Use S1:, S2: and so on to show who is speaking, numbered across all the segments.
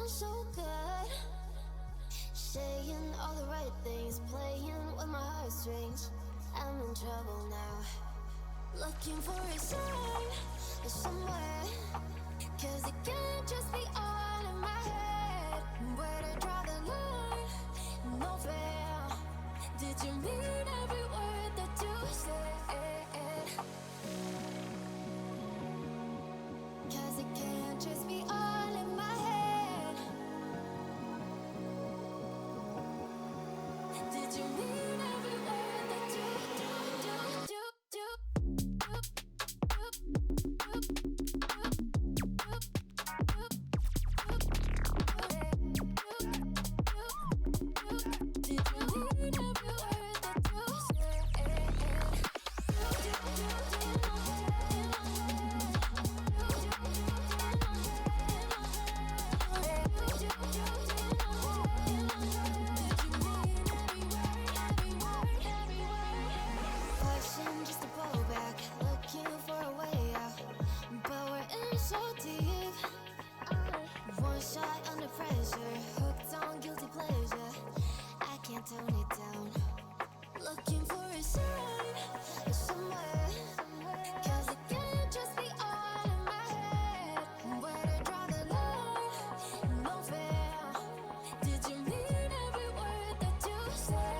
S1: feels so good. Saying all the right things, playing with my heartstrings. I'm in trouble now. Looking for a sign somewhere, 'cause it can't just be all in my head. Where to draw the line? No fair. Did you mean every word that you said? 'Cause it can't just be all in my head. Did you mean every word that you do? Just to pull back, looking for a way out, but we're in so deep. One shot under pressure, hooked on guilty pleasure. I can't tone it down. Looking for a sign somewhere, 'cause it can't just be all in my head. Where to draw the line? No fair. Did you mean every word that you said?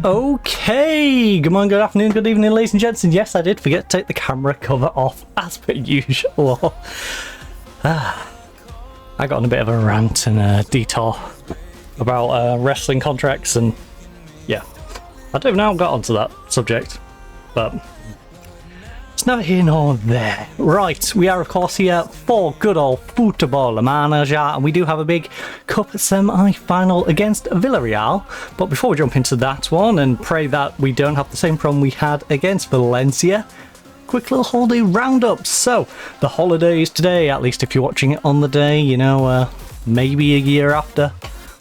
S2: Okay, good morning, good afternoon, good evening, ladies and gents, and yes, I did forget to take the camera cover off, as per usual. I got on a bit of a rant and a detour about wrestling contracts, and yeah, I don't even know how I got onto that subject, but it's neither here nor there. Right, we are of course here for good old football manager, and we do have a big cup semi-final against Villarreal. But before we jump into that one and pray that we don't have the same problem we had against Valencia, quick little holiday roundup. So the holidays today, at least if you're watching it on the day, you know, maybe a year after,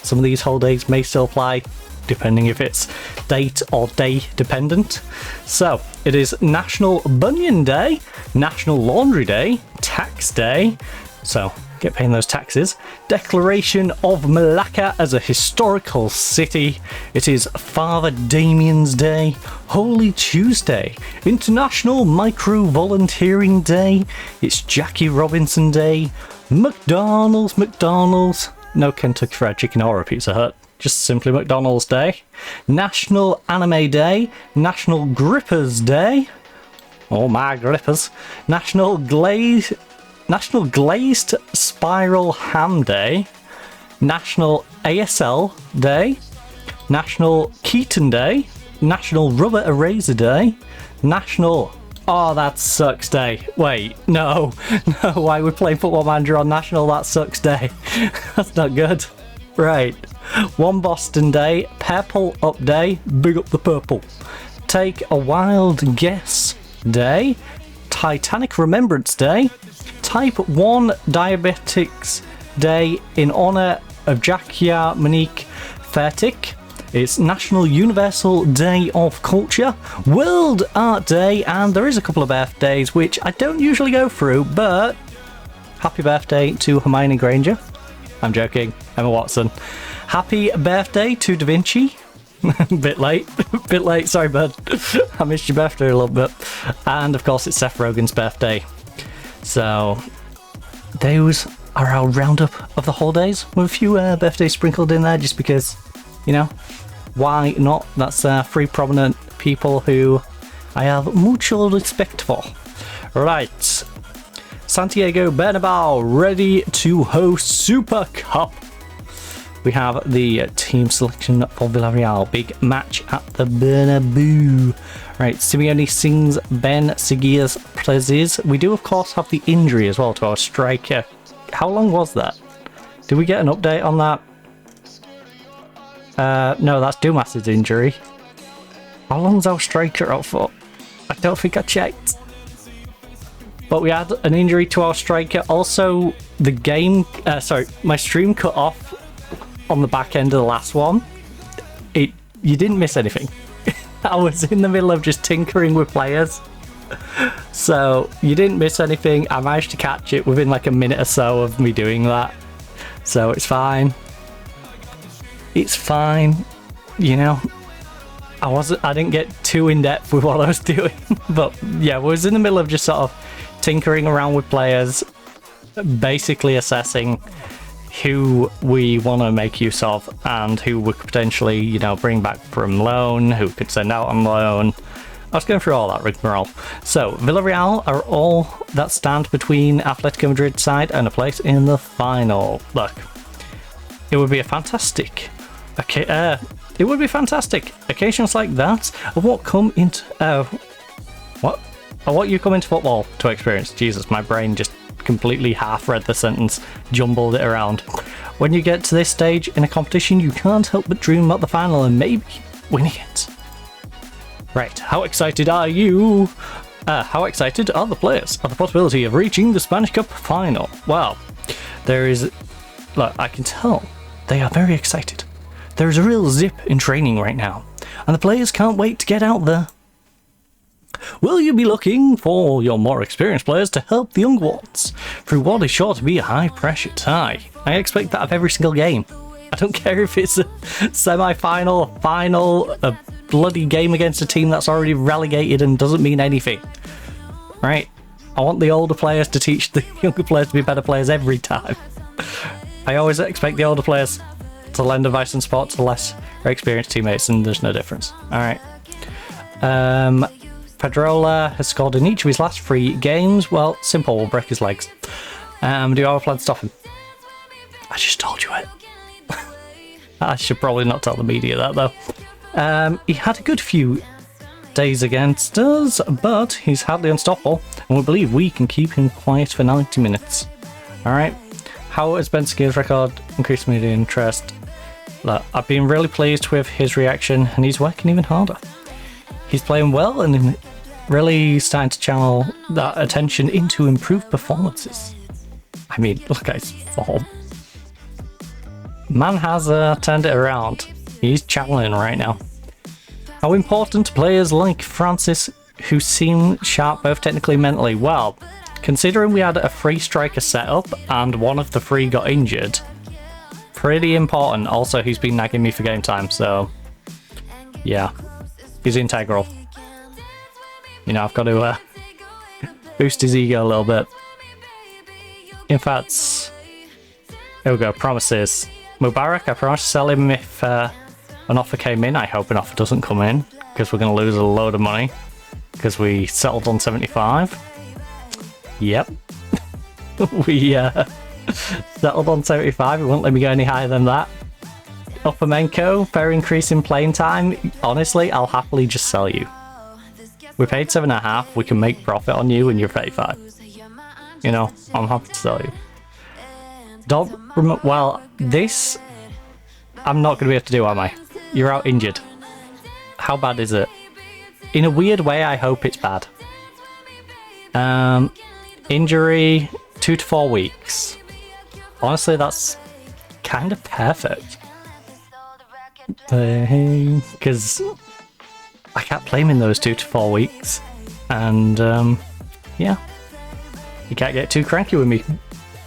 S2: some of these holidays may still apply, depending if it's date or day dependent. So it is National Bunion Day, National Laundry Day, Tax Day, so get paying those taxes, Declaration of Malacca as a historical city, it is Father Damien's Day, Holy Tuesday, International Micro Volunteering Day, it's Jackie Robinson Day, McDonald's, no Kentucky Fried Chicken or a Pizza Hut, just simply McDonald's Day, National Anime Day, National Grippers Day, oh my grippers, National Glazed Spiral Ham Day, National ASL Day, National Keaton Day, National Rubber Eraser Day, National Oh That Sucks Day. Wait, no, why we're playing Football Manager on National That Sucks Day? That's not good. Right, One Boston Day, Purple Up Day, big up the purple, Take a Wild Guess Day, Titanic Remembrance Day, Type 1 Diabetics Day in honour of Jackia Monique Fertic, it's National Universal Day of Culture, World Art Day, and there is a couple of birthdays which I don't usually go through, but happy birthday to Hermione Granger. I'm joking, Emma Watson. Happy birthday to Da Vinci. bit late, sorry bud. I missed your birthday a little bit. And of course it's Seth Rogen's birthday. So those are our roundup of the holidays, with a few birthdays sprinkled in there just because, you know, why not? That's three prominent people who I have mucho respect for. Right. Santiago Bernabeu ready to host Super Cup. We have the team selection for Villarreal. Big match at the Bernabeu. Right, Simeone sings Ben Seguir's praises. We do, of course, have the injury as well to our striker. How long was that? Did we get an update on that? No, that's Dumas's injury. How long's our striker out for? I don't think I checked. But we had an injury to our striker. Also, the game... my stream cut off on the back end of the last one. You didn't miss anything. I was in the middle of just tinkering with players. So, you didn't miss anything. I managed to catch it within like a minute or so of me doing that. So, it's fine. It's fine. You know, I didn't get too in-depth with what I was doing. But, yeah, I was in the middle of just sort of tinkering around with players, basically assessing who we want to make use of and who we could potentially, you know, bring back from loan, who could send out on loan. I was going through all that rigmarole. So Villarreal are all that stand between Atletico Madrid side and a place in the final. Look, it would be a fantastic occasions like that are what you come into football to experience. Jesus, my brain just completely half read the sentence, jumbled it around. When you get to this stage in a competition, you can't help but dream about the final and maybe winning it. Right, how excited are you? How excited are the players at the possibility of reaching the Spanish Cup final? Well, look, I can tell they are very excited. There is a real zip in training right now, and the players can't wait to get out there. Will you be looking for your more experienced players to help the young ones through what is sure to be a high-pressure tie? I expect that of every single game. I don't care if it's a semi-final, final, a bloody game against a team that's already relegated and doesn't mean anything. Right? I want the older players to teach the younger players to be better players every time. I always expect the older players to lend advice and support to less experienced teammates, and there's no difference. Alright. Pedrola has scored in each of his last 3 games. Well, simple, we'll break his legs. Do you have a plan to stop him? I just told you it. I should probably not tell the media that, though. He had a good few days against us, but he's hardly unstoppable, and we believe we can keep him quiet for 90 minutes. Alright. How has Benski's record increased media interest? Look, I've been really pleased with his reaction, and he's working even harder. He's playing well and really starting to channel that attention into improved performances. I mean, look at his form. Man has turned it around. He's channeling right now. How important to players like Francis, who seem sharp both technically and mentally? Well, considering we had a 3 striker setup and one of the 3 got injured, pretty important. Also, he's been nagging me for game time, so yeah, he's integral. You know, I've got to boost his ego a little bit. In fact, here we go, promises. Mubarak, I promise to sell him if an offer came in. I hope an offer doesn't come in, because we're going to lose a load of money, because we settled on 75. Yep. We settled on 75, it won't let me go any higher than that. Upamenko, fair increase in playing time. Honestly, I'll happily just sell you. We paid 7.5, we can make profit on you and you're 35. You know, I'm happy to sell you. Well, this I'm not going to be able to do, am I? You're out injured. How bad is it? In a weird way, I hope it's bad. Injury, 2 to 4 weeks. Honestly, that's kind of perfect. Because I can't play him in those 2 to 4 weeks. And, yeah. You can't get too cranky with me.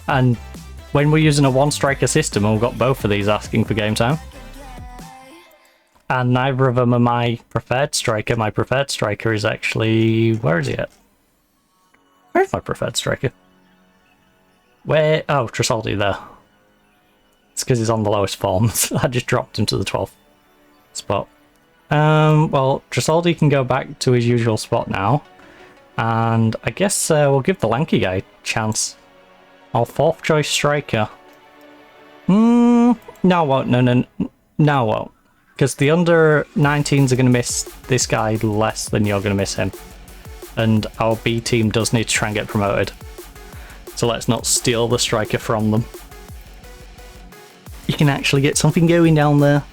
S2: And when we're using a 1-striker system, and we've got both of these asking for game time. And neither of them are my preferred striker. My preferred striker is actually... Where is he at? Where's my preferred striker? Where? Oh, Tresaldi there. It's because he's on the lowest form. I just dropped him to the 12th spot. Well, Tresaldi can go back to his usual spot now. And I guess we'll give the lanky guy a chance. Our 4th choice striker. No, I won't. No, I won't. Because the under 19s are going to miss this guy less than you're going to miss him. And our B team does need to try and get promoted. So let's not steal the striker from them. You can actually get something going down there.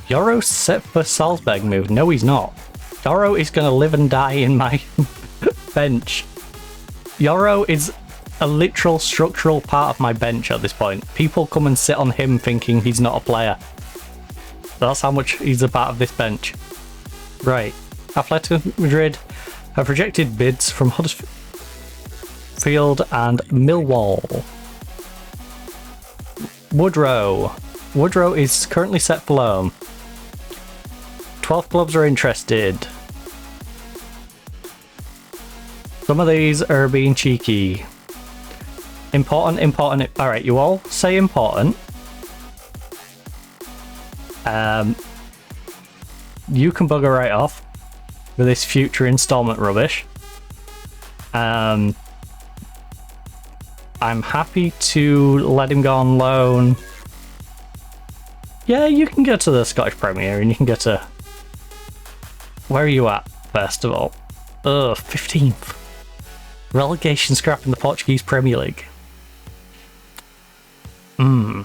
S2: Yoro's set for Salzburg move. No, he's not. Yoro is going to live and die in my bench. Yoro is a literal structural part of my bench at this point. People come and sit on him thinking he's not a player. That's how much he's a part of this bench. Right. Atletico Madrid have rejected bids from Huddersfield and Millwall. Woodrow. Woodrow is currently set for loan. 12 clubs are interested. Some of these are being cheeky. Important. Alright, you all say important. You can bugger right off with this future installment rubbish. I'm happy to let him go on loan. Yeah, you can go to the Scottish Premier and you can go to... Where are you at, first of all? 15th. Relegation scrap in the Portuguese Premier League. I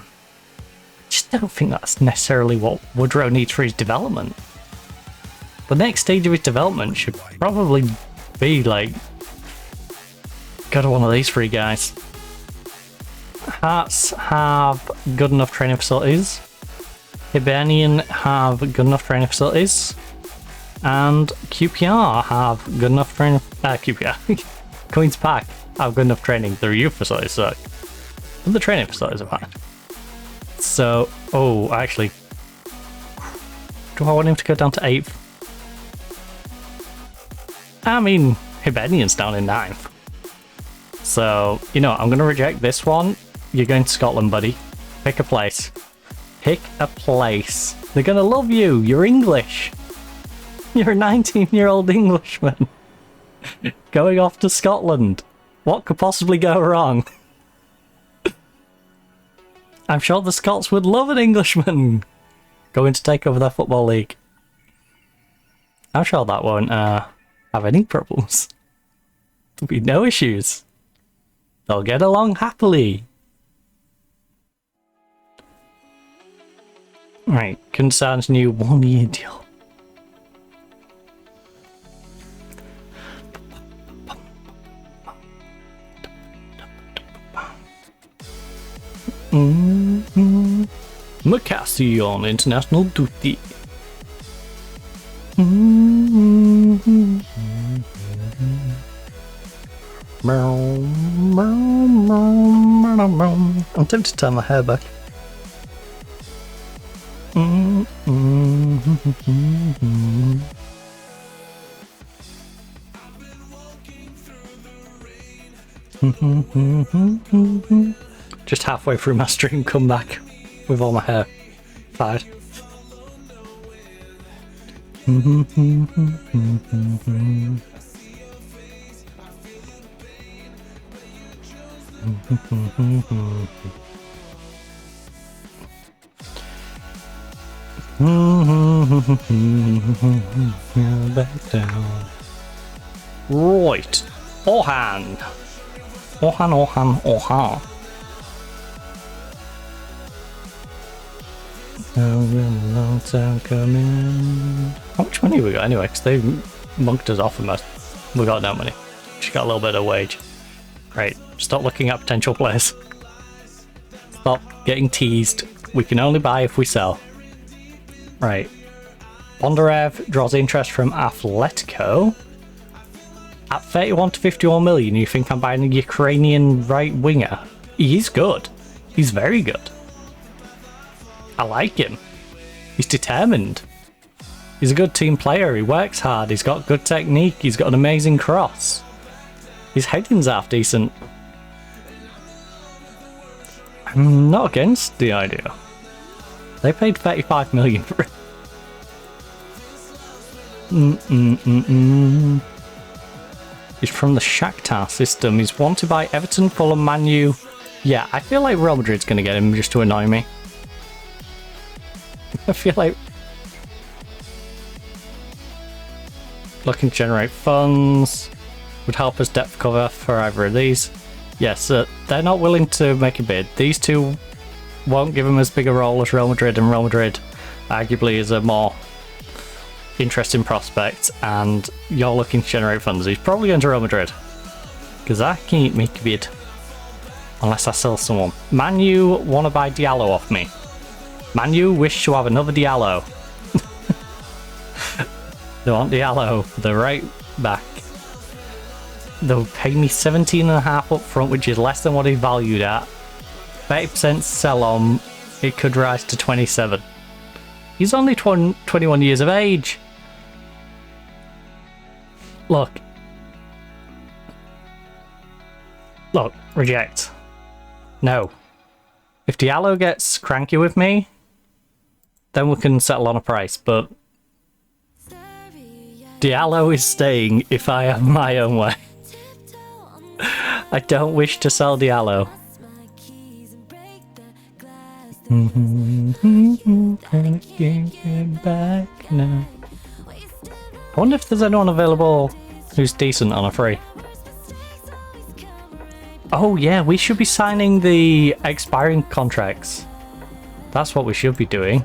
S2: just don't think that's necessarily what Woodrow needs for his development. The next stage of his development should probably be like... Go to one of these 3 guys. Hearts have good enough training facilities. Hibernian have good enough training facilities. And QPR have good enough training... QPR. Queen's Park have good enough training. Their youth facilities suck. The training facilities are fine. So, oh, actually, do I want him to go down to 8th? I mean, Hibernian's down in 9th. So, you know, I'm going to reject this one. You're going to Scotland, buddy. Pick a place. Pick a place. They're going to love you. You're English. You're a 19-year-old Englishman. Going off to Scotland. What could possibly go wrong? I'm sure the Scots would love an Englishman going to take over their football league. I'm sure that won't have any problems. There'll be no issues. They'll get along happily. Right, concerns new 1-year deal. Macassey on international duty. I'm tempted to turn my hair back. Just halfway through my stream, come back with all my hair tied. Back down. Right. Orhan. Long time coming. How much money we got anyway? Because they mugged us off of us. We got no money. Just got a little bit of wage. Right. Stop looking at potential players. Stop getting teased. We can only buy if we sell. Right. Bondarev draws interest from Atletico. At 31 to 51 million, you think I'm buying a Ukrainian right winger? He's good. He's very good. I like him. He's determined. He's a good team player. He works hard. He's got good technique. He's got an amazing cross. His heading's half decent. I'm not against the idea. They paid 35 million for it. He's from the Shakhtar system. He's wanted by Everton, Fulham, Man U. Yeah, I feel like Real Madrid's going to get him just to annoy me. I feel like looking to generate funds would help us depth cover for either of these. Yes, they're not willing to make a bid. These two won't give him as big a role as Real Madrid, and Real Madrid arguably is a more interesting prospect, and you're looking to generate funds. He's probably going to Real Madrid because I can't make a bid unless I sell someone. Man U want to buy Diallo off me. Man U wish to have another Diallo. They want Diallo for the right back. They'll pay me 17.5 up front, which is less than what he's valued at. 30% sell on, it could rise to 27. He's only 21 years of age. Look, reject. No. If Diallo gets cranky with me, then we can settle on a price, but Diallo is staying if I have my own way. I don't wish to sell Diallo. Back now. I wonder if there's anyone available who's decent on a free. Oh yeah, we should be signing the expiring contracts. That's what we should be doing.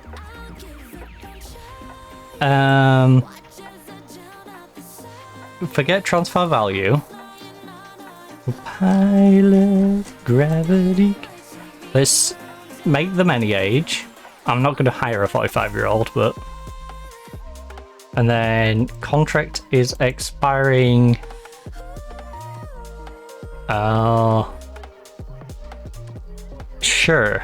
S2: Forget transfer value. Pilot gravity. Let's make them any age. I'm not going to hire a 45-year-old, but... And then contract is expiring... Sure.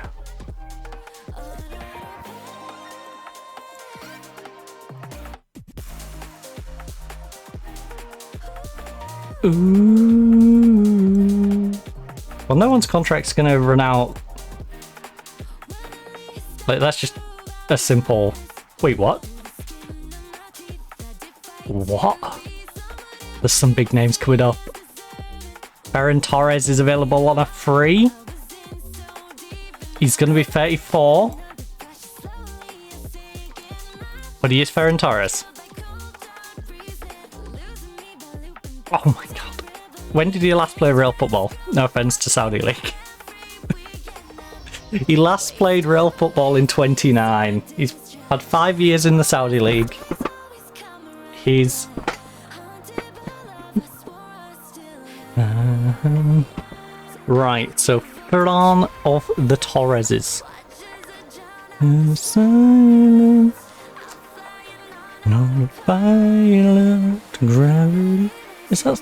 S2: Ooh. Well, no one's contract's gonna run out. Like, that's just a simple... Wait, what? What? There's some big names coming up. Ferran Torres is available on a free. He's gonna be 34. But he is Ferran Torres. Oh my god. When did he last play real football? No offense to Saudi League. He last played real football in 29. He's had 5 years in the Saudi League. He's... right, so Ferran of the Torreses. No violent gravity. Is that...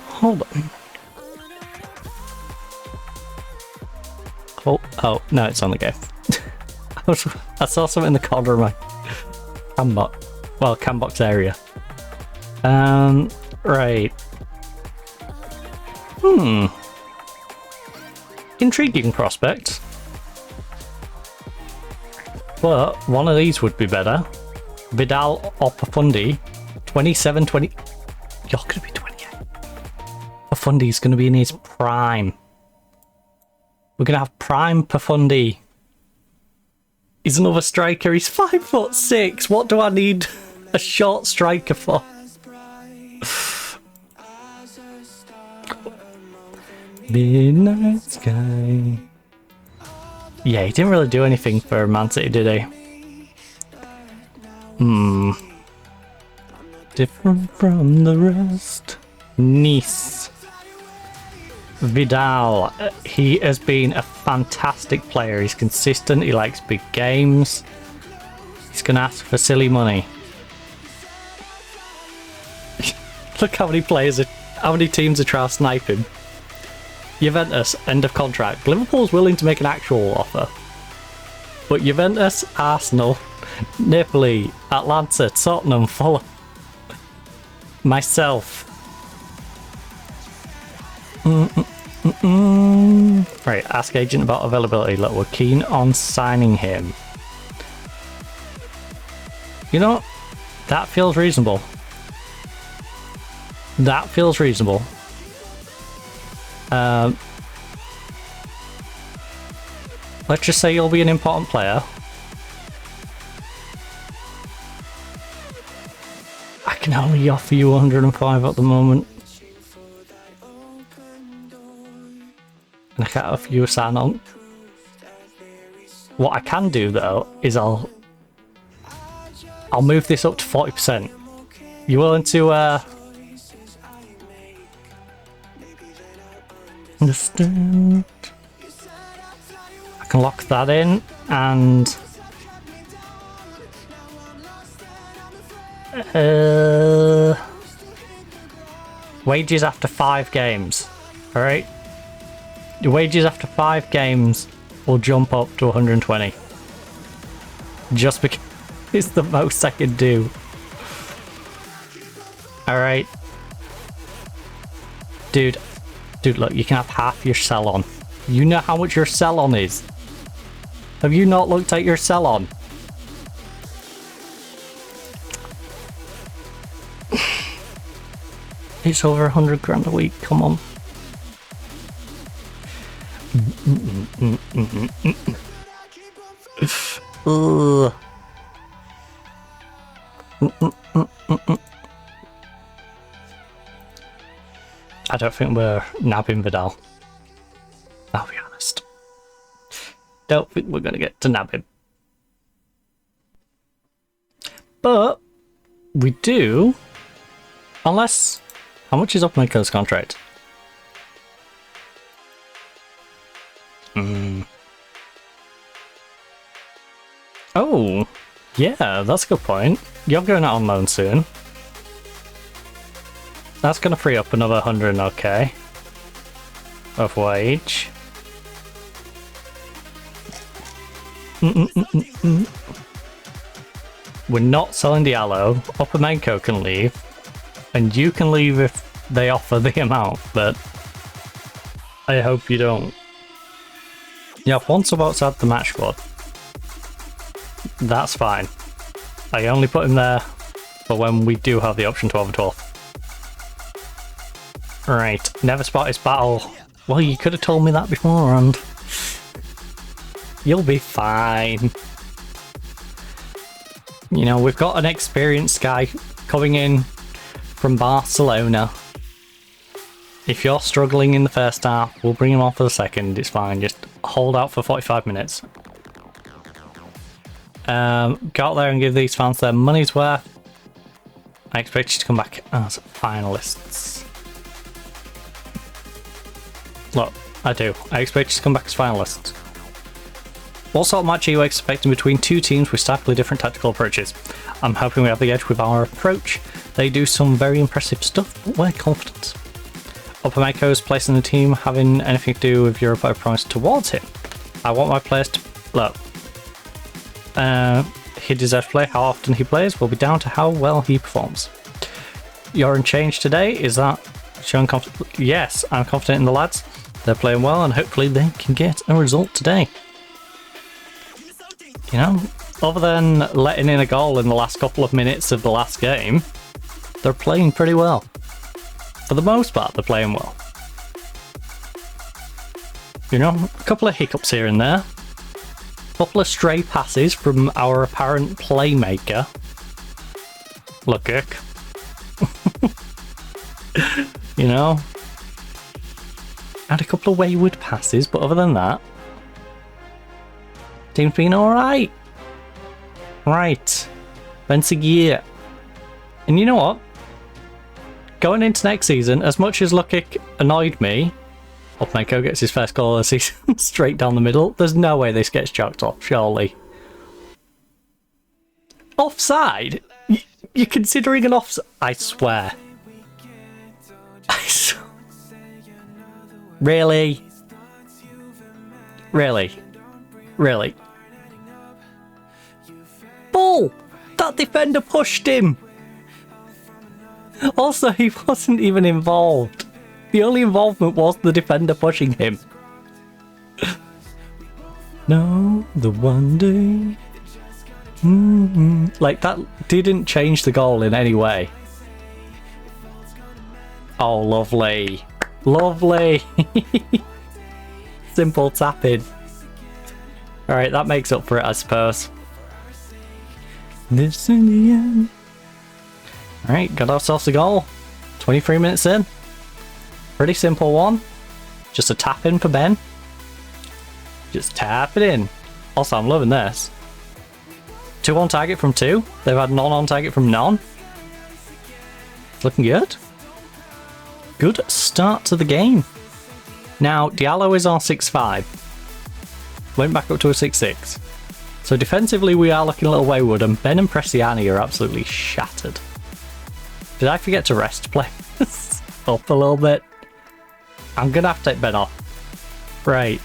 S2: Hold on. Oh, no, it's on the game. I saw something in the corner of my Cambox area. Right. Intriguing prospect. But one of these would be better. Vidal or Pafundi. 27, 20... You're going to be 28. Pafundi's going to be in his prime. We're going to have prime Pafundi. He's another striker. He's 5'6". What do I need a short striker for? Midnight sky. Yeah, he didn't really do anything for Man City, did he? Different from the rest. Nice. Vidal. He has been a fantastic player. He's consistent. He likes big games. He's going to ask for silly money. Look how many how many teams are trying to snipe him. Juventus, end of contract. Liverpool's willing to make an actual offer. But Juventus, Arsenal, Napoli, Atlanta, Tottenham, Fulham, myself. Right, ask agent about availability. Look, we're keen on signing him. You know, that feels reasonable. That feels reasonable. Let's just say you'll be an important player. I can only offer you 105 at the moment. And I can't offer you a sign-on. What I can do though is I'll move this up to 40%. You willing to understand? I can lock that in and wages after 5 games. Alright? Your wages after 5 games will jump up to 120. Just because it's the most I can do. Alright. Dude, look, you can have half your sell-on. You know how much your sell-on is. Have you not looked at your sell-on? It's over 100 grand a week, come on. I don't think we're nabbing Vidal. I'll be honest. Don't think we're going to get to nab him. But we do, unless... How much is Upmaker's contract? Oh, yeah, that's a good point. You're going out on loan soon. That's going to free up another 100 okay of wage. We're not selling Diallo. Upamenko can leave. And you can leave if they offer the amount, but I hope you don't. You have one sub outside the match squad. That's fine. I only put him there for when we do have the option to have a 12. Right, never spot his battle. Well, you could have told me that beforehand. You'll be fine. You know, we've got an experienced guy coming in from Barcelona. If you're struggling in the first half, we'll bring him on for the second. It's fine. Just hold out for 45 minutes. Go out there and give these fans their money's worth. I expect you to come back as finalists. Look, I do. I expect you to come back as finalists. What sort of match are you expecting between two teams with starkly different tactical approaches? I'm hoping we have the edge with our approach. They do some very impressive stuff, but we're confident. Upamenko's place in the team having anything to do with your promise towards him. I want my players to... Look. He deserves to play. How often he plays will be down to how well he performs. You're in change today? Is that showing confidence? Yes, I'm confident in the lads. They're playing well and hopefully they can get a result today. You know, other than letting in a goal in the last couple of minutes of the last game, they're playing pretty well. For the most part, they're playing well. You know, a couple of hiccups here and there. A couple of stray passes from our apparent playmaker. Lukuk. You know. Had a couple of wayward passes, but other than that, team's been alright. Right. Bensegier. And you know what? Going into next season, as much as Lukuk annoyed me, Upamenko gets his first goal of the season straight down the middle. There's no way this gets chalked off, surely. Offside? You're considering an offside? I swear. Really? Really? Really? Bull! That defender pushed him! Also, he wasn't even involved. The only involvement was the defender pushing him. No, the one day... Like, that didn't change the goal in any way. Oh, lovely. Lovely! Simple tapping. Alright, that makes up for it, I suppose. This in the end. Alright, got ourselves a goal. 23 minutes in. Pretty simple one. Just a tap in for Ben. Just tap it in. Also, I'm loving this. 2 on target from 2. They've had none on target from none. Looking good. Good start to the game. Now, Diallo is on 6-5. Went back up to a 6-6. So defensively we are looking a little wayward, and Ben and Prestiani are absolutely shattered. Did I forget to rest players up a little bit? I'm gonna have to take Ben off. Right.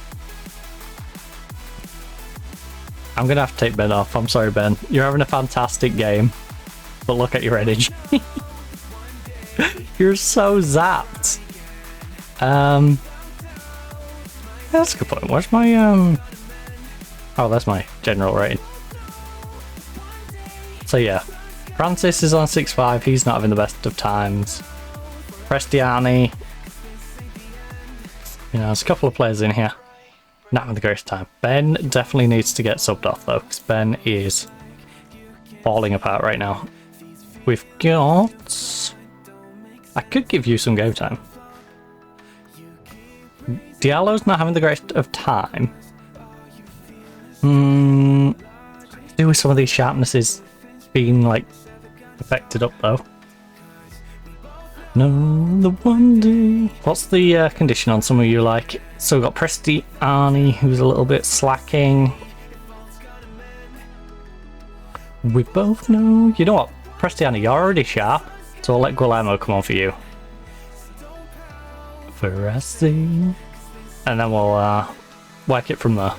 S2: I'm gonna have to take Ben off. I'm sorry, Ben. You're having a fantastic game. But look at your energy. You're so zapped. That's a good point. Where's my oh, that's my general rating. So yeah, Francis is on 6-5. He's not having the best of times. Prestiani, you know, there's a couple of players in here not having the greatest time. Ben definitely needs to get subbed off though, because Ben is falling apart right now. We've got... I could give you some go time. Diallo's not having the greatest of time. Do with some of these sharpnesses being like affected up though. No, the one day. What's the condition on some of you like? So we've got Prestiani, who's a little bit slacking. We both know. You know what? Prestiani, you're already sharp, so I'll let Guillermo come on for you. For us, and then we'll work it from there.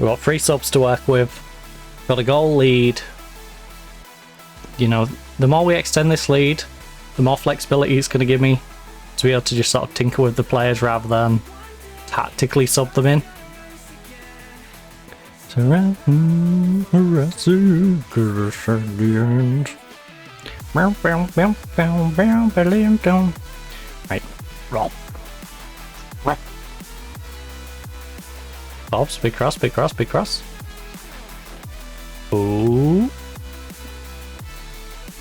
S2: We've got 3 subs to work with. Got a goal lead. You know, the more we extend this lead, the more flexibility it's going to give me to be able to just sort of tinker with the players rather than tactically sub them in. Right, roll. Bobs, big cross, big cross, big cross. Ooh.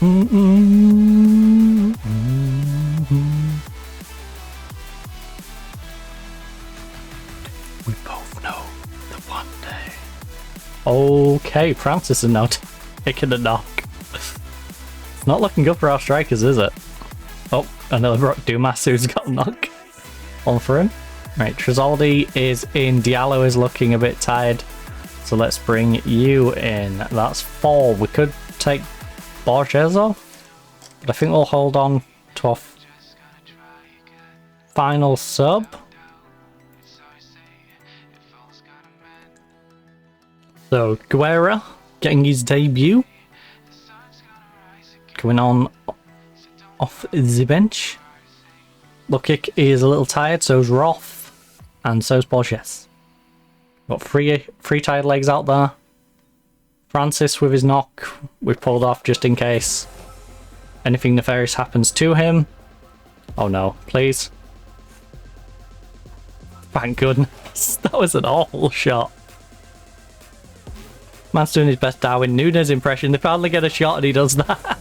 S2: We both know the one day. Okay, Francis is now taking a knock. It's not looking good for our strikers, is it? Oh, another Brock Dumas who's got a knock on for him. Right, Tresoldi is in. Diallo is looking a bit tired. So let's bring you in. That's 4. We could take Borges off, but I think we'll hold on to our final sub. So Guerra getting his debut. Coming on off the bench. Lukic is a little tired, so's Roth, and so's Borges. Got three tired legs out there. Francis with his knock, we've pulled off just in case anything nefarious happens to him. Oh no, please. Thank goodness. That was an awful shot. Man's doing his best Darwin Núñez impression. They finally get a shot and he does that.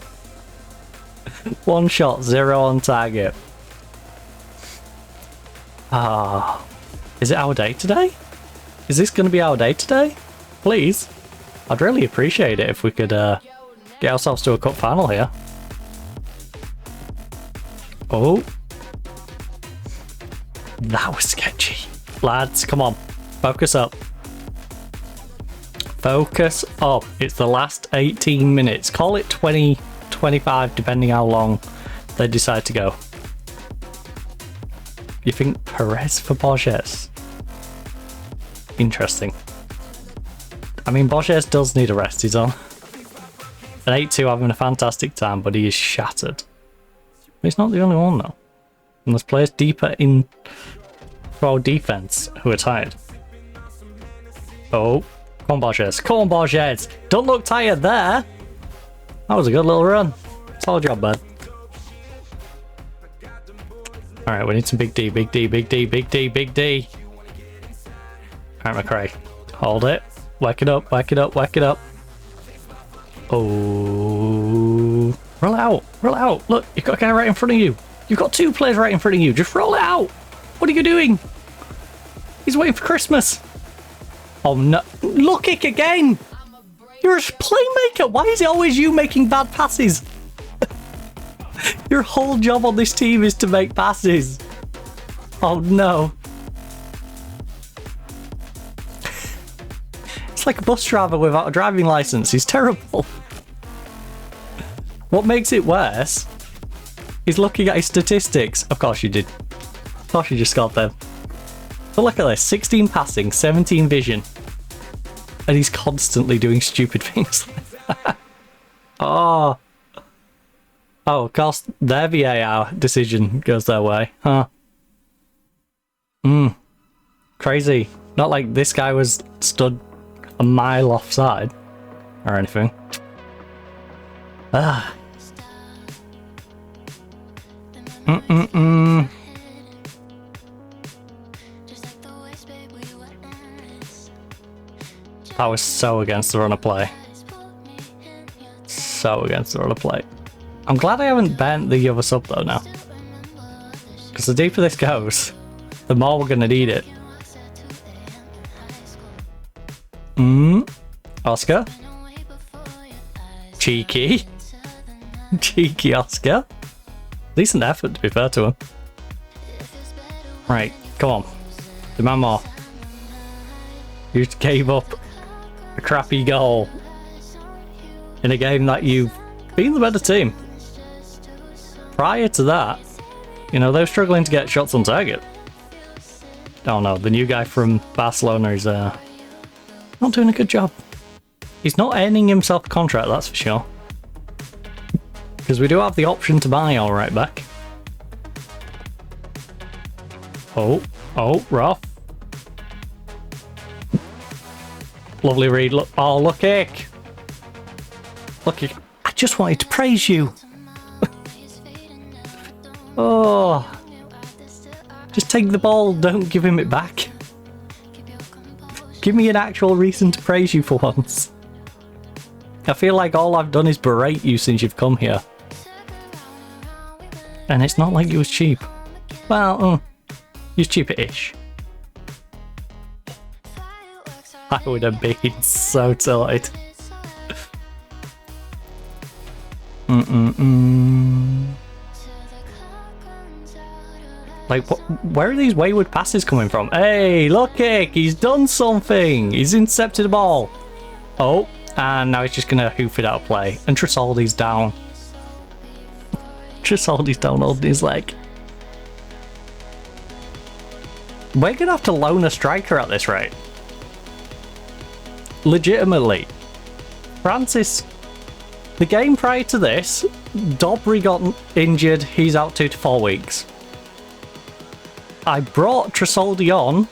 S2: 1 shot, 0 on target. Ah, is it our day today? Is this going to be our day today? Please. I'd really appreciate it if we could get ourselves to a cup final here. Oh. That was sketchy. Lads, come on. Focus up. Focus up. It's the last 18 minutes. Call it 20, 25, depending how long they decide to go. You think Perez for Borges? Interesting. I mean, Borges does need a rest. He's on an 8-2 having a fantastic time, but he is shattered. He's not the only one, though. And there's players deeper in our defense who are tired. Oh, come on, Borges. Come on, Borges. Don't look tired there. That was a good little run. Solid job, bud. Alright, we need some big D, big D, big D, big D, big D. Alright, McRae. Hold it. Whack it up, whack it up, whack it up. Oh. Roll it out, roll it out. Look, you've got a guy right in front of you. You've got 2 players right in front of you. Just roll it out. What are you doing? He's waiting for Christmas. Oh no. Look, kick again. You're a playmaker. Why is it always you making bad passes? Your whole job on this team is to make passes. Oh no. It's like a bus driver without a driving license. He's terrible. What makes it worse is looking at his statistics. Of course you did. Of course you just got them. But look at this. 16 passing, 17 vision. And he's constantly doing stupid things like that. Oh. Oh, of course, their VAR decision goes their way, huh? Crazy. Not like this guy was stood a mile offside or anything. Ah. That was so against the run of play. So against the run of play. I'm glad I haven't bent the other sub though now. Because the deeper this goes, the more we're going to need it. Oscar. Cheeky. Cheeky Oscar. Decent effort, to be fair to him. Right, come on. Demand more. You just gave up a crappy goal in a game that you've been the better team. Prior to that, you know, they were struggling to get shots on target. Oh no, the new guy from Barcelona is Not doing a good job. He's not earning himself a contract, that's for sure. Because we do have the option to buy our right back. Oh, rough. Lovely read. Look, oh, look, Ick. Look, Ick. I just wanted to praise you. Oh. Just take the ball, don't give him it back. Give me an actual reason to praise you for once. I feel like all I've done is berate you since you've come here. And it's not like it was cheap. Well, it was cheaper-ish. I would have been so tilted. Like, where are these wayward passes coming from? Hey, look, Ick, he's done something. He's intercepted a ball. Oh, and now he's just going to hoof it out of play. And Tresoldi's down. Tresoldi's down holding his leg. We're going to have to loan a striker at this rate. Legitimately. Francis, the game prior to this, Dobry got injured. He's out 2 to 4 weeks. I brought Tresoldi on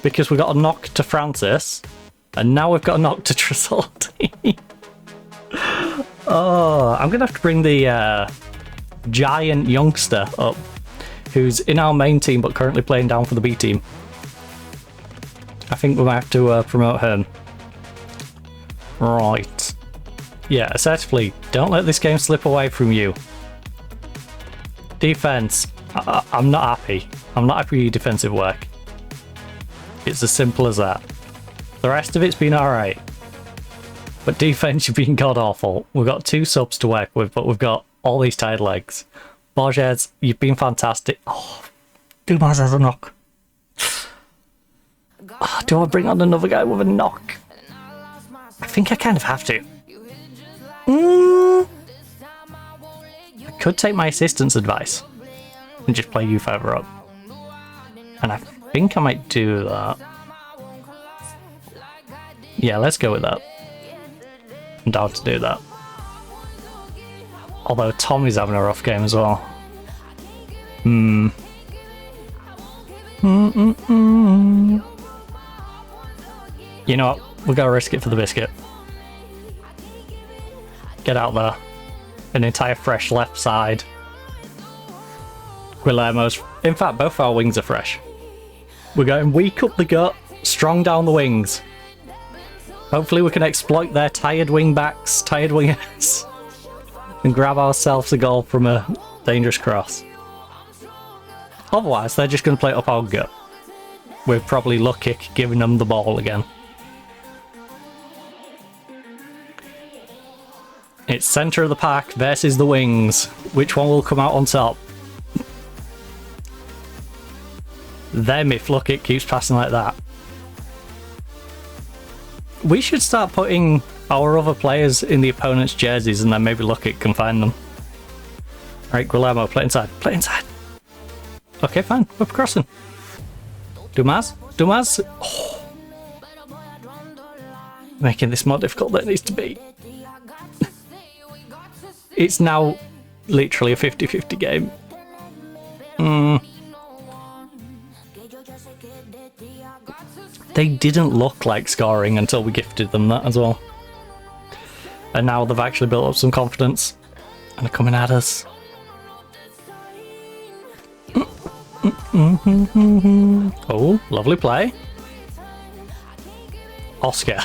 S2: because we got a knock to Francis, and now we've got a knock to Tresoldi. Oh, I'm gonna have to bring the giant youngster up, who's in our main team but currently playing down for the B team. I think we might have to promote him. Right. Yeah, assertively, don't let this game slip away from you. Defense. I'm not happy. I'm not happy with your defensive work. It's as simple as that. The rest of it's been alright. But defense, you've been god-awful. We've got 2 subs to work with, but we've got all these tired legs. Borges, you've been fantastic. Oh, Dumas has a knock. Oh, do I bring on another guy with a knock? I think I kind of have to. I could take my assistant's advice and just play you further up. And I think I might do that. Yeah, let's go with that. I'm down to do that. Although Tommy's having a rough game as well. You know what? We've got to risk it for the biscuit. Get out there. An entire fresh left side. Guillermo's... In fact, both our wings are fresh. We're going weak up the gut, strong down the wings. Hopefully we can exploit their tired wing backs, tired wingers, and grab ourselves a goal from a dangerous cross. Otherwise, they're just going to play it up our gut. We're probably lucky giving them the ball again. It's centre of the pack versus the wings. Which one will come out on top? Them if Luckett keeps passing like that. We should start putting our other players in the opponent's jerseys and then maybe Luckett can find them. Alright, Guillermo, play inside. Play inside. Okay, fine. We're crossing. Dumas? Dumas? Oh. Making this more difficult than it needs to be. It's now literally a 50-50 game. They didn't look like scoring until we gifted them that as well. And now they've actually built up some confidence and are coming at us. Oh, lovely play. Oscar,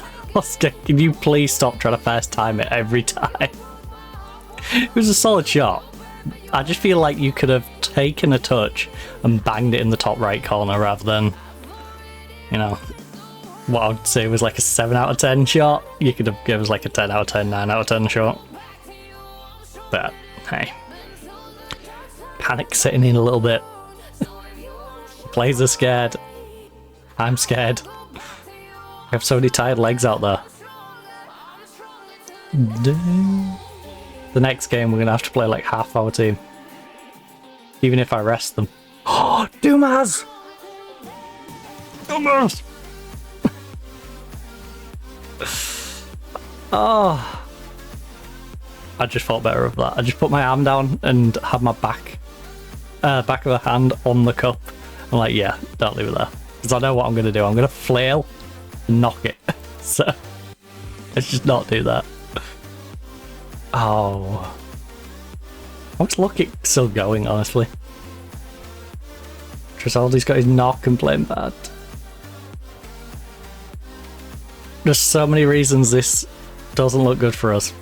S2: can you please stop trying to first time it every time? It was a solid shot. I just feel like you could have taken a touch and banged it in the top right corner rather than, you know, what I would say was like a 7 out of 10 shot. You could have given us like a 10 out of 10, 9 out of 10 shot. But, hey. Panic setting in a little bit. Players are scared. I'm scared. We have so many tired legs out there. The next game we're going to have to play like half our team. Even if I rest them. Oh, Dumas! Dumas! Oh. I just thought better of that. I just put my arm down and had my back of the hand on the cup. I'm like, yeah, don't leave it there. Because I know what I'm going to do. I'm going to flail and knock it. So, let's just not do that. Oh. What's Lucky still going, honestly? Trisaldi's got his knock and playing bad. There's so many reasons this doesn't look good for us.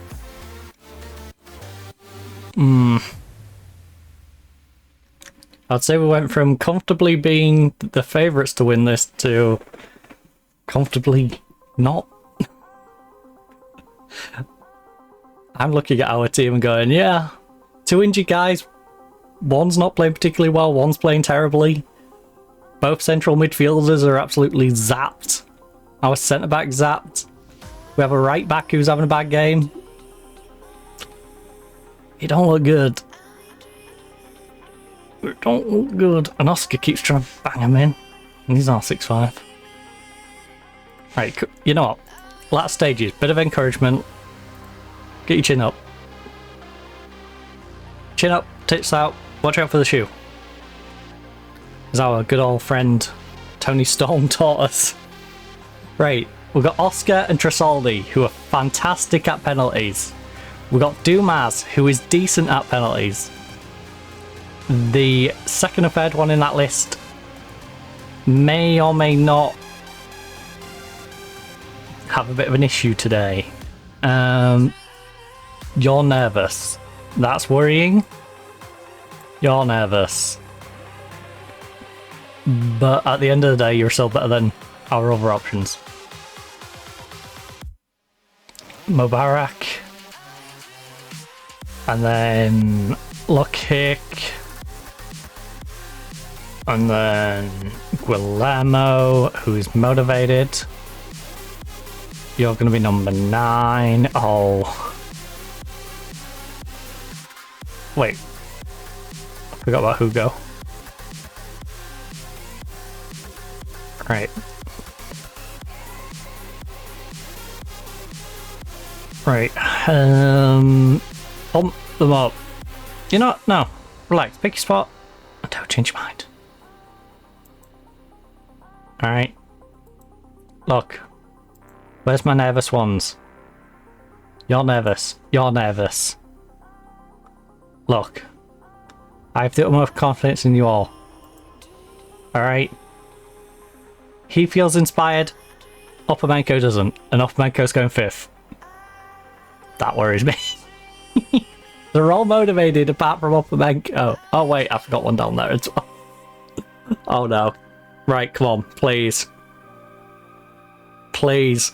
S2: I'd say we went from comfortably being the favourites to win this to comfortably not. I'm looking at our team and going, yeah, 2 injured guys. One's not playing particularly well, one's playing terribly. Both central midfielders are absolutely zapped. Our centre-back zapped. We have a right-back who's having a bad game. It don't look good. It don't look good. And Oscar keeps trying to bang him in. And he's on 6'5". Right, you know what? Last stages, bit of encouragement. Get your chin up. Chin up, tits out, watch out for the shoe. As our good old friend Tony Storm taught us. Right, we've got Oscar and Trisaldi, who are fantastic at penalties. We've got Dumas, who is decent at penalties. The second and third one in that list may or may not have a bit of an issue today. You're nervous. That's worrying. You're nervous. But at the end of the day, you're still better than our other options. Mubarak. And then Lockhick. And then Guillermo, who's motivated. You're going to be number 9. Oh. Wait. I forgot about Hugo. Right. Right. Pump them up. You know what? No. Relax. Pick your spot. And don't change your mind. Alright. Look. Where's my nervous ones? You're nervous. You're nervous. Look. I have the utmost confidence in you all. Alright? He feels inspired. Upamenko doesn't. And Upamenko's going 5th. That worries me. They're all motivated apart from Upamenko. Oh wait, I forgot one down there as well. Oh no. Right, come on, please. Please.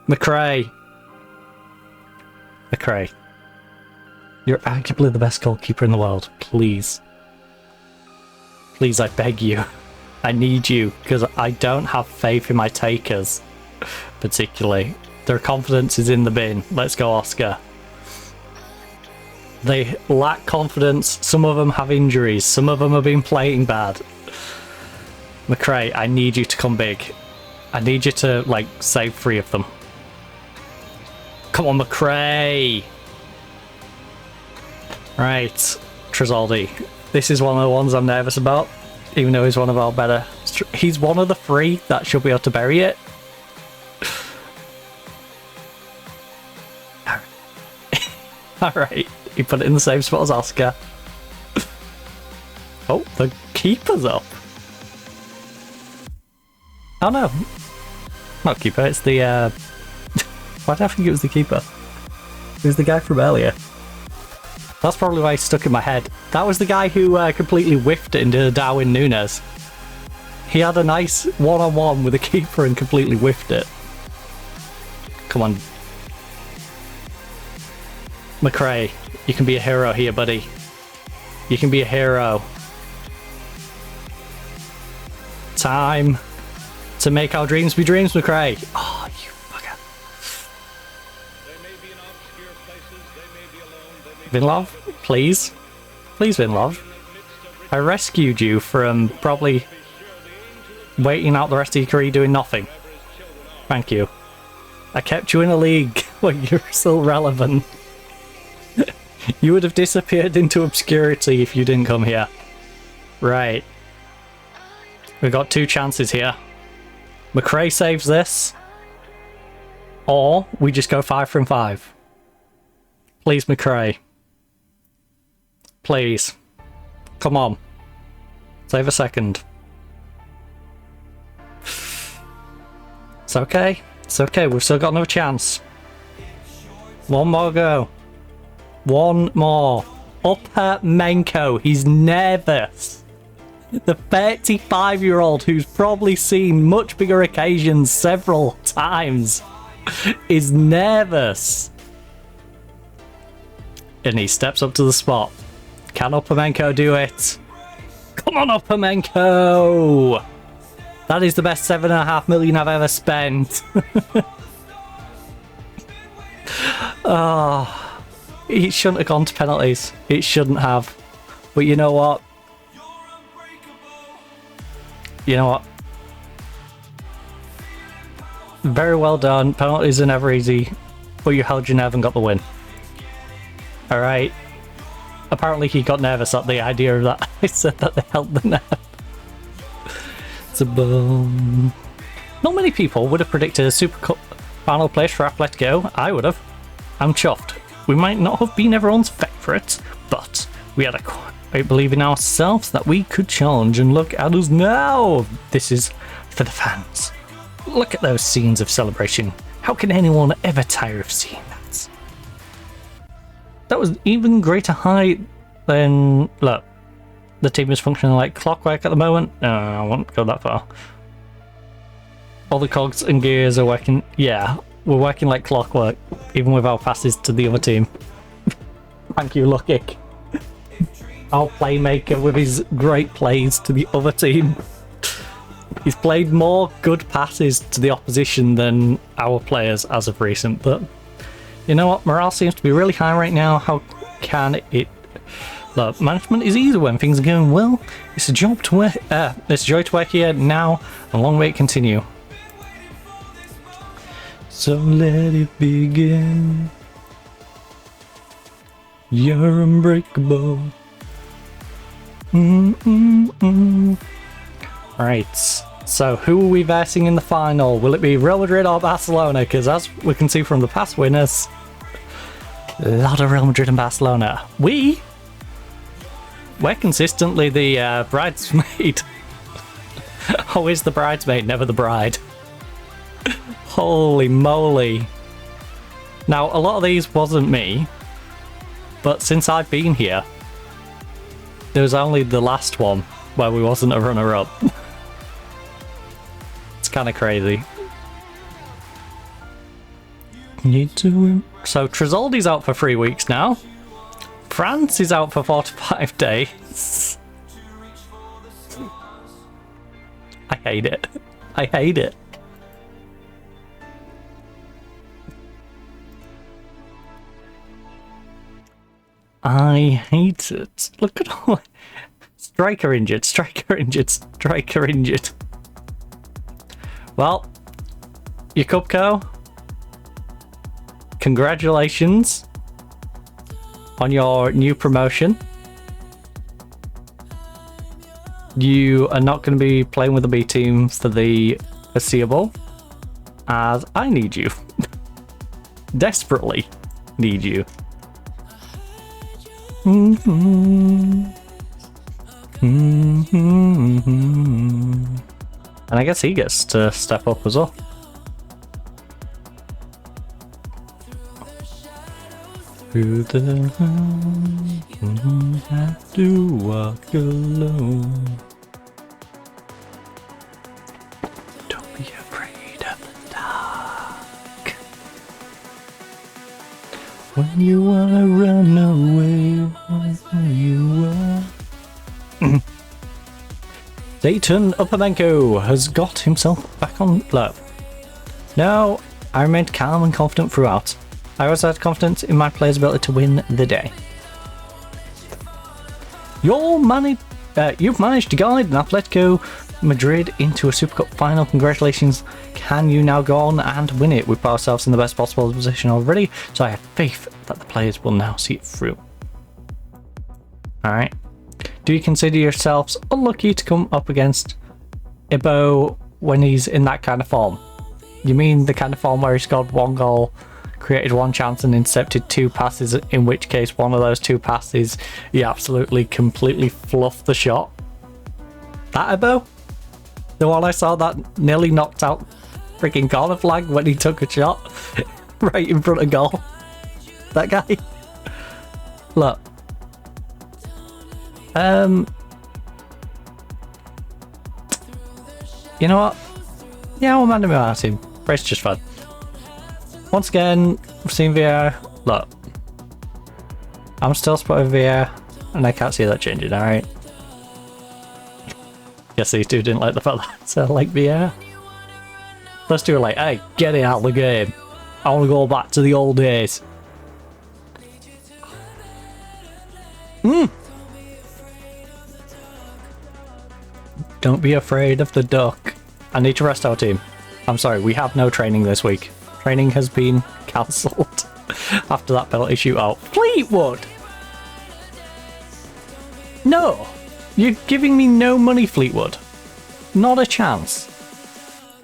S2: McRae. McRae. You're arguably the best goalkeeper in the world. Please. Please, I beg you. I need you, because I don't have faith in my takers, particularly. Their confidence is in the bin. Let's go, Oscar. They lack confidence. Some of them have injuries. Some of them have been playing bad. McRae, I need you to come big. I need you to, like, save 3 of them. Come on, McRae! Right, Trisaldi. This is one of the ones I'm nervous about, even though he's one of our better. He's one of the 3 that should be able to bury it. Alright, he put it in the same spot as Oscar. Oh, the keeper's up. Oh no. Not keeper, it's the why did I think it was the keeper? It was the guy from earlier. That's probably why he stuck in my head. That was the guy who completely whiffed it into Darwin Núñez. He had a nice one-on-one with the keeper and completely whiffed it. Come on. McRae, you can be a hero here, buddy. You can be a hero. Time to make our dreams be dreams, McRae. Oh, you bugger. Vinlov, please. Please, Vinlov. I rescued you from probably waiting out the rest of your career doing nothing. Thank you. I kept you in a league where you're still relevant. You would have disappeared into obscurity if you didn't come here. Right. We've got 2 chances here. McRae saves this. Or we just go 5 from 5. Please, McRae. Please. Come on. Save a second. It's okay. It's okay. We've still got another chance. One more go. One more. Upper Menko. He's nervous. The 35-year-old who's probably seen much bigger occasions several times is nervous. And he steps up to the spot. Can Upper Menko do it? Come on, Upper Menko! That is the best 7.5 million I've ever spent. Oh. It shouldn't have gone to penalties. It shouldn't have. But you know what? You know what? Very well done. Penalties are never easy. But you held your nerve and got the win. Alright. Apparently he got nervous at the idea of that. I said that they held the nerve. It's a boom. Not many people would have predicted a Super Cup final place for Atletico. I would have. I'm chuffed. We might not have been everyone's favourites, but we had a great belief in ourselves that we could challenge, and look at us now! This is for the fans. Look at those scenes of celebration. How can anyone ever tire of seeing that? That was even greater height than... Look, the team is functioning like clockwork at the moment. No, I won't go that far. All the cogs and gears are working... Yeah, we're working like clockwork, even with our passes to the other team. Thank you, Lucky. Our playmaker with his great plays to the other team. He's played more good passes to the opposition than our players as of recent, but you know what? Morale seems to be really high right now. How can it... Look, management is easy when things are going well. It's a job to work... it's a joy to work here now, and long may it continue. So let it begin. You're unbreakable. Right, so who are we versing in the final? Will it be Real Madrid or Barcelona? Because as we can see from the past winners, a lot of Real Madrid and Barcelona. We're consistently the bridesmaid. Always the bridesmaid, never the bride. Holy moly. Now, a lot of these wasn't me, but since I've been here, there was only the last one where we wasn't a runner-up. It's kind of crazy. Need to... So Tresoldi's out for 3 weeks now. France is out for 4 to 5 days. I hate it. I hate it. I hate it. Look at all... Striker injured, striker injured, striker injured. Well, Jakubko, congratulations on your new promotion. You are not going to be playing with the B team for the foreseeable, as I need you. Desperately need you. And I guess he gets to step up as well. Through the have to walk alone. Don't be afraid of the dark. When you wanna run away, when you are. Dayton Upamenko has got himself back on low. No, I remained calm and confident throughout. I also had confidence in my players' ability to win the day. You've managed to guide an Atletico Madrid into a Super Cup final. Congratulations. Can you now go on and win it? We put ourselves in the best possible position already, so I have faith that the players will now see it through. Alright. Do you consider yourselves unlucky to come up against Ibo when he's in that kind of form? You mean the kind of form where he scored 1 goal, created 1 chance and intercepted 2 passes, in which case one of those 2 passes he absolutely completely fluffed the shot? That Ibo? The one I saw that nearly knocked out freaking corner flag when he took a shot right in front of goal. That guy. Look. You know what? Yeah, I'm mad about him. It's just fun. Once again, we've seen VR. Look. I'm still spotting VR, and I can't see that changing, alright? Guess these two didn't like the fact that I like VR. Let's do it like, hey, get it out of the game. I want to go back to the old days. Don't be afraid of the duck. I need to rest our team. I'm sorry, we have no training this week. Training has been cancelled after that penalty shootout. Fleetwood! No! You're giving me no money, Fleetwood. Not a chance.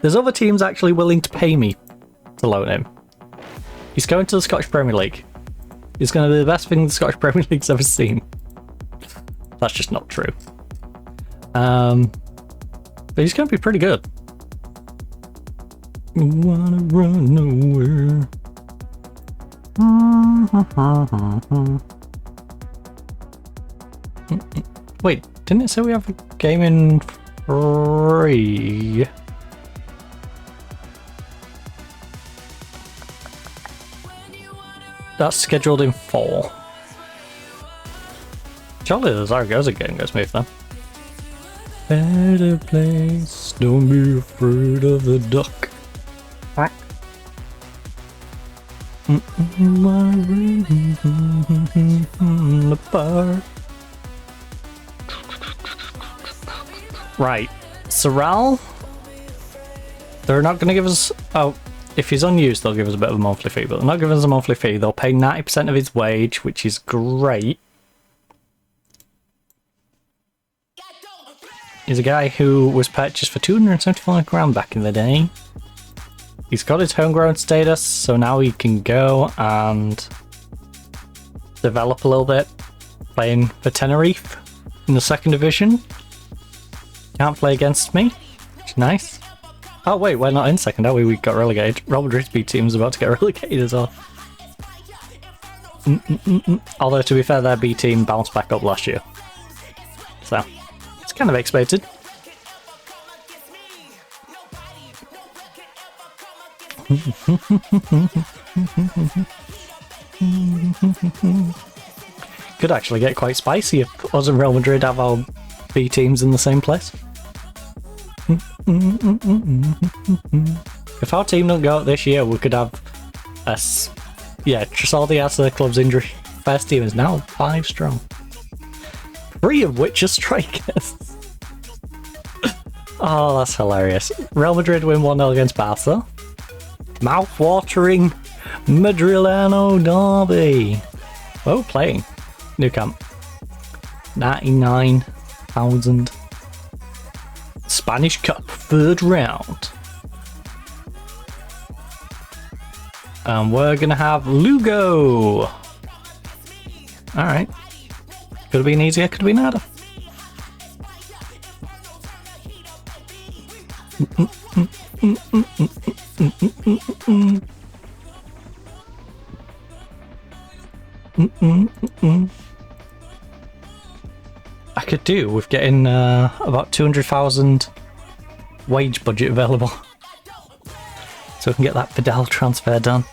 S2: There's other teams actually willing to pay me to loan him. He's going to the Scottish Premier League. He's going to be the best thing the Scottish Premier League's ever seen. That's just not true. But he's going to be pretty good. You wanna run nowhere. Wait, didn't it say we have a game in 3? That's scheduled in 4. Surely the Zaragoza game goes smooth then. Better place, don't be afraid of the duck. Quack. Right, Sorrel. They're not going to give us. Oh, if he's unused, they'll give us a bit of a monthly fee, but they're not giving us a monthly fee. They'll pay 90% of his wage, which is great. He's a guy who was purchased for 275 grand back in the day. He's got his homegrown status, so now he can go and develop a little bit, playing for Tenerife in the 2nd division. Can't play against me, which is nice. Oh wait, we're not in 2nd, are we? We got relegated. Real Madrid's B team's about to get relegated as well. Although to be fair, their B team bounced back up last year. So, it's kind of expected. Could actually get quite spicy if us and Real Madrid have our B teams in the same place. If our team don't go out this year, we could have a... Yeah, Tresaldi out of the club's injury. First team is now 5 strong. 3 of which are strikers. Oh, that's hilarious. Real Madrid win 1-0 against Barca. Mouth-watering Madrileno derby. Oh, playing. New camp. 99,000. Spanish Cup, 3rd round. And we're going to have Lugo. Alright. Could have been easier, could have been harder. I could do with getting about 200,000 wage budget available, so we can get that Vidal transfer done.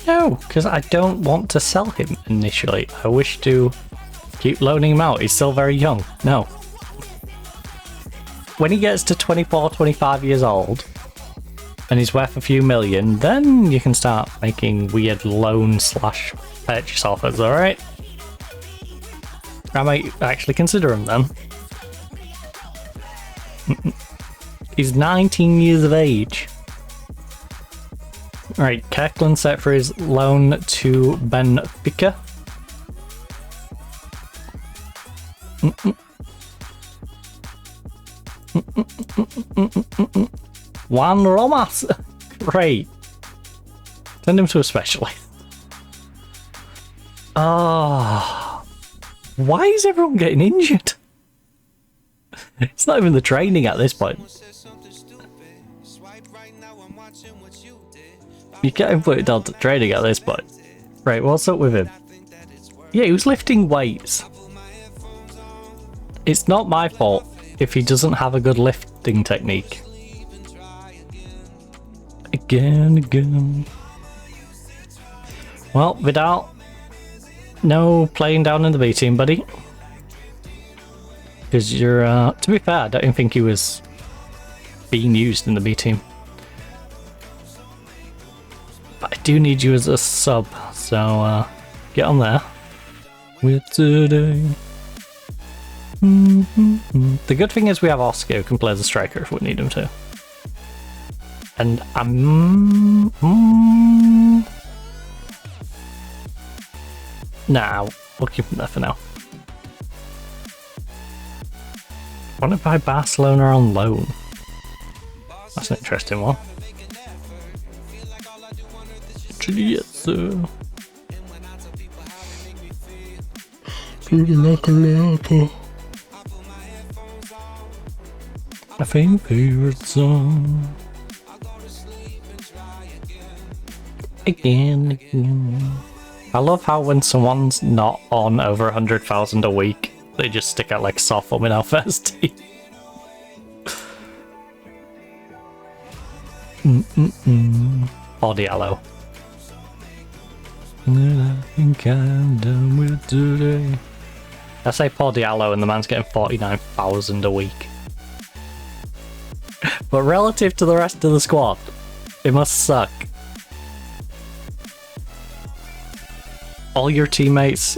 S2: No, because I don't want to sell him initially. I wish to keep loaning him out. He's still very young. No. when he gets to 24, 25 years old, and he's worth a few million, then you can start making weird loan / purchase offers, alright? I might actually consider him then. He's 19 years of age. Right, Kirkland set for his loan to Benfica. Juan Romas. Great. Send him to a specialist. Ah. Why is everyone getting injured? It's not even the training at this point. You can't put it down to training at this point. Right, what's up with him? Yeah, he was lifting weights. It's not my fault if he doesn't have a good lifting technique. Again. Well, Vidal, no playing down in the B team, buddy. Because you're, to be fair, I don't even think he was being used in the B team. But I do need you as a sub, so get on there. With today. The good thing is we have Oscar who can play as a striker if we need him to. And nah, we'll keep him there for now. I want to buy Barcelona on loan. That's an interesting one. Yes, sir. My favorite song. Again. I love how when someone's not on over 100,000 a week, they just stick out like soft form in our first team. Or Diallo. I think I'm done with today. I say Paul Diallo and the man's getting 49,000 a week. But relative to the rest of the squad, it must suck. All your teammates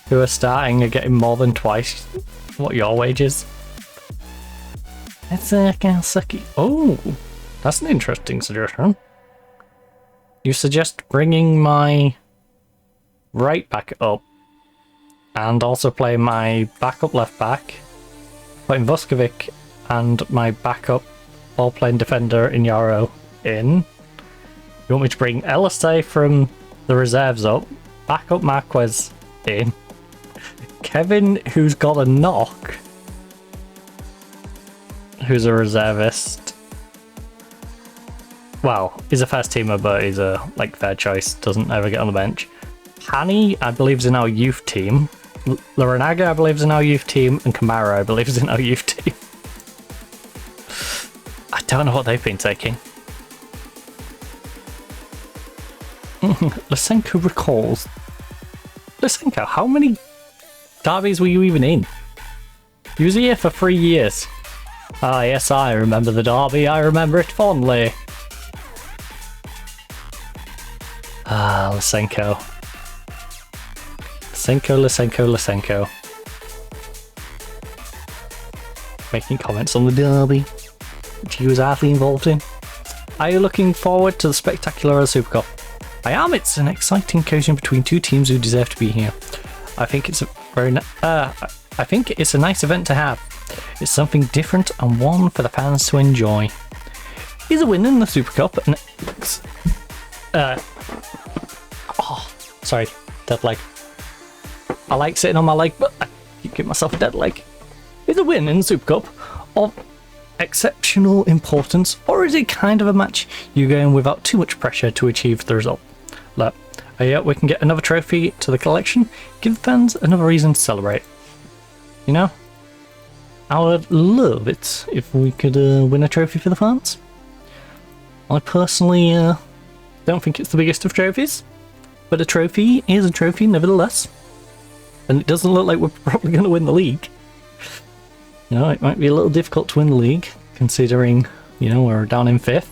S2: who are starting are getting more than twice what your wage is. It's kind of sucky. Oh, that's an interesting suggestion. You suggest bringing my right back up and also play my backup left back, putting Vuskovic and my backup ball playing defender in Yarrow in. You want me to bring Elise from the reserves up, backup Marquez in, Kevin, who's got a knock, who's a reservist. Well, he's a first teamer, but he's a third choice, doesn't ever get on the bench. Hani, I believe, is in our youth team. Larinaga, I believe, is in our youth team, and Kamara, I believe, is in our youth team. I don't know what they've been taking. Lysenko recalls. Lysenko, how many derbies were you even in? You was here for 3 years. Ah, yes, I remember the derby. I remember it fondly. Ah, Lysenko. Lysenko. Making comments on the derby, which he was hardly involved in. Are you looking forward to the spectacular Super Cup? I am. It's an exciting occasion between two teams who deserve to be here. I think it's a nice event to have. It's something different and one for the fans to enjoy. He's a win in the Super Cup and sorry, dead leg. I like sitting on my leg, but I keep giving myself a dead leg. Is a win in the Super Cup of exceptional importance, or is it kind of a match you go in without too much pressure to achieve the result? Look, yeah, we can get another trophy to the collection, give the fans another reason to celebrate. You know? I would love it if we could win a trophy for the fans. I personally don't think it's the biggest of trophies, but a trophy is a trophy nevertheless. And it doesn't look like we're probably going to win the league. You know, it might be a little difficult to win the league, considering, you know, we're down in 5th.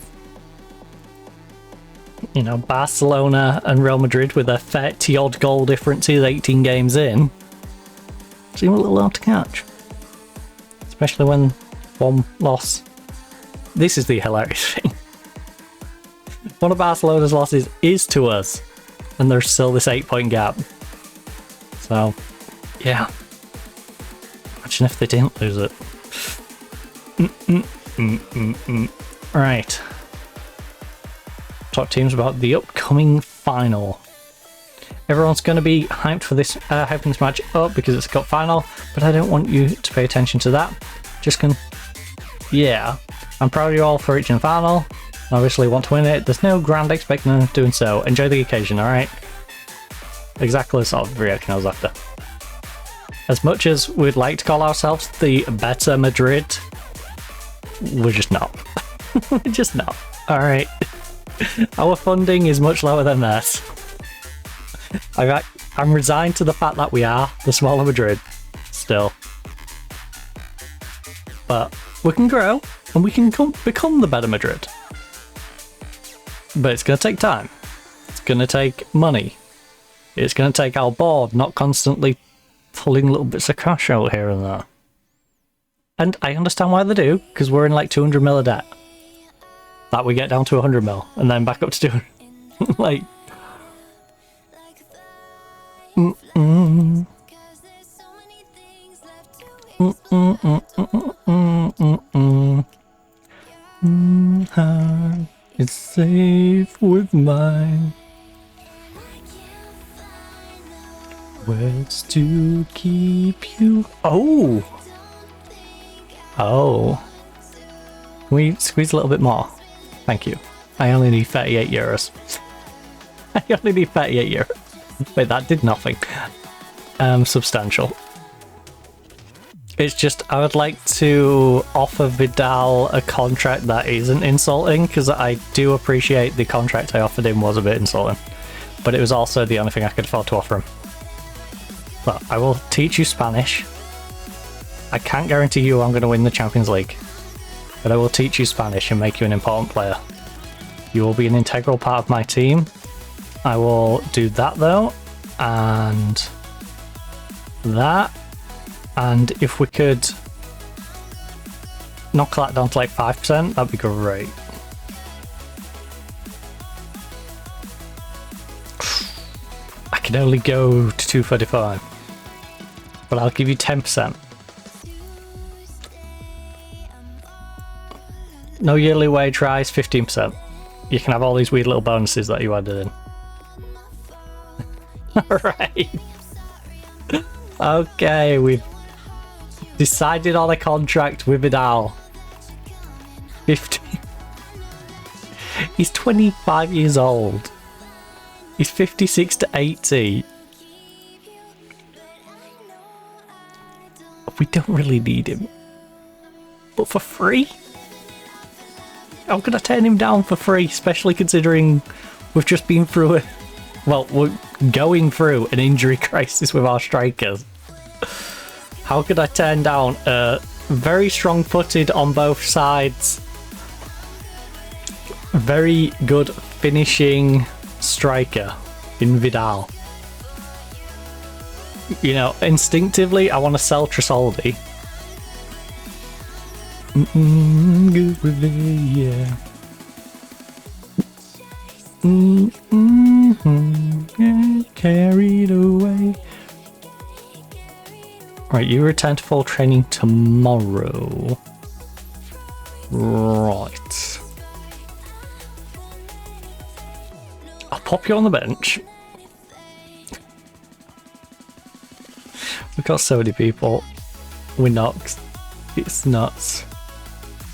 S2: You know, Barcelona and Real Madrid with a 30-odd goal differences 18 games in seem a little hard to catch. Especially when one loss... This is the hilarious thing. One of Barcelona's losses is to us, and there's still this 8-point gap. So, yeah. Imagine if they didn't lose it. Right. Talk teams about the upcoming final. Everyone's going to be hyped for this, hyping this match up because it's a cup final, but I don't want you to pay attention to that. Yeah. I'm proud of you all for reaching the final. Obviously want to win it. There's no grand expectation of doing so. Enjoy the occasion, alright? Exactly the sort of reaction I was after. As much as we'd like to call ourselves the better Madrid, we're just not. We're just not. Alright. Our funding is much lower than theirs. I'm resigned to the fact that we are the smaller Madrid. Still. But we can grow, and we can become the better Madrid. But it's going to take time. It's going to take money. It's going to take our board not constantly pulling little bits of cash out here and there. And I understand why they do, because we're in like 200 mil of debt. That we get down to 100 mil, and then back up to 200. Like... It's safe with mine. Where's to keep you? Oh! Oh. Can we squeeze a little bit more? Thank you. I only need 38 euros. I only need 38 euros. Wait, that did nothing. Substantial. It's just, I would like to offer Vidal a contract that isn't insulting, because I do appreciate the contract I offered him was a bit insulting. But it was also the only thing I could afford to offer him. But I will teach you Spanish. I can't guarantee you I'm going to win the Champions League. But I will teach you Spanish and make you an important player. You will be an integral part of my team. I will do that though. And that. And if we could knock that down to like 5%, that'd be great. I can only go to 235, but I'll give you 10%. No yearly wage rise, 15%. You can have all these weird little bonuses that you added in. Alright. Okay, we've decided on a contract with Vidal. 15. He's 25 years old. He's 56 to 80. We don't really need him. But for free? How could I turn him down for free? Especially considering we've just been through a... Well, we're going through an injury crisis with our strikers. How could I turn down a very strong-footed on both sides, very good finishing striker in Vidal? You know, instinctively, I want to sell Tresoldi. Yeah. Carried away. Right, you return to full training tomorrow. Right. I'll pop you on the bench. We've got so many people. We're not. It's nuts.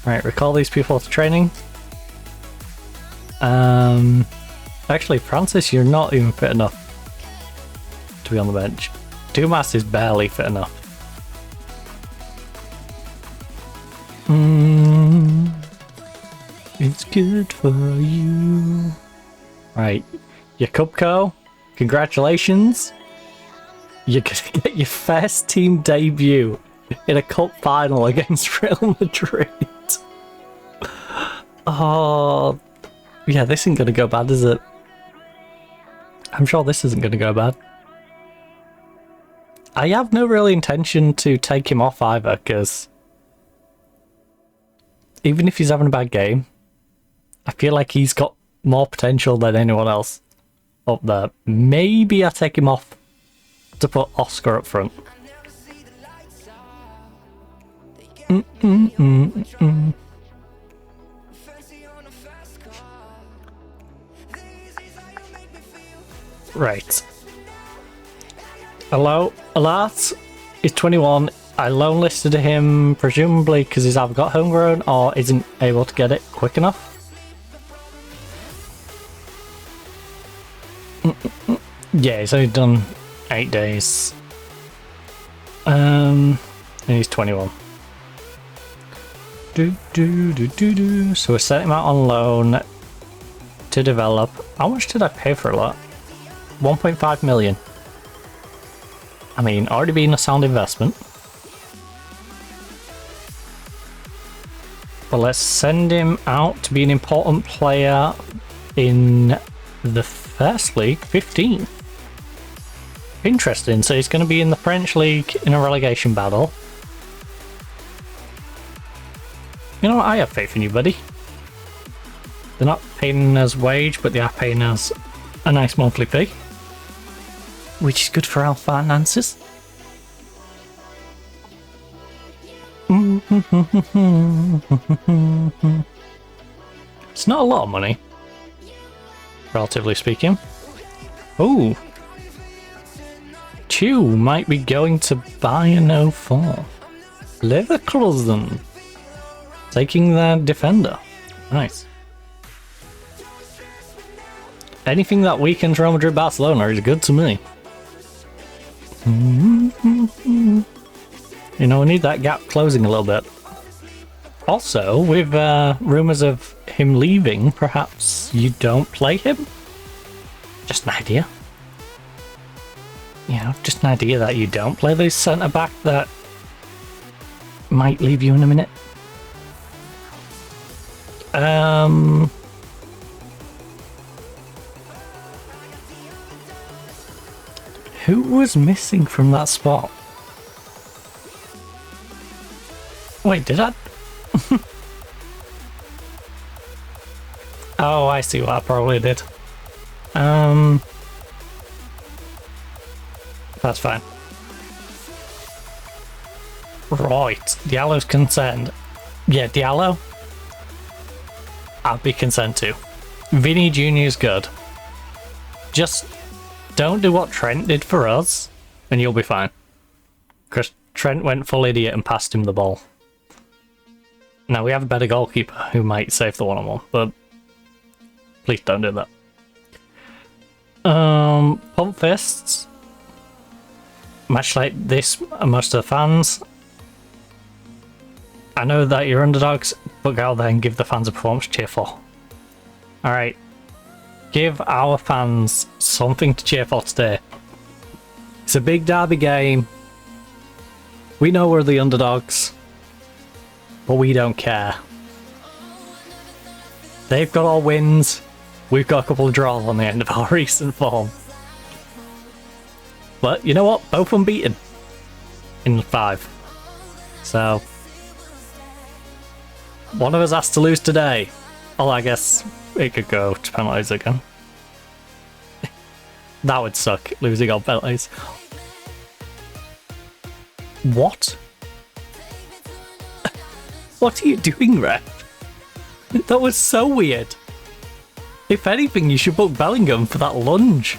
S2: Right, recall these people to training. Actually, Francis, you're not even fit enough to be on the bench. Dumas is barely fit enough. It's good for you. Right, Jakubko, congratulations. You're gonna get your first team debut in a cup final against Real Madrid. Oh, yeah, this isn't going to go bad, is it? I'm sure this isn't going to go bad. I have no real intention to take him off either, because even if he's having a bad game, I feel like he's got more potential than anyone else up there. Maybe I take him off to put Oscar up front. Right. Hello, Alat is 21. I loan listed him presumably because he's either got homegrown or isn't able to get it quick enough. Yeah, he's only done 8 days. And he's 21. So we sent him out on loan to develop. How much did I pay for that? 1.5 million. I mean, already been a sound investment. But let's send him out to be an important player in the first league, 15. Interesting, so he's going to be in the French league in a relegation battle. You know what, I have faith in you, buddy. They're not paying us wage, but they are paying us a nice monthly fee, which is good for our finances. It's not a lot of money, relatively speaking. Ooh. Chew might be going to Bayern 04. Leverkusen taking their defender. Nice. Anything that weakens Real Madrid Barcelona is good to me. You know, we need that gap closing a little bit. Also, with rumours of him leaving, perhaps you don't play him? Just an idea. You know, just an idea that you don't play this centre-back that might leave you in a minute. Who was missing from that spot? Wait, did I? Oh, I see what I probably did. That's fine. Right, Diallo's concerned. Yeah, Diallo, I'd be concerned too. Vinny Jr. is good. Just don't do what Trent did for us, and you'll be fine. Because Trent went full idiot and passed him the ball. Now, we have a better goalkeeper who might save the one-on-one, but please don't do that. Pump fists. Match like this, most of the fans. I know that you're underdogs, but go out there and give the fans a performance to cheer for. Alright. Give our fans something to cheer for today. It's a big derby game. We know we're the underdogs, but we don't care. They've got all wins. We've got a couple of draws on the end of our recent form. But you know what? Both unbeaten in 5. So one of us has to lose today. Well, I guess it could go to penalties again. That would suck, losing on penalties. What? What are you doing, ref? That was so weird. If anything, you should book Bellingham for that lunge.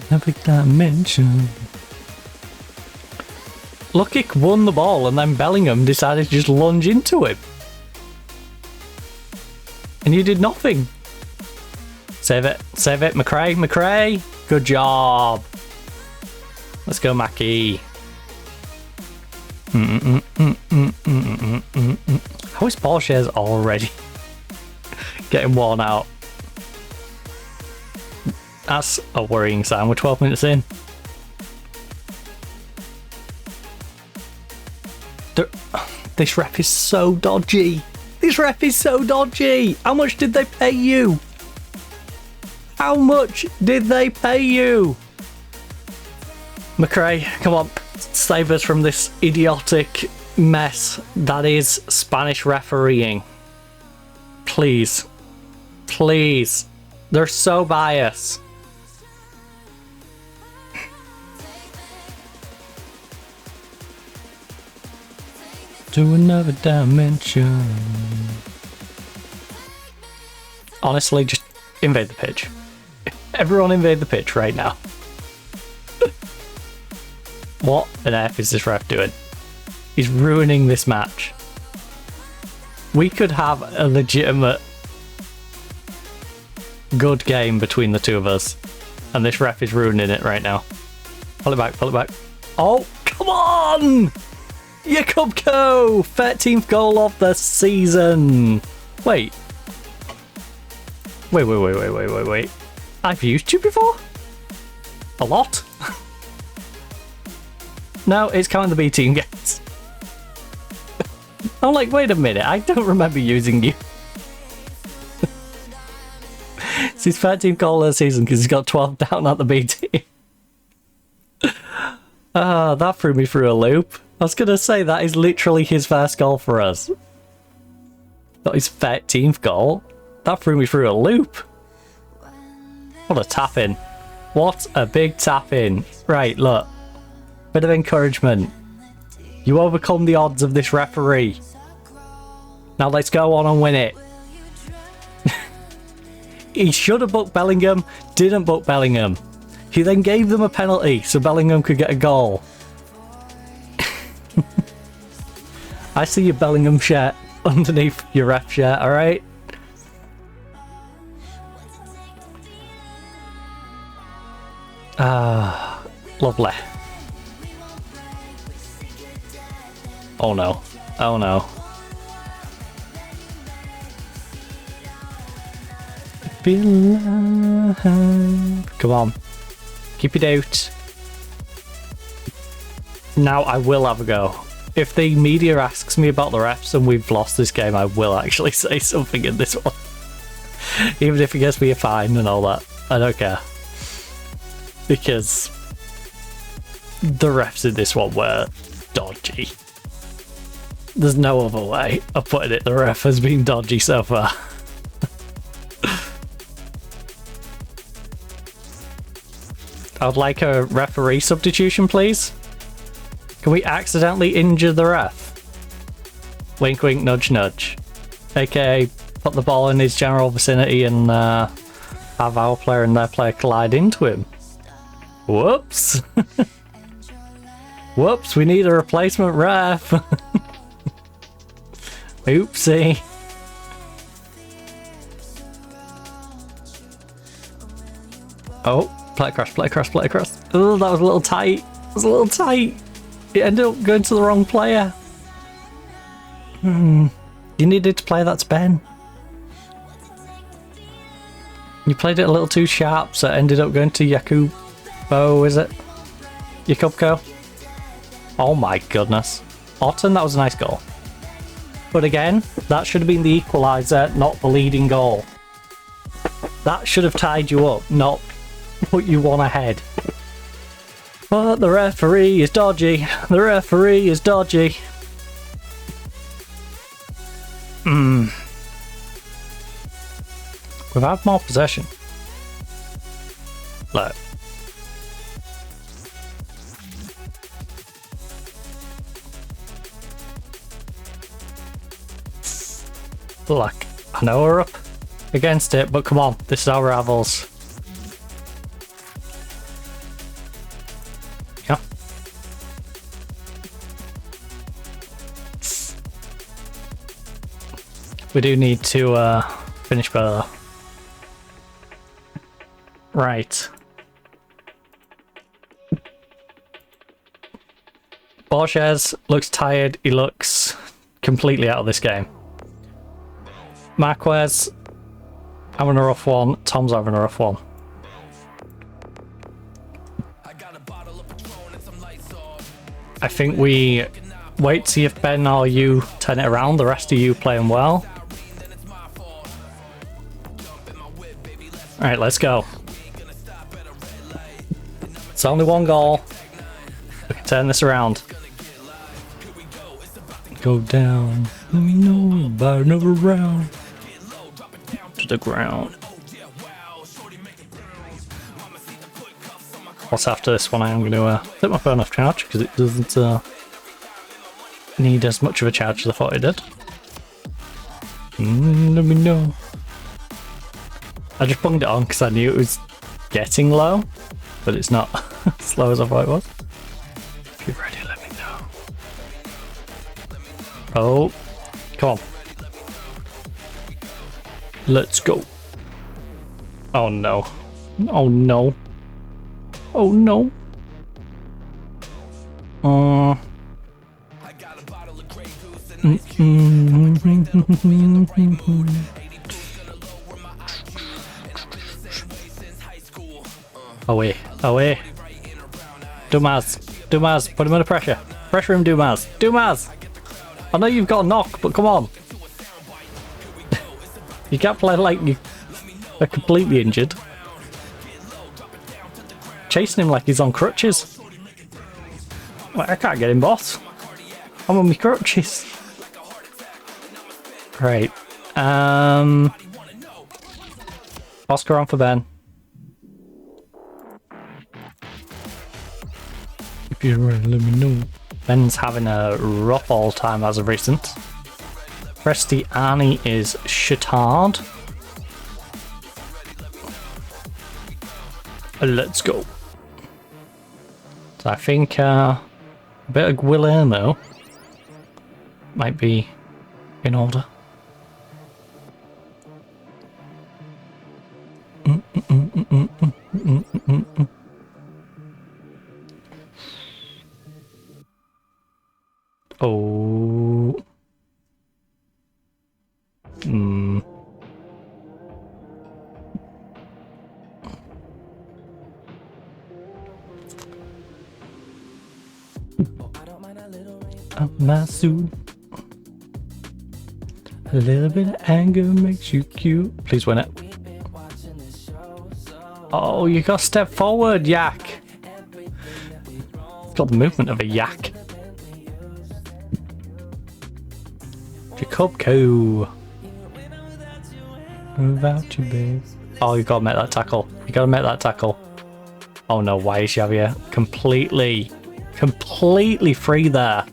S2: Epic dimension. Lukic won the ball and then Bellingham decided to just lunge into him. And you did nothing. Save it, McRae, good job. Let's go, Mackie. How is ball shares already getting worn out? That's a worrying sign. We're 12 minutes in. This ref is so dodgy. This ref is so dodgy. How much did they pay you? How much did they pay you? McRae, come on. Save us from this idiotic mess that is Spanish refereeing. Please. Please. They're so biased. To another dimension. Honestly, just invade the pitch. Everyone invade the pitch right now. What on earth is this ref doing? He's ruining this match. We could have a legitimate good game between the two of us, and this ref is ruining it right now. Pull it back, pull it back. Oh, come on! Jakubko! 13th goal of the season. Wait. Wait. I've used you before? A lot? No, it's counting the B team games. I'm like, wait a minute, I don't remember using you. It's his 13th goal of the season because he's got 12 down at the B team. That threw me through a loop. I was going to say, that is literally his first goal for us. Not his 13th goal. That threw me through a loop. What a tap in. What a big tap in. Right, look. Bit of encouragement. You overcome the odds of this referee. Now let's go on and win it. He should have booked Bellingham, didn't book Bellingham. He then gave them a penalty so Bellingham could get a goal. I see your Bellingham shirt underneath your ref shirt, alright? Lovely. Oh no. Oh no. Come on. Keep it out. Now I will have a go. If the media asks me about the refs and we've lost this game, I will actually say something in this one. Even if it gets me a fine and all that. I don't care. Because the refs in this one were dodgy. There's no other way of putting it. The ref has been dodgy so far. I would like a referee substitution, please. Can we accidentally injure the ref? Wink, wink, nudge, nudge. AKA, put the ball in his general vicinity and have our player and their player collide into him. Whoops. Whoops, we need a replacement ref. Oopsie. Oh, play across, play across, play across. Oh, that was a little tight. It was a little tight. It ended up going to the wrong player. You needed to play that to Ben. You played it a little too sharp, so it ended up going to Jakubko, is it? Jakubko? Oh my goodness. Otten, that was a nice goal. But again, that should have been the equaliser, not the leading goal. That should have tied you up, not put you one ahead. But the referee is dodgy. The referee is dodgy. We've had more possession. Look. Look, I know we're up against it, but come on, this is our rivals. Yeah. We do need to finish better. Right. Borges looks tired. He looks completely out of this game. Marquez having a rough one. Tom's having a rough one. I think we wait, see if Ben or you turn it around. The rest of you playing well. Alright, let's go. It's only one goal. We can turn this around. Go down. Let me know about another round. To the ground. What's after this one? I am going to take my phone off charge because it doesn't need as much of a charge as I thought it did. Let me know. I just bunged it on because I knew it was getting low, but it's not as low as I thought it was. If you're ready, let me know. Oh, come on. Let's go. Oh no. Oh no. Oh no. Away, away. Dumaz, Dumaz, put him under pressure. Pressure him, Dumaz. Dumaz! I know you've got a knock, but come on. You can't play like you're completely injured. Chasing him like he's on crutches. Like, I can't get him, boss. I'm on my crutches. Right. Oscar on for Ben. If you're ready, let me know. Ben's having a rough all time as of recent. Presty Arnie is shitard. Let's go. So I think a bit of Guillermo might be in order. Oh. My suit. A little bit of anger makes you cute. Please win it. Oh, you got to step forward, yak. It's got the movement of a yak. Jacob Co. Without you, babe. Oh, you got to make that tackle. You got to make that tackle. Oh no, why is Xavier completely free there?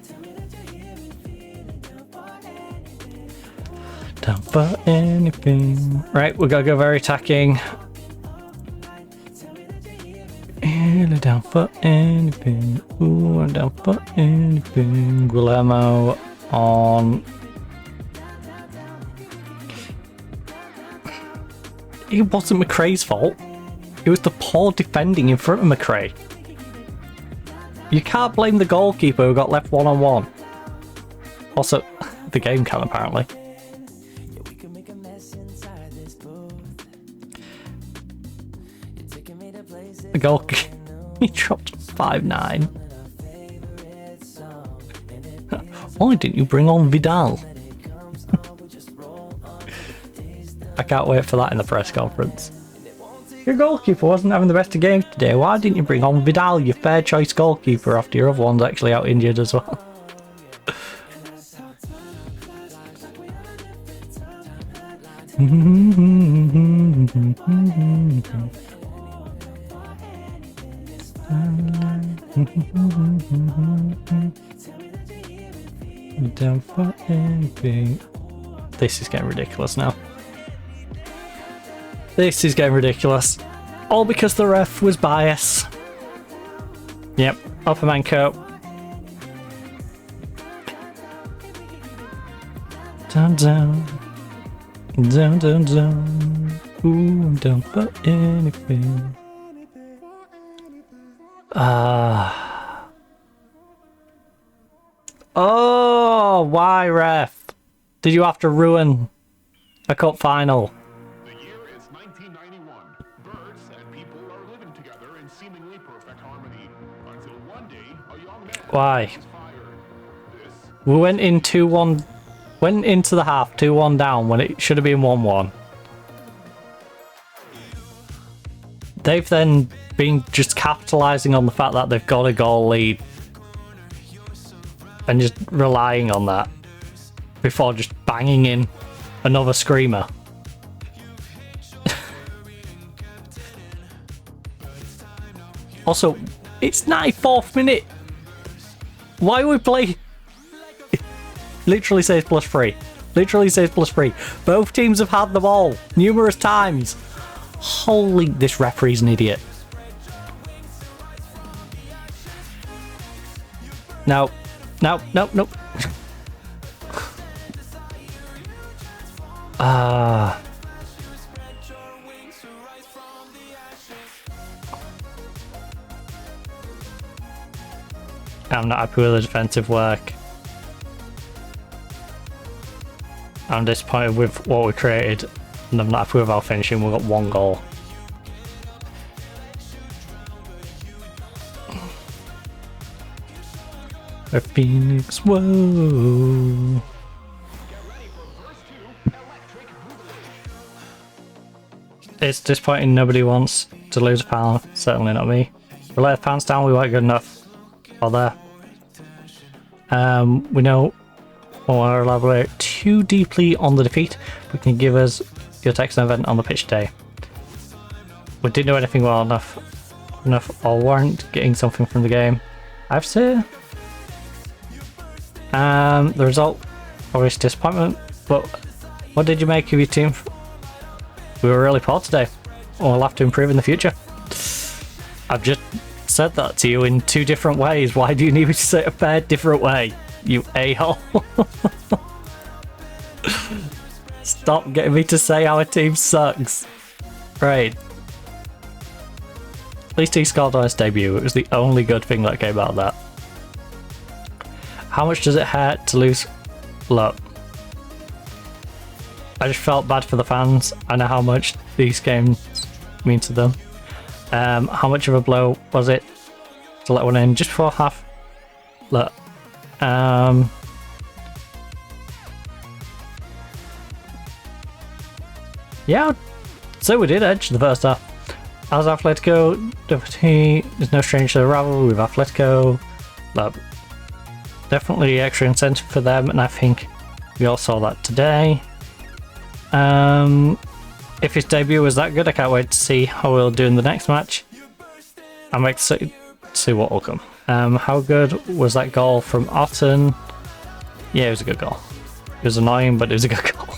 S2: Down for anything. Right, we gotta go very attacking. Down for anything. Ooh, I'm down for anything. Guillermo on. It wasn't McRae's fault. It was the poor defending in front of McRae. You can't blame the goalkeeper who got left one-on-one. Also, the game can apparently. The goal, he dropped 5-9. Why didn't you bring on Vidal? I can't wait for that in the press conference. Your goalkeeper wasn't having the best of games today. Why didn't you bring on Vidal, your fair choice goalkeeper, after your other one's actually out injured as well? Down for anything. This is getting ridiculous now. This is getting ridiculous. All because the ref was biased. Yep, Uppermanco. Down, down. Down, down, down. Ooh, I'm down for anything. Oh, why, ref? Did you have to ruin a cup final?
S3: The year is 1991. Birds and people are living together in seemingly perfect harmony until one day a young man
S2: Why?
S3: is fired. This
S2: We went in 2-1, went into the half 2-1 down when it should have been 1-1. They've then been just capitalising on the fact that they've got a goal lead and just relying on that before just banging in another screamer. Also, it's 94th minute. Why would we play? Literally says +3. Literally says +3. Both teams have had the ball numerous times. Holy, this referee's an idiot. No. No, no, no. I'm not happy with the defensive work. I'm disappointed with what we created, and I'm not happy with our finishing. We got 1 goal. A Phoenix, whoa. It's disappointing nobody wants to lose a pound, certainly not me. We let the pounds down, we weren't good enough for there. We know we want to elaborate too deeply on the defeat, but can give us your text event on the pitch today. We didn't do anything well enough or weren't getting something from the game. I have to say, the result, obvious disappointment, but what did you make of your team? We were really poor today. We'll have to improve in the future. I've just said that to you in 2 different ways. Why do you need me to say it a third different way, you a-hole? Stop getting me to say our team sucks. Right. At least he scored on his debut. It was the only good thing that came out of that. How much does it hurt to lose? Look, I just felt bad for the fans. I know how much these games mean to them. How much of a blow was it to let one in just before half? Look, yeah, so we did edge the first half. As Atletico, there's no stranger to the rivalry with Atletico. Look, definitely extra incentive for them, and I think we all saw that today. If his debut was that good, I can't wait to see how we'll do in the next match. I'm excited to see what will come. How good was that goal from Otten? Yeah, it was a good goal. It was annoying, but it was a good goal.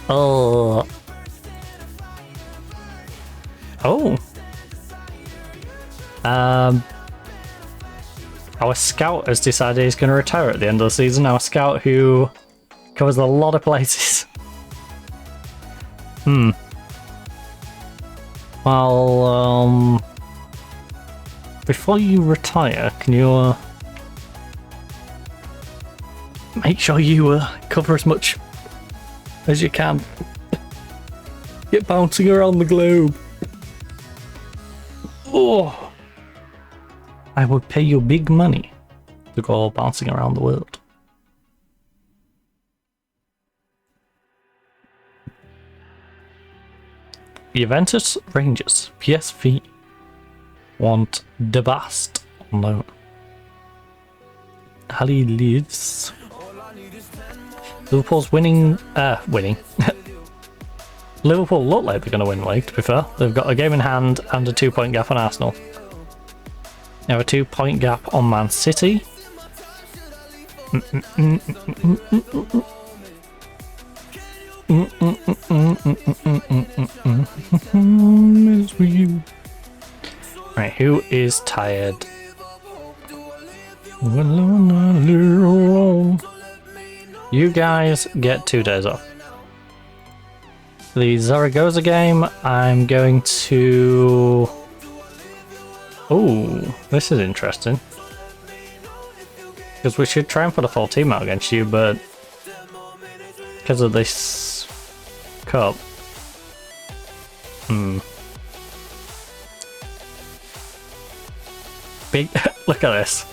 S2: Oh. Oh. Our scout has decided he's going to retire at the end of the season. Our scout who covers a lot of places. Well, before you retire, can you make sure you cover as much as you can? Get bouncing around the globe. Oh, I would pay you big money to go bouncing around the world. Juventus Rangers PSV want the best on loan. Ali lives. Liverpool's winning. Liverpool look like they're going to win the league, to be fair. They've got a game in hand and a 2-point gap on Arsenal. They have a 2-point gap on Man City. Right, who is tired? You guys get 2 days off. The Zaragoza game, I'm going to... Oh, this is interesting. Because we should try and put a full team out against you, but because of this cup. Big, look at this.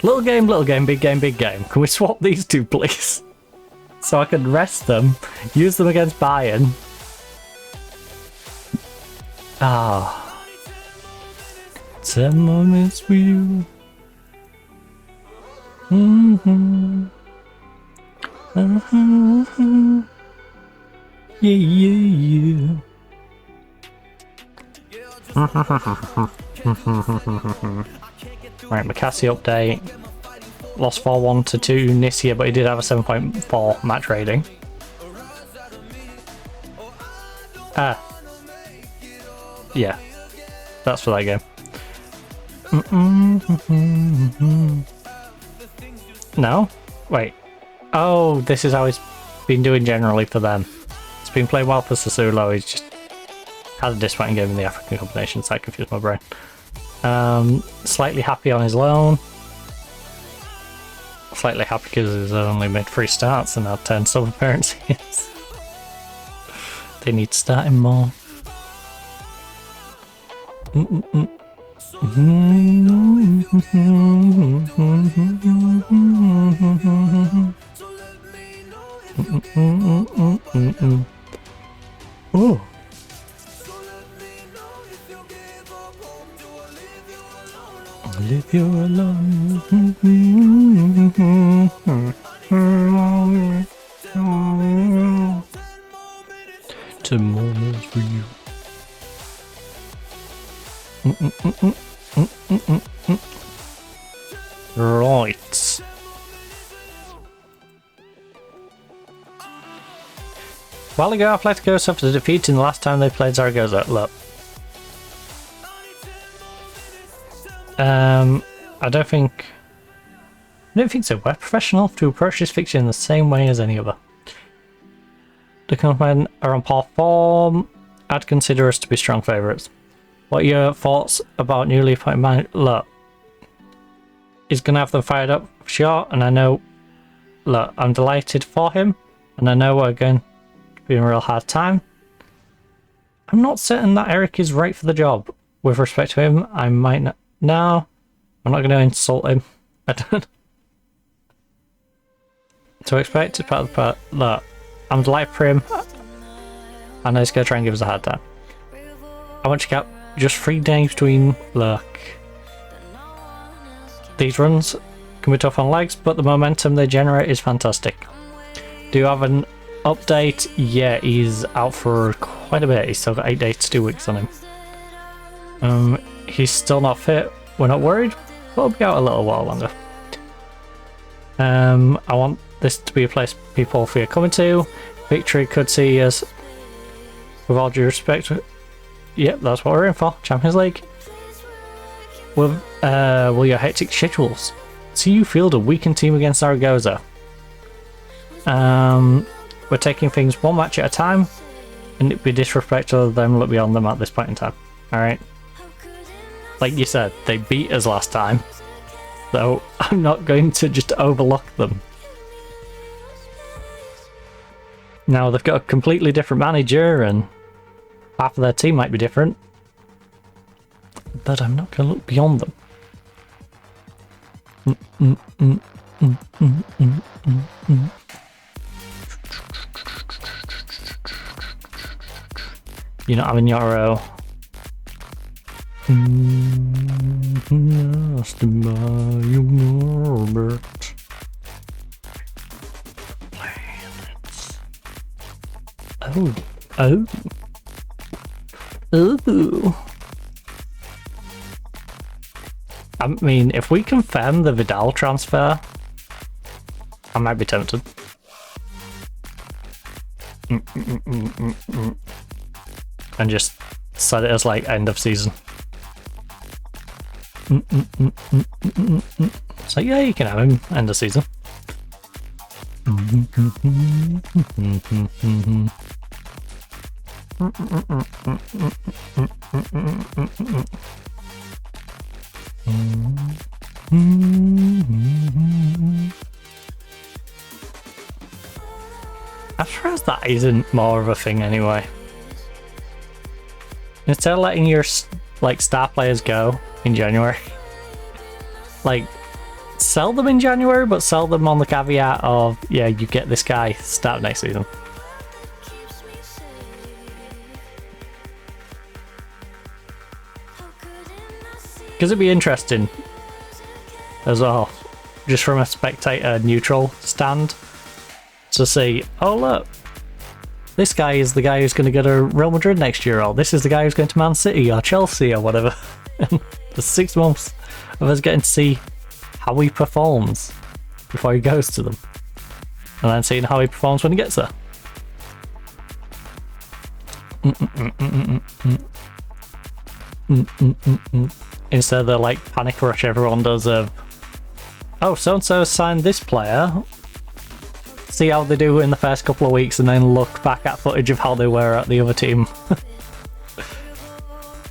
S2: Little game, big game, big game. Can we swap these two, please? So I can rest them, use them against Bayern. Ah. 10 moments with you. Yeah. Right, McCassie update. Lost 4-1 to Tunisia, but he did have a 7.4 match rating. Yeah. That's for that game. No? Wait. Oh, this is how he's been doing generally for them. He's been playing well for Sassuolo, he's just had a disappointing game in the African combinations, that confused my brain. Slightly happy on his loan. Slightly happy because he's only made 3 starts and had 10 sub appearances. They need to start him more. Oh. Live your life. Tomorrow's for you. Right. A while ago, Atletico suffered a defeat in the last time they played Zaragoza. Look. I don't think so. We're professional to approach this fixture in the same way as any other. The Company are on par form. I'd consider us to be strong favourites. What are your thoughts about newly appointed manager? Look, he's gonna have them fired up for sure, and I know. Look, I'm delighted for him, and I know we're going to be in a real hard time. I'm not certain that Eric is right for the job. With respect to him, I might not. No, I'm not going to insult him. I don't. To expect is part of the part. Look, I'm delighted for him. I know he's going to try and give us a hard time. I want to get just 3 days between. Look, these runs can be tough on legs, but the momentum they generate is fantastic. Do you have an update? Yeah, he's out for quite a bit. He's still got 8 days to 2 weeks on him. He's still not fit. We're not worried, but he'll be out a little while longer. I want this to be a place people feel coming to. Victory could see us, with all due respect. Yep, that's what we're in for. Champions League. Will your hectic schedules see you field a weakened team against Zaragoza? We're taking things 1 match at a time, and it'd be disrespectful of them to look beyond them at this point in time. Alright? Like you said, they beat us last time, so I'm not going to just overlook them. Now they've got a completely different manager and half of their team might be different, but I'm not going to look beyond them. You're not having your row. Oh. I mean, if we confirm the Vidal transfer, I might be tempted. And just set it as like end of season. So yeah, you can have him end of season. I'm surprised that isn't more of a thing anyway. Instead of letting your like star players go in January, like sell them in January, but sell them on the caveat of, yeah, you get this guy start next season. Because it'd be interesting as well, just from a spectator neutral stand, to see, oh look, this guy is the guy who's going to go to Real Madrid next year, or this is the guy who's going to Man City or Chelsea or whatever. And the 6 months of us getting to see how he performs before he goes to them, and then seeing how he performs when he gets there. Instead of the like panic rush everyone does of, oh, so and so signed this player, see how they do in the first couple of weeks, and then look back at footage of how they were at the other team.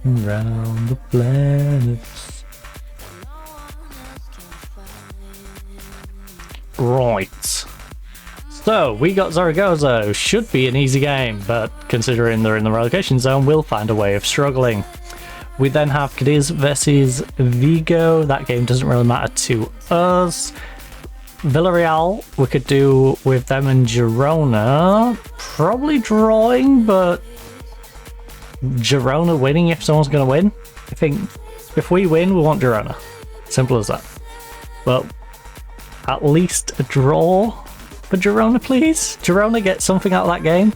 S2: Around the planets. Right. So, we got Zaragoza. Should be an easy game, but considering they're in the relegation zone, we'll find a way of struggling. We then have Cadiz versus Vigo. That game doesn't really matter to us. Villarreal, we could do with them and Girona. Probably drawing, but Girona winning if someone's going to win. I think if we win, we want Girona. Simple as that. Well, at least a draw for Girona, please. Girona gets something out of that game.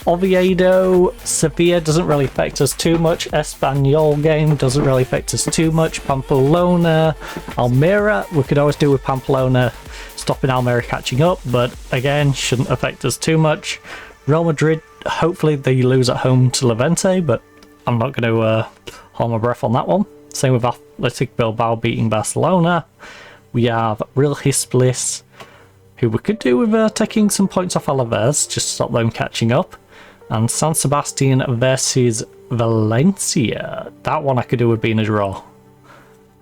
S2: Oviedo, Sevilla doesn't really affect us too much. Espanyol game doesn't really affect us too much. Pamplona, Almeria, we could always do with Pamplona stopping Almeria catching up, but again, shouldn't affect us too much. Real Madrid, hopefully they lose at home to Levante, but I'm not going to hold my breath on that one. Same with Athletic Bilbao beating Barcelona. We have Real Hispalis, who we could do with taking some points off Alaves, just to stop them catching up. And San Sebastian versus Valencia. That one I could do with being a draw.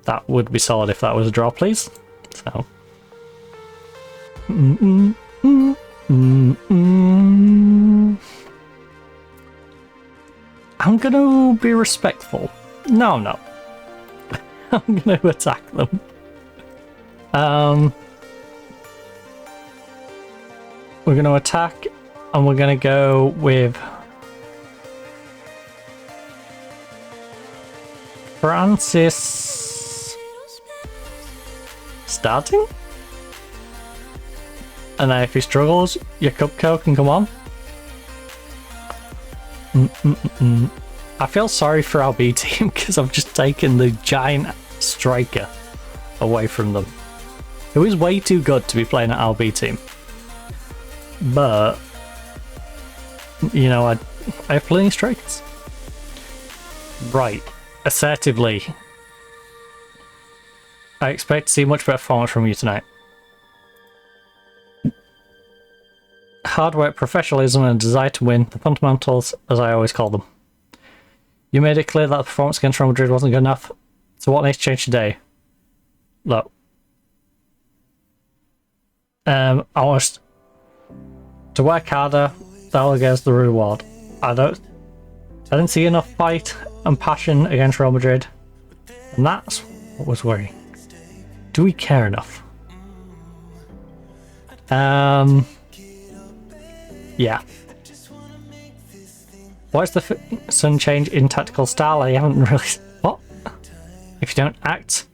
S2: That would be solid if that was a draw, please. So. I'm gonna be respectful. No, I'm not. I'm gonna attack them. We're gonna attack, and we're gonna go with Francis starting, and then if he struggles, your Cupco can come on. I feel sorry for our B team because I've just taken the giant striker away from them, who is way too good to be playing at our B team. But you know, I have plenty of strikers. Right, assertively. I expect to see much better performance from you tonight. Hard work, professionalism, and a desire to win, the fundamentals, as I always call them. You made it clear that the performance against Real Madrid wasn't good enough, so what needs to change today? Look. I want us to work harder, that will get us the reward. I didn't see enough fight and passion against Real Madrid, and that's what was worrying. Do we care enough? Yeah. What's the sudden change in tactical style? I haven't really... What? If you don't act,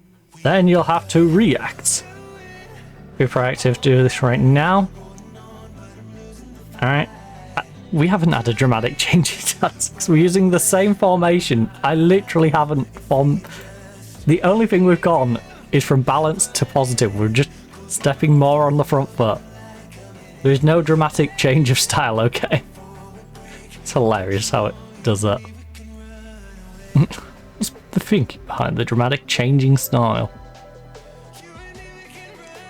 S2: then you'll have to react. Be proactive, do this right now. Alright. We haven't had a dramatic change in tactics. We're using the same formation. I literally haven't formed... The only thing we've gone is from balanced to positive. We're just stepping more on the front foot. There's no dramatic change of style, okay? It's hilarious how it does that. What's the thinking behind the dramatic changing style?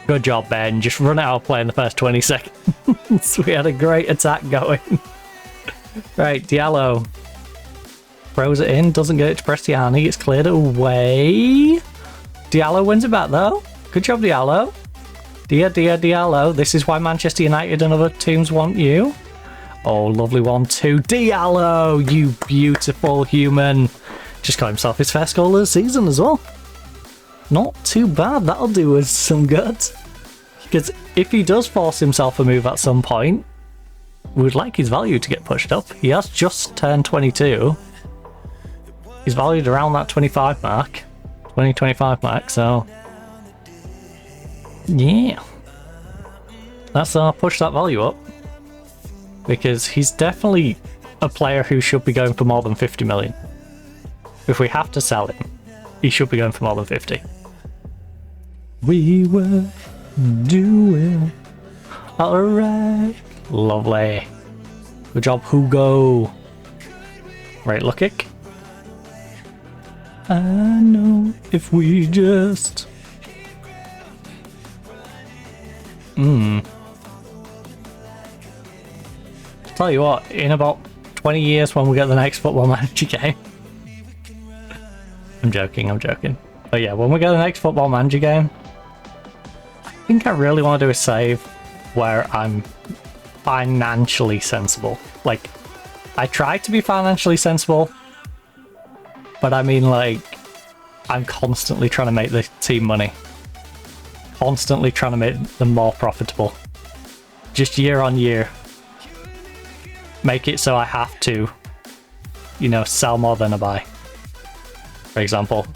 S2: Good job, Ben. Just run out of play in the first 20 seconds. We had a great attack going. Right, Diallo. Throws it in, doesn't get it to Prestiani. It's cleared away. Diallo wins it back, though. Good job, Diallo. Diallo. This is why Manchester United and other teams want you. Oh, lovely 1-2. Diallo, you beautiful human. Just got himself his first goal of the season as well. Not too bad. That'll do us some good. Because if he does force himself a move at some point, we'd like his value to get pushed up. He has just turned 22. He's valued around that 25 mark. 20-25 mark, so... yeah. Let's push that value up. Because he's definitely a player who should be going for more than 50 million. If we have to sell him, he should be going for more than 50. We were doing alright. Lovely. Good job, Hugo. Right, look kick. I know if we just... Tell you what, in about 20 years when we get the next Football Manager game... I'm joking. But yeah, when we get the next Football Manager game, I think I really want to do a save where I'm financially sensible. Like, I try to be financially sensible, but I mean, like, I'm constantly trying to make the team money. Constantly trying to make them more profitable. Just year on year. Make it so I have to, you know, sell more than I buy. For example.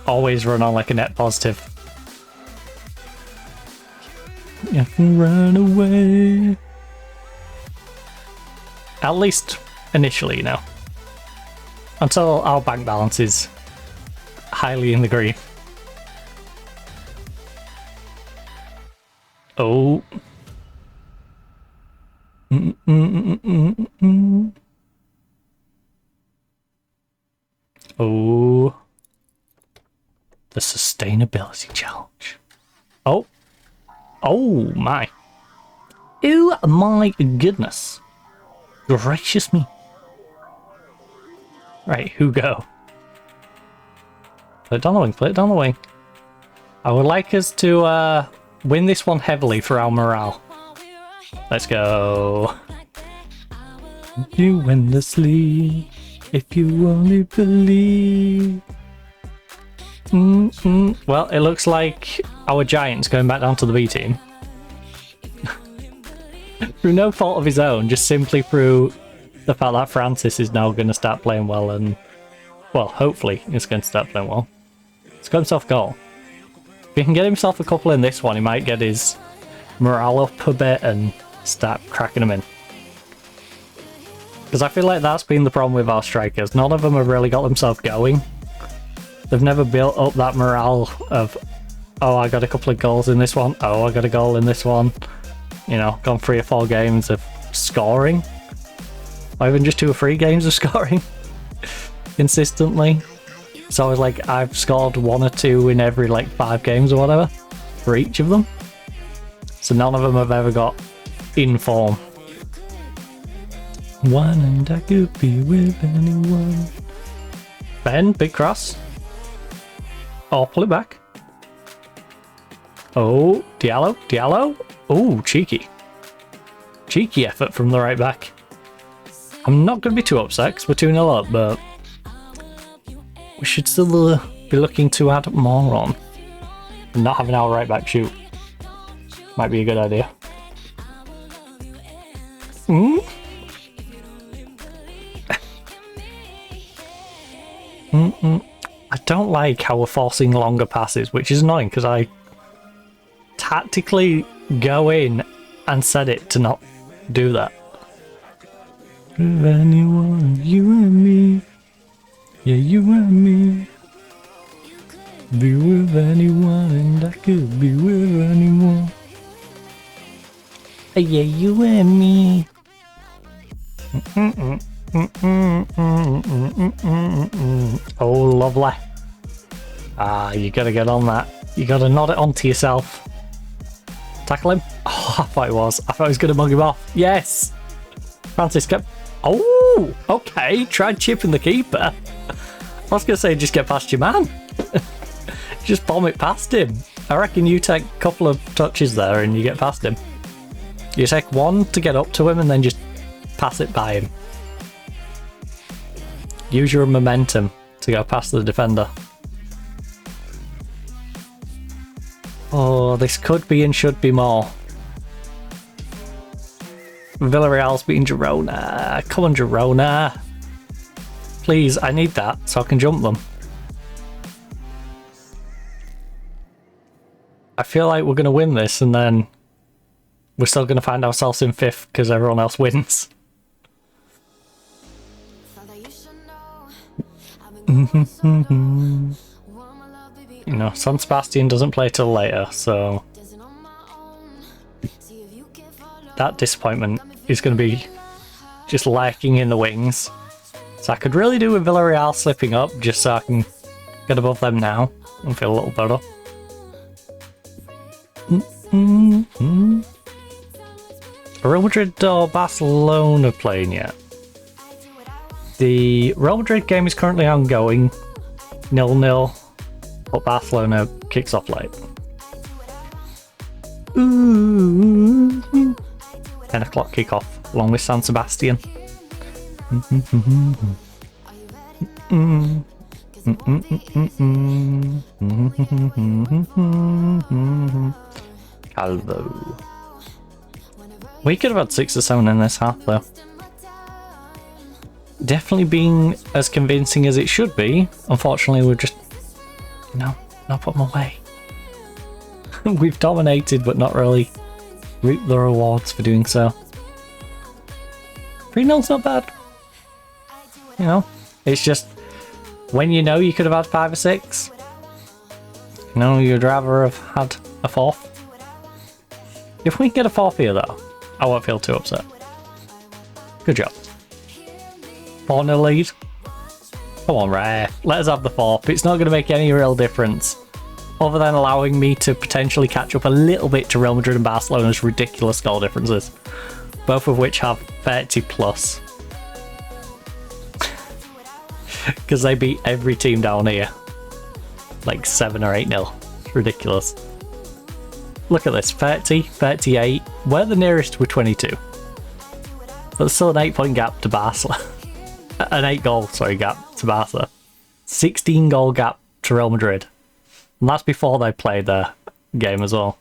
S2: Always run on like a net positive. You can run away. At least initially, you know. Until our bank balance is highly in the green. Oh. Oh. The sustainability challenge. Oh. Oh my. Oh my goodness. Gracious me. Right, Hugo. Play it down the wing, play it down the wing. I would like us to win this one heavily for our morale. Let's go. You endlessly, if you only believe. Well, it looks like our Giant's going back down to the B team. Through no fault of his own, just simply through the fact that Francis is now going to start playing well and, well, hopefully he's going to start playing well. He's got himself a goal. If he can get himself a couple in this one, he might get his morale up a bit and start cracking them in. Because I feel like that's been the problem with our strikers. None of them have really got themselves going. They've never built up that morale of, oh, I got a couple of goals in this one. Oh, I got a goal in this one. You know, gone 3 or 4 games of scoring. Or even just 2 or 3 games of scoring. Consistently. So it's like I've scored 1 or 2 in every like 5 games or whatever. For each of them. So none of them have ever got in form. One and I could be with anyone. Ben, big cross. Oh, pull it back. Oh, Diallo. Oh, cheeky. Cheeky effort from the right back. I'm not going to be too upset because we're 2-0 up, but we should still be looking to add more on. And not having our right back shoot. Might be a good idea. I don't like how we're forcing longer passes, which is annoying because I tactically go in and set it to not do that. With anyone, you and me. Yeah, you and me. Be with anyone and I could be with anyone. Yeah, you and me. Oh, lovely. Ah, you gotta get on that. You gotta nod it onto yourself. Tackle him. Oh, I thought it was. I thought he was gonna mug him off. Yes! Francis kept... Oh, okay. Tried chipping the keeper. I was gonna say just get past your man. Just bomb it past him. I reckon you take a couple of touches there and you get past him. You take 1 to get up to him and then just pass it by him. Use your momentum to go past the defender. Oh, this could be and should be more. Villarreal's beating Girona. Come on, Girona. Please, I need that so I can jump them. I feel like we're going to win this and then we're still going to find ourselves in 5th because everyone else wins. You know, San Sebastian doesn't play till later, so that disappointment is going to be just lurking in the wings. So I could really do with Villarreal slipping up just so I can get above them now and feel a little better. Real Madrid or Barcelona playing yet? The Real Madrid game is currently ongoing, 0-0, but Barcelona kicks off late. 10 o'clock kickoff, along with San Sebastian. Calvo. We could have had 6 or 7 in this half though. Definitely being as convincing as it should be. Unfortunately, we're just, you know, not put them away. We've dominated but not really reaped the rewards for doing so. 3-0's not bad. You know, it's just when you know you could have had 5 or 6. You know, you'd rather have had a 4th. If we can get a 4th here though, I won't feel too upset. Good job. 4-0 lead. Come on, Rare. Let us have the 4th. It's not going to make any real difference. Other than allowing me to potentially catch up a little bit to Real Madrid and Barcelona's ridiculous goal differences. Both of which have 30 plus. Because they beat every team down here. Like 7 or 8-0. It's ridiculous. Look at this. 30, 38. We're the nearest with 22. But there's still an 8-point gap to Barcelona. An 8-goal, gap to Barca. 16-goal gap to Real Madrid. And that's before they played their game as well.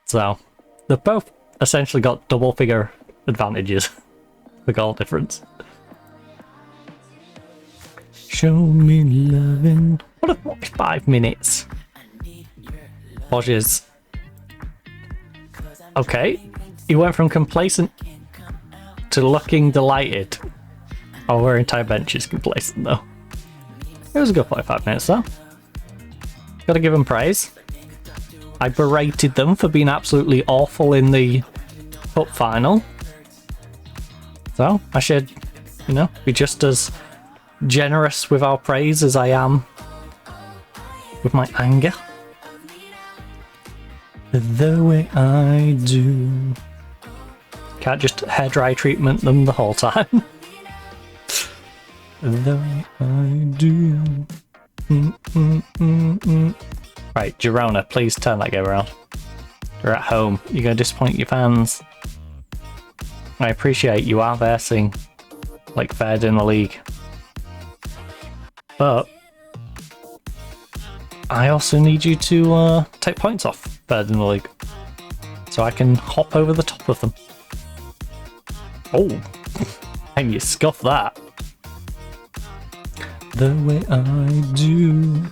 S2: So, they've both essentially got double-figure advantages. The goal difference. Show me loving. What a 45 minutes. Borges. Okay. He went from complacent to looking delighted. Oh, our entire bench is complacent though. It was a good 45 minutes though. Gotta give them praise. I berated them for being absolutely awful in the cup final. So, I should, you know, be just as generous with our praise as I am with my anger. The way I do. Can't just hairdryer treatment them the whole time. The way I do. Right, Girona, please turn that game around. You're at home. You're going to disappoint your fans. I appreciate you are versing like third in the league. But I also need you to take points off third in the league. So I can hop over the top of them. Oh, and you scuff that. The way I do.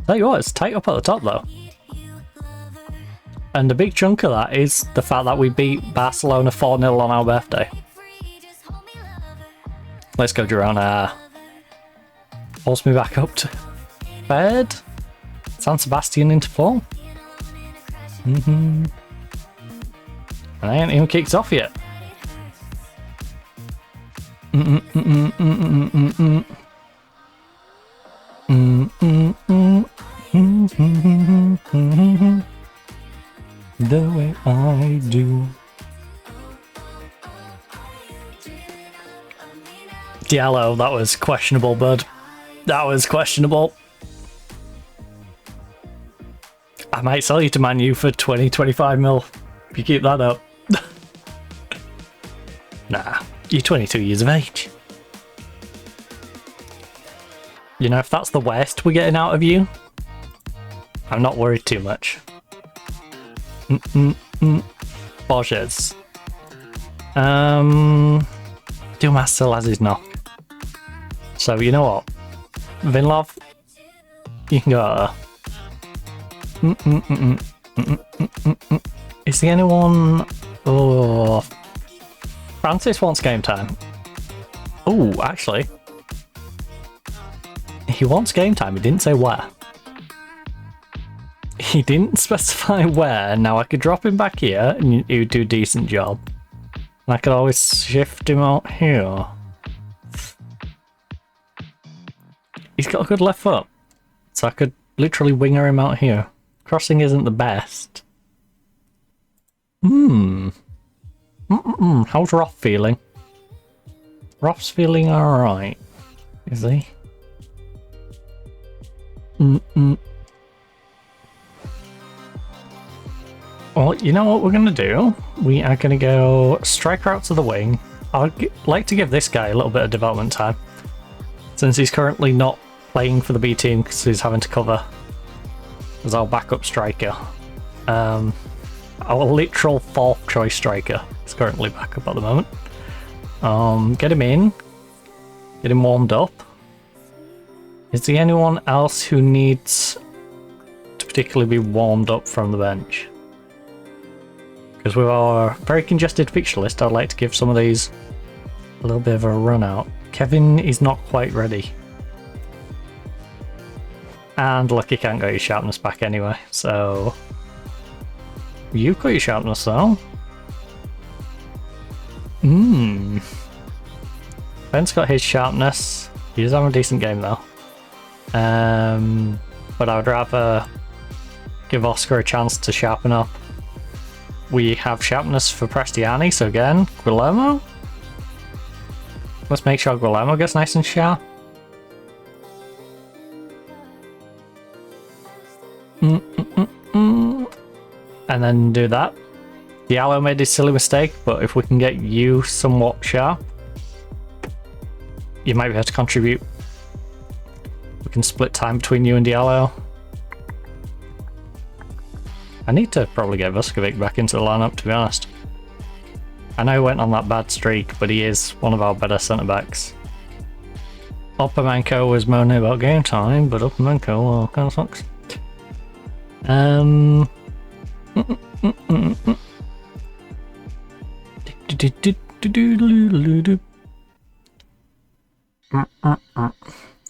S2: Tell you what, it's tight up at the top though. And a big chunk of that is the fact that we beat Barcelona 4-0 on our birthday. Let's go, Girona. Pulls me back up to third. San Sebastian into 4. And I ain't even kicked off yet. The way I do. Diallo, that was questionable, bud. That was questionable. I might sell you to Man U for 20-25 mil if you keep that up. Nah, you're 22 years of age. You know, if that's the worst we're getting out of you, I'm not worried too much. Borges. Dumas still has his knock. So, you know what? Vinlov, you can go. Is there anyone... Oh... Francis wants game time. Oh, actually. He wants game time, he didn't say where. He didn't specify where. Now I could drop him back here and he would do a decent job. And I could always shift him out here. He's got a good left foot. So I could literally winger him out here. Crossing isn't the best. How's Roth feeling? Roth's feeling alright. Is he? Well, you know what we're going to do? We are going to go striker out to the wing. I'd like to give this guy a little bit of development time. Since he's currently not playing for the B team because he's having to cover as our backup striker. Our literal fourth choice striker is currently backup at the moment. Get him in. Get him warmed up. Is there anyone else who needs to particularly be warmed up from the bench? Because with our very congested fixture list, I'd like to give some of these a little bit of a run out. Kevin is not quite ready. And Lucky can't get your sharpness back anyway, so... You've got your sharpness though. Ben's got his sharpness. He does have a decent game though. But I would rather give Oscar a chance to sharpen up. We have sharpness for Prestiani, so again, Guillermo. Let's make sure Guillermo gets nice and sharp. And then do that. Diallo made his silly mistake, but if we can get you somewhat sharp, you might be able to contribute. We can split time between you and Diallo. I need to probably get Vuskovic back into the lineup, to be honest. I know he went on that bad streak, but he is one of our better centre-backs. Opamenko was moaning about game time, but Opamenko, well, kind of sucks.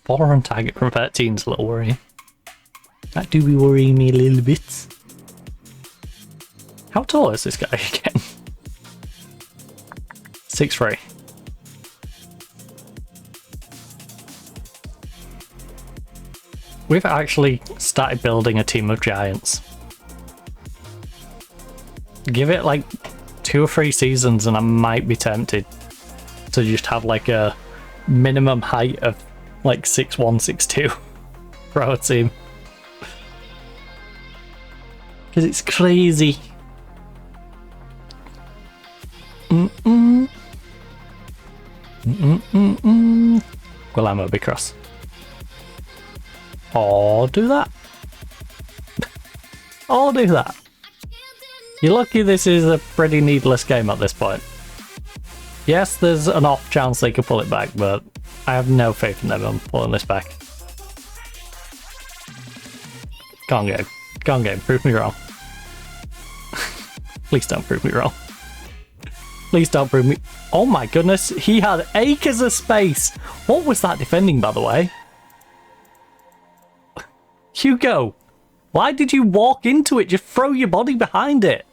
S2: Four on target from 13 is a little worrying. That do be worrying me a little bit. How tall is this guy again? 6'3". We've actually started building a team of giants. Give it like 2 or 3 seasons and I might be tempted to just have like a minimum height of like 6'1", 6'2" for our team. Because it's crazy. Guillermo be cross. Or do that. Or do that. You're lucky this is a pretty needless game at this point. Yes, there's an off chance they could pull it back, but I have no faith in them on pulling this back. Go on, game. Go on, game. Prove me wrong. Please don't prove me wrong. Please don't prove me... Oh my goodness, he had acres of space! What was that defending, by the way? Hugo, why did you walk into it? Just throw your body behind it.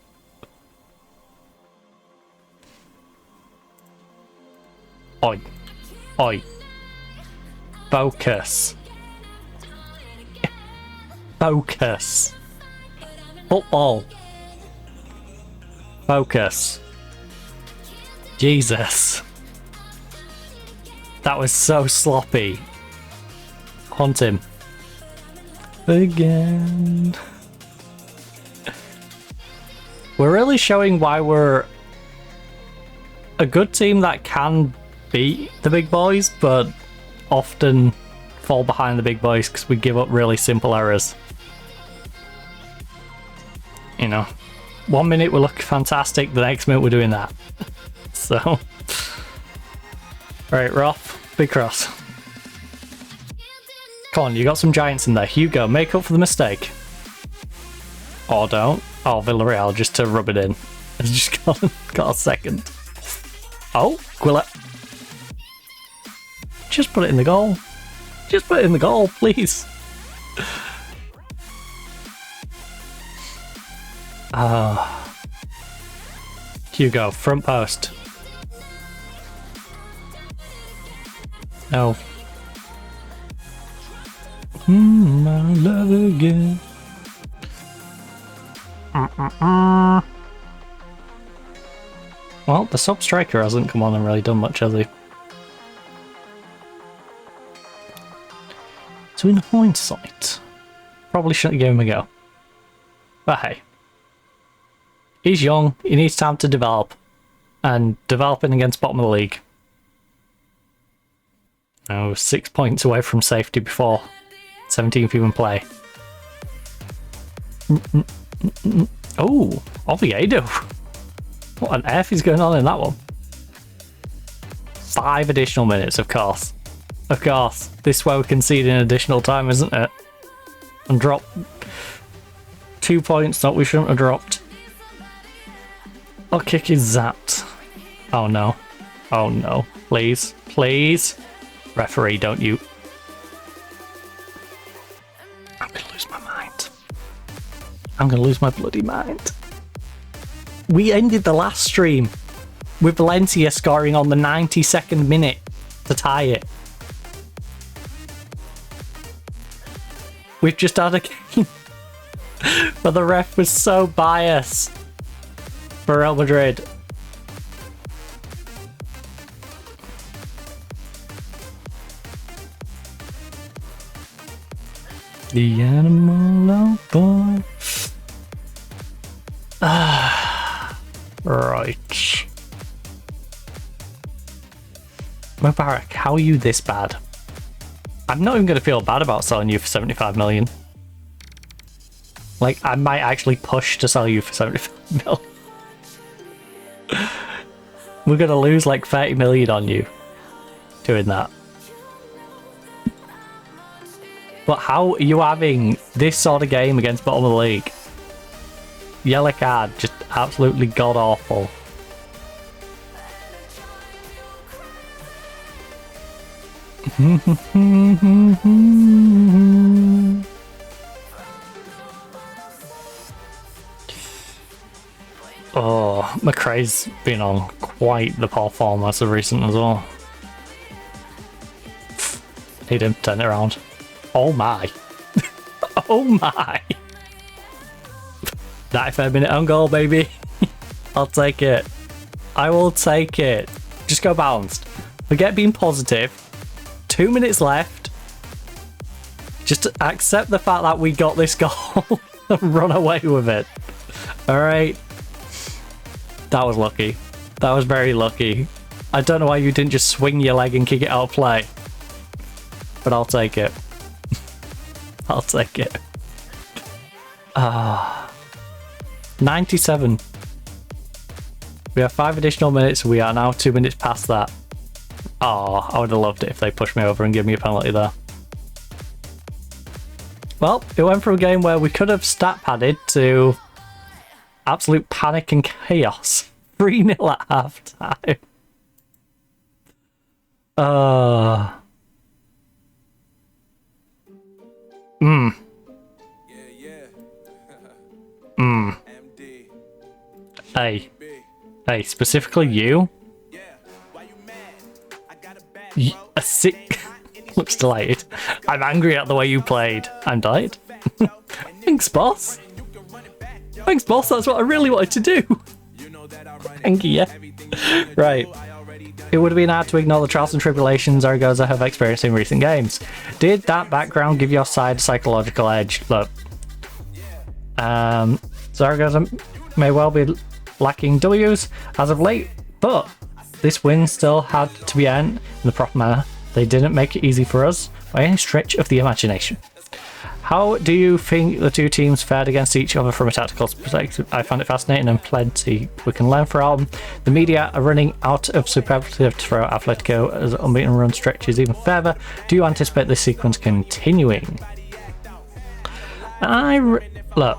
S2: Oi. Oi. Focus. Focus. Football. Focus. Jesus. That was so sloppy. Hunt him. Again. We're really showing why we're a good team that can beat the big boys, but often fall behind the big boys because we give up really simple errors. You know, 1 minute we're looking fantastic, the next minute we're doing that. So, right, we're off. Big cross. Come on, you got some giants in there. Hugo, make up for the mistake. Or don't. Oh, Villarreal just to rub it in. It's just got a second. Oh, Gwilla. Just put it in the goal. Just put it in the goal, please. Hugo, front post. No. My love again. Well, the sub striker hasn't come on and really done much, has he? So in hindsight, probably shouldn't give him a go. But hey, he's young, he needs time to develop, and developing against bottom of the league. Now 6 points away from safety before 17th even play. Oh, Oviedo. What on earth is going on in that one? 5 additional minutes, of course. Of course. This is where we concede in additional time, isn't it? And drop 2 points that we shouldn't have dropped. Our kick is zapped. Oh no. Oh no. Please. Please. Referee, don't you. I'm gonna lose my mind. I'm gonna lose my bloody mind. We ended the last stream with Valencia scoring on the 92nd minute to tie it. We've just had a game but the ref was so biased for Real Madrid. The animal boy. Right. Mubarak, how are you this bad? I'm not even going to feel bad about selling you for 75 million. Like, I might actually push to sell you for 75 million. We're going to lose like 30 million on you doing that. But how are you having this sort of game against bottom of the league? Yellow card, just absolutely god awful. Oh, McRae's been on quite the poor form as of recent as well. Need him to turn it around. Oh my. Oh my. 95 minute own goal, baby. I'll take it. I will take it. Just go balanced. Forget being positive. 2 minutes left. Just accept the fact that we got this goal and run away with it. Alright. That was lucky. That was very lucky. I don't know why you didn't just swing your leg and kick it out of play. But I'll take it. I'll take it. 97. We have 5 additional minutes. We are now 2 minutes past that. Oh, I would have loved it if they pushed me over and gave me a penalty there. Well, it went from a game where we could have stat padded to absolute panic and chaos. 3-0 at half time. Hey, specifically you? A sick. Looks delighted. I'm angry at the way you played. I'm delighted. Thanks, boss. Thanks, boss. That's what I really wanted to do. Thank you. Yeah. Right. It would have been hard to ignore the trials and tribulations Zaragoza have experienced in recent games. Did that background give your side a psychological edge? Look. Zaragoza may well be lacking W's as of late, but this win still had to be earned in the proper manner. They didn't make it easy for us, by any stretch of the imagination. How do you think the two teams fared against each other from a tactical perspective? I found it fascinating and plenty we can learn from. The media are running out of superlative to throw Atletico as an unbeaten run stretches even further. Do you anticipate this sequence continuing? Look,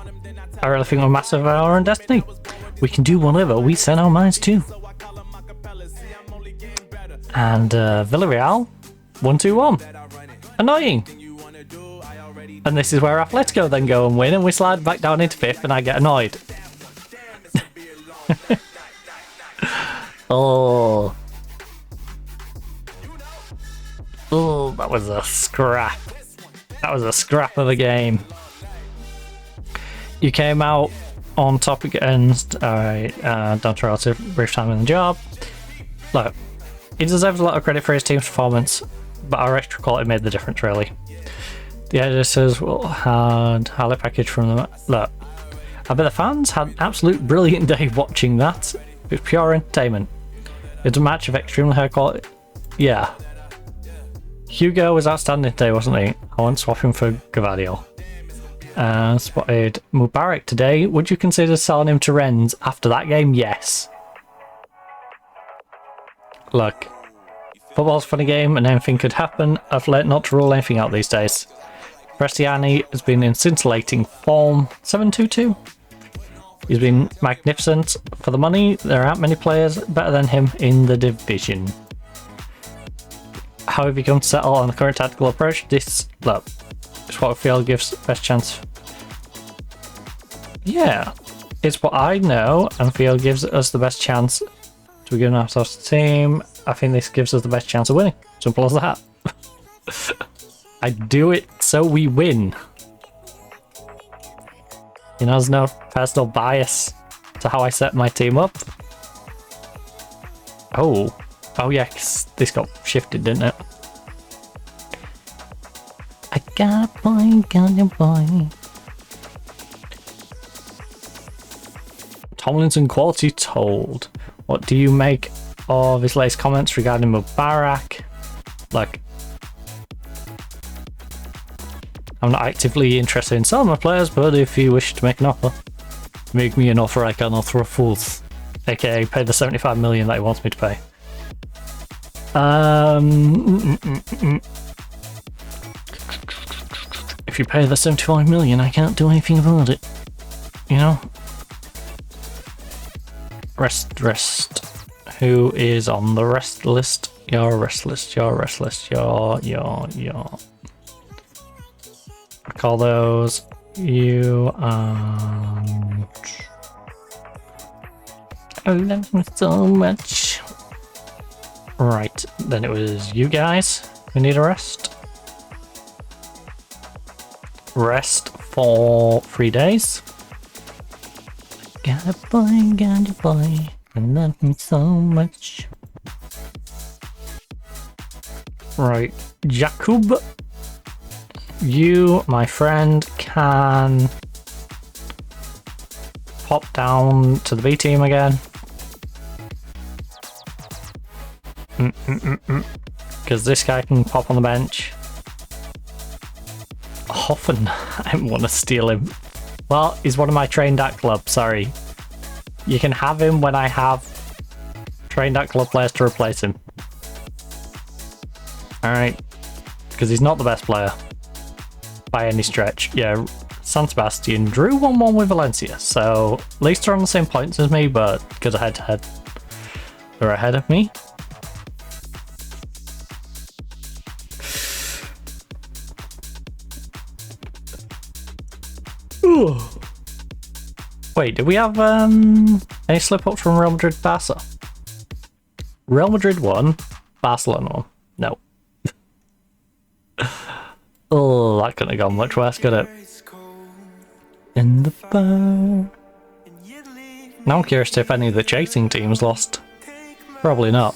S2: I really think we're massive of our own destiny. We can do whatever we set our minds to. And Villarreal, 1-2-1. Annoying. And this is where Atletico then go and win, and we slide back down into 5th, and I get annoyed. Oh, that was a scrap. That was a scrap of a game. You came out on top against, alright, Don Toronto, brief time in the job. Look, he deserves a lot of credit for his team's performance, but our extra quality made the difference, really. The editors will had highlight package from them. Look, I bet the fans had an absolute brilliant day watching that. It was pure entertainment. It's a match of extremely high quality. Yeah. Hugo was outstanding today, wasn't he? I won't swap him for Gavadio. Spotted Mubarak today. Would you consider selling him to Rennes after that game? Yes. Look, football's a funny game and anything could happen. I've learnt not to rule anything out these days. Prestiani has been in scintillating form. 7-2-2. He's been magnificent. For the money, there aren't many players better than him in the division. How have you come to settle on the current tactical approach? This, look, is what I feel gives best chance. Yeah, it's what I know and feel gives us the best chance to be giving ourselves a team. I think this gives us the best chance of winning. Simple as that. I do it so we win. You know, there's no personal bias to how I set my team up. Oh yeah, 'cause this got shifted, didn't it? I got a boy. Tomlinson quality told. What do you make of his latest comments regarding Mubarak? Like, I'm not actively interested in selling my players, but if you wish to make an offer, make me an offer I cannot refuse. AKA pay the 75 million that he wants me to pay. If you pay the 75 million, I can't do anything about it. You know? Rest. Who is on the rest list? Your rest list. Call those you. I love you so much. Right, then it was you guys who need a rest. Rest for 3 days. Got a boy, I love him so much. Right, Jakub. You, my friend, can pop down to the B team again. Because this guy can pop on the bench. Hoffen, I want to steal him. Well, he's one of my trained at club, sorry. You can have him when I have trained at club players to replace him. Alright. Because he's not the best player. By any stretch. Yeah, San Sebastian drew 1-1 with Valencia, so at least they're on the same points as me, but because of head-to-head, they're ahead of me. Ooh. Wait, did we have any slip-ups from Real Madrid Barca? Real Madrid won, Barcelona won. No. Oh, that couldn't have gone much worse, could it? In the bar. Now I'm curious if any of the chasing teams lost. Probably not.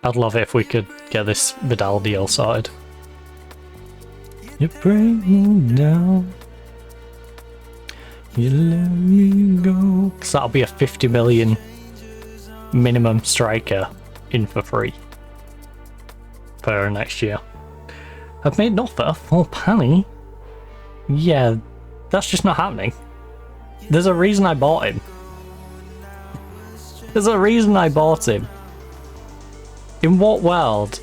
S2: I'd love it if we could get this Vidal deal sorted. You bring me down. You let me go. 'Cause that'll be a 50 million minimum striker in for free for next year. I've made an offer for Penny. Yeah, that's just not happening. There's a reason I bought him. There's a reason I bought him. In what world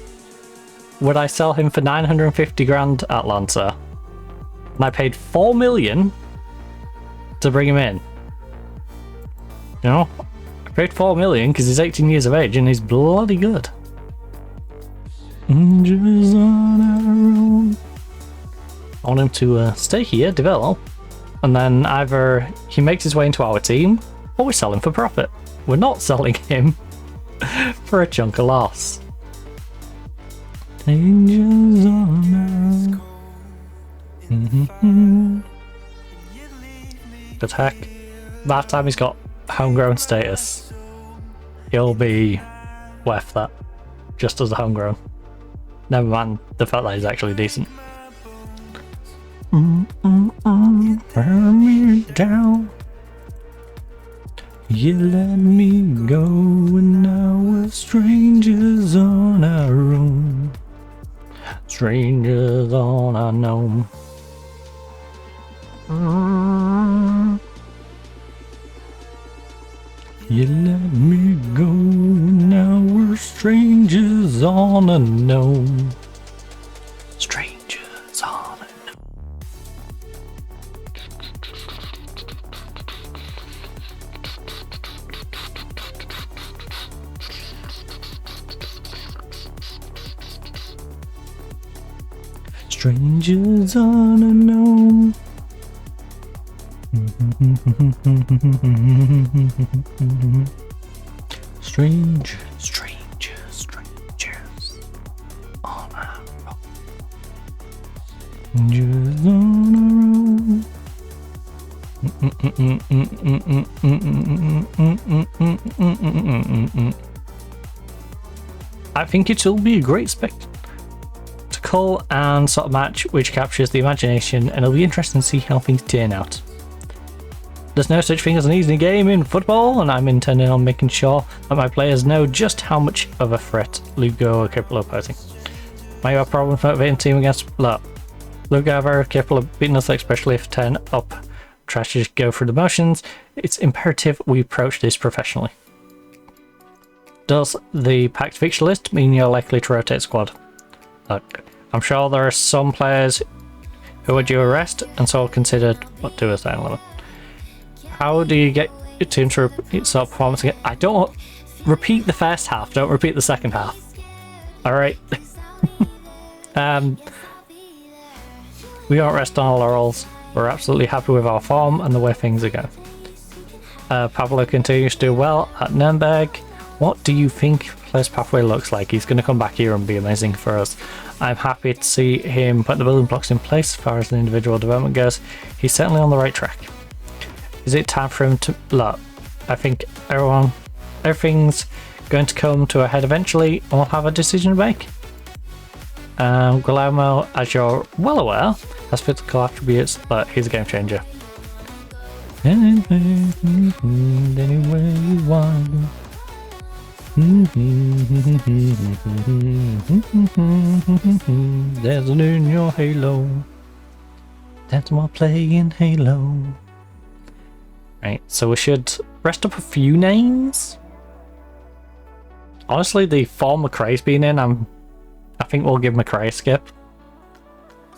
S2: would I sell him for 950 grand at Lancer? And I paid 4 million to bring him in. You know? I paid 4 million because he's 18 years of age and he's bloody good. Angels on our own. I want him to stay here, develop, and then either he makes his way into our team or we sell him for profit. We're not selling him for a chunk of loss. Angels on our own. But heck, by the time he's got homegrown status, he'll be worth that, just as a homegrown. Never mind the fact that he's actually decent. Burn me down. You let me go and now we're strangers on our own. Strangers on our own. You let me go, now we're strangers on a gnome. Strangers on a gnome. Strangers on a gnome. Strangers on our own. Strangers on our own. I think it will be a great spectacle and sort of match which captures the imagination, and it'll be interesting to see how things turn out. There's no such thing as an easy game in football, and I'm intending on making sure that my players know just how much of a threat Lugo are capable of posing. Might have problems motivating team against Lugo are very capable of beating us, especially if 10 up trashes go through the motions. It's imperative we approach this professionally. Does the packed fixture list mean you're likely to rotate squad? Look, I'm sure there are some players who are due a rest, and so I'll consider what do a starting 11. How do you get your team to repeat sort of performance again? I don't repeat the first half, don't repeat the second half. Alright. We don't rest on our laurels. We're absolutely happy with our form and the way things are going. Pablo continues to do well at Nuremberg. What do you think Player's Pathway looks like? He's going to come back here and be amazing for us. I'm happy to see him put the building blocks in place as far as the individual development goes. He's certainly on the right track. Is it time for him to look? I think everything's going to come to a head eventually, and we'll have a decision to make. Guillermo, as you're well aware, has physical attributes, but he's a game changer. Anywhere you want. There's an in your halo. That's while playing Halo. Right, so we should rest up a few names. Honestly, the form McRae's been in, I think we'll give McRae a skip.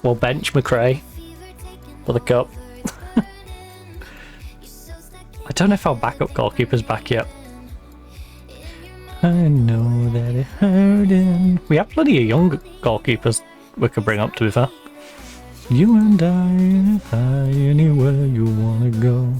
S2: We'll bench McRae for the cup. I don't know if our backup goalkeeper's back yet. I know that it hurt him. We have plenty of young goalkeepers we could bring up, to be fair. You and I, anywhere you wanna go.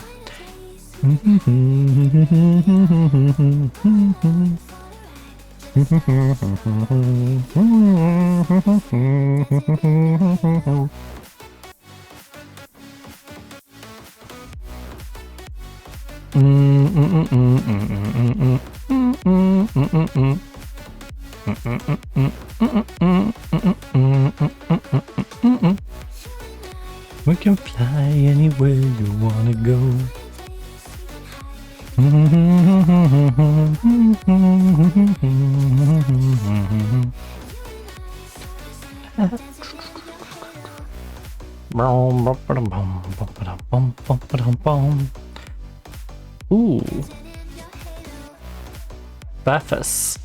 S2: We can fly anywhere you wanna go. Ooh. Bethus.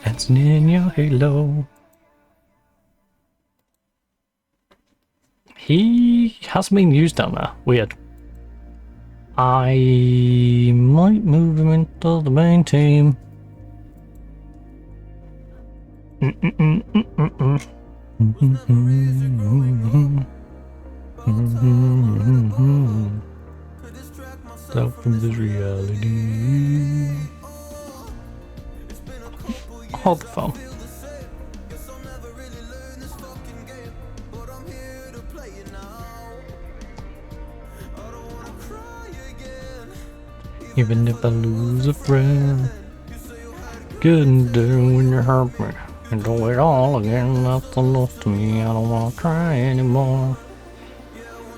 S2: Dancing in your halo. He hasn't been used down there. Weird. I might move him into the main team. Out from this reality. Hold the phone. Even if I lose a friend, couldn't do when you hurt me. And do it all again, that's enough to me. I don't want to try anymore.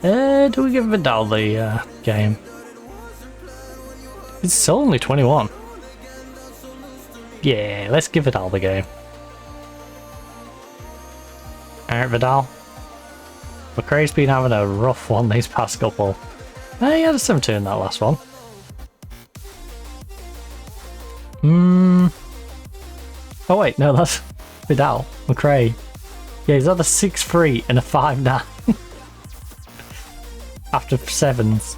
S2: Do we give Vidal the game? It's still only 21. Yeah, let's give Vidal the game. Alright, Vidal. McRae's been having a rough one these past couple. He had a 17 in that last one. Oh wait, no, that's Vidal. McRae. Yeah, he's had a 6-3 and a 5-9. After 7s.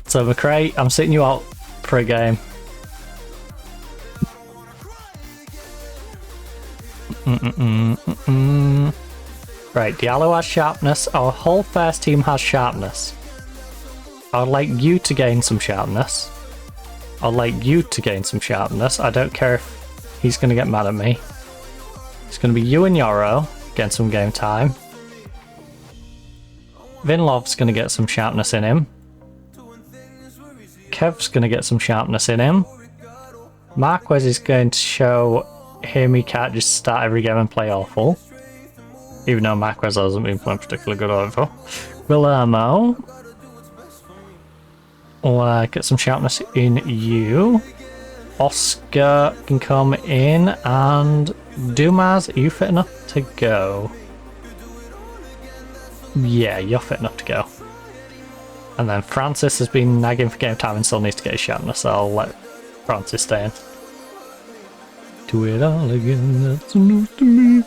S2: So McRae, I'm sitting you out for a game. Right, Diallo has sharpness. Our whole first team has sharpness. I would like you to gain some sharpness. I'd like you to gain some sharpness. I don't care if he's going to get mad at me. It's going to be you and Yoro getting some game time. Vinlov's going to get some sharpness in him. Kev's going to get some sharpness in him. Marquez is going to show him he can't just start every game and play awful. Even though Marquez hasn't been playing particularly good either. Guillermo will get some sharpness in you. Oscar can come in, and Dumas, are you fit enough to go? Yeah, you're fit enough to go. And then Francis has been nagging for game time and still needs to get his sharpness, so I'll let Francis stay in. Do it all again, that's enough to me.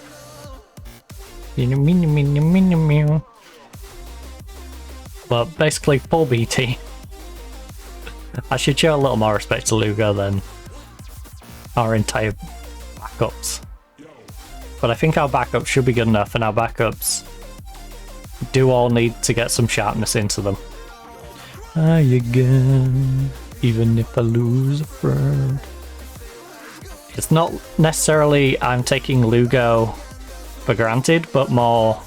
S2: But basically, full BT. I should show a little more respect to Lugo than our entire backups. But I think our backups should be good enough, and our backups do all need to get some sharpness into them. I again, even if I lose a friend. It's not necessarily I'm taking Lugo for granted, but more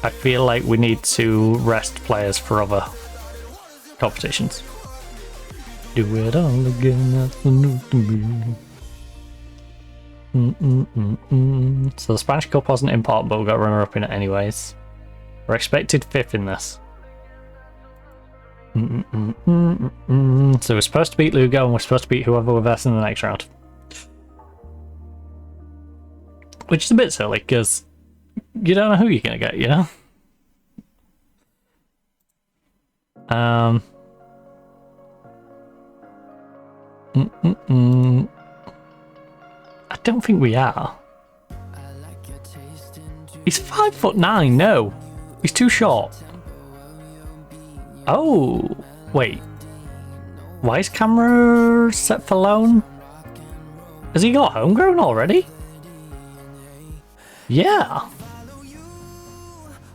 S2: I feel like we need to rest players for other competitions. Do it all again, that's enough to me. So the Spanish Cup wasn't important, but we got runner-up in it anyways. We're expected 5th in this. So we're supposed to beat Lugo, and we're supposed to beat whoever we're versing in the next round. Which is a bit silly, because you don't know who you're going to get, you know? I don't think we are. He's 5'9", no. He's too short. Oh, wait. Why is camera set for loan? Has he got homegrown already? Yeah.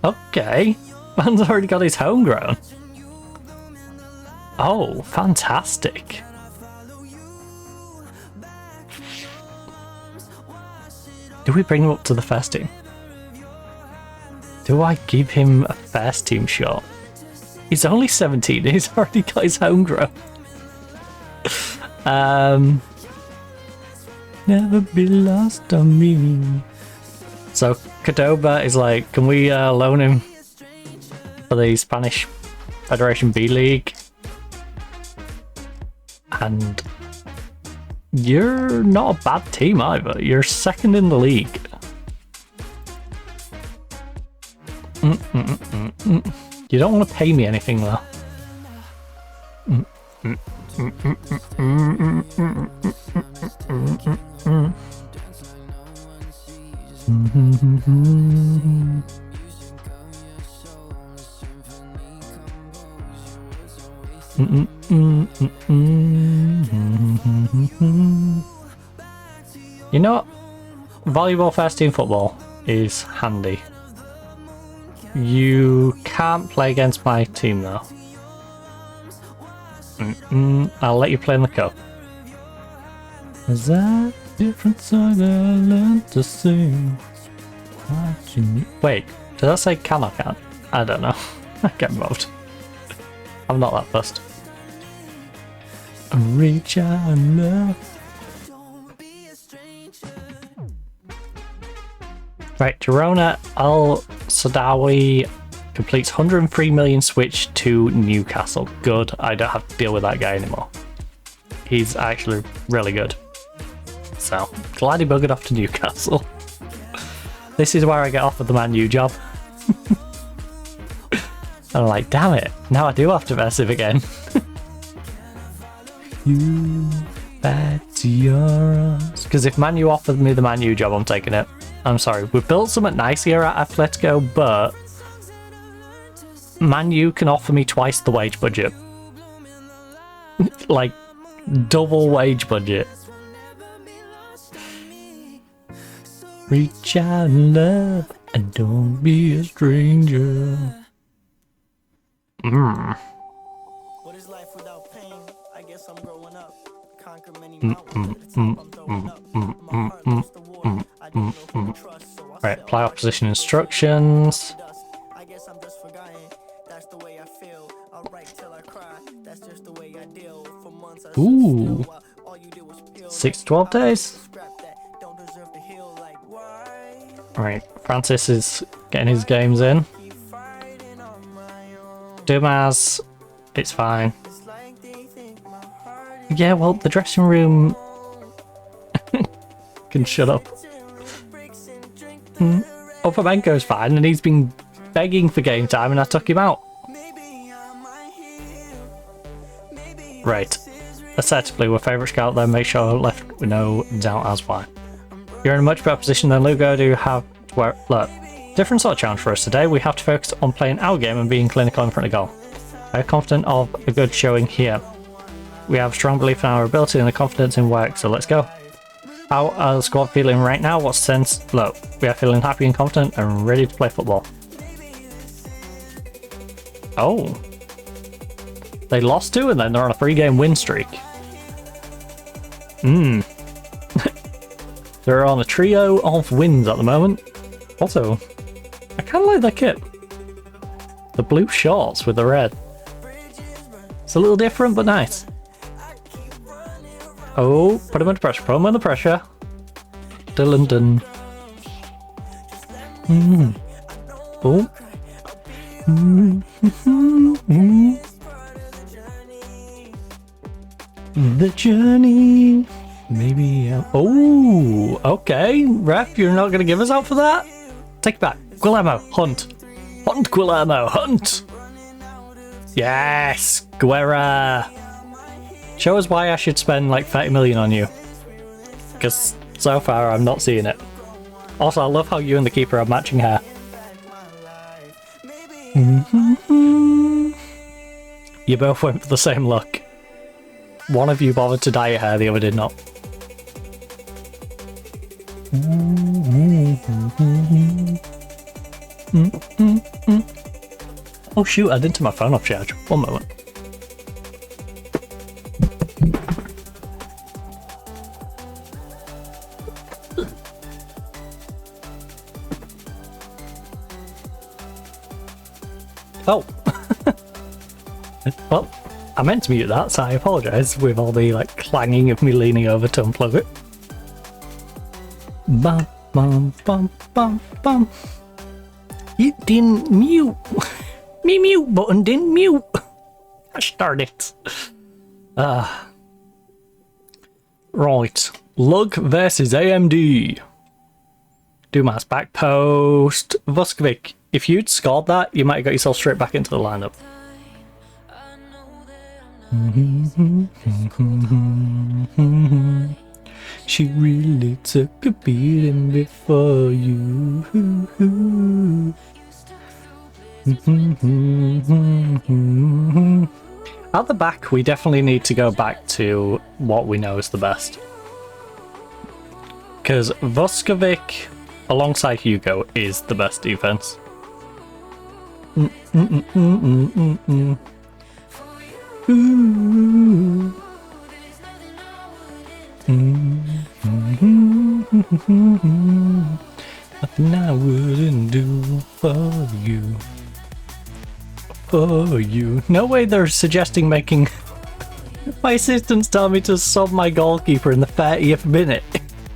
S2: Okay. Man's already got his homegrown. Oh, fantastic. Do we bring him up to the first team? Do I give him a first team shot? He's only 17, he's already got his homegrown. Never be lost on me. So Cordoba is like, can we loan him for the Spanish Federation B League. And you're not a bad team either. You're second in the league. You don't want to pay me anything though. You know what? Volleyball first team football is handy. You can't play against my team though. I'll let you play in the cup. Is that different song I learned to sing? Wait, did that say can or can't? I don't know. I get involved. I'm not that fussed. Reach out and love. Right, Girona Al Sadawi completes 103 million switch to Newcastle. Good, I don't have to deal with that guy anymore. He's actually really good. So, glad he buggered off to Newcastle. This is where I get offered the Man U job. I'm like, damn it, now I do have to verse him again. You back to your arms. Because if Man U offered me the Man U job, I'm taking it. I'm sorry, we've built something nice here at Atletico, but Man U can offer me twice the wage budget. Like, double wage budget. Reach out and love, and don't be a stranger.
S4: What is life without pain? I guess I'm growing up. Conquer many mountains. I'm throwing up. My heart lost the war. I don't know who to trust, so I
S2: Right, apply opposition instructions.
S4: I guess I'm just forgotten. That's the way I feel. I'll write till I cry. That's just the way I deal. For months I
S2: Ooh.
S4: all you did was peel.
S2: 6 to 12 days.
S4: Scrap that. Don't deserve to heal. Like why?
S2: Right, Francis is getting his games in.
S4: Keep fighting on my own.
S2: Dumas, it's fine.
S4: It's like they think my heart
S2: Yeah, well, the dressing room can shut up.
S4: breaks and drink.
S2: Opamenko's fine, and he's been begging for game time, and I took him out.
S4: Maybe I might heal. Maybe
S2: Right. Assertively, we're favourite scout there, make sure left with no doubt as why. You're in a much better position than Lugo to have to wear. Look, different sort of challenge for us today. We have to focus on playing our game and being clinical in front of goal. I am confident of a good showing here. We have a strong belief in our ability and the confidence in work, so let's go. How are the squad feeling right now? What sense? Look, we are feeling happy and confident and ready to play football. Oh. They lost 2 and then they're on a 3-game win streak. They're on a trio of wins at the moment. Also, I kind of like that kit. The blue shorts with the red. It's a little different, but nice. Oh, put him under pressure, put him under pressure. Dun dun. Oh. The journey. Maybe. Oh, okay. Ref, you're not going to give us out for that? Take it back. Guillermo, hunt. Hunt, Guillermo, hunt. Yes, Guerra. Show us why I should spend like 30 million on you. Because so far I'm not seeing it. Also, I love how you and the keeper are matching hair. You both went for the same look. One of you bothered to dye your hair, the other did not. Oh shoot, I didn't turn my phone off charge. One moment. Oh. Well, I meant to mute that, so I apologise with all the like clanging of me leaning over to unplug it. Bum bum bum bum bum. You didn't mute. Me mute button didn't mute. Gosh darn it. Right. Lug versus AMD. Dumas back post. Vuskovic, if you'd scored that, you might have got yourself straight back into the lineup. She really took a beating before you. At the back, we definitely need to go back to what we know is the best. Because Vuskovic, alongside Hugo, is the best defense. Nothing I wouldn't do for you. For you. No way they're suggesting making... My assistants tell me to sub my goalkeeper in the 30th minute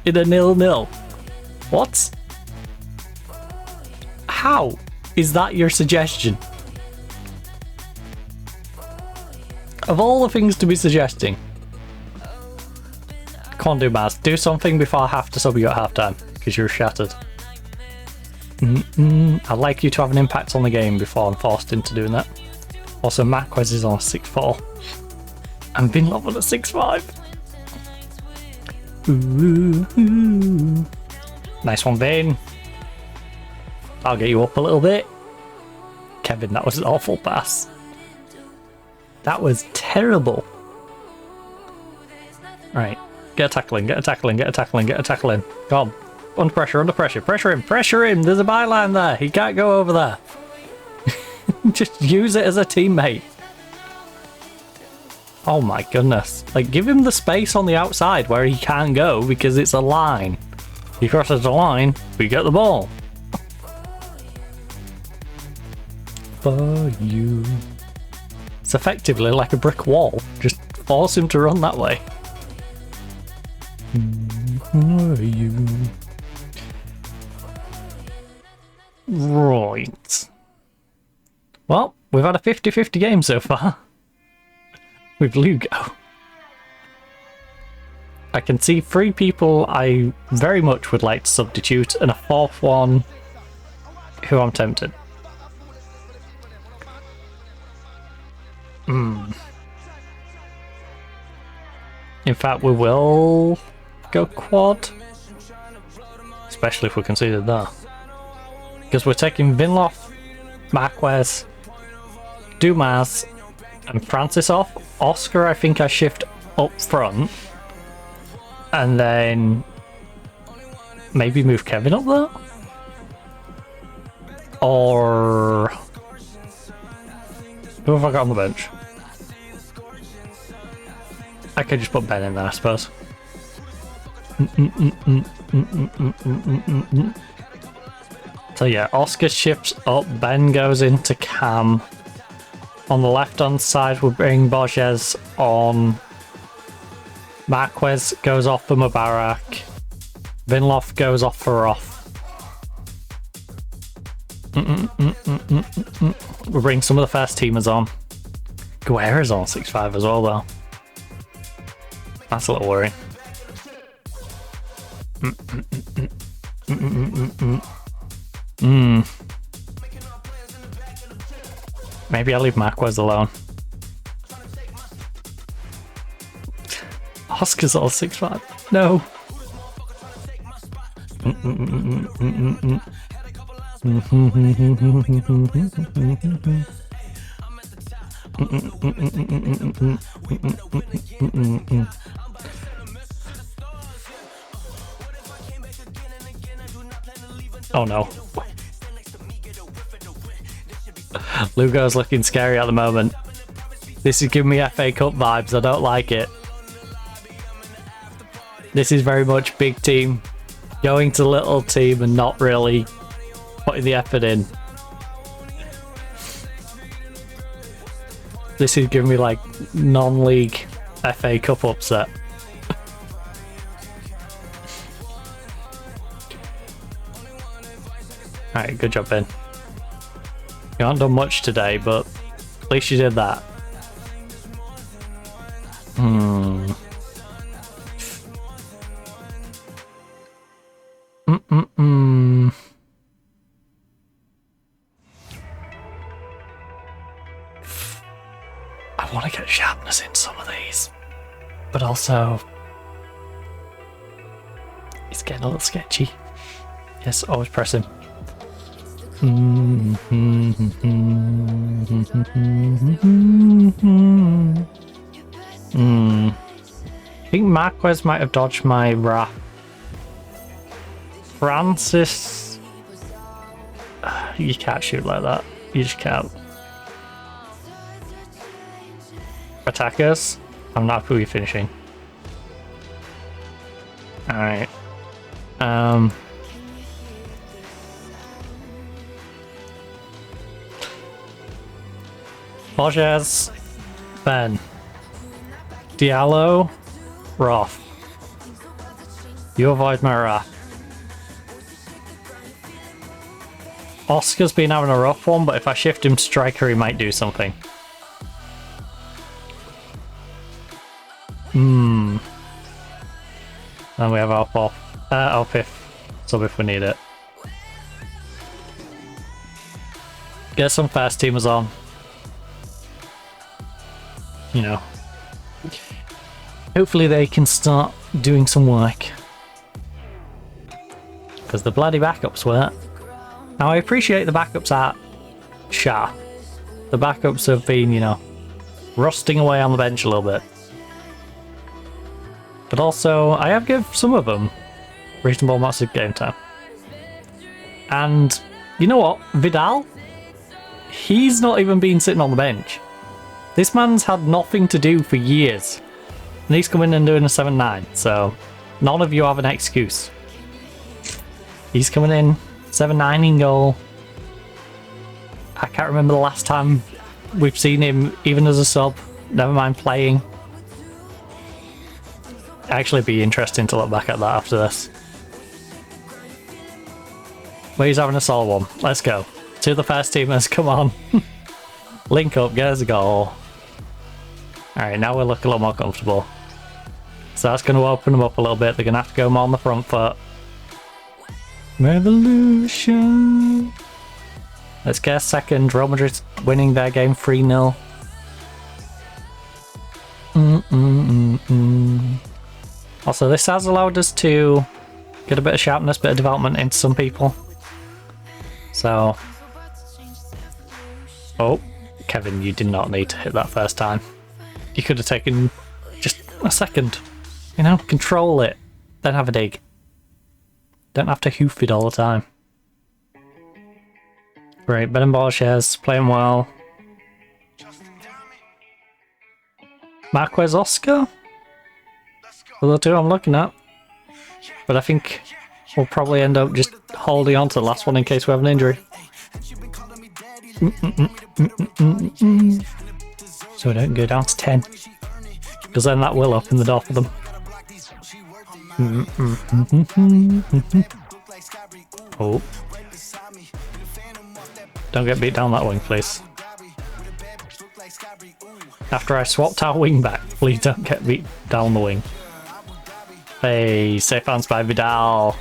S2: in a 0-0. What? How is that your suggestion? Of all the things to be suggesting. Come on, Dumas. Do something before I have to sub you at halftime, because you're shattered. I'd like you to have an impact on the game before I'm forced into doing that. Also, Marquez is on a 6-4. And Vinlov on a 6-5. Ooh. Nice one, Vin. I'll get you up a little bit. Kevin, that was an awful pass. That was terrible. Right. Get a tackling, get a tackling, get a tackling, get a tackling. Go on. Under pressure, under pressure. Pressure him, pressure him. There's a byline there. He can't go over there. Just use it as a teammate. Oh my goodness. Like, give him the space on the outside where he can go because it's a line. He crosses the line, we get the ball. For you. It's effectively like a brick wall. Just force him to run that way. For you. Right. Well, we've had a 50-50 game so far. With Lugo. I can see 3 people I very much would like to substitute, and a 4th one who I'm tempted. In fact, we will go quad. Especially if we conceded that. Because we're taking Vinlov, Marquez, Dumas, and Francis off. Oscar, I think I shift up front. And then maybe move Kevin up there? Or who have I got on the bench? I could just put Ben in there, I suppose. So yeah, Oscar shifts up, Ben goes into Cam. On the left hand side we'll bring Borges on. Marquez goes off for Mubarak. Vinlov goes off for Roth. We'll bring some of the first teamers on. Guerra's on 6-5 as well though. That's a little worrying. Maybe I'll leave Marquez alone. Oscar's all 6'5". No. Oh no. Lugo's looking scary at the moment. This is giving me FA Cup vibes. I don't like it. This is very much big team going to little team and not really putting the effort in. This is giving me like non-league FA Cup upset. Alright, good job, Ben. You haven't done much today, but at least you did that. I want to get sharpness in some of these, but also it's getting a little sketchy. Yes, always press him. I think Marquez might have dodged my wrath. Francis, you can't shoot like that. You just can't. Attackers, I'm not happy with finishing. Alright. Borges, Ben, Diallo, Roth. You avoid my wrath. Oscar's been having a rough one, but if I shift him to striker, he might do something. Then we have our Piff, sub if we need it. Get some fast teamers on. You know. Hopefully they can start doing some work. Because the bloody backups were. Now I appreciate the backups are sharp. The backups have been, you know, rusting away on the bench a little bit. But also, I have given some of them reasonable amounts of game time. And, you know what? Vidal? He's not even been sitting on the bench. This man's had nothing to do for years. And he's coming in and doing a 7-9, so none of you have an excuse. He's coming in, 7-9 in goal. I can't remember the last time we've seen him, even as a sub, never mind playing. Actually be interesting to look back at that after this. But he's having a solid one. Let's go. To the first teamers, come on. Link up, get us a goal. Alright, now we look a lot more comfortable. So that's going to open them up a little bit. They're going to have to go more on the front foot. Revolution. Let's get a second. Real Madrid's winning their game 3-0. Also, this has allowed us to get a bit of sharpness, bit of development into some people. So... Oh, Kevin, you did not need to hit that first time. You could have taken just a second. You know, control it. Then have a dig. Don't have to hoof it all the time. Great, Ben and Borges playing well. Marquez Oscar? Are the two I'm looking at. But I think we'll probably end up just holding on to the last one in case we have an injury. So we don't go down to 10. Because then that will open the door for them. Oh. Don't get beat down that wing, please. After I swapped our wing back, please don't get beat down the wing. Hey, safe hands by Vidal.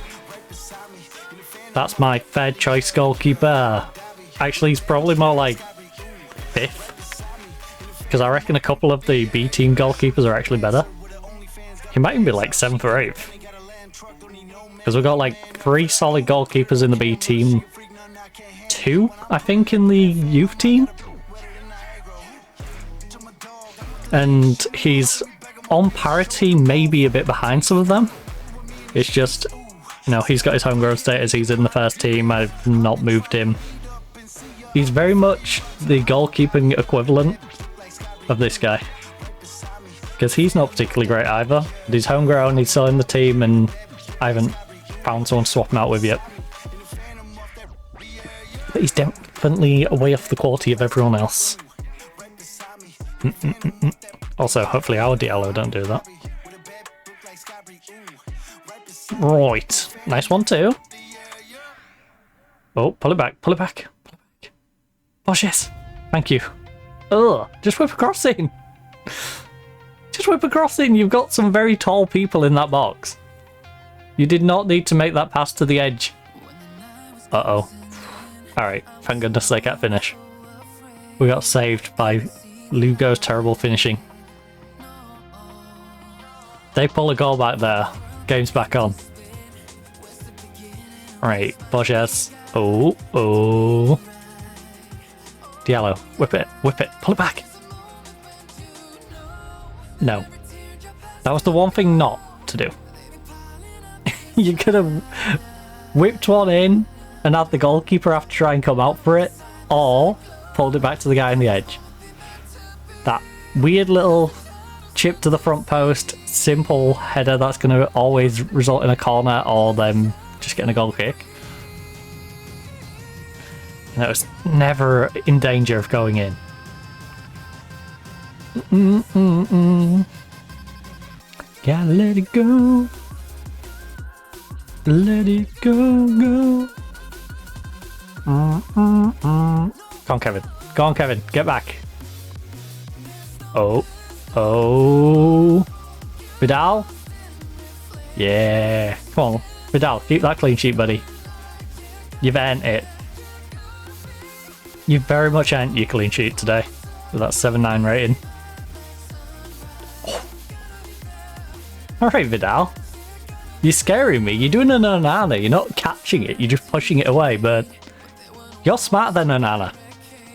S2: That's my third choice goalkeeper. Actually, he's probably more like 5th. Because I reckon a couple of the B team goalkeepers are actually better. He might even be like 7th or 8th. Because we've got like 3 solid goalkeepers in the B team. 2, I think, in the youth team. And he's on parity, maybe a bit behind some of them. It's just, you know, he's got his homegrown status, he's in the first team, I've not moved him. He's very much the goalkeeping equivalent of this guy. Because he's not particularly great either. But he's homegrown, he's still in the team, and I haven't found someone to swap him out with yet. But he's definitely way off the quality of everyone else. Also, hopefully our Diallo don't do that. Right. Nice one too. Oh, pull it back, pull it back. yes. Thank you. Ugh, just whip across in. Just whip across in. You've got some very tall people in that box. You did not need to make that pass to the edge. Uh-oh. Alright, thank goodness they can't finish. We got saved by Lugo's terrible finishing. They pull a goal back there. Game's back on. Alright, Borges. Oh. Diallo, whip it, pull it back. No. That was the one thing not to do. You could have whipped one in and had the goalkeeper have to try and come out for it, or pulled it back to the guy on the edge. That weird little chip to the front post, simple header that's going to always result in a corner or them just getting a goal kick. And it was never in danger of going in. Gotta let it go. Let it go. Go on, Kevin. Go on, Kevin. Get back. Oh. Vidal? Yeah. Come on. Vidal, keep that clean sheet, buddy. You've earned it. You very much earned your clean sheet today with that 7-9 rating. Oh. Alright, Vidal. You're scaring me. You're doing an Onana. You're not catching it. You're just pushing it away, but you're smarter than Onana.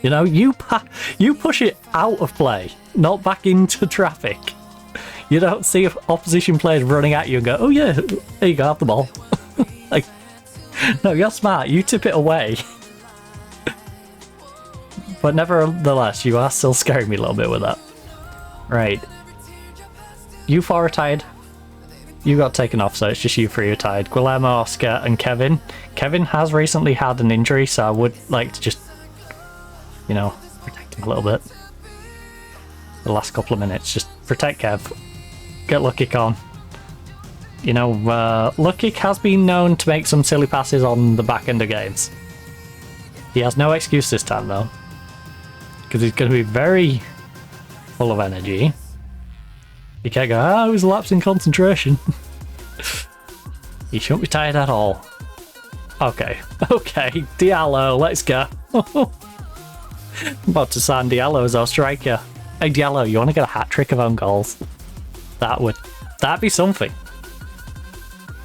S2: You know, you push it out of play, not back into traffic. You don't see opposition players running at you and go, oh yeah, there you go, have the ball. Like, no, you're smart. You tip it away. But nevertheless, you are still scaring me a little bit with that. Right. You four are tied. You got taken off, so it's just you three are tied. Guillermo, Oscar, and Kevin. Kevin has recently had an injury, so I would like to just, you know, protect him a little bit. The last couple of minutes, just protect Kev. Get Lucky on. You know, Lucky has been known to make some silly passes on the back end of games. He has no excuse this time, though. Because he's going to be very full of energy. You can't go, oh, it was a lapse in concentration. He shouldn't be tired at all. Okay, Diallo, let's go. I'm about to sign Diallo as our striker. Hey Diallo, you want to get a hat-trick of own goals? That'd be something.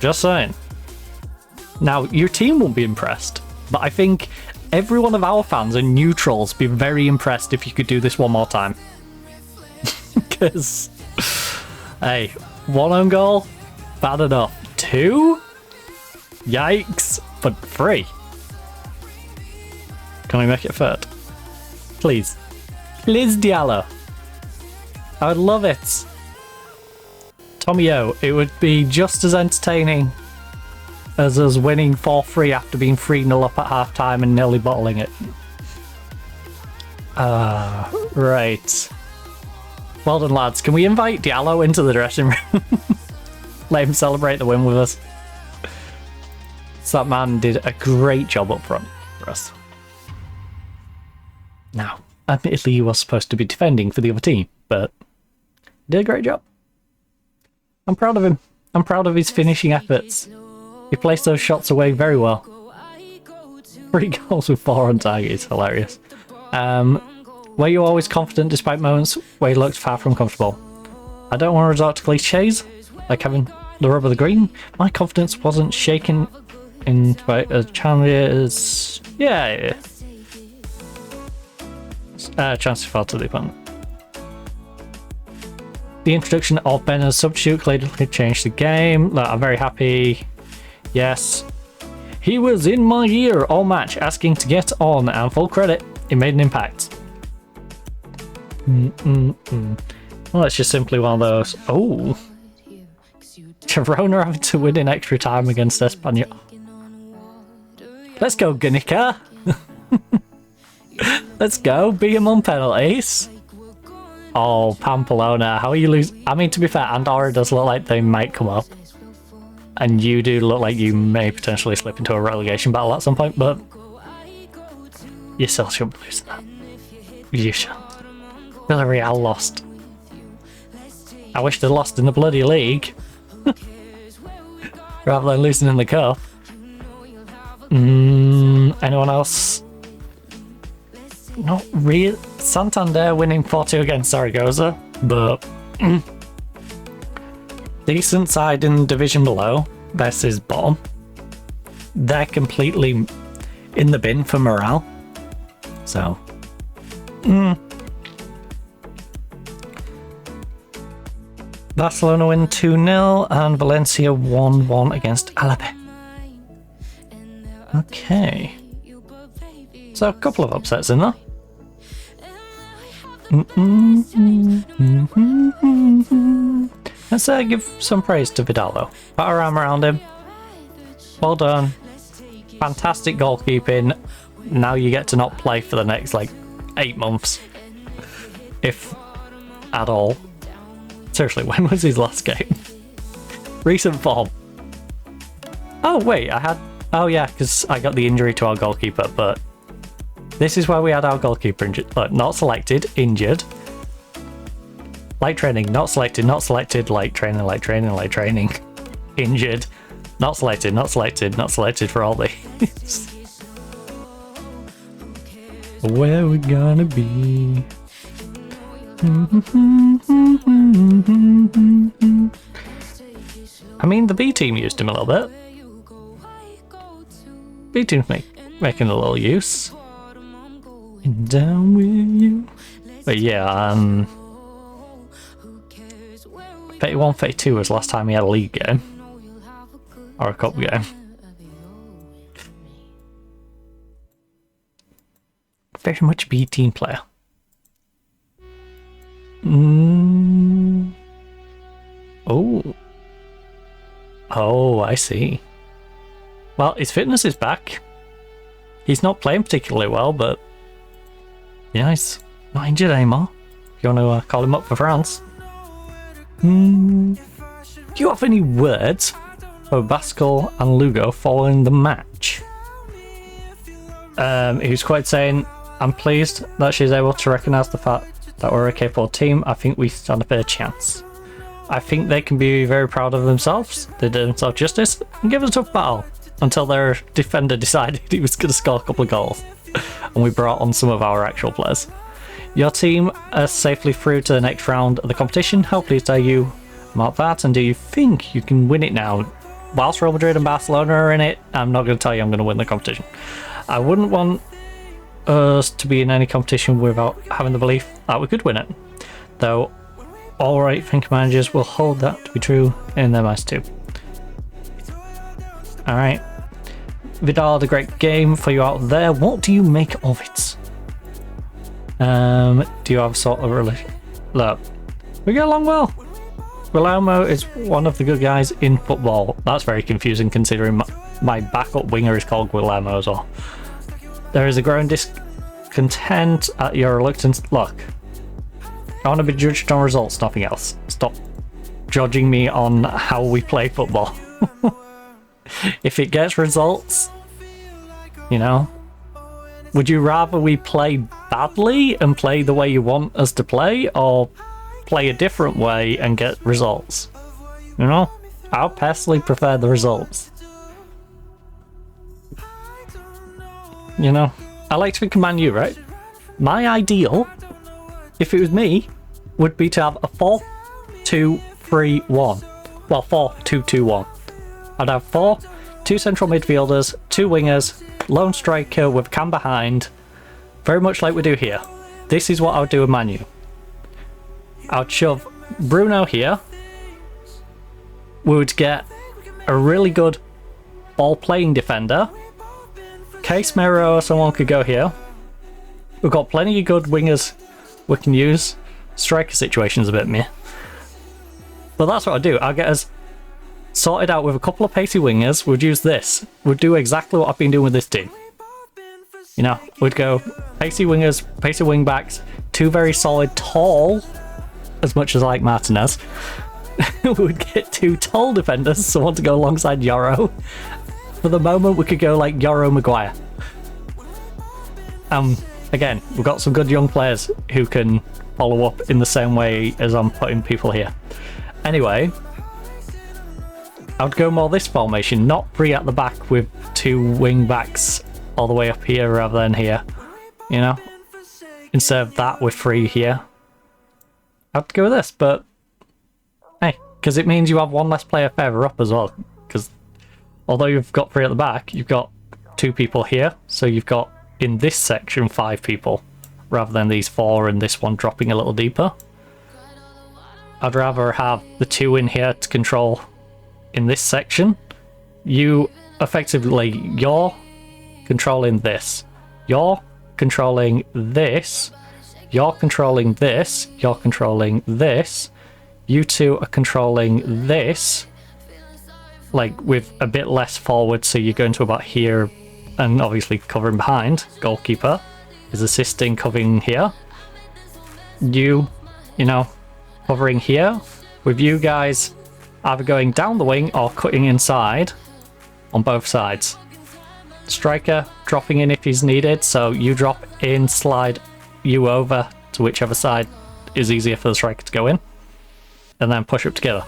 S2: Just saying. Now, your team won't be impressed, but I think every one of our fans and neutrals be very impressed if you could do this one more time. Because, hey, 1 own goal, bad enough. 2? Yikes, but 3. Can we make it 3rd? Please. Please, Diallo. I would love it. Tommy O, it would be just as entertaining as us winning 4-3 after being 3-0 up at half time and nearly bottling it. Right. Well done, lads. Can we invite Diallo into the dressing room? Let him celebrate the win with us. So that man did a great job up front for us. Now, admittedly, he was supposed to be defending for the other team, but he did a great job. I'm proud of him. I'm proud of his finishing efforts. He placed those shots away very well. 3 goals with 4 on target is hilarious. Were you always confident despite moments where you looked far from comfortable? I don't want to resort to cliches, like having the rub of the green. My confidence wasn't shaken in spite of challenges. Yeah. Chance to fall to the opponent. The introduction of Ben as substitute clearly changed the game. Look, I'm very happy. Yes. He was in my ear all match asking to get on, and full credit, it made an impact. Well, it's just simply one of those. Oh. Girona having to win in extra time against Espanyol. Let's go, Guernica. Let's go. Beat him on penalties. Oh, Pamplona. How are you losing? I mean, to be fair, Andorra does look like they might come up. And you do look like you may potentially slip into a relegation battle at some point, but You still shouldn't be losing that. You shouldn't. Villarreal lost. I wish they'd lost in the bloody league. Rather than losing in the cup. Anyone else? Not real. Santander winning 4-2 against Zaragoza, but decent side in division below versus bottom. They're completely in the bin for morale. So, Barcelona win 2-0 and Valencia 1-1 against Alabe. Okay. So a couple of upsets in there. Let's give some praise to Vidal though. Put our arm around him. Well done. Fantastic goalkeeping. Now you get to not play for the next like 8 months. If at all. Seriously, when was his last game? Recent form. Oh wait, oh yeah, because I got the injury to our goalkeeper, but this is where we had our goalkeeper injured. Not selected, injured. Light training, not selected, not selected, light training, light training, light training. Injured, not selected, not selected, not selected for all these. Where we gonna be? I mean, the B team used him a little bit. B team's making a little use. And down with you. But yeah, 31, 32 was last time he had a league game. Or a cup game. Very much B team player. Oh, I see. Well, his fitness is back. He's not playing particularly well, but yeah, he's not injured anymore. If you want to call him up for France. Do you have any words for Bascal and Lugo following the match? He was quite saying, I'm pleased that she's able to recognise the fact that we're a capable team. I think we stand a fair chance. I think they can be very proud of themselves. They did themselves justice and give us a tough battle until their defender decided he was going to score a couple of goals. And we brought on some of our actual players. Your team are safely through to the next round of the competition. How pleased are you about that? And do you think you can win it now? Whilst Real Madrid and Barcelona are in it, I'm not going to tell you I'm going to win the competition. I wouldn't want us to be in any competition without having the belief that we could win it. Though, all right thinking managers will hold that to be true in their minds too. Alright. Vidal had a great game for you out there. What do you make of it? Do you have sort of a relation? Look, we get along well. Guillermo is one of the good guys in football. That's very confusing considering my backup winger is called Guillermo as well. There is a growing discontent at your reluctance. Look, I want to be judged on results, nothing else. Stop judging me on how we play football. If it gets results, you know, would you rather we play badly and play the way you want us to play, or play a different way and get results? You know, I personally prefer the results. You know, I like to think of Man U, right? My ideal, if it was me, would be to have a 4-2-3-1. Well, 4-2-2-1. I'd have 2 central midfielders, 2 wingers, lone striker with Cam behind, very much like we do here. This is what I would do with Man U. I would shove Bruno here. We would get a really good ball-playing defender. Casemiro or someone could go here. We've got plenty of good wingers we can use. Striker situation's a bit meh. But that's what I'd do. I'll get us sorted out with a couple of pacey wingers. We'd use this. We'd do exactly what I've been doing with this team. You know, we'd go pacey wingers, pacey wing backs, 2 very solid, tall, as much as I like Martinez. We'd get 2 tall defenders, someone to go alongside Yoro. For the moment, we could go like Yoro Maguire. Again, we've got some good young players who can follow up in the same way as I'm putting people here. Anyway, I would go more this formation, not 3 at the back with 2 wing backs all the way up here rather than here. You know? Instead of that with 3 here. I'd go with this, but hey, because it means you have 1 less player further up as well. Because although you've got 3 at the back, you've got 2 people here, so you've got in this section 5 people rather than these 4 and this one dropping a little deeper. I'd rather have the 2 in here to control in this section. You're controlling this, you're controlling this, you're controlling this, you're controlling this, you 2 are controlling this, like with a bit less forward, so you're going to about here and obviously covering behind. Goalkeeper is assisting, covering here. You know, covering here, with you guys either going down the wing or cutting inside on both sides. Striker dropping in if he's needed, so you drop in, slide you over to whichever side is easier for the striker to go in, and then push up together.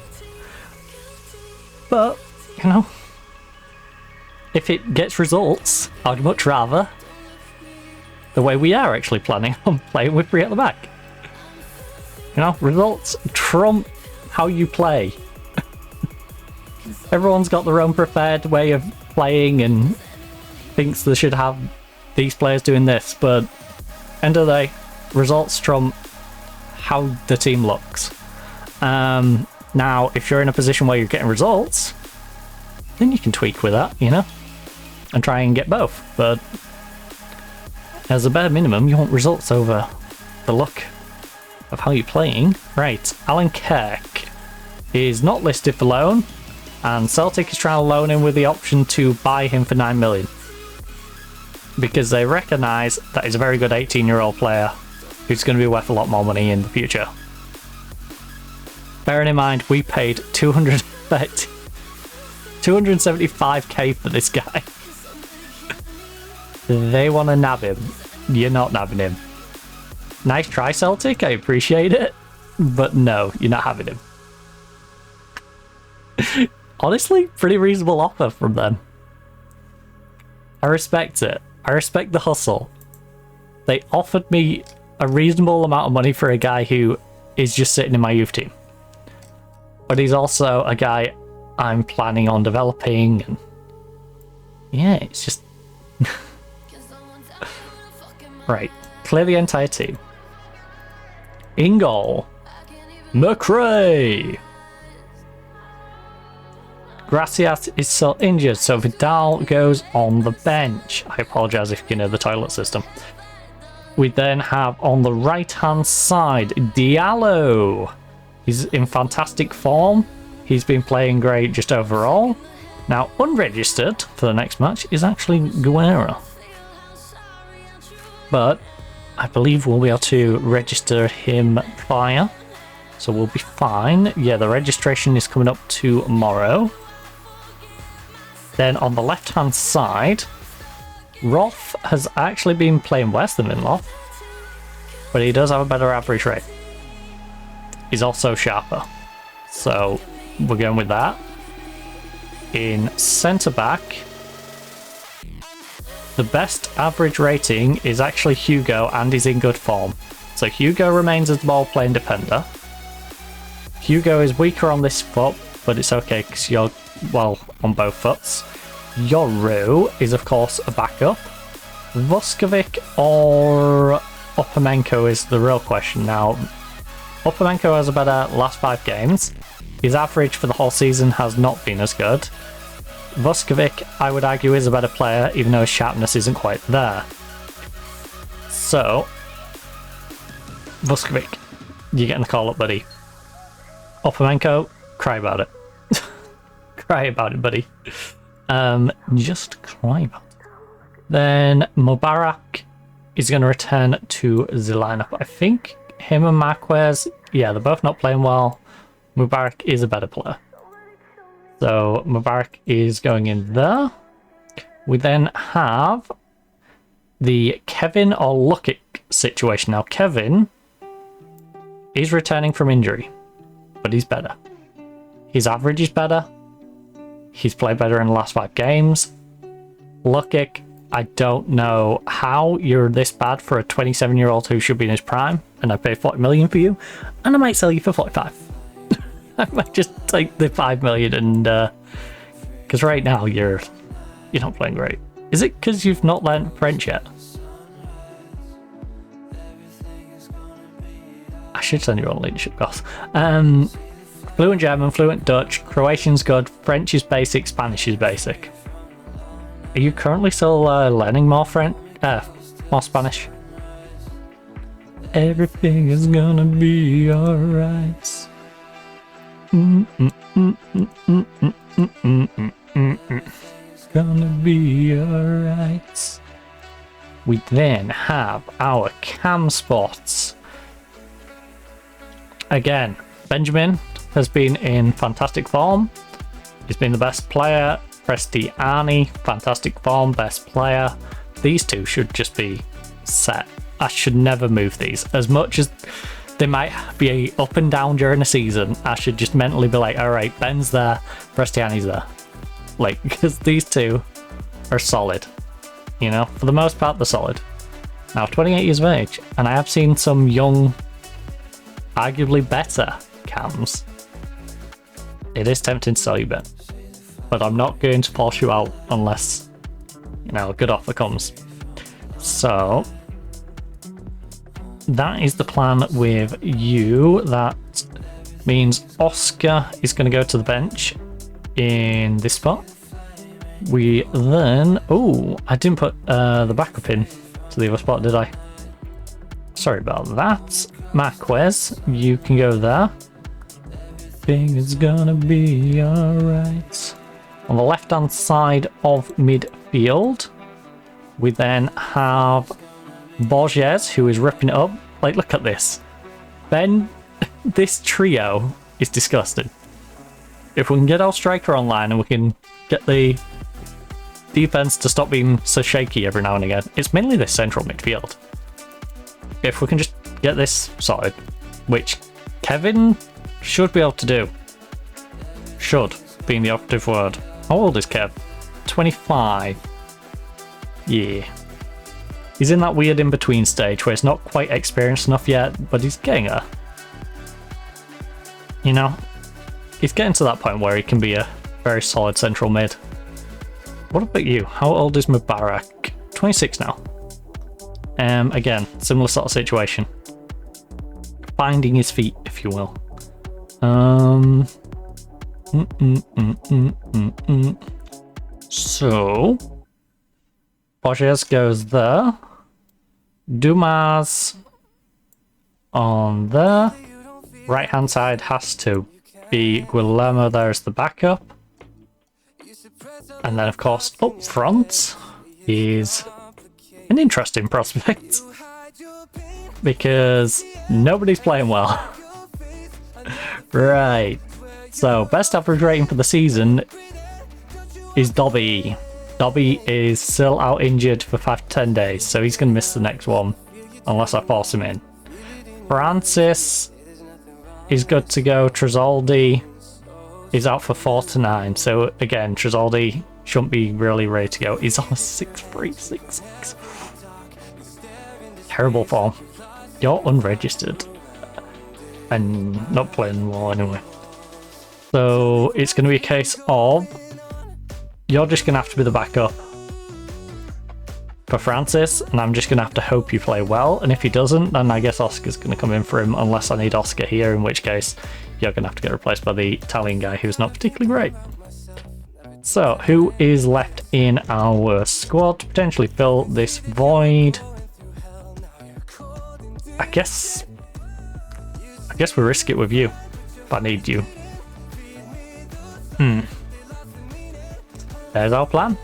S2: But, you know, if it gets results, I'd much rather the way we are actually planning on playing with 3 at the back. You know, results trump how you play. Everyone's got their own preferred way of playing and thinks they should have these players doing this, but end of the day, results trump how the team looks. Now, if you're in a position where you're getting results, then you can tweak with that, you know, and try and get both. But as a bare minimum, you want results over the look of how you're playing. Right, Alan Kirk is not listed for loan, and Celtic is trying to loan him with the option to buy him for 9 million. Because they recognise that he's a very good 18-year-old player who's going to be worth a lot more money in the future. Bearing in mind, we paid 275k for this guy. They want to nab him. You're not nabbing him. Nice try, Celtic. I appreciate it. But no, you're not having him. Honestly, pretty reasonable offer from them. I respect it. I respect the hustle. They offered me a reasonable amount of money for a guy who is just sitting in my youth team. But he's also a guy I'm planning on developing, and yeah, it's just right. Clear the entire team. In goal, McRae. Gracias is still injured, so Vidal goes on the bench. I apologise if you can hear the toilet system. We then have on the right-hand side, Diallo. He's in fantastic form. He's been playing great just overall. Now, unregistered for the next match is actually Guerra. But I believe we'll be able to register him prior, so we'll be fine. Yeah, the registration is coming up tomorrow. Then on the left-hand side, Roth has actually been playing worse than Lindelof, but he does have a better average rate. He's also sharper, so we're going with that. In centre-back, the best average rating is actually Hugo, and he's in good form. So Hugo remains as the ball-playing defender. Hugo is weaker on this foot, but it's okay because you're, well, on both foots. Yoru is, of course, a backup. Vuskovic or Upamenko is the real question now. Upamenko has a better last 5 games. His average for the whole season has not been as good. Vuskovic, I would argue, is a better player, even though his sharpness isn't quite there. So, Vuskovic, you're getting the call up, buddy. Upamenko, cry about it. Cry about it, buddy. Just cry about it. Then Mubarak is going to return to the lineup. I think him and Marquez, yeah, they're both not playing well. Mubarak is a better player. So Mubarak is going in there. We then have the Kevin or Lukic situation. Now, Kevin is returning from injury, but he's better. His average is better. He's played better in the last 5 games. Lukic, I don't know how you're this bad for a 27-year-old who should be in his prime, and I pay 40 million for you, and I might sell you for 45. I might just take the 5 million and because right now you're not playing great. Is it because you've not learned French yet? I should send you on leadership course. Fluent German, fluent Dutch, Croatian's good, French is basic, Spanish is basic. Are you currently still learning more more Spanish? Everything is gonna be alright. It's gonna be alright. We then have our cam spots. Again, Benjamin has been in fantastic form. He's been the best player. Prestiani, fantastic form, best player. These two should just be set. I should never move these. As much as they might be up and down during the season, I should just mentally be like, alright, Ben's there, Prestiani's there. Like, because these two are solid. You know, for the most part, they're solid. Now, 28 years of age, and I have seen some young, arguably better cams. It is tempting to sell you, Ben. But I'm not going to force you out unless, you know, a good offer comes. So that is the plan with you. That means Oscar is going to go to the bench in this spot. We then... Oh, I didn't put the backup in to the other spot, did I? Sorry about that. Marquez, you can go there. Think it's gonna be alright. On the left-hand side of midfield, we then have Borges, who is ripping it up. Like, look at this. Ben, this trio is disgusting. If we can get our striker online and we can get the defense to stop being so shaky every now and again, it's mainly this central midfield. If we can just get this sorted, which Kevin should be able to do. Should, being the operative word. How old is Kev? 25. Yeah. He's in that weird in-between stage where he's not quite experienced enough yet, but he's getting there. You know? He's getting to that point where he can be a very solid central mid. What about you? How old is Mubarak? 26 now. Again, similar sort of situation. Finding his feet, if you will. So Borges goes there. Dumas on there. Right hand side has to be Guillermo there as the backup. And then of course up front is an interesting prospect. Because nobody's playing well. Right. So, best average rating for the season is Dobby. Dobby is still out injured for 5 to 10 days, so he's going to miss the next one, unless I force him in. Francis is good to go. Tresoldi is out for 4 to 9, so again, Tresoldi shouldn't be really ready to go. He's on a 6'3", 6'6". Terrible form. You're unregistered. And not playing well anyway. So it's going to be a case of you're just going to have to be the backup for Francis, and I'm just going to have to hope you play well. And if he doesn't, then I guess Oscar's going to come in for him, unless I need Oscar here, in which case you're going to have to get replaced by the Italian guy who's not particularly great. So who is left in our squad to potentially fill this void? I guess we risk it with you if I need you. There's our plan.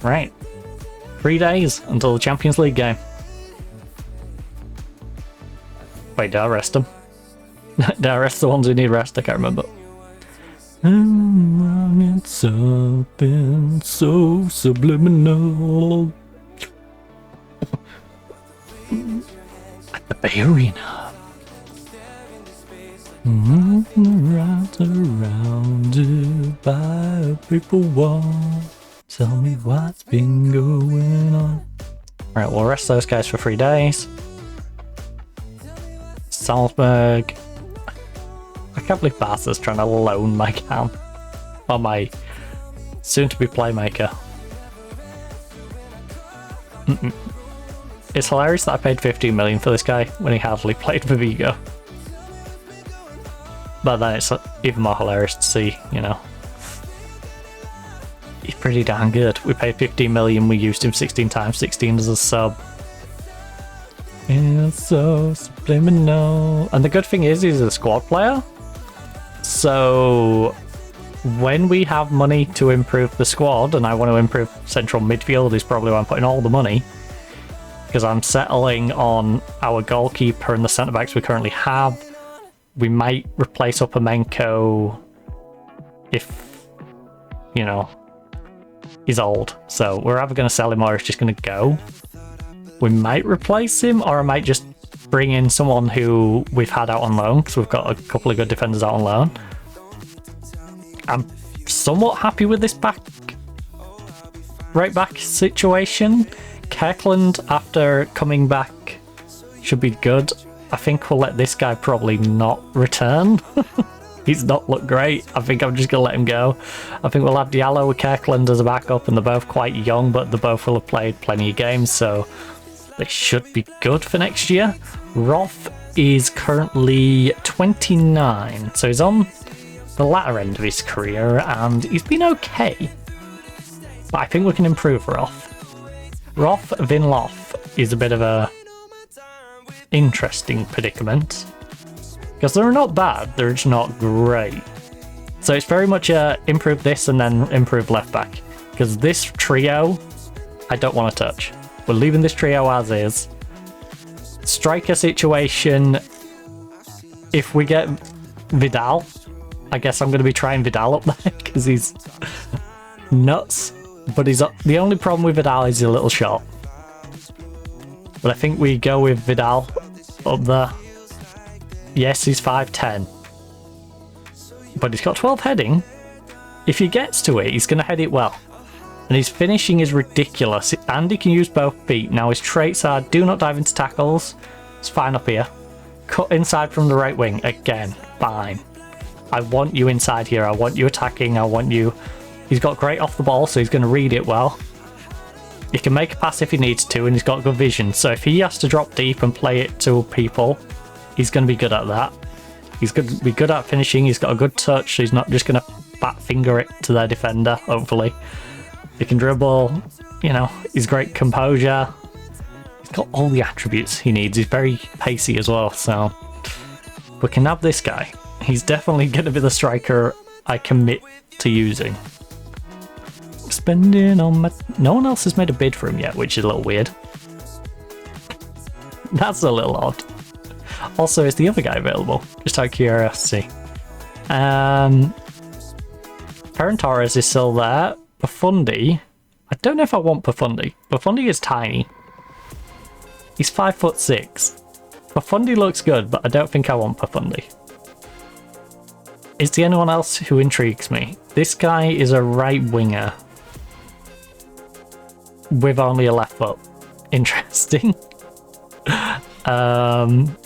S2: Right. 3 days until the Champions League game. Wait, did I rest them? Did I rest the ones who need rest? I can't remember. It's something so subliminal. at the Bay Arena. Surrounded by a people wall. Tell me what's been going on. Alright, we'll rest those guys for 3 days. Salzburg. I can't believe Barca's trying to loan my cam. Or my soon-to-be playmaker. It's hilarious that I paid 15 million for this guy when he hardly played for Vigo. But then it's even more hilarious to see, you know. He's pretty damn good. We paid 15 million, we used him 16 times, 16 as a sub. It's so subliminal. And the good thing is he's a squad player. So when we have money to improve the squad, and I want to improve central midfield is probably where I'm putting all the money, because I'm settling on our goalkeeper and the centre-backs we currently have. We might replace Upamenko if, you know, he's old. So we're either going to sell him or he's just going to go. We might replace him, or I might just bring in someone who we've had out on loan, because we've got a couple of good defenders out on loan. I'm somewhat happy with this right back situation. Kirkland, after coming back, should be good. I think we'll let this guy probably not return. He's not looked great. I think I'm just going to let him go. I think we'll have Diallo with Kirkland as a backup, and they're both quite young, but they both will have played plenty of games, so they should be good for next year. Roth is currently 29, so he's on the latter end of his career, and he's been okay. But I think we can improve Roth. Roth Vinloff is a bit of a interesting predicament, because they're not bad, they're just not great. So it's very much improve this and then improve left back, because this trio I don't want to touch. We're leaving this trio as is. Striker situation, if we get Vidal, I guess I'm going to be trying Vidal up there because he's nuts. But the only problem with Vidal is he's a little short. But I think we go with Vidal up there. Yes, he's 5'10". But he's got 12 heading. If he gets to it, he's going to head it well. And his finishing is ridiculous. And he can use both feet. Now his traits are do not dive into tackles. It's fine up here. Cut inside from the right wing. Again, fine. I want you inside here. I want you attacking. I want you... He's got great off the ball, so he's going to read it well. He can make a pass if he needs to, and he's got good vision. So if he has to drop deep and play it to people, he's going to be good at that. He's going to be good at finishing. He's got a good touch, so he's not just going to bat finger it to their defender, hopefully. He can dribble, you know, he's great composure. He's got all the attributes he needs. He's very pacey as well, so we can have this guy. He's definitely going to be the striker I commit to using. Spending on my... No one else has made a bid for him yet, which is a little weird. That's a little odd. Also, is the other guy available? Just out of curiosity. Ferran Torres is still there. Profundi. I don't know if I want Profundi. Profundi is tiny. He's 5'6". Profundi looks good, but I don't think I want Profundi. Is there anyone else who intrigues me? This guy is a right winger with only a left foot. Interesting. And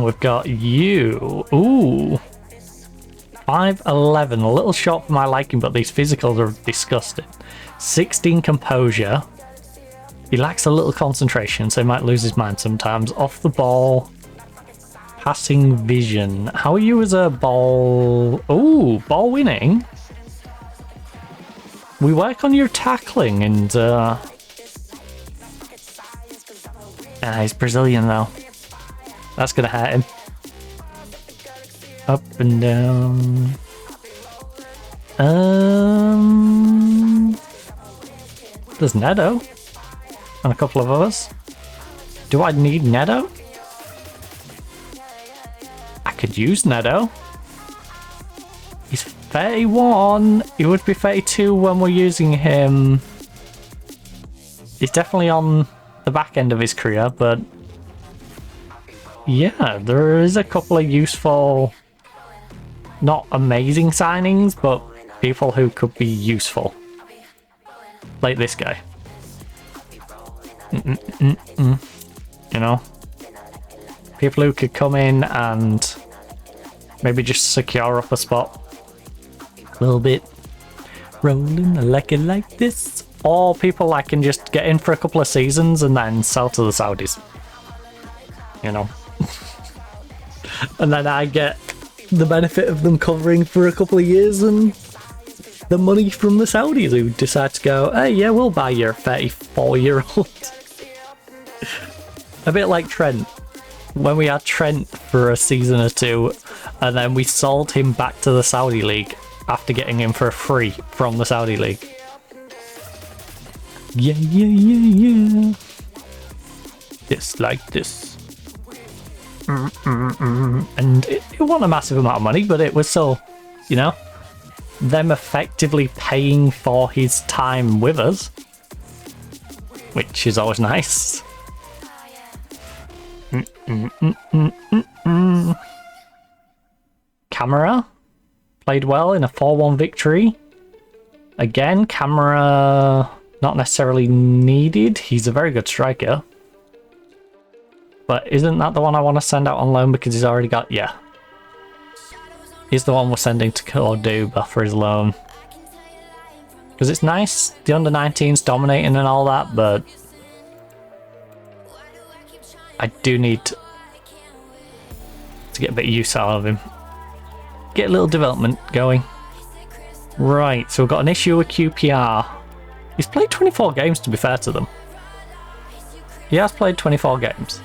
S2: we've got you. Ooh. 5'11", a little short for my liking, but these physicals are disgusting. 16 composure. He lacks a little concentration, so he might lose his mind sometimes. Off the ball. Passing vision. How are you as a ball... Ooh, ball winning. We work on your tackling and... he's Brazilian though. That's gonna hurt him. Up and down. There's Neto. And a couple of others. Do I need Neto? I could use Neto. He's 31. He would be 32 when we're using him. He's definitely on the back end of his career, but yeah, there is a couple of useful, not amazing signings, but people who could be useful. Like this guy. You know? People who could come in and maybe just secure up a spot a little bit. Rolling, I like it like this. Or people I can just get in for a couple of seasons and then sell to the Saudis. You know? And then I get the benefit of them covering for a couple of years and the money from the Saudis who decide to go, hey, yeah, we'll buy your 34-year-old. A bit like Trent. When we had Trent for a season or two, and then we sold him back to the Saudi League after getting him for free from the Saudi League. Yeah, yeah, yeah, yeah. Just like this. And it wasn't a massive amount of money, but it was still, you know, them effectively paying for his time with us, which is always nice. Camera played well in a 4-1 victory. Again, Camera not necessarily needed. He's a very good striker. But isn't that the one I want to send out on loan because he's already got... Yeah. He's the one we're sending to Cordoba for his loan. Because it's nice, the under-19's dominating and all that, but... I do need to get a bit of use out of him. Get a little development going. Right, so we've got an issue with QPR. He's played 24 games, to be fair to them. He has played 24 games.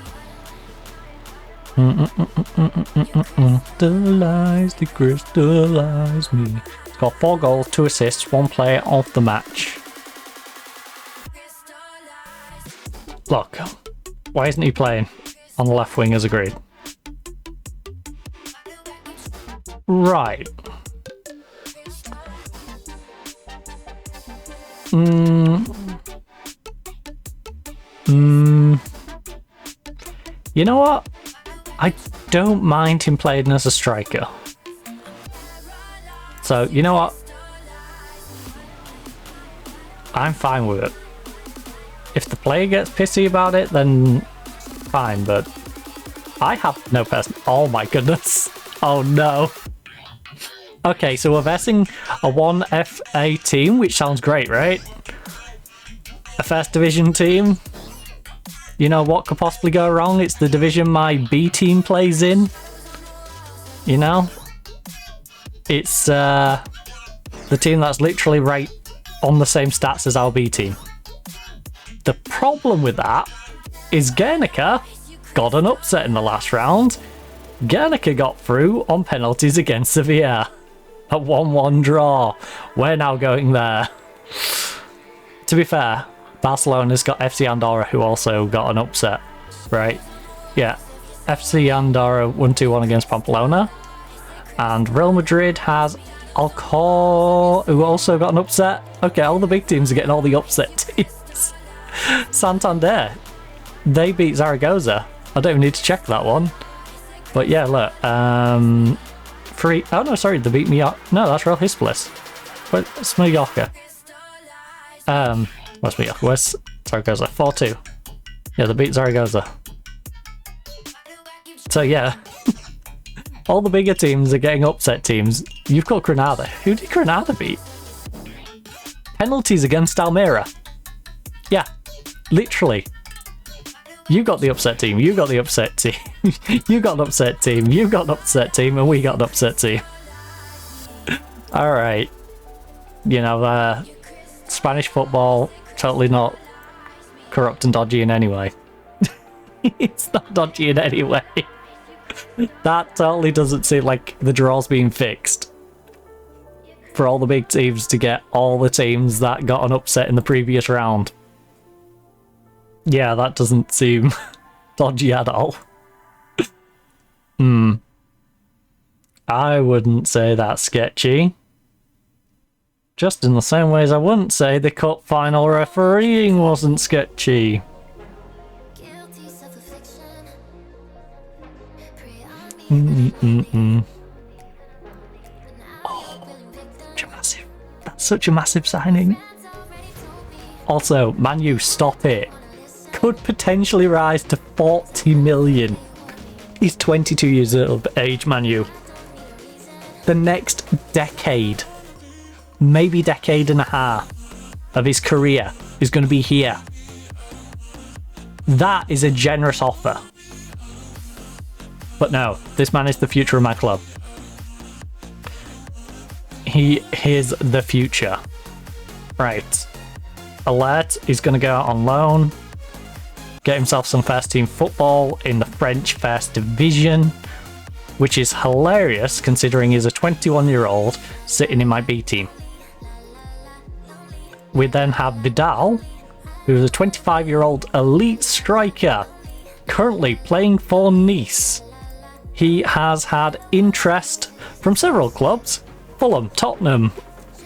S2: Crystallize, they crystallize me. He's got 4 goals, 2 assists, 1 player of the match. Look, why isn't he playing on the left wing as agreed? Right. You know what? I don't mind him playing as a striker. So, you know what? I'm fine with it. If the player gets pissy about it, then fine, but I have no person. Oh my goodness. Oh no. Okay, so we're versing a 1FA team, which sounds great, right? A first division team. You know what could possibly go wrong? It's the division my B team plays in. You know? It's the team that's literally right on the same stats as our B team. The problem with that is Guernica got an upset in the last round. Guernica got through on penalties against Sevilla. A 1-1 draw. We're now going there. To be fair, Barcelona's got FC Andorra, who also got an upset, right? Yeah, FC Andorra 1-2-1 against Pamplona. And Real Madrid has Alcor, who also got an upset. Okay, all the big teams are getting all the upset teams. Santander, they beat Zaragoza. I don't even need to check that one. But yeah, look, oh no, sorry, they beat me up. No, that's Real Hispalis. Where's Mallorca? Where's Mallorca? Where's Zaragoza? 4-2. Yeah, they beat Zaragoza. So yeah, all the bigger teams are getting upset teams. You've got Granada. Who did Granada beat? Penalties against Almeria. Yeah, literally. You got the upset team, you got the upset team, you got an upset team, you got an upset team, and we got an upset team. Alright. You know, Spanish football, totally not corrupt and dodgy in any way. It's not dodgy in any way. That totally doesn't seem like the draw's being fixed. For all the big teams to get all the teams that got an upset in the previous round. Yeah, that doesn't seem dodgy at all. I wouldn't say that's sketchy. Just in the same way as I wouldn't say the cup final refereeing wasn't sketchy.
S1: Guilty self-affliction. Prey on me.
S2: Such a massive, that's such a massive signing. Also, Man U, stop it. Could potentially rise to 40 million. He's 22 years of age, Man U. The next decade, maybe decade and a half of his career is going to be here. That is a generous offer. But no, this man is the future of my club. He is the future. Right. Alert is going to go out on loan. Get himself some first team football in the French First Division, which is hilarious considering he's a 21-year-old sitting in my B team. We then have Vidal, who is a 25-year-old elite striker, currently playing for Nice. He has had interest from several clubs: Fulham, Tottenham,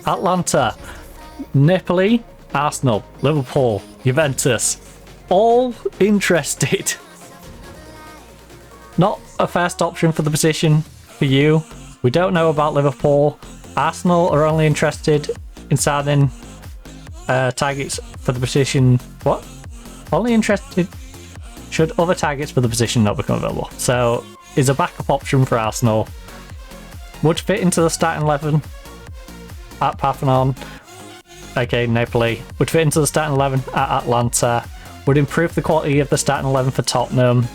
S2: Atlanta, Napoli, Arsenal, Liverpool, Juventus. All interested. Not a first option for the position for you. We don't know about Liverpool. Arsenal are only interested in signing targets for the position. What? Only interested. Should other targets for the position not become available? So, is a backup option for Arsenal. Would fit into the starting 11 at Parthenon. Okay, Napoli. Would fit into the starting 11 at Atlanta. Would improve the quality of the starting 11 for Tottenham.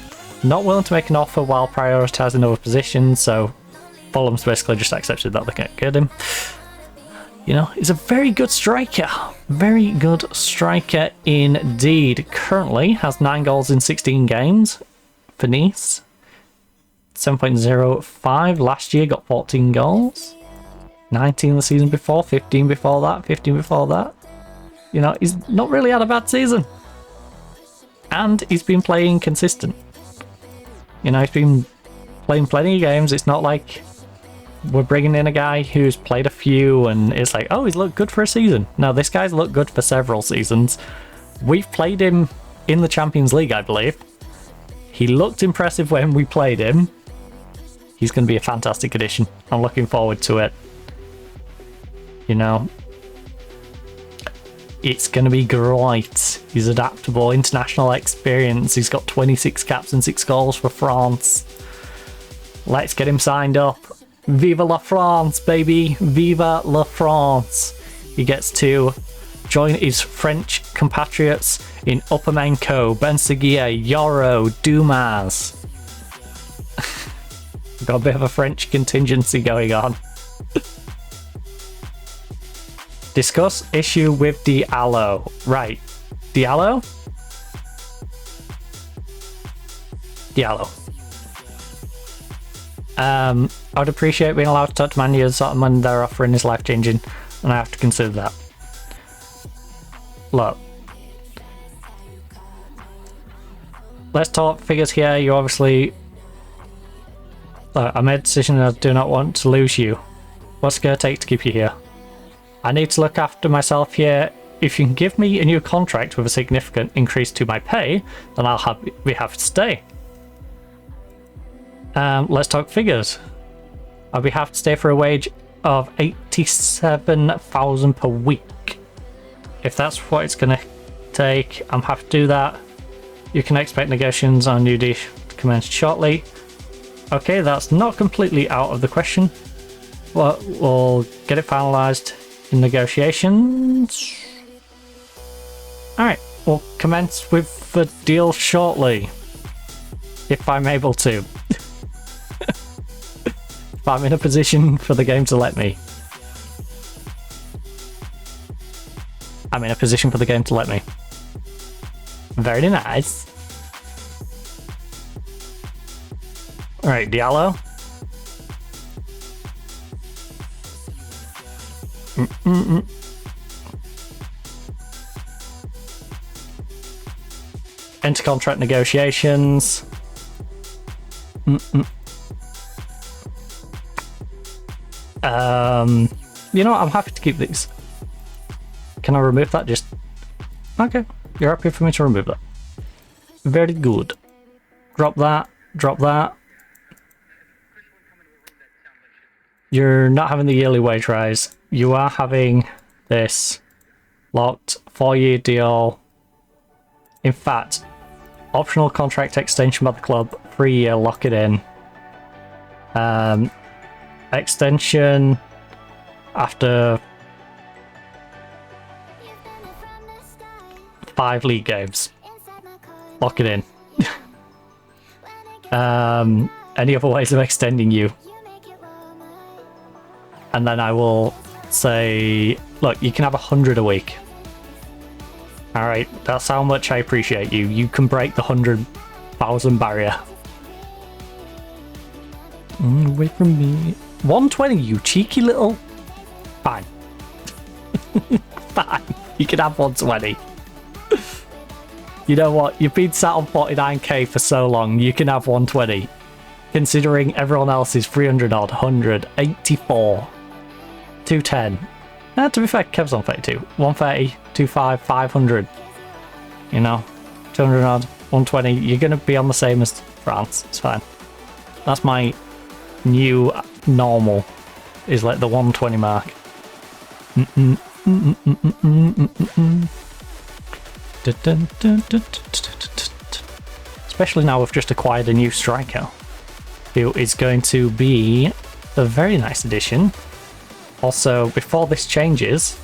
S2: Not willing to make an offer while prioritising other positions, so Fulham's basically just accepted that they can't get him. You know, he's a very good striker. Very good striker indeed. Currently has 9 goals in 16 games for Nice. 7.05. Last year got 14 goals. 19 the season before, 15 before that, 15 before that. You know, he's not really had a bad season. And he's been playing consistent. You know, he's been playing plenty of games. It's not like we're bringing in a guy who's played a few and it's like, oh, he's looked good for a season. No, this guy's looked good for several seasons. We've played him in the Champions League, I believe. He looked impressive when we played him. He's going to be a fantastic addition. I'm looking forward to it. You know, it's going to be great. He's adaptable, international experience. He's got 26 caps and 6 goals for France. Let's get him signed up. Viva la France, baby. Viva la France. He gets to join his French compatriots in Upamenko, Benseguier, Yoro, Dumas. Got a bit of a French contingency going on. Discuss issue with Diallo. Right. Diallo? Diallo. I would appreciate being allowed to talk to Man U. The sort of money they're offering is life-changing, and I have to consider that. Look. Let's talk figures here. You obviously... Look, I made a decision and I do not want to lose you. What's it going to take to keep you here? I need to look after myself here. If you can give me a new contract with a significant increase to my pay, then I'll be happy to stay. Let's talk figures. I'll be happy to stay for a wage of 87,000 per week. If that's what it's going to take, I'm happy to do that. You can expect negotiations on a new deal to commence shortly. Okay, that's not completely out of the question. Well, we'll get it finalised in negotiations. Alright, we'll commence with the deal shortly. If I'm able to. If I'm in a position for the game to let me. I'm in a position for the game to let me. Very nice. Alright, Diallo. Enter contract negotiations. You know what? I'm happy to keep these. Can I remove that? Just... Okay, you're happy for me to remove that. Very good. Drop that, drop that. You're not having the yearly wage rise. You are having this locked 4-year deal. In fact, optional contract extension by the club, 3-year, lock it in. Extension after 5 league games. Lock it in. Any other ways of extending you? And then I will say, look, you can have 100 a week. Alright, that's how much I appreciate you. You can break the 100,000 barrier. Away from me. 120, you cheeky little... Fine. Fine. You can have 120. You know what? You've been sat on 49k for so long, you can have 120. Considering everyone else is 300 odd, 100, 84, 210. To be fair, Kev's on 32. 130, 25, 500. You know, 200 odd, 120. You're going to be on the same as France. It's fine. That's my new normal, is like the 120 mark. Especially now we've just acquired a new striker, who is going to be a very nice addition. Also, before this changes,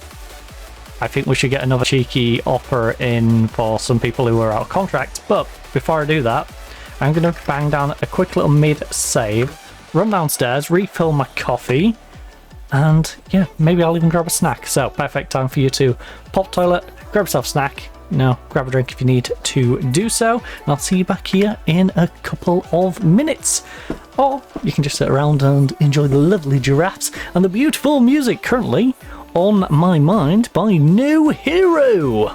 S2: I think we should get another cheeky offer in for some people who are out of contract. But before I do that, I'm going to bang down a quick little mid-save, run downstairs, refill my coffee, and yeah, maybe I'll even grab a snack. So, perfect time for you to pop toilet, grab yourself a snack, grab a drink if you need to do so, and I'll see you back here in a couple of minutes. Or you can just sit around and enjoy the lovely giraffes and the beautiful music currently on my mind by No Hero.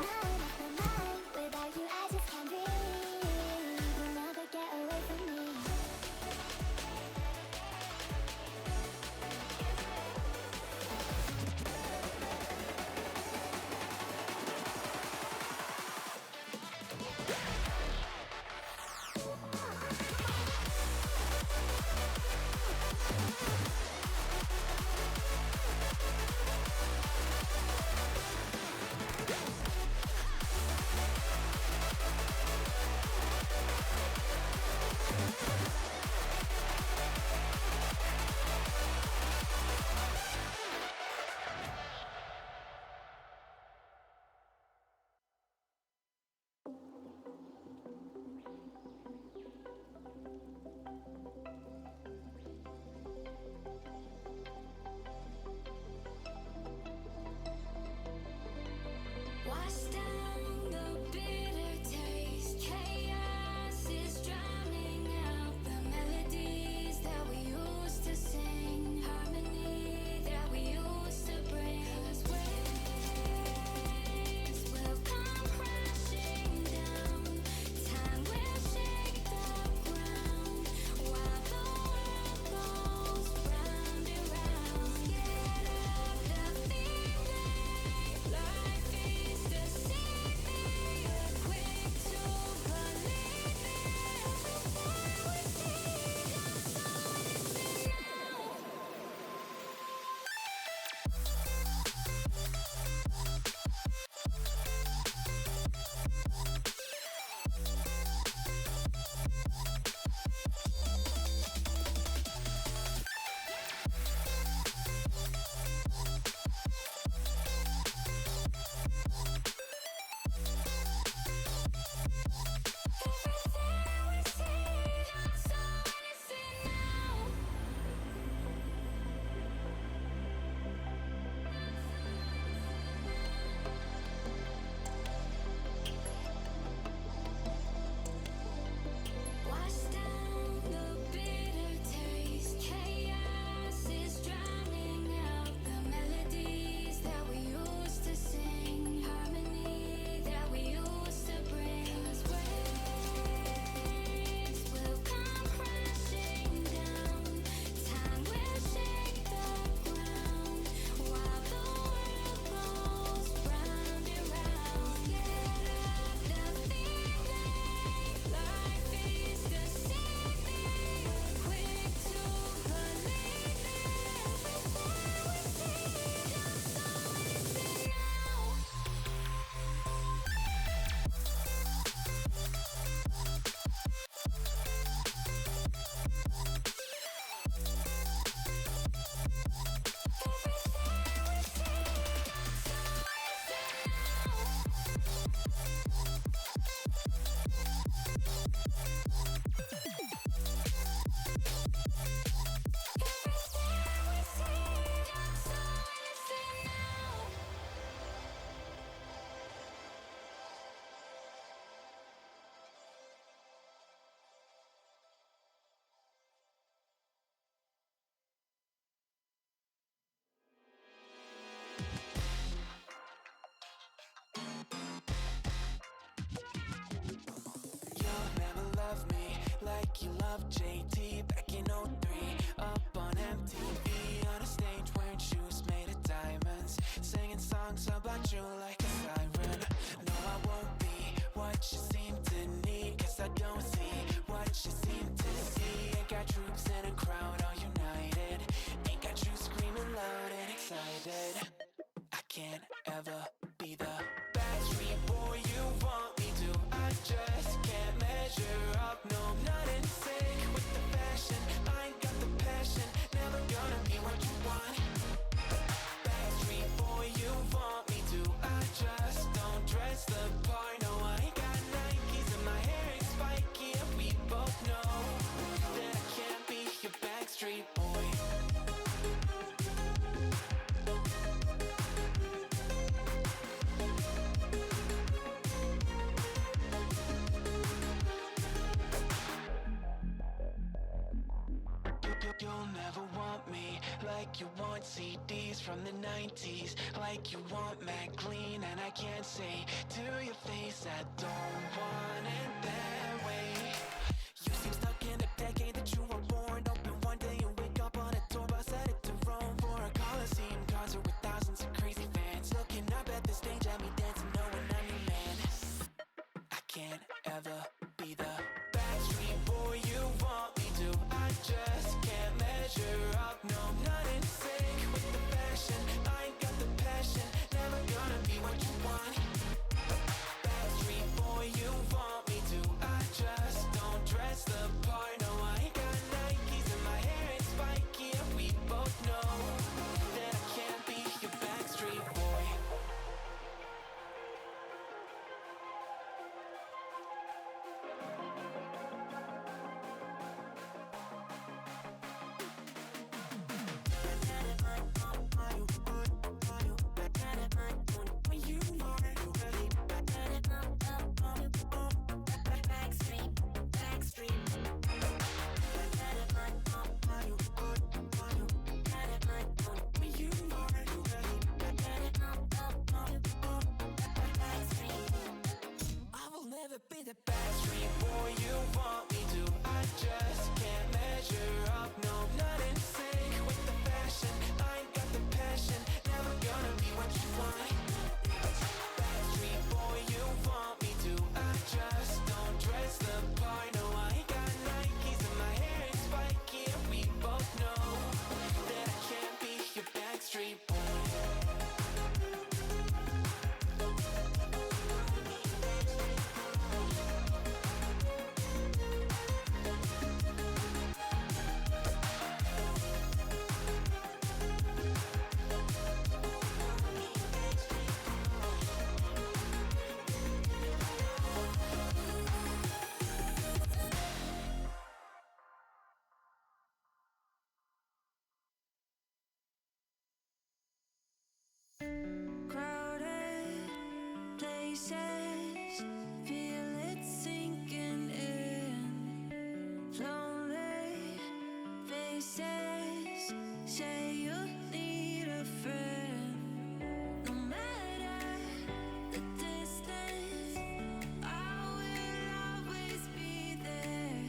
S5: like you love JT back in '03. Up on MTV on a stage wearing shoes made of diamonds, singing songs about you like a siren. No, I won't be what you seem to need, cause I don't see what you seem to see. Ain't got troops in a crowd all united, ain't got you screaming loud and excited. I can't ever be the Backstreet boy you want me to. I just can't measure up, no, I'm not in sync with the fashion. I ain't got the passion, never gonna be what you want. Backstreet boy you want me to. I just don't dress the part, no, I ain't got Nikes and my hair ain't spiky, and we both know that I can't be your Backstreet boy. You'll never want me like you want CDs from the 90s, like you want Mac Clean, and I can't say to your face I don't want it that way. You seem stuck in the decade that you were born. Open one day and wake up on a tour bus headed to Rome for a Coliseum concert with thousands of crazy fans looking up at the stage at me dancing, knowing I'm your man. I can't ever be the Backstreet boy you want me to. I just can't measure up, no, I'm not in sync with the fashion. I ain't got the passion, never gonna be what you want. Backstreet boy you want me to. I just don't dress the part, no, I ain't got Nikes and my hair ain't spiky, and we both know that I can't be your Backstreet boy. I will never be the Backstreet boy you want me to. I just can't measure up, no, I'm not in sync with the fashion. I ain't got the passion, never gonna be what you want. Backstreet boy you want me to. I just don't dress the part, no, I ain't got Nikes and my hair ain't spiky, and we both know that I can't be your Backstreet boy.
S1: Crowded places, feel it sinking in. Lonely faces, say you need a friend. No matter the distance, I will always be there.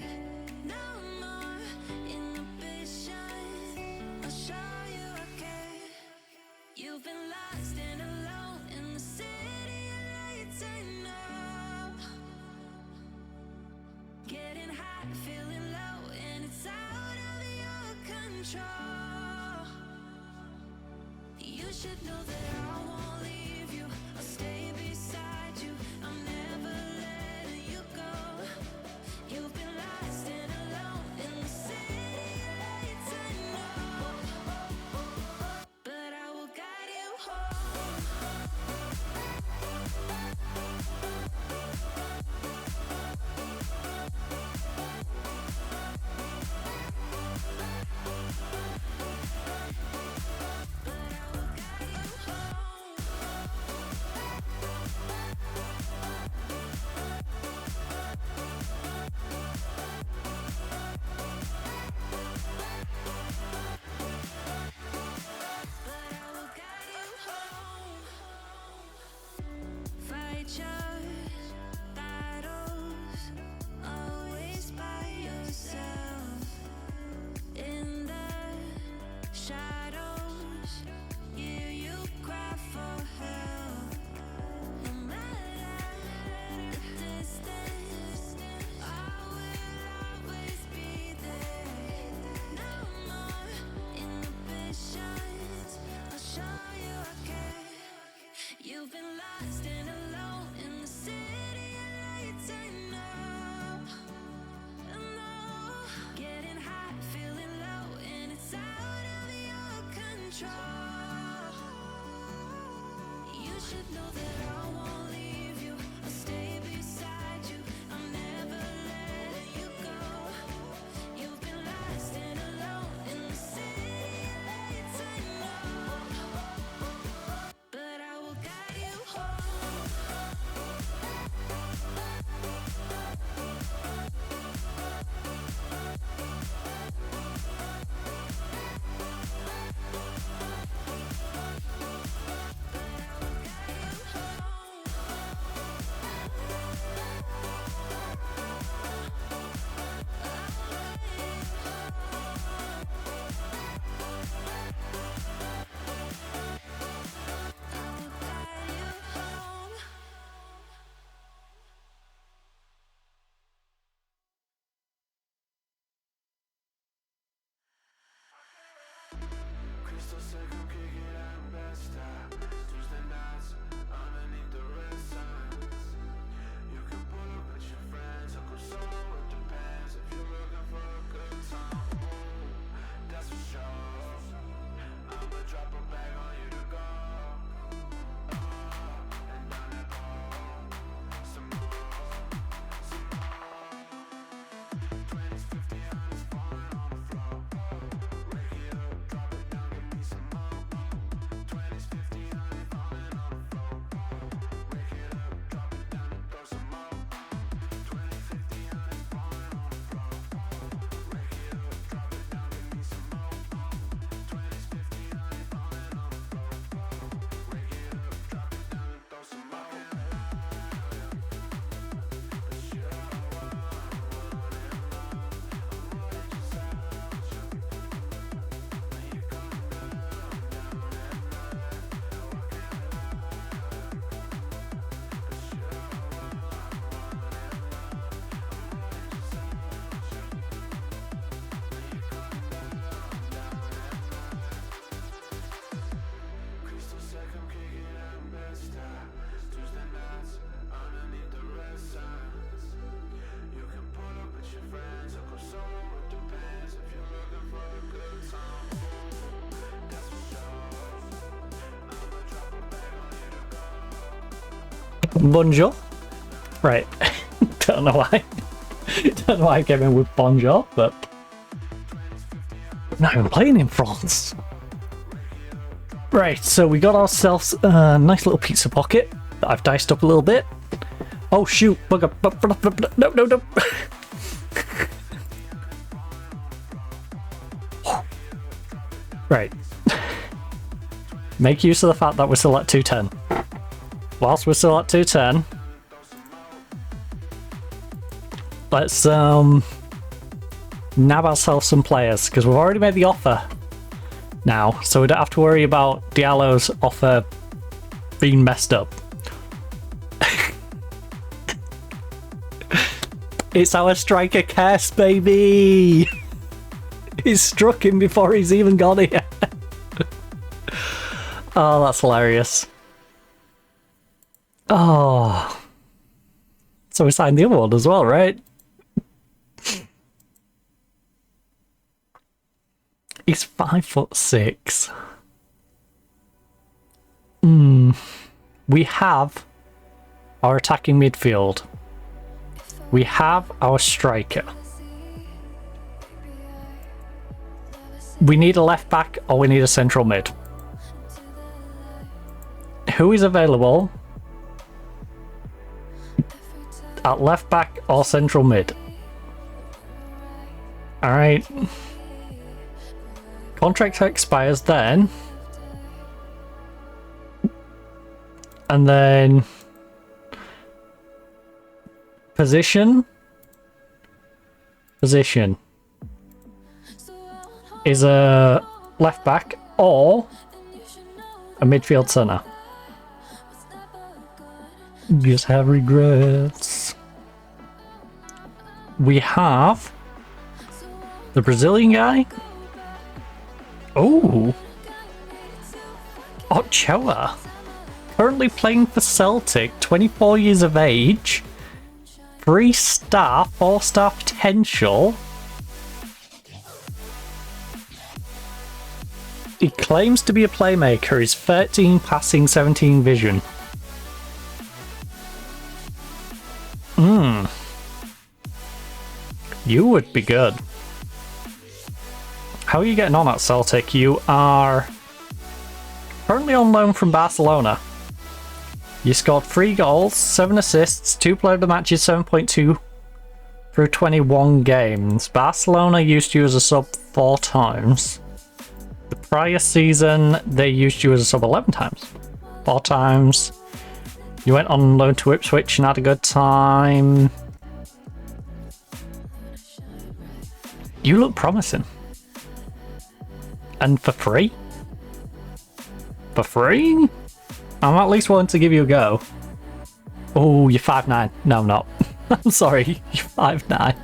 S1: No more inhibitions, I'll show you again. You've been lost and alone in the city of lights, I know. Getting high, feeling low, and it's out of your control. You should know that I won't leave you. I'll stay beside you. I'm never letting you go. You've been lost and alone in the city of lights, I know. But I will guide you home. But I will guide you home. You've been lost and alone in the city lights. I know, getting hot, feeling low, and it's out of your control. You should know that I won't leave you. I'll stay beside you. I'm never letting you go. You've been lost and alone in the city lights. I know, but I will guide you home.
S5: Crystal said come kick it at best. Tuesday nights underneath the red signs. You can pull up with your friends. Uncle Solo, it depends if you're looking for a good time. That's for sure. I'ma drop a bag on you to go. And down that pole. Some more. 20s, 50, 100s falling on the floor. Rake it up, drop it down, give me some more. 20s, 50, 100 falling on the floor. Rake it up, drop it down and throw some more. 20, 50, 100 falling on the floor. Rake it up, drop it down, give me some more. 20s, 50, 100 falling on the floor. Rake it up, drop it down and throw some more. But you're all Crystal said come kick it at best. Tuesday nights underneath the red signs. You can pull up with your friends. Uncle Solo, it depends if you're looking for a good time. That's for sure. I'ma drop a bag on you to go.
S2: Bonjour. Right. Don't know why. Don't know why I came in with bonjour, but I'm not even playing in France. Right, so we got ourselves a nice little pizza pocket that I've diced up a little bit. Oh shoot, bugger. No, no, no. Right. Make use of the fact that we're still at 210. Whilst we're still at 210, let's nab ourselves some players, because we've already made the offer now, so we don't have to worry about Diallo's offer being messed up. It's our striker curse, baby! He's struck him before he's even got here. Oh, that's hilarious. Oh. So we signed the other one as well, right? He's 5'6". We have our attacking midfield. We have our striker. We need a left back or we need a central mid. Who is available at left back or central mid? Alright. Contract expires then. And then position is a left back or a midfield centre. Just have regrets. We have the Brazilian guy. Oh, Ochoa. Currently playing for Celtic, 24 years of age. 3-star, 4-star potential. He claims to be a playmaker. He's 13 passing, 17 vision. You would be good. How are you getting on at Celtic? You are currently on loan from Barcelona. You scored 3 goals, 7 assists, 2 player of the matches, 7.2 through 21 games. Barcelona used you as a sub 4 times. The prior season, they used you as a sub 11 times. 4 times. You went on loan to Ipswich and had a good time. You look promising. And for free? For free? I'm at least willing to give you a go. Oh, you're 5'9". No, I'm not. I'm sorry, you're 5'9".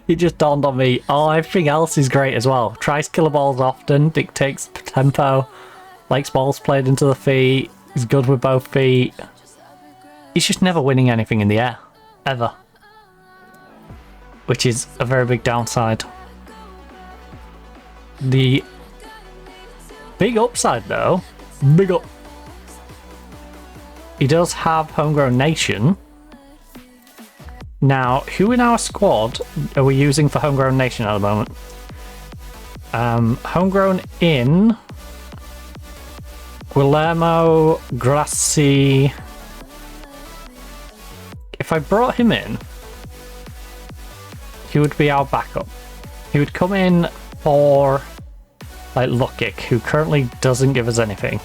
S2: It just dawned on me. Oh, everything else is great as well. Tries killer balls often, dictates tempo, likes balls played into the feet, is good with both feet. He's just never winning anything in the air. Ever. Which is a very big downside. The big upside though, big up. He does have Homegrown Nation. Now, who in our squad are we using for Homegrown Nation at the moment? Homegrown in Guillermo Grassi. If I brought him in, he would be our backup. He would come in for like Lukic, who currently doesn't give us anything.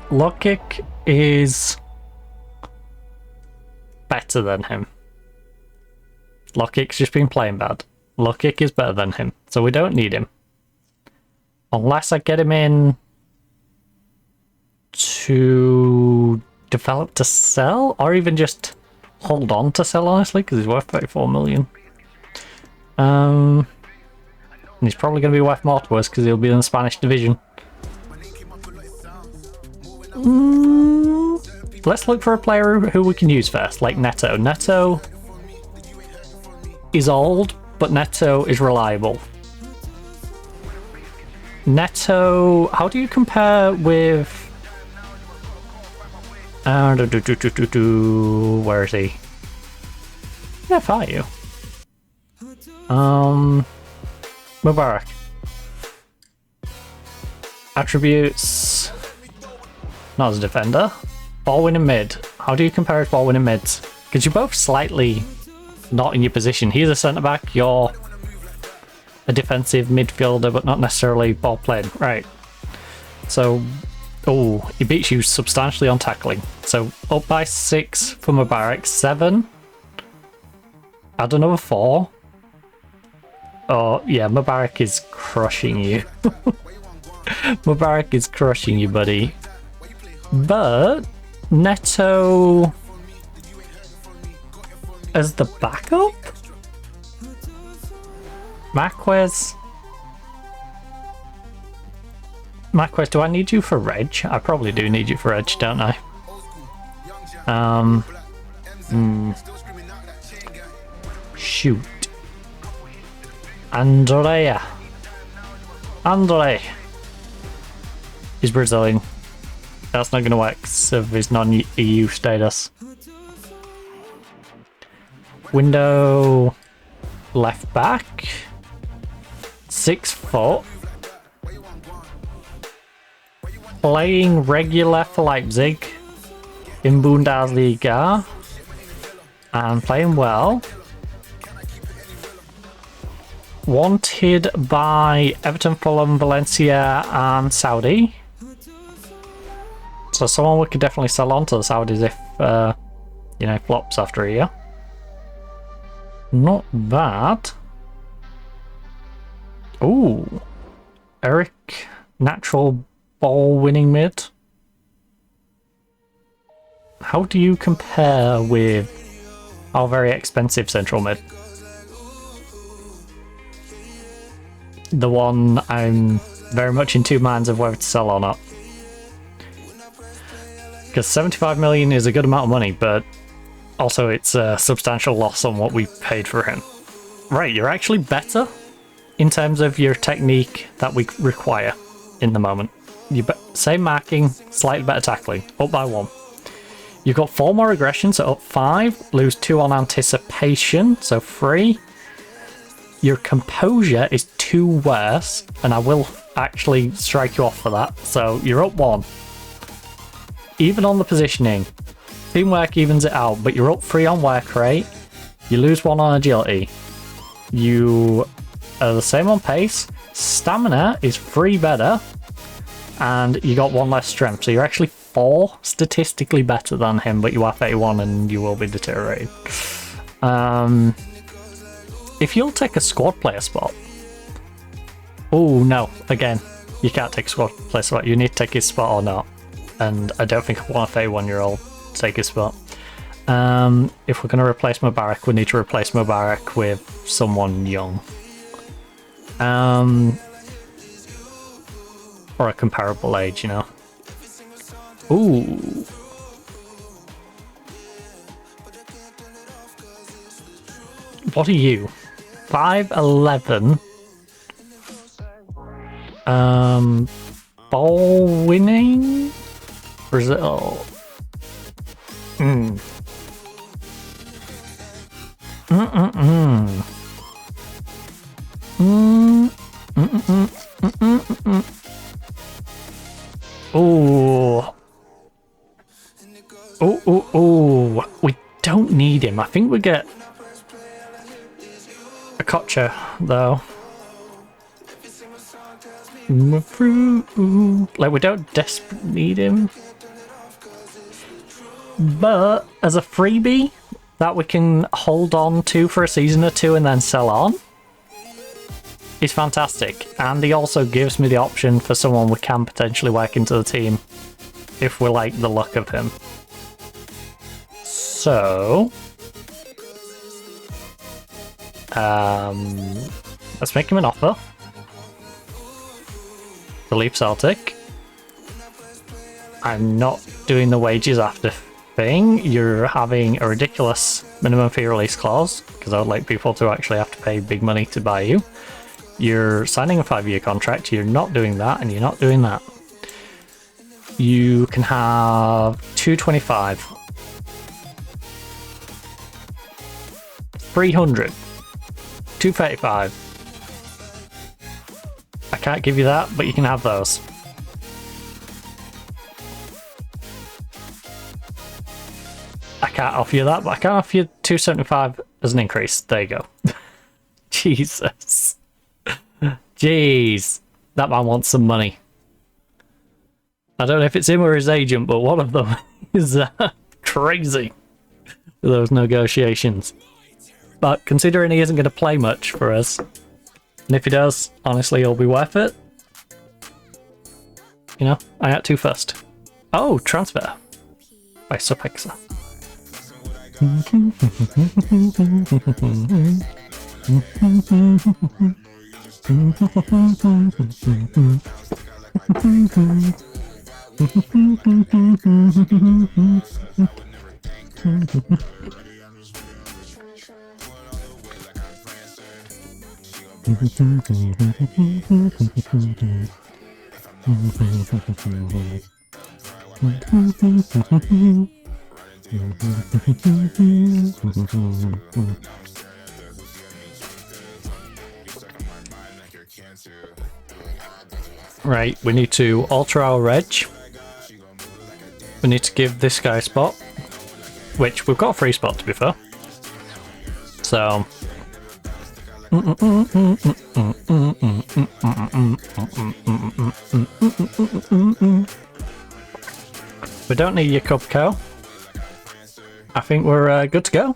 S2: Lukic is better than him. Lukic's just been playing bad. Lukic is better than him, so we don't need him. Unless I get him in to develop to sell, or even just hold on to sell, honestly, because he's worth 34 million. And he's probably going to be worth more to us because he'll be in the Spanish division. Let's look for a player who we can use first, like Neto. Neto is old, but Neto is reliable. Neto, how do you compare with... where is he? Yeah, fire you. Mubarak. Attributes. Not as a defender. Ball winning mid. How do you compare his ball winning mids? Because you're both slightly not in your position. He's a centre back, you're a defensive midfielder, but not necessarily ball playing. Right. So, oh, he beats you substantially on tackling. So up by 6 for Mubarak, 7. Add another 4. Oh, yeah, Mubarak is crushing you. Mubarak is crushing you, buddy. But Neto as the backup? Marquez, do I need you for Reg? I probably do need you for Reg, don't I? Shoot. Andre. He's Brazilian. That's not going to work because of his non-EU status. Window left back. 6 foot. Playing regular for Leipzig in Bundesliga. And playing well. Wanted by Everton, Fulham, Valencia and Saudi. So someone we could definitely sell on to the Saudis if, you know, flops after a year. Not bad. Ooh. Eric, natural ball winning mid. How do you compare with our very expensive central mid? The one I'm very much in two minds of whether to sell or not. Because 75 million is a good amount of money, but also it's a substantial loss on what we paid for him. Right, you're actually better in terms of your technique that we require in the moment. Same marking, slightly better tackling, up by 1. You've got 4 more aggression, so up 5. Lose 2 on anticipation, so 3. Your composure is 2 worse, and I will actually strike you off for that. So you're up 1. Even on the positioning, teamwork evens it out, but you're up 3 on work rate. You lose 1 on agility. You are the same on pace. Stamina is 3 better, and you got 1 less strength. So you're actually 4 statistically better than him, but you are 31 and you will be deteriorating. If you'll take a squad player spot. Oh no, again, you can't take a squad player spot. You need to take his spot or not. And I don't think I want a 31-year-old to take his spot. If we're going to replace Mubarak, we need to replace Mubarak with someone young. Or a comparable age, you know. Ooh. What are you? 5'11". Ball winning? Brazil. Oh. Oh. We don't need him. I think we get a Kocha, though. Like, we don't desperately need him. But as a freebie that we can hold on to for a season or 2 and then sell on is fantastic. And he also gives me the option for someone we can potentially work into the team if we like the look of him. So let's make him an offer. To leave Celtic. I'm not doing the wages after thing. You're having a ridiculous minimum fee release clause, because I would like people to actually have to pay big money to buy you. You're signing a 5-year contract. You're not doing that, and you're not doing that. You can have 225. 300. 235. I can't give you that, but you can have those. I can't offer you that, but I can offer you 275 as an increase. There you go. Jesus. Jeez. That man wants some money. I don't know if it's him or his agent, but one of them is crazy with those negotiations. But considering he isn't going to play much for us, and if he does, honestly, it'll be worth it. You know, I got 2 first. Oh, transfer by Supexa. Right, we need to alter our reg. We need to give this guy a spot, which we've got a free spot to be fair. So we don't need your cup cow. I think we're good to go.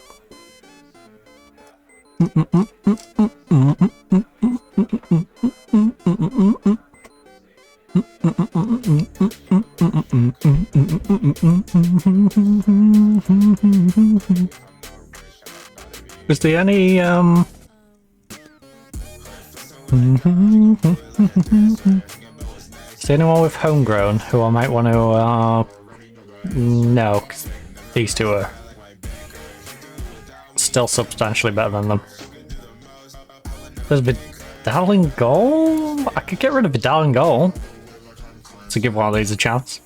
S2: Is there any Is there anyone with homegrown who I might want to... no, 'cause these two are still substantially better than them. There's Vidal in goal? I could get rid of Vidal in goal to give one of these a chance.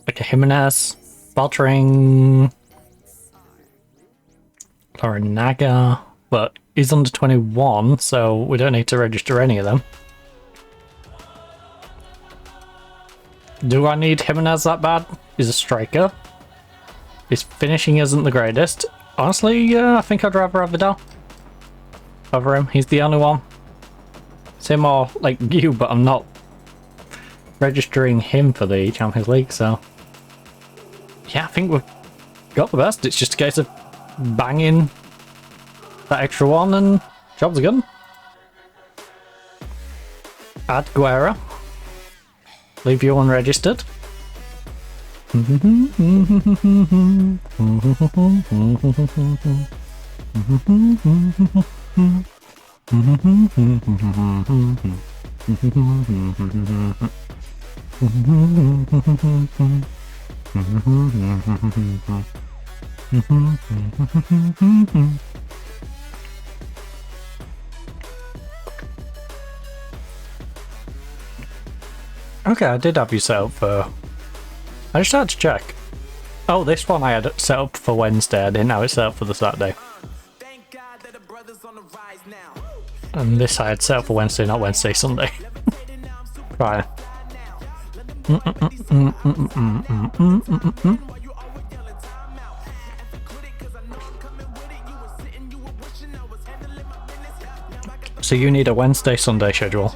S2: Like a Jimenez, Baltering, Larinaga, but he's under 21, so we don't need to register any of them. Do I need Jimenez that bad? He's a striker. His finishing isn't the greatest. Honestly, I think I'd rather have Vidal over him. He's the only one. It's him or like you, but I'm not registering him for the Champions League, so yeah, I think we've got the best. It's just a case of banging that extra one and job's good. Add Guerra. Leave you unregistered. Okay, I did have you set up for... I just had to check. Oh, this one I had it set up for Wednesday. I didn't have it set up for the Saturday. And this I had set up for Wednesday, not Wednesday, Sunday. Right. So you need a Wednesday, Sunday schedule.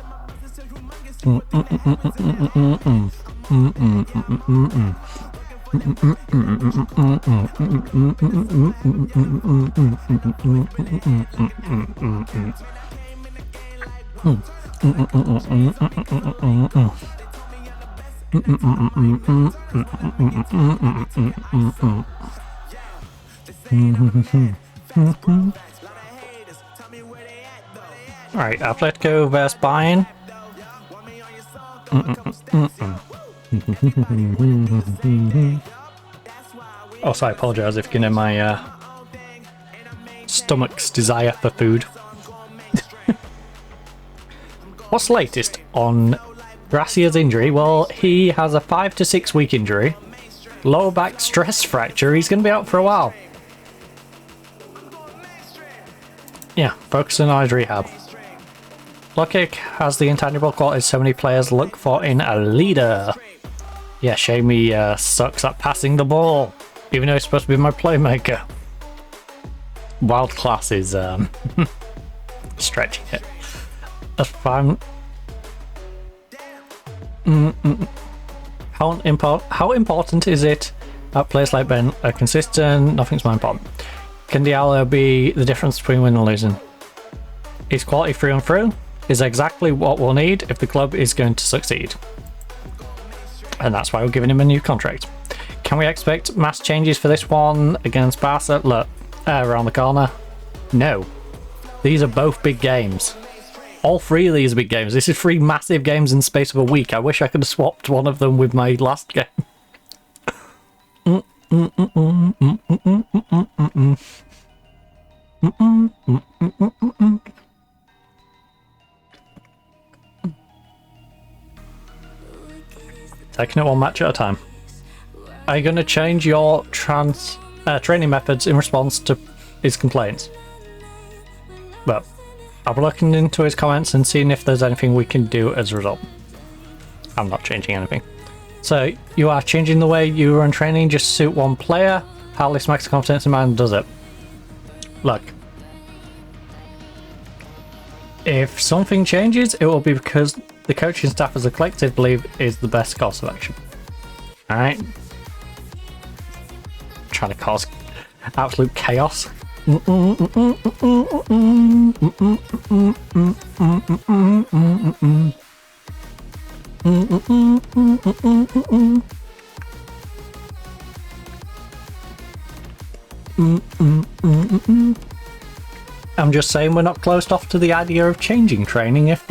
S2: Alright, Atletico vs Bayern. Also, I apologise if you can hear my stomach's desire for food. What's the latest on Gracia's injury? Well, he has a 5 to 6 week injury. Lower back stress fracture. He's going to be out for a while. Yeah, focusing on his rehab. Lokic has the intangible qualities so many players look for in a leader. Yeah, shame he sucks at passing the ball, even though he's supposed to be my playmaker. Wild class is stretching it. That's fine. How important is it that players like Ben are consistent? Nothing's more important. Can Diallo be the difference between winning and losing? His quality through and through is exactly what we'll need if the club is going to succeed. And that's why we're giving him a new contract. Can we expect mass changes for this one against Barca? Look, around the corner. No. These are both big games. All three of these are big games. This is 3 massive games in the space of a week. I wish I could have swapped one of them with my last game. Taking it one match at a time. Are you going to change your training methods in response to his complaints? Well, I'll be looking into his comments and seeing if there's anything we can do as a result. I'm not changing anything. So, you are changing the way you run training just to suit one player? How this makes confidence in man does it? Look. If something changes, it will be because the coaching staff as a collective believe is the best course of action. Alright? Trying to cause absolute chaos. I'm just saying we're not closed off to the idea of changing training if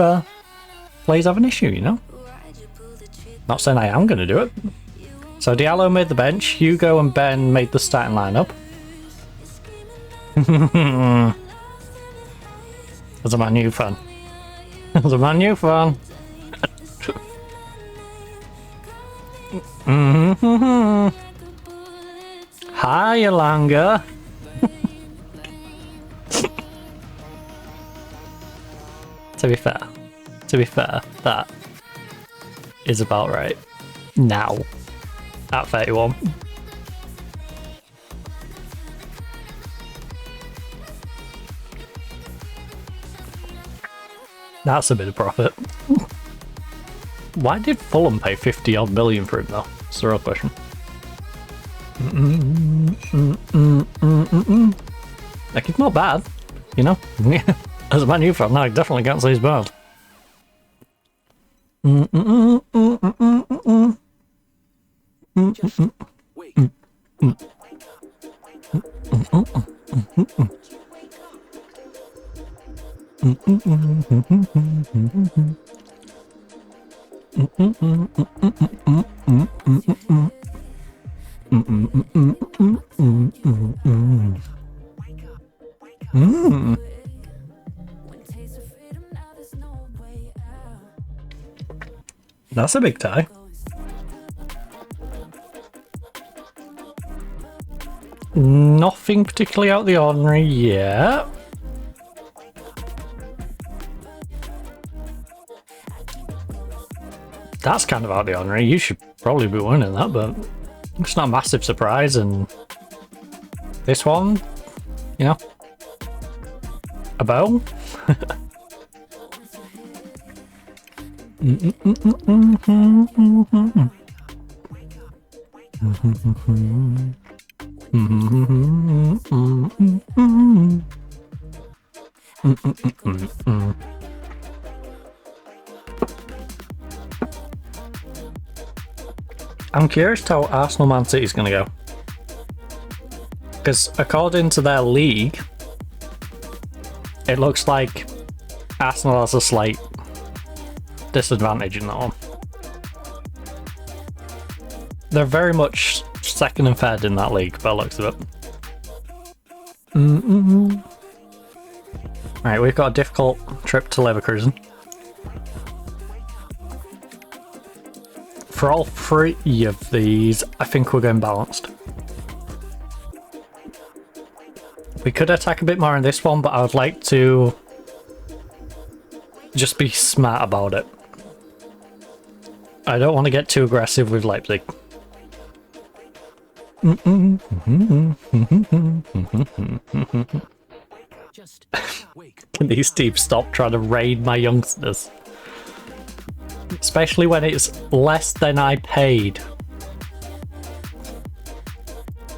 S2: players have an issue, you know? Not saying I am going to do it. So Diallo made the bench, Hugo and Ben made the starting lineup. That's a Man U fan. That's a Man U fan. Hi, Alanga. To be fair, that is about right. Now, at 31. That's a bit of profit. Why did Fulham pay 50 odd million for him though? That's the real question. Like, it's not bad, you know? As a Man U fan, I definitely can't say he's bad.
S5: Just wait.
S2: That's a big tie. Nothing particularly out of the ordinary yet. That's kind of out of the ordinary. You should probably be winning that, but it's not a massive surprise. And this one, you know, a bow. I'm curious how Arsenal Man City is going to go. Because according to their league, it looks like Arsenal has a slight disadvantage in that one. They're very much second and third in that league, by the looks of it. Right, we've got a difficult trip to Leverkusen. For all three of these, I think we're going balanced. We could attack a bit more in this one, but I would like to just be smart about it. I don't want to get too aggressive with Leipzig.
S5: Just wait.
S2: Can these teams stop trying to raid my youngsters? Especially when it's less than I paid.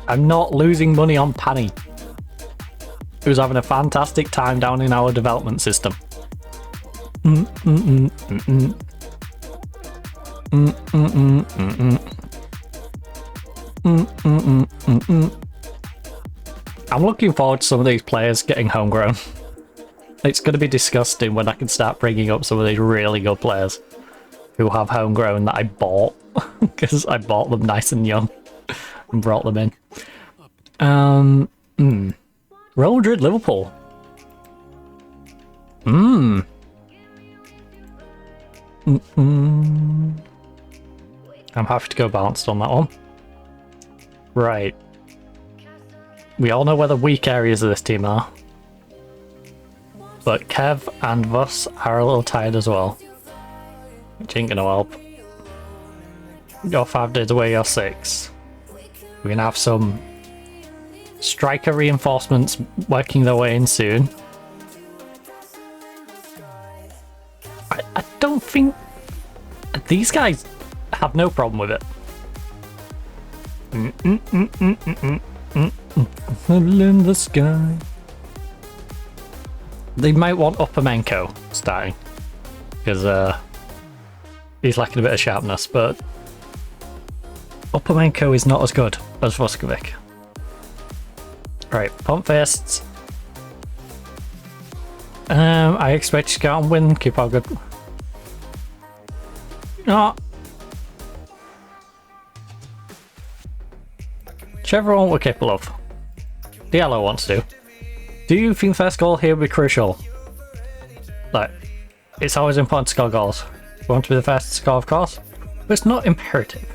S2: I'm not losing money on Panny, who's having a fantastic time down in our development system. I'm looking forward to some of these players getting homegrown. It's going to be disgusting when I can start bringing up some of these really good players who have homegrown that I bought because I bought them nice and young and brought them in. Real Madrid, Liverpool. I'm happy to go balanced on that one. Right. We all know where the weak areas of this team are. But Kev and Voss are a little tired as well. Which ain't gonna help. You're 5 days away, you're 6. We're gonna have some striker reinforcements working their way in soon. I don't think these guys have no problem with it. In the sky. They might want Upamenko starting because he's lacking a bit of sharpness, but Upamenko is not as good as Vuskovic. Right, pump fists. I expect you to go out and win. Keep all good. No. Whichever one we're capable of. The yellow wants to. Do you think first goal here will be crucial? Like, it's always important to score goals. We want to be the first to score, of course, but it's not imperative.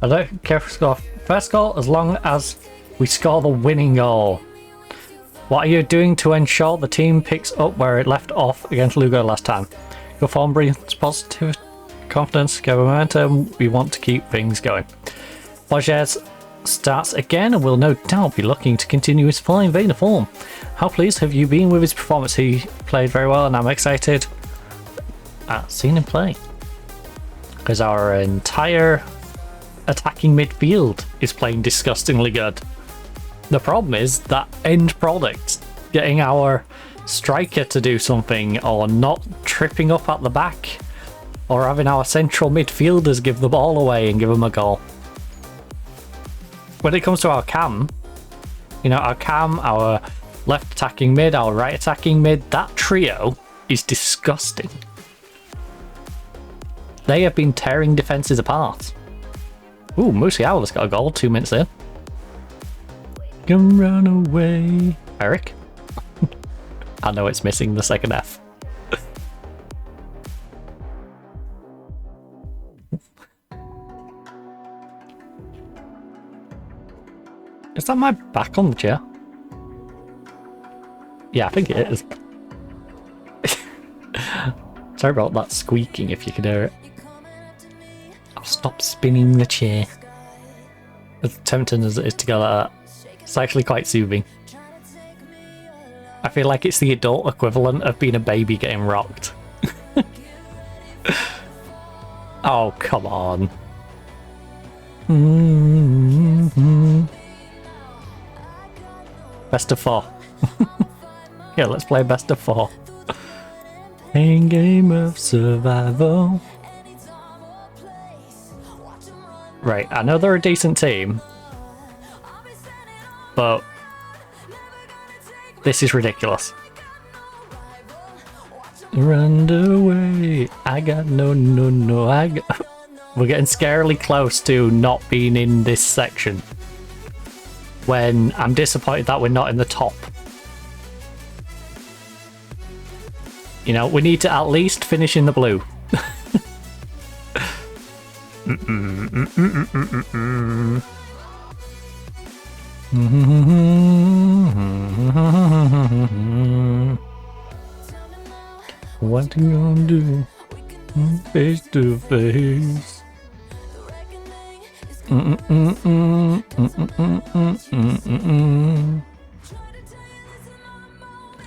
S2: I don't care if we score first goal as long as we score the winning goal. What are you doing to ensure the team picks up where it left off against Lugo last time? Your form brings positive confidence, give momentum. We want to keep things going. Borges starts again and will no doubt be looking to continue his flying vein of form. How pleased have you been with his performance? He played very well and I'm excited at seeing him play. Because our entire attacking midfield is playing disgustingly good. The problem is that end product, getting our striker to do something or not tripping up at the back or having our central midfielders give the ball away and give them a goal. When it comes to our cam, you know, our cam, our left attacking mid, our right attacking mid, that trio is disgusting. They have been tearing defences apart. Ooh, Musiala's got a goal 2 minutes in. Come run away. Eric? I know it's missing the second F. Is that my back on the chair? Yeah, I think it is. Sorry about that squeaking if you could hear it. I'll stop spinning the chair. As tempting as it is to go like that, it's actually quite soothing. I feel like it's the adult equivalent of being a baby getting rocked. Oh, come on. Best of 4. Yeah, let's play best of 4. A game of survival. Right, I know they're a decent team, but this is ridiculous. Run away. I got no. We're getting scarily close to not being in this section. When I'm disappointed that we're not in the top. You know, we need to at least finish in the blue. What you gonna do? Face to face.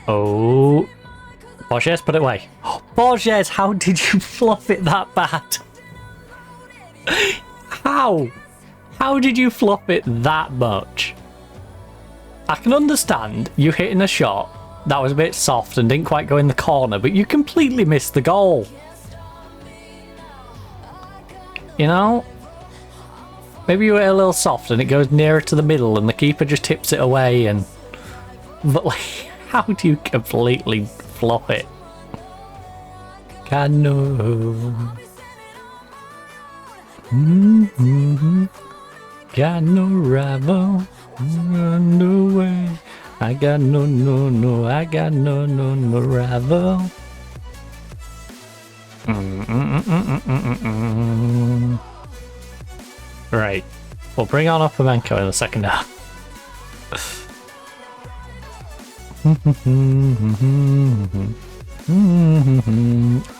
S2: Oh, Borges, put it away. Borges, how did you fluff it that bad? How? How did you fluff it that much? I can understand you hitting a shot that was a bit soft and didn't quite go in the corner, but you completely missed the goal. You know? Maybe you hit a little soft and it goes nearer to the middle and the keeper just tips it away and... But like, how do you completely flop it? Cano. Got no rival. Run away. I got no. I got no rival. Right. We'll bring on Upamenko in the second half.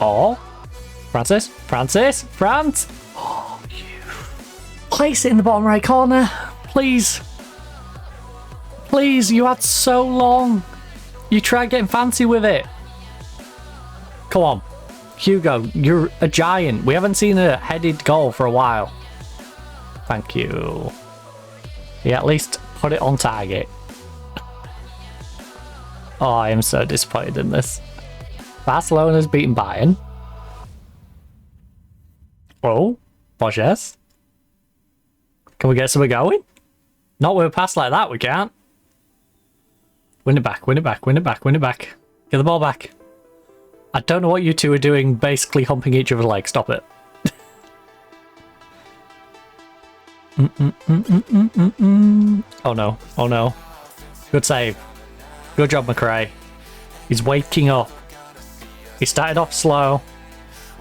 S2: Oh, France! Oh, you. Place it in the bottom right corner, please. Please, you had so long. You tried getting fancy with it. Come on, Hugo, you're a giant. We haven't seen a headed goal for a while. Thank you. Yeah, at least put it on target. Oh, I am so disappointed in this. Barcelona's beaten Bayern. Oh, Borges. Can we get something going? Not with a pass like that, we can't. Win it back. Get the ball back. I don't know what you two are doing, basically humping each other's legs. Stop it. Oh no, oh no. Good save. Good job, McRae. He's waking up. He started off slow.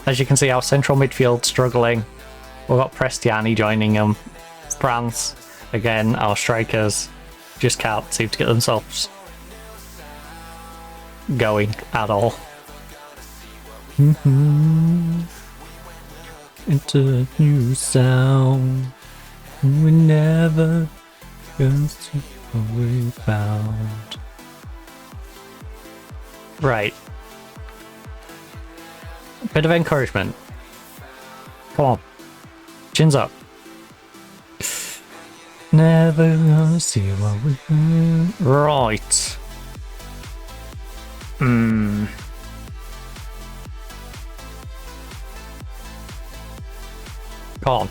S2: As you can see, our central midfield struggling. We've got Prestiani joining him. France. Again, our strikers just can't seem to get themselves going at all. Into a new sound. We never gonna see what we found. Right. A bit of encouragement. Come on. Chins up. Never gonna see what we found. Right. Come on.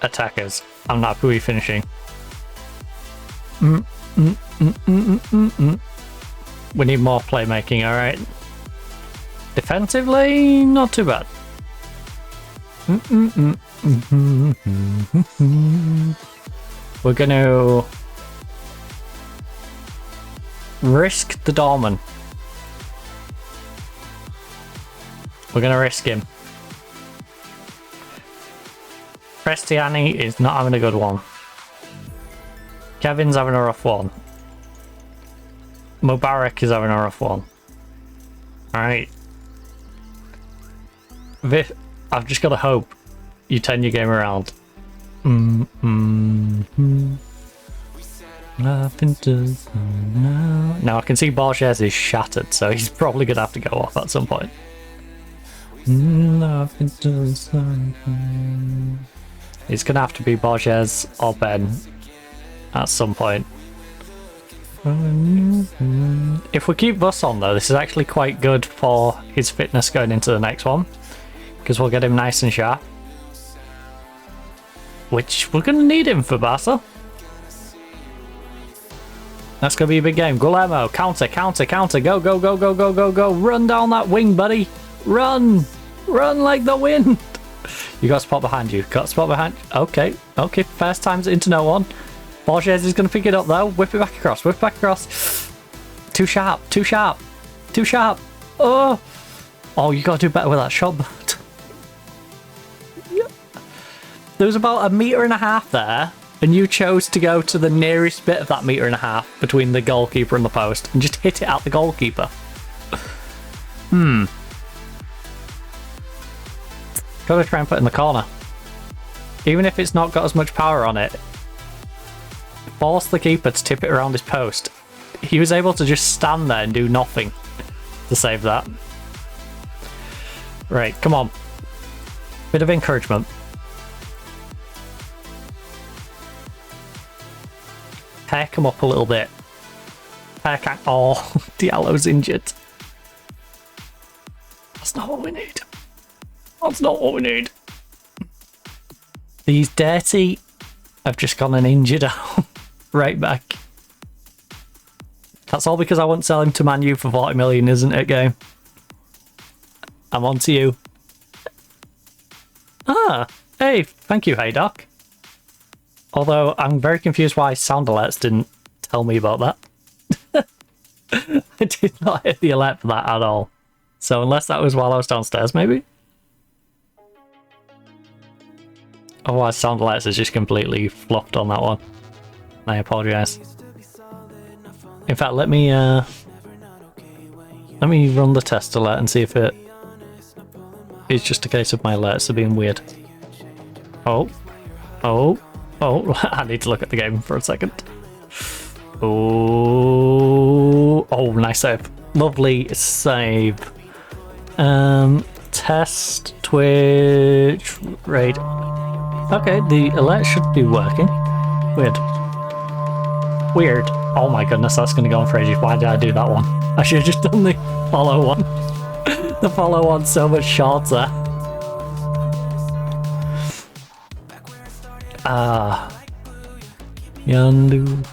S2: Attackers. I'm not happy with finishing. We need more playmaking, alright? Defensively, not too bad. We're gonna risk the Dorman. We're gonna risk him. Prestiani is not having a good one. Kevin's having a rough one. Mubarak is having a rough one. Alright. I've just got to hope you turn your game around. Nothing to now I can see Borges is shattered, so he's probably going to have to go off at some point. It's going to have to be Borges or Ben at some point. If we keep Bus on though, this is actually quite good for his fitness going into the next one, because we'll get him nice and sharp, which we're going to need him for Barca. That's going to be a big game. Guillermo, counter, counter, counter, go, go, go, go, go, go, go, run down that wing, buddy, run, run like the wind. You got a spot behind you, got a spot behind, okay, okay, first time's into no one. Borges is going to pick it up though. Whip it back across. Whip it back across. Too sharp. Too sharp. Too sharp. Oh. Oh, you got to do better with that shot. There was about 1.5 meters there, and you chose to go to the nearest bit of that 1.5 meters between the goalkeeper and the post and just hit it at the goalkeeper. Gotta try and put it in the corner. Even if it's not got as much power on it, force the keeper to tip it around his post. He was able to just stand there and do nothing to save that. Right, come on. Bit of encouragement. Hair come up a little bit. Hair can't. Oh, Diallo's injured. That's not what we need. That's not what we need. These dirty have just gone and injured out. Right back. That's all because I won't sell him to Man U for 40 million, isn't it, game? I'm on to you. Ah, hey, thank you, hey doc. Although I'm very confused why sound alerts didn't tell me about that. I did not hit the alert for that at all. So unless that was while I was downstairs, maybe? Otherwise, sound alerts is just completely flopped on that one. I apologise. In fact, let me run the test alert and see if it is just a case of my alerts are being weird. Oh, oh, oh! I need to look at the game for a second. Oh, oh, nice save, lovely save. Test Twitch raid. Okay, the alert should be working. Weird. Weird. Oh my goodness, that's going to go on for ages. Why did I do that one? I should have just done the follow one. The follow one's so much shorter. Yandu.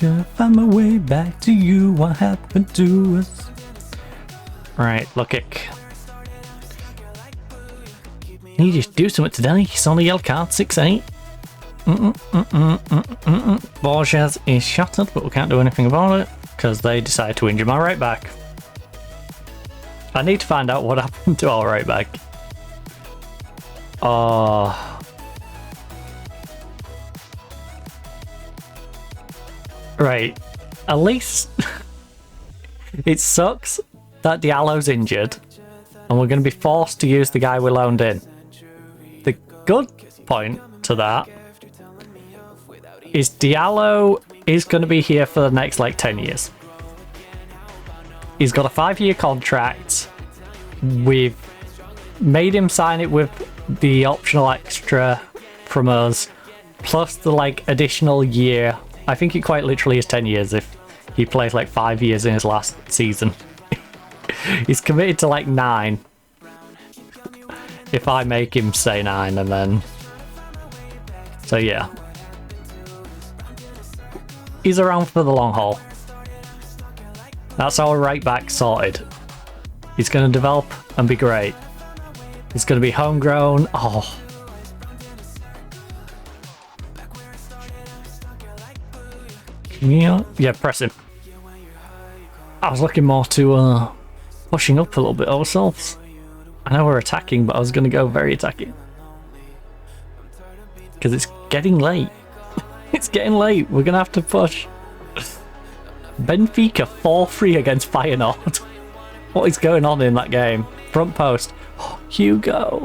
S2: Gotta find my way back to you. What happened to us? Right, look kick. Need you to do something today. He's on the yellow card, 6-8. Borges is shattered, but we can't do anything about it because they decide to injure my right back. I need to find out what happened to our right back. Oh. Right. At least it sucks that Diallo's injured and we're going to be forced to use the guy we loaned in. The good point to that is Diallo is going to be here for the next like 10 years. He's got a 5-year contract. We've made him sign it with the optional extra from us, plus the like additional year. I think it quite literally is 10 years if he plays like 5 years in his last season. He's committed to like 9. If I make him say 9 and then... So yeah. He's around for the long haul. That's our right back sorted. He's going to develop and be great. He's going to be homegrown. Oh. Yeah, press him. I was looking more to pushing up a little bit ourselves. I know we're attacking, but I was going to go very attacking. Because it's getting late. It's getting late. We're going to have to push. Benfica 4-3 against Feyenoord. What is going on in that game? Front post. Oh, Hugo.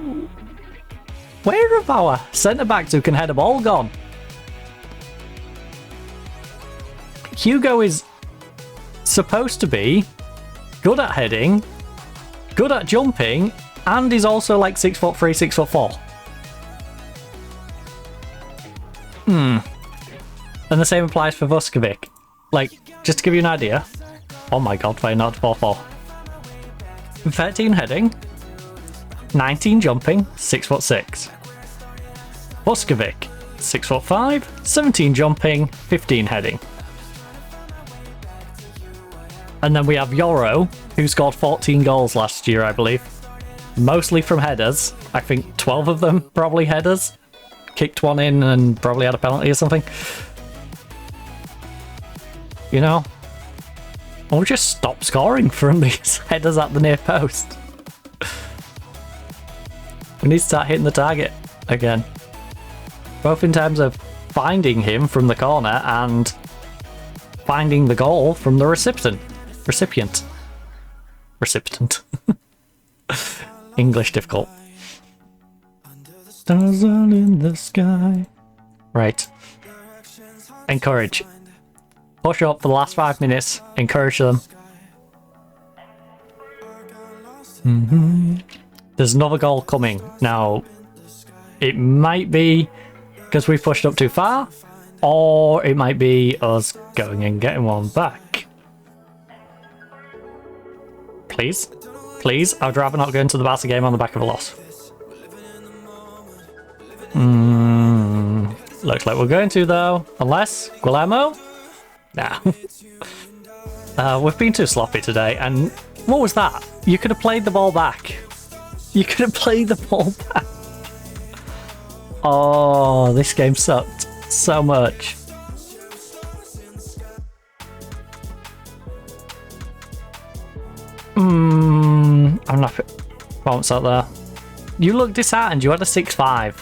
S2: Where have our centre-backs who can head a ball gone? Hugo is supposed to be good at heading, good at jumping, and is also like 6'3", 6'4". And the same applies for Vuskovic. Like, just to give you an idea. Oh my god, Feyenoord 4-4. 13 heading, 19 jumping, 6'6". Vuskovic, 6'5", 17 jumping, 15 heading. And then we have Yoro, who scored 14 goals last year, I believe. Mostly from headers. I think 12 of them probably headers. Kicked one in and probably had a penalty or something. You know, or just stop scoring from these headers at the near post. We need to start hitting the target again. Both in terms of finding him from the corner and finding the goal from the recipient. English difficult. Stars are in the sky. Right. Encourage. Push up for the last 5 minutes. Encourage them. There's another goal coming. Now, it might be because we pushed up too far, or it might be us going and getting one back. Please? Please? I'd rather not go into the Barca game on the back of a loss. Looks like we're going to, though. Unless, Guillermo? Nah. We've been too sloppy today, and what was that? You could have played the ball back. You could have played the ball back. Oh, this game sucked so much. I'm not... Bounce out there. You look disheartened. You had a 6-5.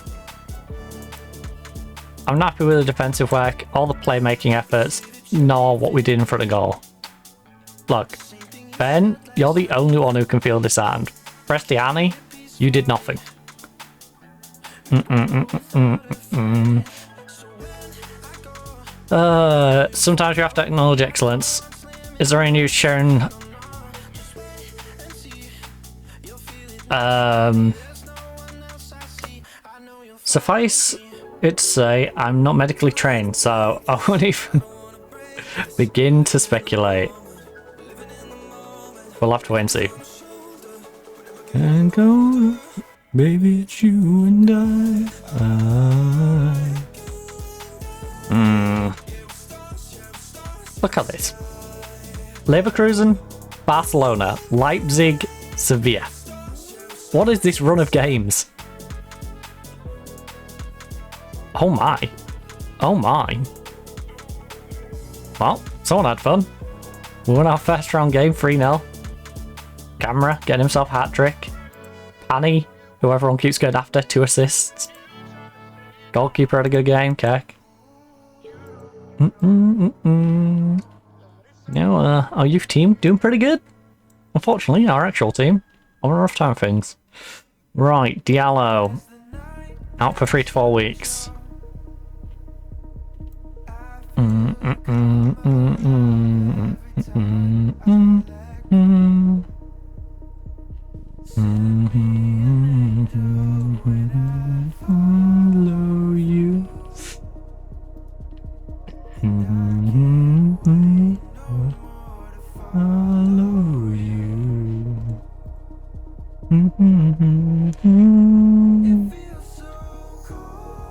S2: I'm not happy with the defensive work, all the playmaking efforts, nor what we did in front of goal. Look, Ben, you're the only one who can feel disheartened. Prestiani, you did nothing. Sometimes you have to acknowledge excellence. Is there any news sharing? Suffice it to say, I'm not medically trained, so I won't even begin to speculate. We'll have to wait and see. Can't go, baby, it's you and I. Look at this. Leverkusen, Barcelona, Leipzig, Sevilla. What is this run of games? Oh my. Oh my. Well, someone had fun. We won our first round game 3-0. Camera getting himself a hat trick. Annie, who everyone keeps going after, 2 assists. Goalkeeper had a good game, Keck. Now, our youth team doing pretty good. Unfortunately, our actual team on a rough time of things. Right, Diallo. Out for 3 to 4 weeks. Hello, you. Hello, you.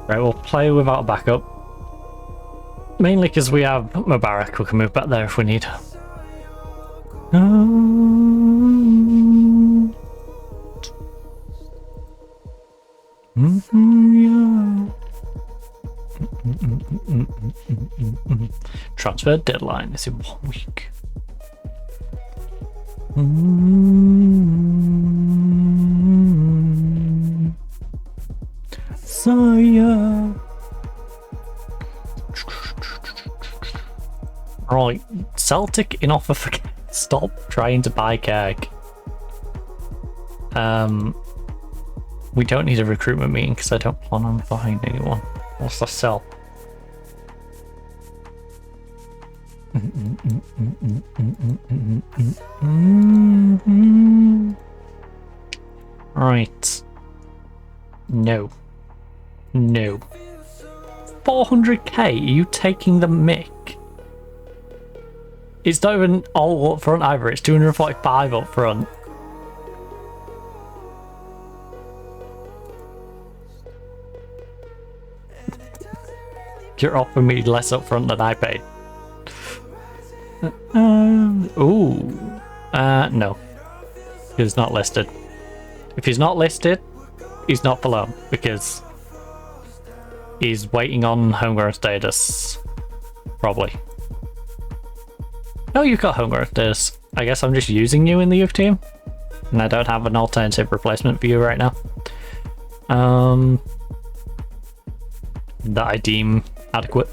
S2: Right, we'll play without a backup. Mainly because we have Mubarak, we can move back there if we need. Transfer deadline is in 1 week. So yeah. Right, Celtic in offer for stop trying to buy Keg. We don't need a recruitment meeting because I don't plan on buying anyone. What's the sell? Right. No. No. 400k? Are you taking the mick? It's not even all up front either, it's 245 up front. You're offering me less up front than I paid. No. He's not listed. If he's not listed, he's not for loan because he's waiting on homegrown status. Probably. Oh, you've got homegrown status. I guess I'm just using you in the youth team. And I don't have an alternative replacement for you right now. That I deem adequate.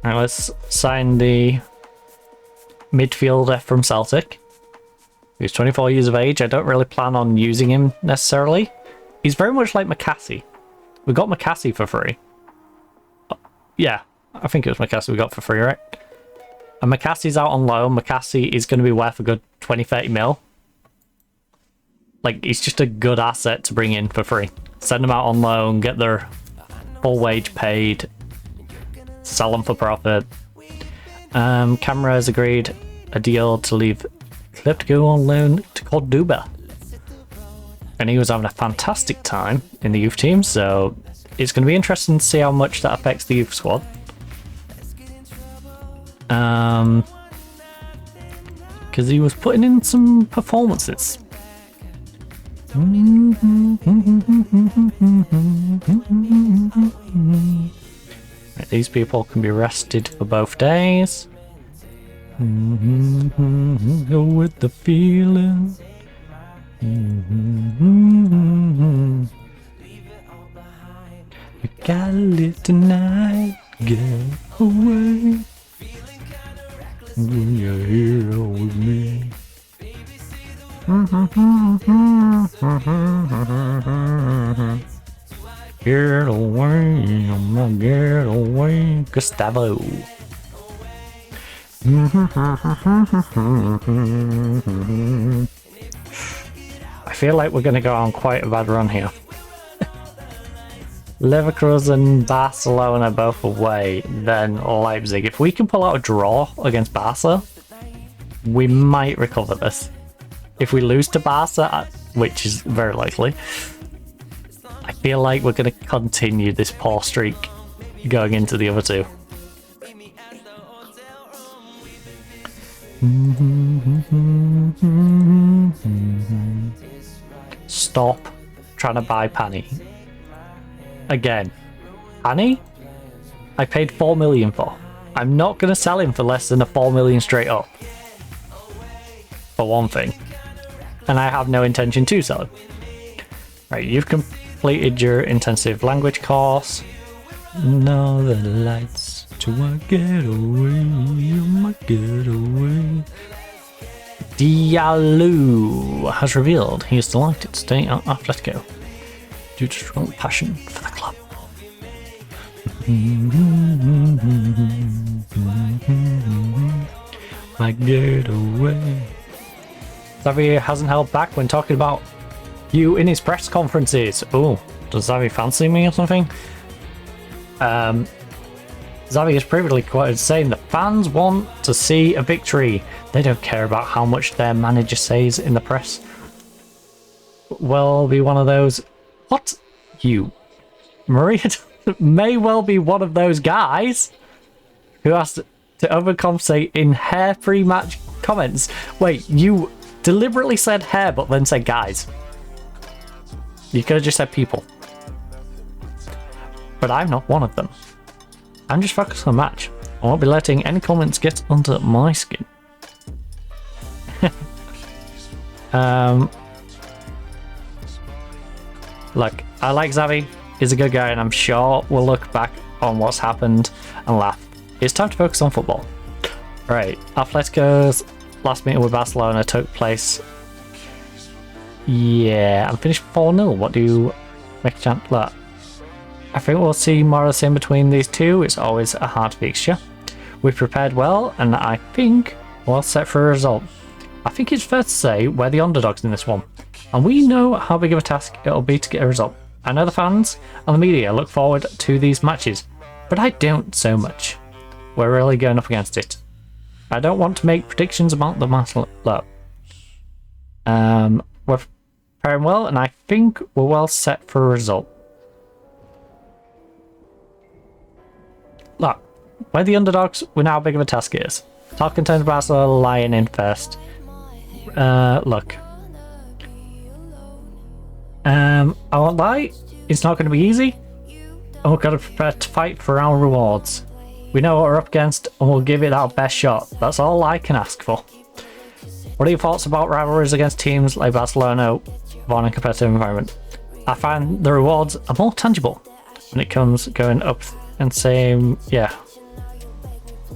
S2: Alright, let's sign the midfielder from Celtic. He's 24 years of age. I don't really plan on using him necessarily. He's very much like McCassie. We got McCassie for free. Yeah, I think it was McCassie we got for free, right? And McCassie's out on loan. McCassie is going to be worth a good 20-30 mil. Like, he's just a good asset to bring in for free. Send them out on loan, get their full wage paid, sell them for profit. Camera has agreed a deal to leave Clip to go on loan to Cordoba. And he was having a fantastic time in the youth team, so it's going to be interesting to see how much that affects the youth squad. Because he was putting in some performances. Right, these people can be rested for both days. Go with the feeling. We gotta live tonight. Get away. When you're here with me. Get away, I'ma get away. Gustavo. I feel like we're going to go on quite a bad run here. Leverkusen and Barcelona both away, then Leipzig. If we can pull out a draw against Barca, we might recover this. If we lose to Barca, which is very likely, I feel like we're going to continue this poor streak going into the other two. Stop trying to buy Panny. Again. Panny? I paid 4 million for. I'm not going to sell him for less than a 4 million straight up. For one thing. And I have no intention to sell him. Right, you've completed your intensive language course. No, the lights to my getaway, my getaway. Diallo has revealed he is delighted to stay at Atletico due to strong passion for the club. My getaway. Xavi hasn't held back when talking about you in his press conferences. Oh, does Xavi fancy me or something? Xavi has previously quoted saying the fans want to see a victory. They don't care about how much their manager says in the press. Well, be one of those. What? You, Maria, may well be one of those guys who has to overcompensate in hair pre-match comments. Wait, you deliberately said hair, but then said guys. You could have just said people. But I'm not one of them. I'm just focused on the match. I won't be letting any comments get under my skin. Look, I like Xavi. He's a good guy, and I'm sure we'll look back on what's happened and laugh. It's time to focus on football. Right, Atletico's last meeting with Barcelona took place. Yeah, I'm finished 4-0. What do you make a chance? Look, I think we'll see more of the same between these two. It's always a hard fixture. We've prepared well, and I think we're all set for a result. I think it's fair to say we're the underdogs in this one, and we know how big of a task it'll be to get a result. I know the fans and the media look forward to these matches, but I don't so much. We're really going up against it. I don't want to make predictions about the match. Look, we're preparing well, and I think we're well set for a result. Look, we're the underdogs. We know how big of a task it is. Talk contains Barcelona lying in first. Look. I won't lie, it's not going to be easy, and we've got to prepare to fight for our rewards. We know what we're up against, and we'll give it our best shot. That's all I can ask for. What are your thoughts about rivalries against teams like Barcelona on a competitive environment? I find the rewards are more tangible when it comes going up and saying, yeah,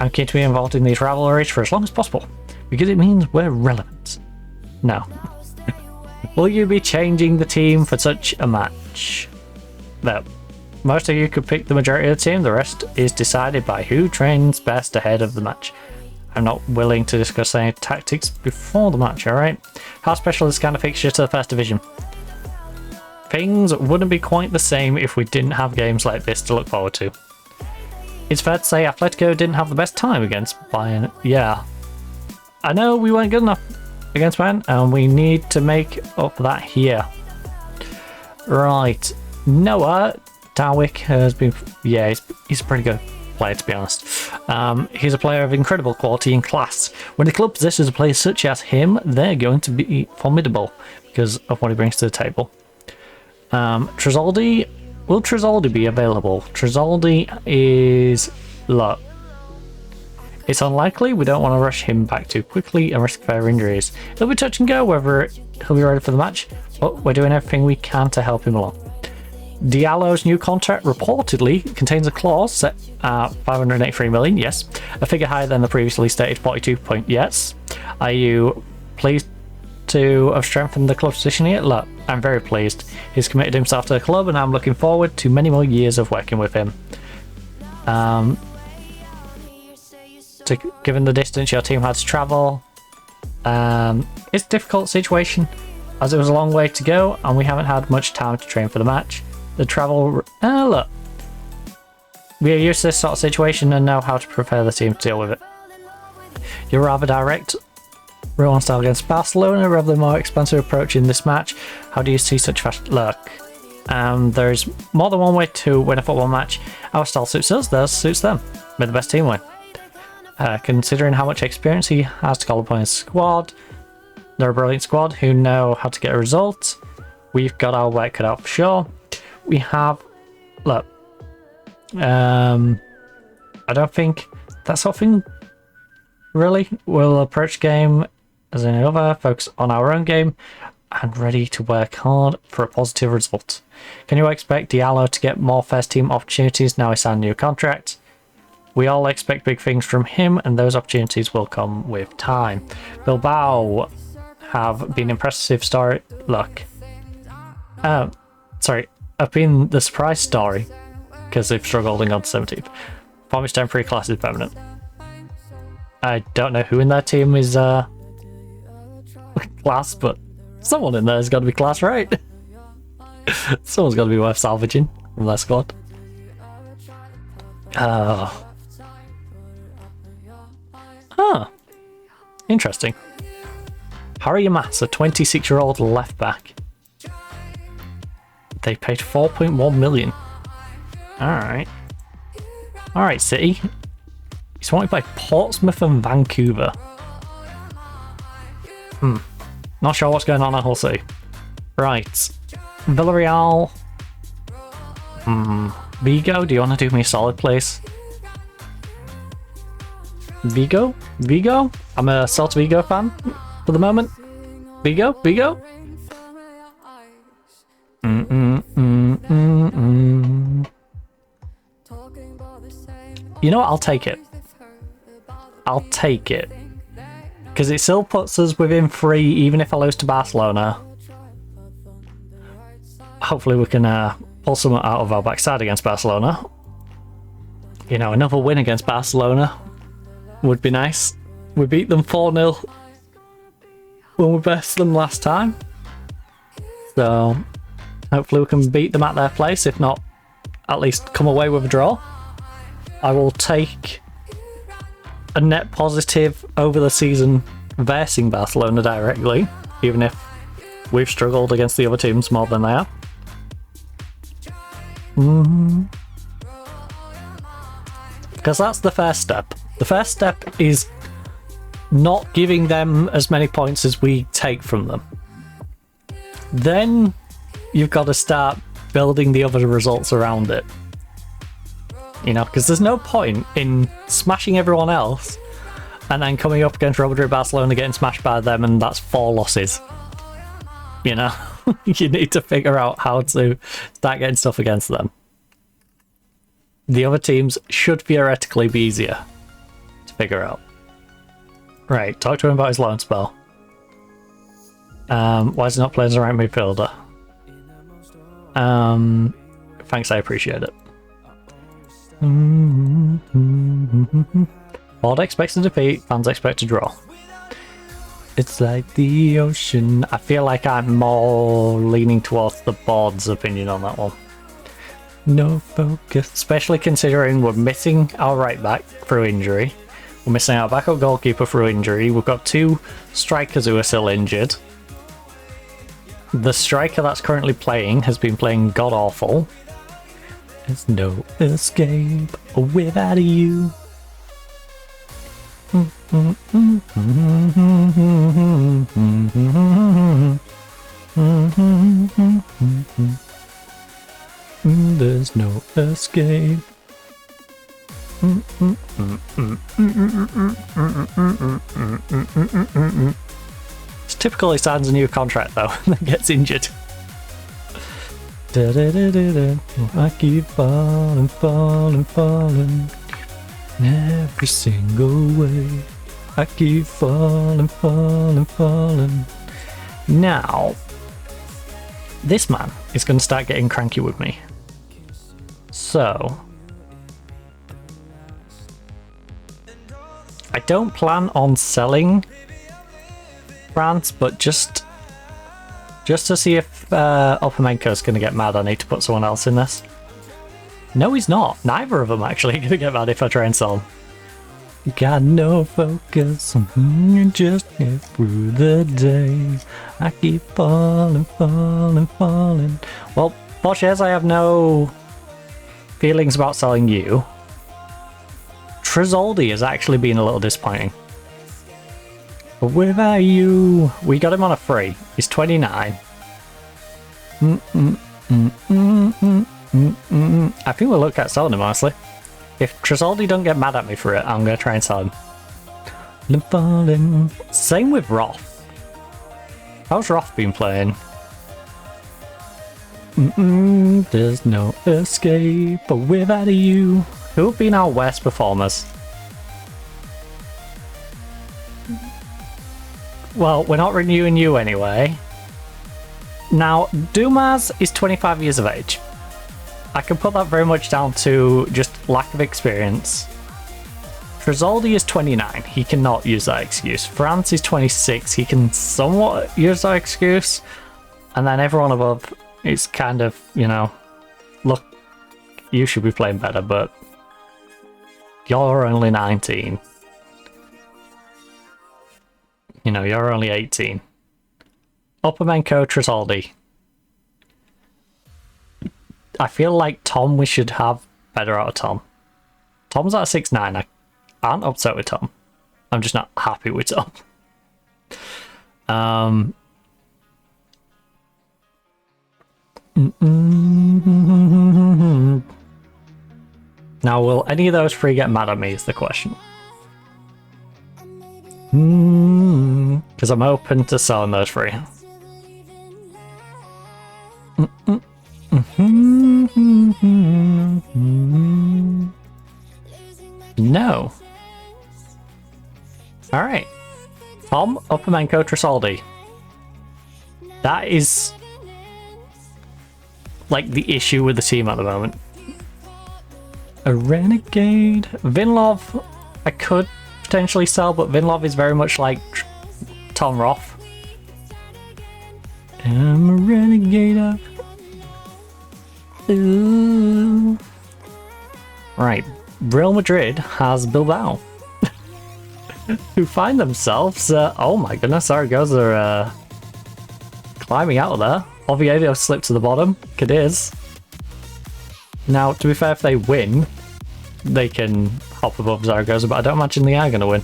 S2: I'm keen to be involved in these rivalries for as long as possible, because it means we're relevant. No. Will you be changing the team for such a match? No. Most of you could pick the majority of the team, the rest is decided by who trains best ahead of the match. I'm not willing to discuss any tactics before the match, alright? How special is this kind of fixture to the First Division? Things wouldn't be quite the same if we didn't have games like this to look forward to. It's fair to say Atletico didn't have the best time against Bayern. Yeah. I know we weren't good enough against Bayern, and we need to make up for that here. Right. Noah Darwick has been... Yeah, he's a pretty good player, to be honest. He's a player of incredible quality and class. When the club possesses a player such as him, they're going to be formidable because of what he brings to the table. Tresoldi... Will Tresoldi be available? Tresoldi is... Look. It's unlikely. We don't want to rush him back too quickly and risk further injuries. It'll be touch and go whether he'll be ready for the match, but we're doing everything we can to help him along. Diallo's new contract reportedly contains a clause set at 583 million, yes. A figure higher than the previously stated 42 point, yes. Are you pleased to have strengthened the club's position here? Look, I'm very pleased. He's committed himself to the club, and I'm looking forward to many more years of working with him. Given the distance your team had to travel, it's a difficult situation as it was a long way to go and we haven't had much time to train for the match. The travel... look. We are used to this sort of situation and know how to prepare the team to deal with it. You're rather direct. Rowan style against Barcelona, rather than more expansive approach in this match. How do you see such fast... Look. There's more than one way to win a football match. Our style suits us, theirs suits them. May the best team win. Considering how much experience he has to call upon his squad, they're a brilliant squad who know how to get a result. We've got our work cut out for sure. We have... Look. I don't think that's something... Really? We'll approach game as any other, focus on our own game, and ready to work hard for a positive result. Can you expect Diallo to get more first team opportunities now he signed a new contract? We all expect big things from him, and those opportunities will come with time. Bilbao have been impressive story. Look. Sorry. I've been the surprise story, because they've struggled and gone to 17th. Promise temporary class is permanent. I don't know who in their team is class, but someone in there has got to be class, right? Someone's got to be worth salvaging from their squad. Interesting. Harry Yamas, a 26-year-old left back. They paid 4.1 million. Alright. Alright, City. He's wanted by Portsmouth and Vancouver. Not sure what's going on at Hull City. Right. Villarreal. Vigo, do you want to do me a solid, please? Vigo? Vigo? I'm a Celta Vigo fan for the moment. Vigo? Vigo? You know what? I'll take it. I'll take it. Because it still puts us within 3, even if I lose to Barcelona. Hopefully we can pull something out of our backside against Barcelona. You know, another win against Barcelona would be nice. We beat them 4-0 when we bested them last time. So, hopefully we can beat them at their place, if not, at least come away with a draw. I will take a net positive over the season versing Barcelona directly, even if we've struggled against the other teams more than they have. Because that's the first step. The first step is not giving them as many points as we take from them. Then you've got to start building the other results around it. You know, because there's no point in smashing everyone else and then coming up against Real Madrid, Barcelona, getting smashed by them, and that's 4 losses. You know, you need to figure out how to start getting stuff against them. The other teams should theoretically be easier to figure out. Right, talk to him about his loan spell. Why is he not playing as a right midfielder? Thanks, I appreciate it. Board expects to defeat, fans expect to draw. It's like the ocean. I feel like I'm more leaning towards the board's opinion on that one. No focus, especially considering we're missing our right back through injury. We're missing our backup goalkeeper through injury. We've got 2 strikers who are still injured. The striker that's currently playing has been playing god-awful. There's no escape without you. There's no escape. It's typical he signs a new contract though and then gets injured. I keep falling, falling, falling. Every single way. I keep falling, falling, falling. Now, this man is going to start getting cranky with me. So, I don't plan on selling France, but just to see if Opamenko's going to get mad, I need to put someone else in this. No, he's not. Neither of them actually going to get mad if I try and sell him. Got no focus, just get through the day. I keep falling, falling, falling. Well, Porsches, I have no feelings about selling you. Trizoldi has actually been a little disappointing. But without you, we got him on a free. He's 29. I think we'll look at selling him, honestly. If Trizoldi don't get mad at me for it, I'm going to try and sell him. Same with Roth. How's Roth been playing? There's no escape without you. Who have been our worst performers? Well, we're not renewing you anyway. Now, Dumas is 25 years of age. I can put that very much down to just lack of experience. Trizoldi is 29. He cannot use that excuse. France is 26. He can somewhat use that excuse. And then everyone above is kind of, you know, look, you should be playing better, but you're only 19. You know, you're only 18. Uppermenko, Trizoldi. I feel like Tom, we should have better out of Tom. Tom's at a 6'9". I aren't upset with Tom. I'm just not happy with Tom. Now, will any of those three get mad at me is the question. Because I'm open to selling those three. No. Alright. Tom, Uppermenko, Trizoldi. That is like the issue with the team at the moment. A Renegade. Vinlov, I could potentially sell, but Vinlov is very much like Tom Roth. I'm a renegade of... Ooh. Right. Real Madrid has Bilbao. Who find themselves... oh my goodness, Zaragoza are climbing out of there. Oviedo slipped to the bottom. Cadiz. Now, to be fair, if they win, they can hop above Zaragoza, but I don't imagine they are going to win.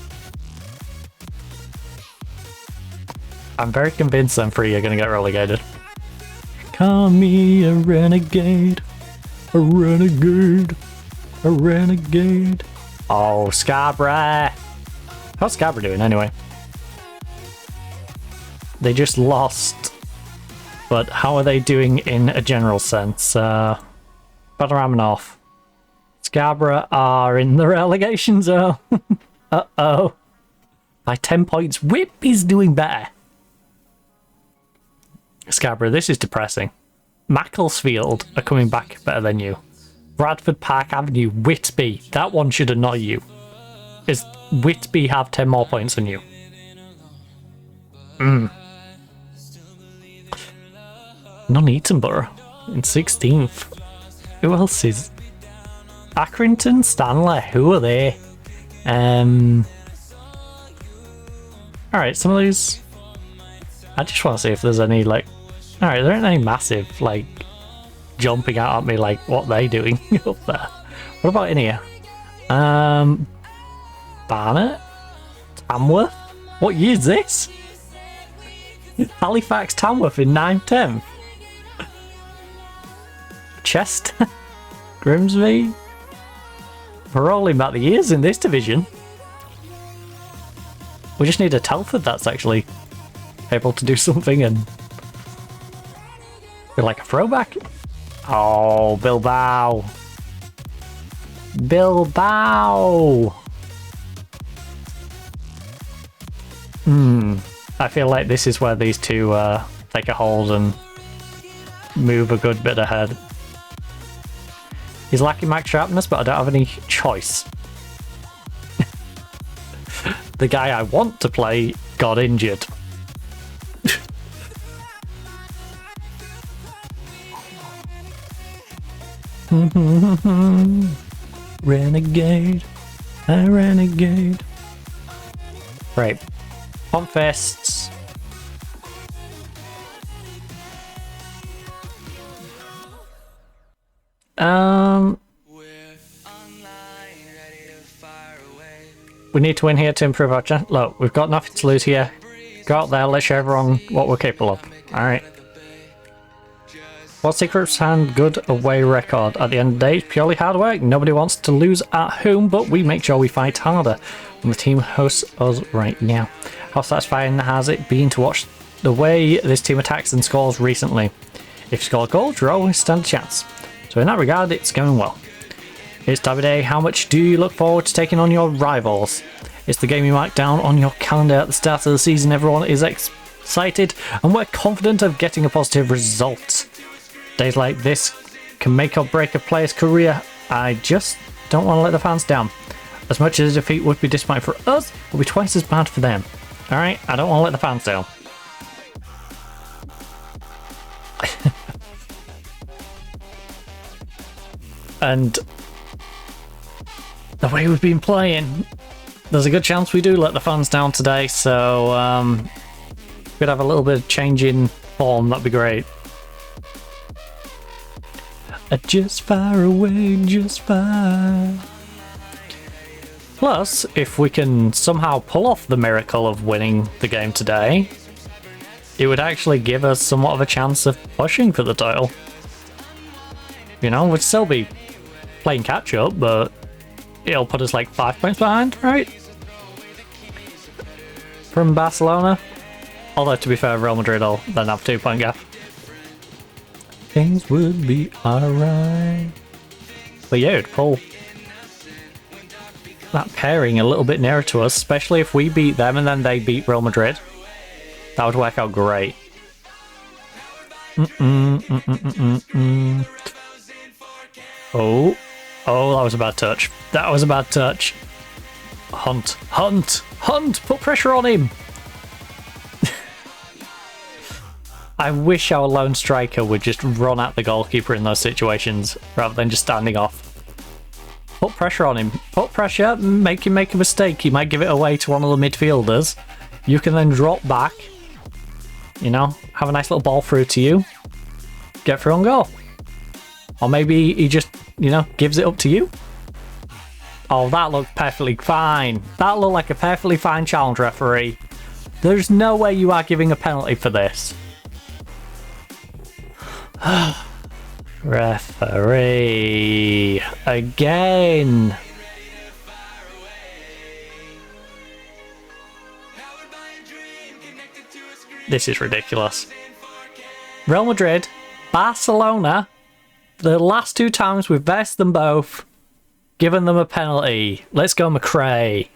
S2: I'm very convinced them three are going to get relegated. Call me a renegade. A renegade. A renegade. Oh, Scarborough. How's Scarborough doing anyway? They just lost. But how are they doing in a general sense? Ramanov. Scarborough are in the relegation zone. Uh-oh. By 10 points. Whip is doing better. Scarborough, this is depressing. Macclesfield are coming back better than you. Bradford Park Avenue, Whitby. That one should annoy you. Is Whitby have 10 more points than you? Nuneaton Borough in 16th. Who else is... Accrington, Stanley, who are they? Alright, some of these... I just want to see if there's any, like... Alright, there aren't any massive, like, jumping out at me like what they're doing up there. What about in here? Barnet? Tamworth? What year is this? Halifax, Tamworth in 9th, 10th. Chester? Grimsby? We're rolling back the years in this division. We just need a Telford that's actually able to do something and be like a throwback. Oh, Bilbao. Bilbao. I feel like this is where these two take a hold and move a good bit ahead. He's lacking max sharpness, but I don't have any choice. The guy I want to play got injured. Renegade, a renegade. Right, pump fists. We need to win here to improve our chance. Look, we've got nothing to lose here. Go out there, let's show everyone what we're capable of. Alright. What secrets hand good away record? At the end of the day, it's purely hard work. Nobody wants to lose at home, but we make sure we fight harder. And the team hosts us right now. How satisfying has it been to watch the way this team attacks and scores recently? If you score goals, you always stand a chance. So in that regard, it's going well. It's Derby Day. How much do you look forward to taking on your rivals? It's the game you mark down on your calendar at the start of the season. Everyone is excited and we're confident of getting a positive result. Days like this can make or break a player's career. I just don't want to let the fans down. As much as a defeat would be disappointing for us, it will be twice as bad for them. Alright, I don't want to let the fans down. And the way we've been playing, there's a good chance we do let the fans down today, so if we'd have a little bit of change in form, that'd be great. Just far away, just far. Plus, if we can somehow pull off the miracle of winning the game today, it would actually give us somewhat of a chance of pushing for the title. You know, we'd still be playing catch up, but it'll put us like 5 points behind, right? From Barcelona. Although, to be fair, Real Madrid will then have 2-point gap. Things would be alright. But yeah, it'd pull that pairing a little bit nearer to us, especially if we beat them and then they beat Real Madrid. That would work out great. Oh, that was a bad touch. That was a bad touch. Hunt, put pressure on him. I wish our lone striker would just run at the goalkeeper in those situations rather than just standing off. Put pressure on him. Put pressure, make him make a mistake. He might give it away to one of the midfielders. You can then drop back. You know, have a nice little ball through to you. Get through and goal. Or maybe he just, you know, gives it up to you. Oh, that looked perfectly fine. That looked like a perfectly fine challenge, referee. There's no way you are giving a penalty for this. Referee again. This is ridiculous. Real Madrid, Barcelona, the last 2 times we've versed them both, given them a penalty. Let's go, McRae.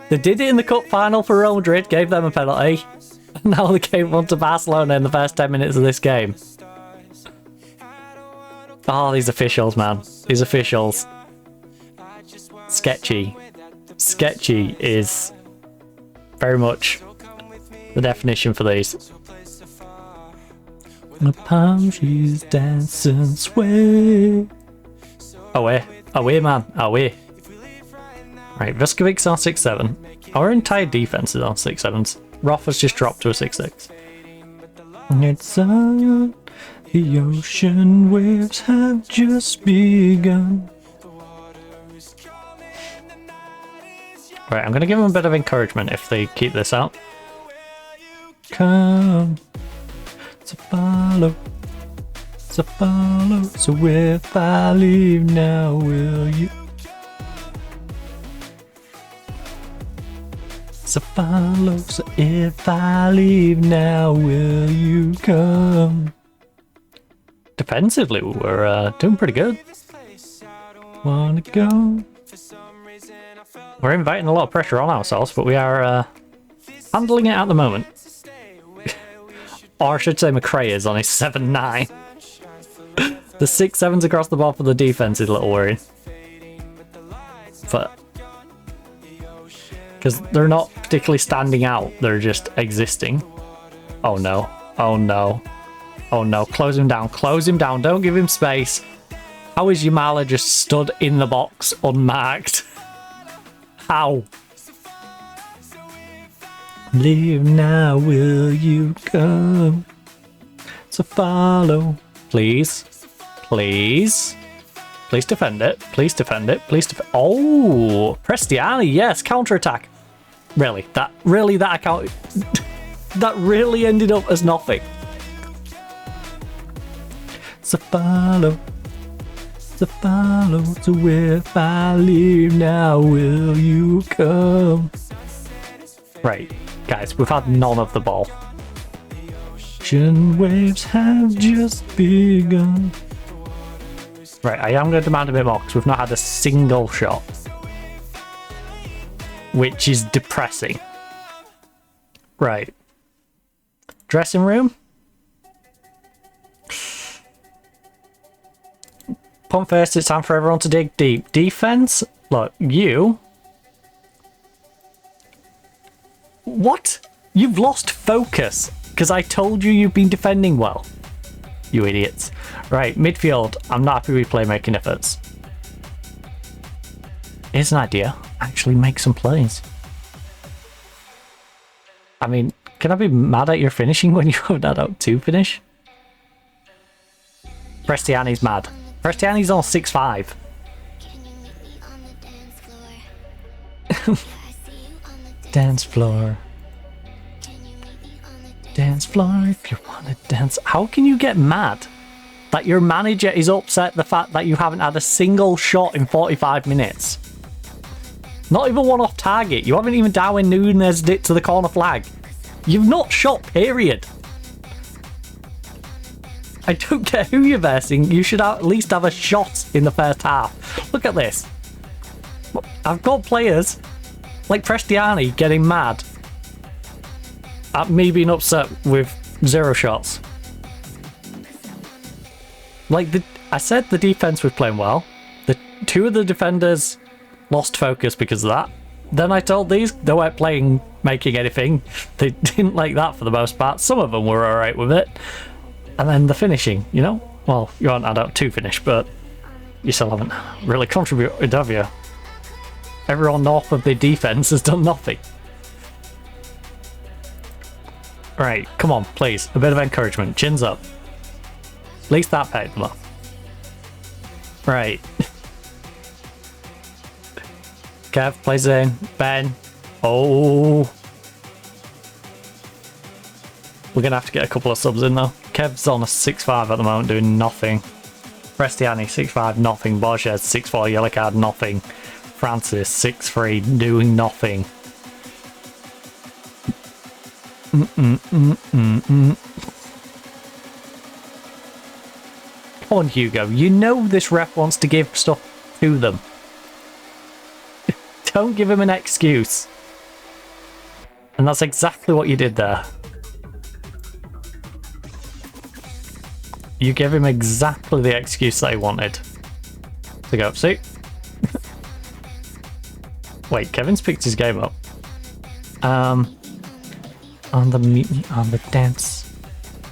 S2: They did it in the cup final for Real Madrid, gave them a penalty. Now they gave one to Barcelona in the first 10 minutes of this game. Oh, these officials, man. These officials. Sketchy. Sketchy is very much the definition for these. The palm she's dancing, sway. Away, man. Away. Right, Vuskovic on 6-7. Our entire defense is on 6-7s. Rafa's just dropped to a 6-6. It's on the ocean waves have just begun. Right, I'm going to give them a bit of encouragement if they keep this up. Come to follow. So follow. So if I leave now, will you? So follow, so if I leave now, will you come? Defensively, we're doing pretty good. Wanna go? We're inviting a lot of pressure on ourselves, but we are handling it at the moment. Or I should say McRae is on his 7-9. The 6-7s across the ball for the defense is a little worrying. But because they're not particularly standing out, they're just existing. Oh no, oh no, oh no, close him down, don't give him space. How is Yamala just stood in the box unmarked? How? Leave now, will you come? So follow. Please. Please. Please defend it. Please defend it. Please defend. Oh, Prestiani, yes, counterattack. Really, that account, that really ended up as nothing. So follow, to where I live now, will you come? Right, guys, we've had none of the ball. Ocean waves have just begun. Right, I am going to demand a bit more because we've not had a single shot. Which is depressing. Right. Dressing room. Punt first, it's time for everyone to dig deep. Defense? Look, you... What? You've lost focus. Because I told you you've been defending well. You idiots. Right, midfield. I'm not happy with playmaking efforts. Here's an idea. Actually make some plays. I mean, can I be mad at your finishing when you haven't had out 2 finish? Prestiani's mad. Prestiani's on 6-5. Dance floor. Dance floor if you want to dance. How can you get mad that your manager is upset the fact that you haven't had a single shot in 45 minutes? Not even one off target. You haven't even Darwin Núñez it to the corner flag. You've not shot, period. I don't care who you're versing. You should at least have a shot in the first half. Look at this. I've got players like Prestiani getting mad at me being upset with 0 shots. Like, I said the defense was playing well. The 2 of the defenders lost focus because of that. Then I told these they weren't making anything. They didn't like that for the most part. Some of them were alright with it. And then the finishing, you know? Well, you haven't had out 2 finish, but you still haven't really contributed, have you? Everyone north of the defense has done nothing. Right, come on, please. A bit of encouragement. Chins up. At least that paid them off. Right. Kev plays in. Ben. Oh. We're going to have to get a couple of subs in though. Kev's on a 6-5 at the moment doing nothing. Prestiani 6-5, nothing. Borges 6-4, yellow card, nothing. Francis 6-3, doing nothing. Come on, Hugo. You know this ref wants to give stuff to them. Don't give him an excuse. And that's exactly what you did there. You gave him exactly the excuse they wanted. To go, see? Wait, Kevin's picked his game up. On the dance.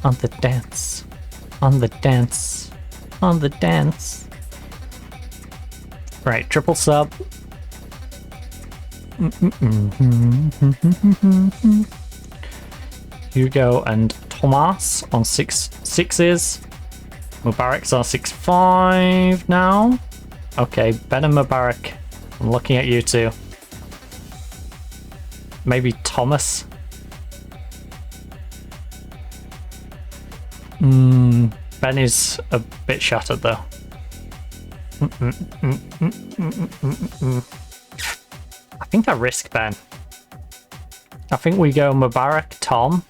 S2: On the dance. On the dance. On the dance. Right, triple sub. Hugo and Tomas on 6-6s. Mubarak's on 6-5 now. Okay, Ben and Mubarak. I'm looking at you two. Maybe Thomas. Ben is a bit shattered though. I think I risk Ben. I think we go Mubarak, Tom,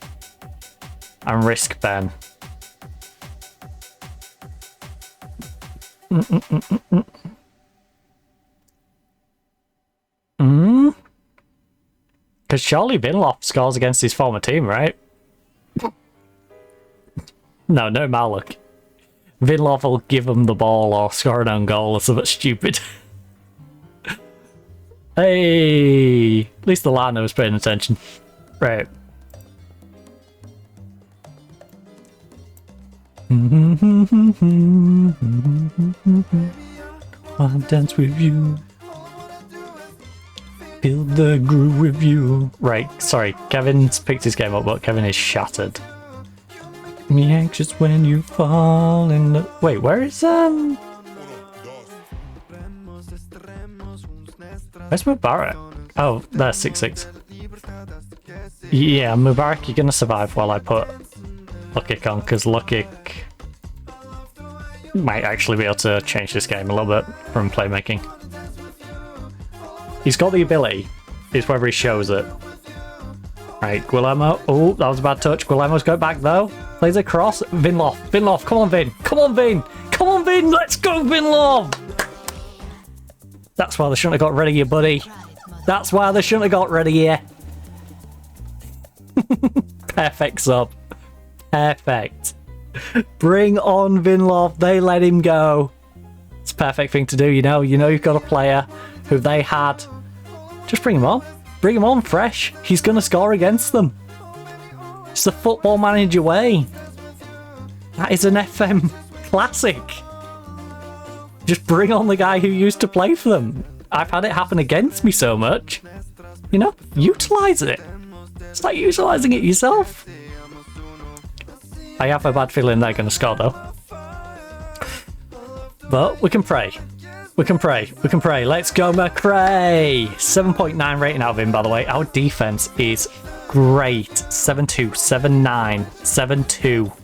S2: and risk Ben. Because surely Vinloff scores against his former team, right? No Maluk. Vinloff will give him the ball or score an own goal or something stupid. Hey! At least the Lano was paying attention. Right. I'll dance with you. Feel the groove with you. Right, sorry. Kevin's picked his game up, but Kevin is shattered. Yeah. anxious when you fall in the... Wait, where is Where's Mubarak? Oh, there's 6-6. Yeah, Mubarak, you're gonna survive while I put Lukic on, because Lukic might actually be able to change this game a little bit from playmaking. He's got the ability, it's whether he shows it. Right, Guillermo. Oh, that was a bad touch. Guillermo's got back though. Plays across. Vinlov. Vinlov, come on, Vin. Come on, Vin. Come on, Vin. Let's go, Vinlov. That's why they shouldn't have got rid of you, buddy. That's why they shouldn't have got rid of you. Perfect sub. Perfect. Bring on Vinlov. They let him go. It's a perfect thing to do, you know. You know you've got a player who they had. Just bring him on. Bring him on fresh. He's going to score against them. It's the football manager way. That is an FM classic. Just bring on the guy who used to play for them. I've had it happen against me so much. You know, utilise it. It's like utilising it yourself. I have a bad feeling they're going to score though. But we can pray. We can pray. We can pray. Let's go, McRae. 7.9 rating out of him, by the way. Our defense is great. 7-2, 7-9, 7-2.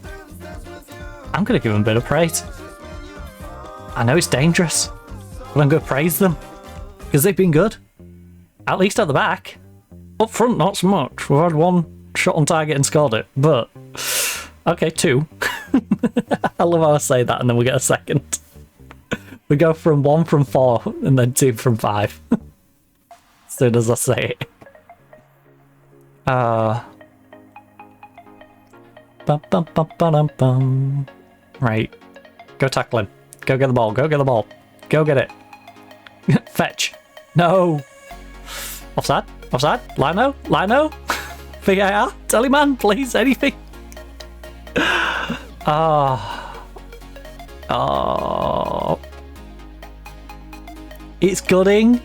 S2: I'm going to give him a bit of praise. I know it's dangerous, but I'm going to praise them because they've been good. At least at the back. Up front, not so much. We've had one shot on target and scored it, but okay, 2. I love how I say that and then we get a second. We go from 1 from 4 and then 2 from 5. As soon as I say it. Right. Go tackle him. Go get the ball. Go get the ball. Go get it. Fetch. No. Offside. Offside. Lino. Lino. VAR. Teleman, please. Anything. Oh. It's gutting.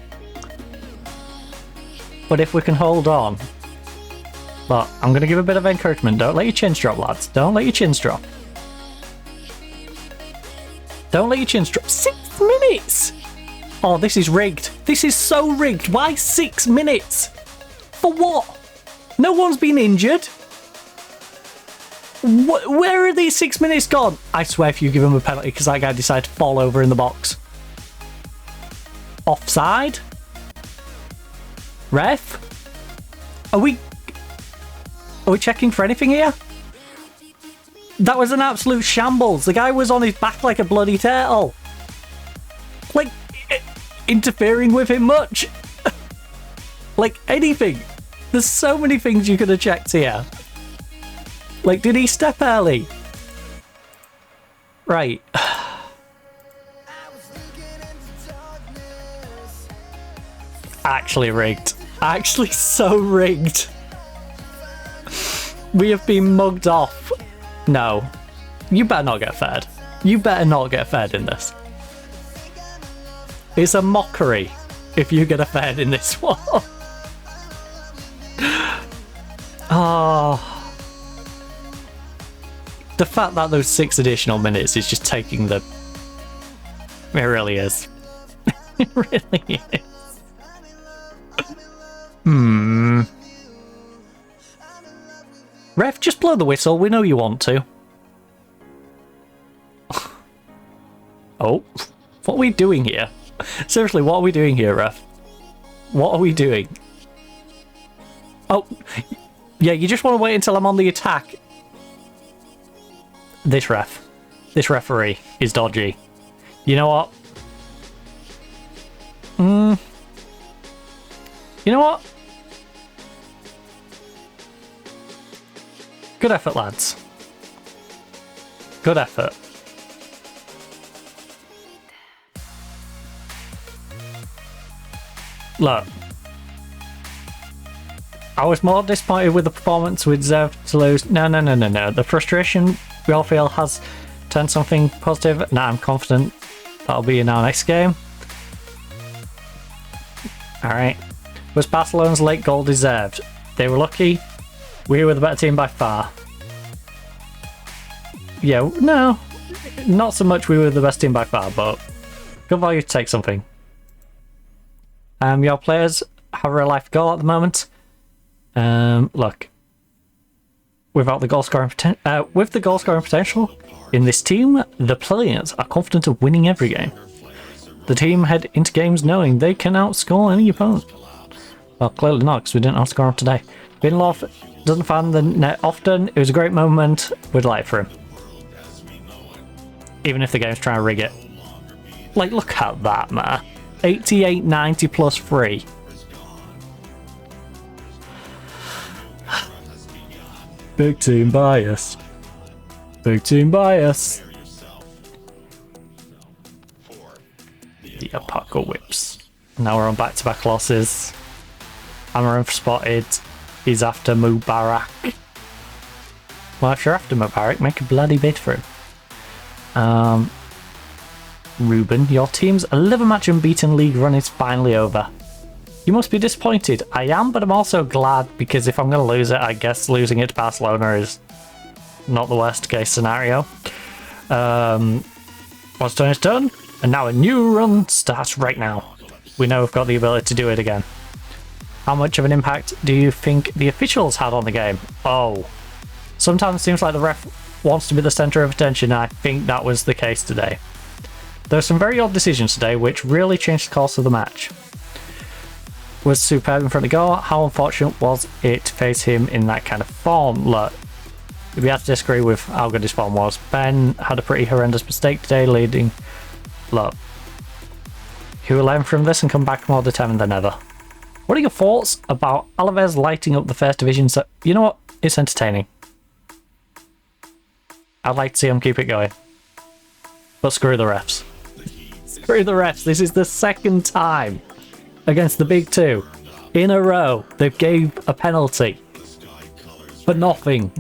S2: But if we can hold on. But I'm going to give a bit of encouragement. Don't let your chins drop, lads. Don't let your chins drop. Don't let your chins drop. 6 minutes! Oh, this is rigged. This is so rigged. Why 6 minutes? For what? No one's been injured. Where are these 6 minutes gone? I swear if you give him a penalty because that guy decided to fall over in the box. Offside? Ref? Are we checking for anything here? That was an absolute shambles. The guy was on his back like a bloody turtle. Like, interfering with him much? Like, anything. There's so many things you could have checked here. Like, did he step early? Right. Actually rigged. Actually so rigged. We have been mugged off. No. You better not get fed. You better not get fed in this. It's a mockery if you get a fed in this one. Oh. The fact that those 6 additional minutes is just taking the... It really is. It really is. Ref, just blow the whistle. We know you want to. Oh. What are we doing here? Seriously, what are we doing here, ref? What are we doing? Oh. Yeah, you just want to wait until I'm on the attack. This referee is dodgy. You know what? You know what? Good effort, lads. Good effort. Look. I was more disappointed with the performance we deserved to lose. No. The frustration we all feel has turned something positive. Now I'm confident that'll be in our next game. Alright. Was Barcelona's late goal deserved? They were lucky. We were the better team by far. Yeah, no, not so much we were the best team by far, but good value to take something. Your players have a real life goal at the moment. Look, without the goal scoring with the goal scoring potential in this team, the players are confident of winning every game. The team head into games knowing they can outscore any opponent. Well, clearly not, because we didn't outscore him today. Vinlov doesn't find the net often. It was a great moment. We'd like for him. Even if the game's trying to rig it. Like, look at that, man. 88-90 plus 3. Big team bias. Big team bias. The apocalypse. Now we're on back-to-back losses. Amaranth spotted. He's after Mubarak. Well, if you're after Mubarak, make a bloody bid for him. Ruben, your team's 11-match unbeaten league run is finally over. You must be disappointed. I am, but I'm also glad, because if I'm going to lose it, I guess losing it to Barcelona is not the worst case scenario. What's done is done, and now a new run starts right now. We know we've got the ability to do it again. How much of an impact do you think the officials had on the game? Oh, sometimes it seems like the ref wants to be the centre of attention, and I think that was the case today. There were some very odd decisions today which really changed the course of the match. Was superb in front of goal. How unfortunate was it to face him in that kind of form? Look, we have to disagree with how good his form was. Ben had a pretty horrendous mistake today, leading. Look, he will learn from this and come back more determined than ever. What are your thoughts about Alaves lighting up the first division? So, you know what? It's entertaining. I'd like to see him keep it going. But screw the refs. Screw the refs. This is the second time against the big two in a row they've gave a penalty for nothing.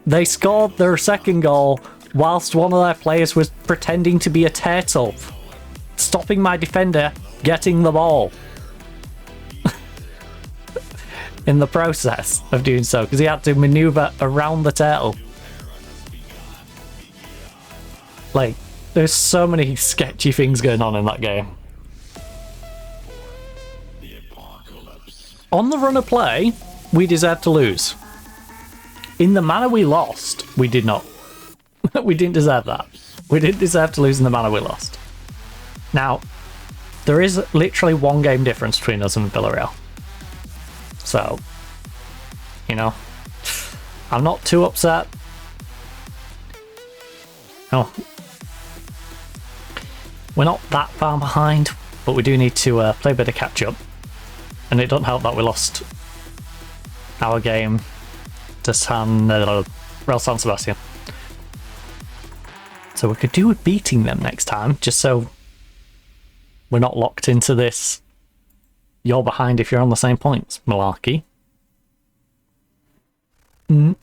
S2: They scored their second goal whilst one of their players was pretending to be a turtle, stopping my defender getting the ball in the process of doing so, because he had to maneuver around the turtle. Like, there's so many sketchy things going on in that game. On the run of play, we deserved to lose. In the manner we lost, we did not. We didn't deserve that. We didn't deserve to lose in the manner we lost. Now, there is literally one game difference between us and Villarreal. So, you know, I'm not too upset. No. We're not that far behind, but we do need to play a bit of catch up. And it doesn't help that we lost our game to Real San Sebastian. So we could do with beating them next time, just so we're not locked into this you're behind if you're on the same points malarkey. Because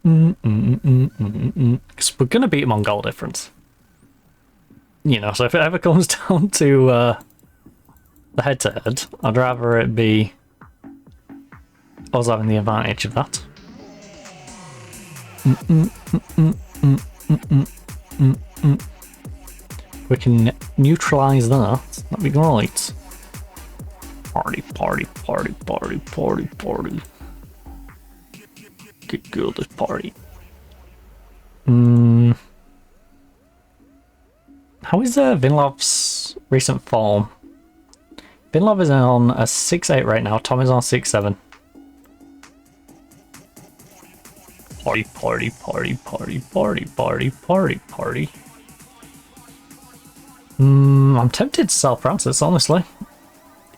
S2: we're going to beat them on goal difference. You know, so if it ever comes down to the head-to-head, I'd rather it be us having the advantage of that. We can neutralise that. That'd be great. Party, party, party, party, party, party. Get good this party. How is Vinlov's recent form? Vinlov is on a 6-8 right now. Tom is on 6-7. Party, party, party, party, party, party, party, party. I'm tempted to sell Francis, honestly.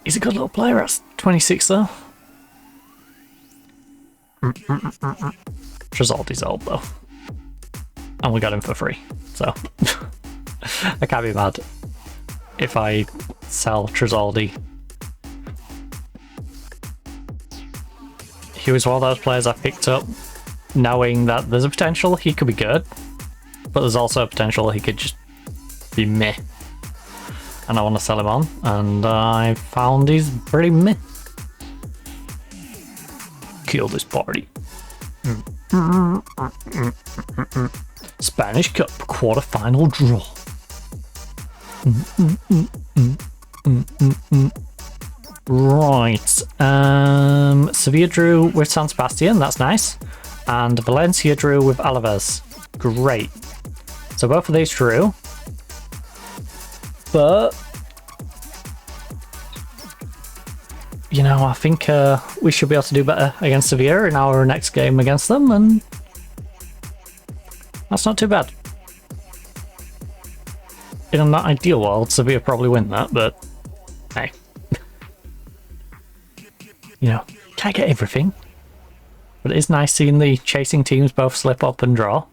S2: He's a good little player at 26 though. Tresoldi's old though. And we got him for free, so I can't be mad if I sell Tresoldi. He was one of those players I picked up knowing that there's a potential he could be good, but there's also a potential he could just be meh. And I want to sell him on, and I found he's pretty meh. Kill this party. Spanish Cup quarter-final draw. Right. Sevilla drew with San Sebastian. That's nice. And Valencia drew with Alaves. Great. So both of these drew. But you know, I think we should be able to do better against Sevilla in our next game against them, and that's not too bad. In an ideal world, Sevilla probably win that, but hey. You know, can't get everything. But it is nice seeing the chasing teams both slip up and draw.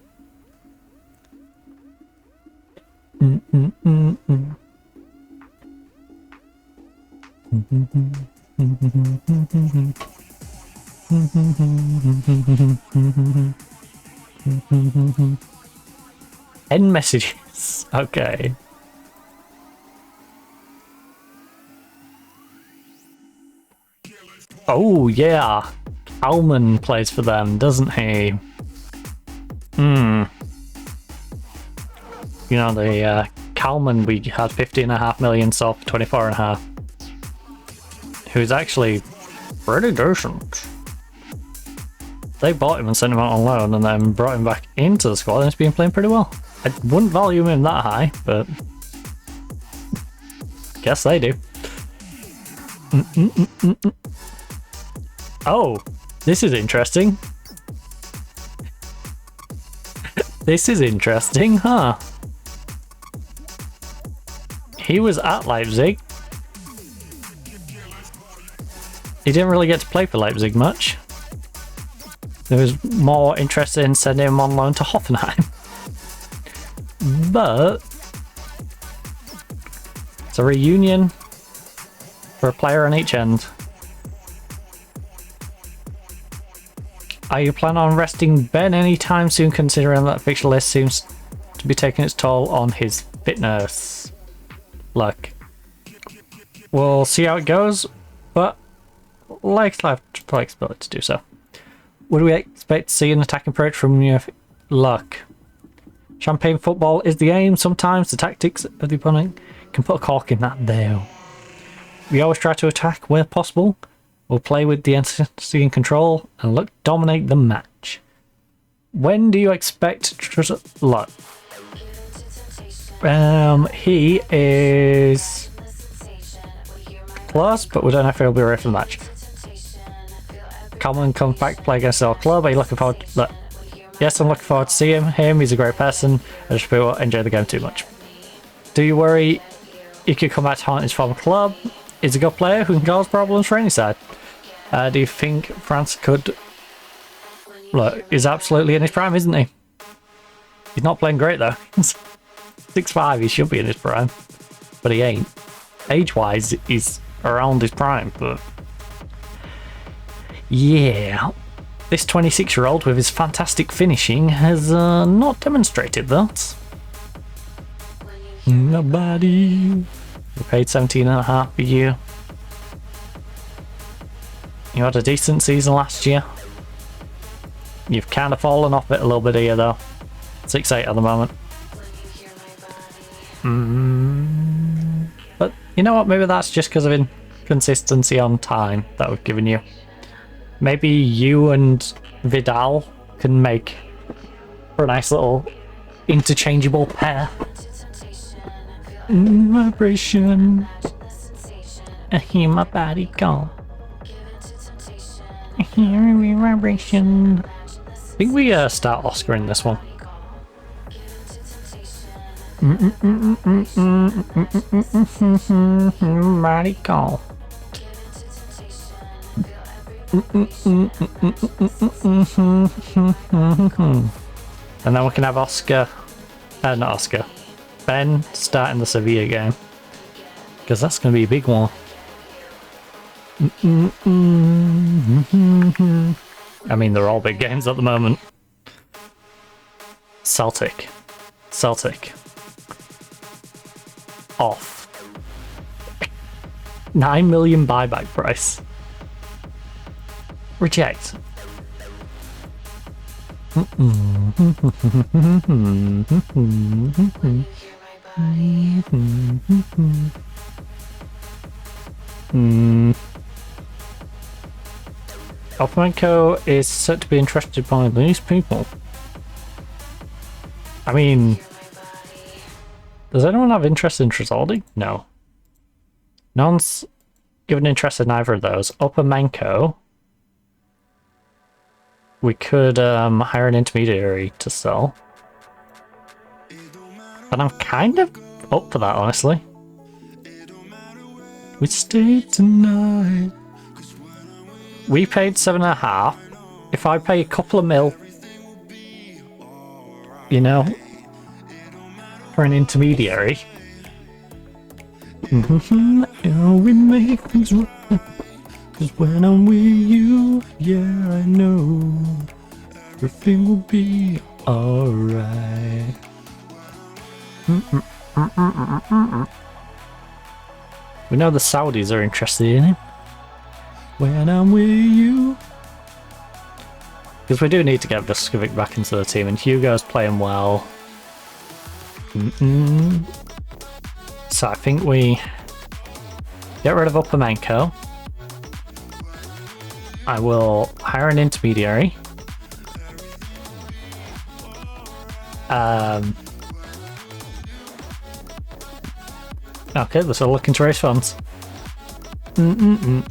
S2: End messages. Okay. Oh yeah, Alman plays for them, doesn't he? You know, the Kalman we had 50.5 million sold for 24.5. Who's actually pretty decent. They bought him and sent him out on loan and then brought him back into the squad and he's been playing pretty well. I wouldn't value him that high, but guess they do. Oh, this is interesting. This is interesting, huh? He was at Leipzig. He didn't really get to play for Leipzig much. There was more interest in sending him on loan to Hoffenheim. But it's a reunion for a player on each end. Are you planning on resting Ben anytime soon, considering that fixture list seems to be taking its toll on his fitness? Look, we'll see how it goes, but likely have flexibility to do so. Would we expect to see an attacking approach from your luck? Champagne football is the aim. Sometimes the tactics of the opponent can put a cork in that though. We always try to attack where possible. We'll play with the intensity and control and look dominate the match. When do you expect luck? He is close, but we don't know if he'll be ready for the match. Coleman comes back to play against our club. Are you looking forward to that? Yes, I'm looking forward to seeing him. He's a great person. I just feel enjoy the game too much. Do you worry he could come back to haunt his former club? He's a good player who can cause problems for any side. Do you think France could... Look, he's absolutely in his prime, isn't he? He's not playing great though. 6'5", he should be in his prime. But he ain't. Age-wise, he's around his prime, but... Yeah. This 26-year-old with his fantastic finishing has not demonstrated that. Nobody. We paid 17.5 for you. You had a decent season last year. You've kind of fallen off it a little bit here though. 6'8" at the moment. But you know what, maybe that's just because of inconsistency on time that we've given you. Maybe you and Vidal can make for a nice little interchangeable pair. Vibration. I hear my body go. I hear every vibration. I think we start Oscar in this one. Body go. And then we can have Oscar, not Oscar, Ben starting the Sevilla game, because that's going to be a big one. I mean, they're all big games at the moment. Celtic. Off. 9 million buyback price. Reject. Alpamenko is said to be interested by these people. I mean, does anyone have interest in Trizaldi? No. No one's given interest in either of those. Alpamenko, we could hire an intermediary to sell. And I'm kind of up for that, honestly. We stay tonight. We paid 7.5. If I pay a couple of mil, you know, for an intermediary, we make things right. 'Cause when I'm with you, yeah, I know everything will be alright. We know the Saudis are interested in him. When I'm with you. Because we do need to get Vuskovic back into the team, and Hugo's playing well. So I think we get rid of Upamenko. I will hire an intermediary. Okay, they're still looking to raise funds.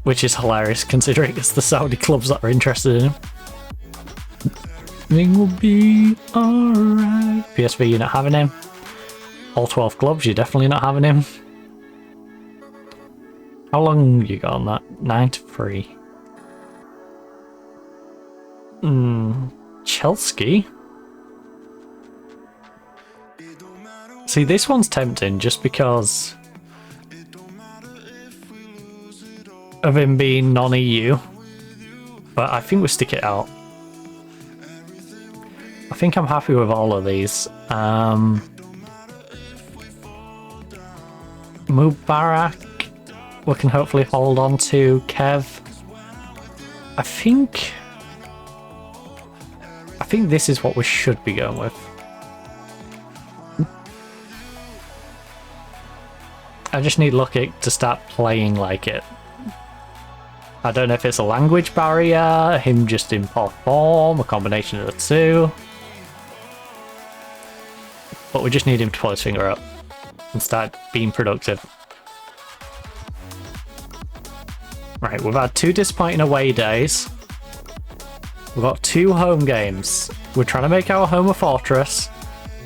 S2: Which is hilarious considering it's the Saudi clubs that are interested in him. Everything will be alright. PSV, you're not having him. All 12 clubs, you're definitely not having him. How long you got on that? 9 to 3. Chelsea? See, this one's tempting just because of him being non-EU, but I think we stick it out. I think I'm happy with all of these. Mubarak, we can hopefully hold on to. Kev, I think this is what we should be going with. I just need Lukic to start playing like it. I don't know if it's a language barrier, him just in poor form, a combination of the two. But we just need him to pull his finger up and start being productive. Right, we've had 2 disappointing away days. We've got 2 home games. We're trying to make our home a fortress,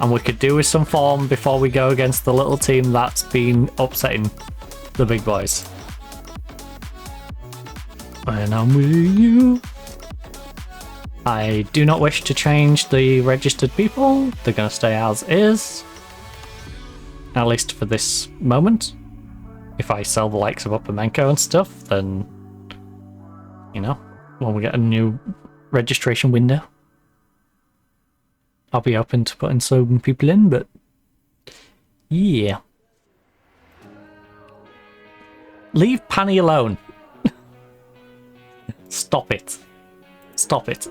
S2: and we could do with some form before we go against the little team that's been upsetting the big boys. When I'm with you. I do not wish to change the registered people. They're going to stay as is. At least for this moment. If I sell the likes of Upamenko and stuff, then, you know, when we get a new registration window, I'll be open to putting some people in, but yeah. Leave Panny alone. Stop it. Stop it.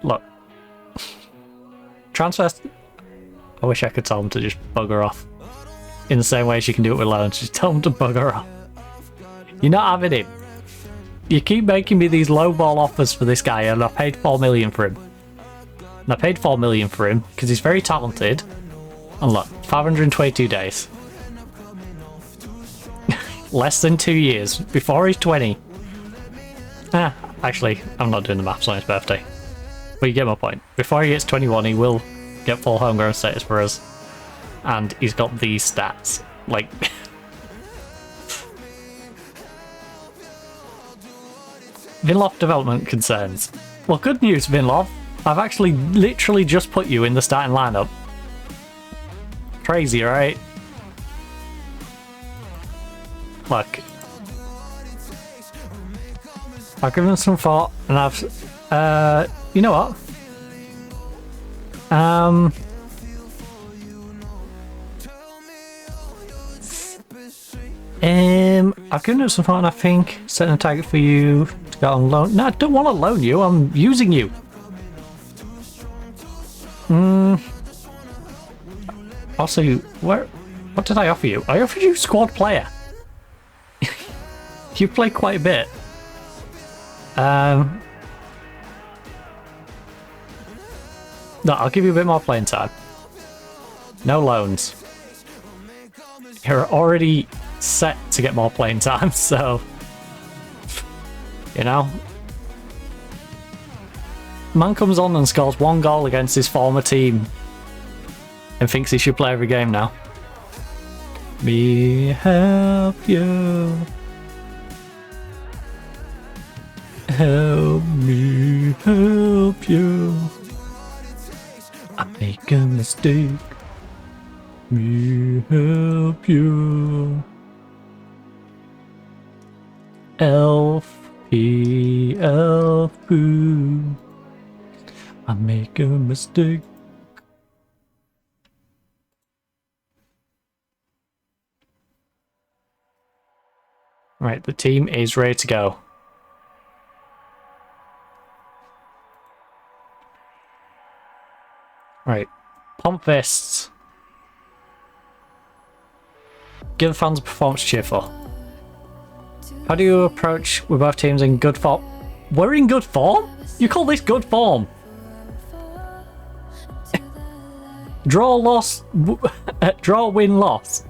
S2: Look. Transfers. I wish I could tell them to just bugger off. In the same way as you can do it with loans. Just tell them to bugger off. You're not having him. You keep making me these lowball offers for this guy, and I paid 4 million for him. And I paid 4 million for him because he's very talented. And look, 522 days. Less than 2 years before he's 20. Actually, I'm not doing the maths on his birthday. But you get my point. Before he gets 21, he will get full homegrown status for us. And he's got these stats. Like... Vinlov development concerns. Well, good news, Vinlov. I've actually literally just put you in the starting lineup. Crazy, right? Look. I've given some thought, and I've... you know what? I've given it some thought, and I think setting a target for you to go on loan. No, I don't want to loan you. I'm using you. Also, what did I offer you? I offered you squad player. You play quite a bit. No, I'll give you a bit more playing time. No loans. You're already set to get more playing time, so... You know? Man comes on and scores 1 goal against his former team and thinks he should play every game now. Me help you. Help me help you. I make a mistake. Me help you. Elf, elf, boo. I make a mistake. Right, the team is ready to go. Right, pump fists. Give the fans a performance to cheer for. How do you approach with both teams in good form? We're in good form? You call this good form? Draw, loss, draw, win, loss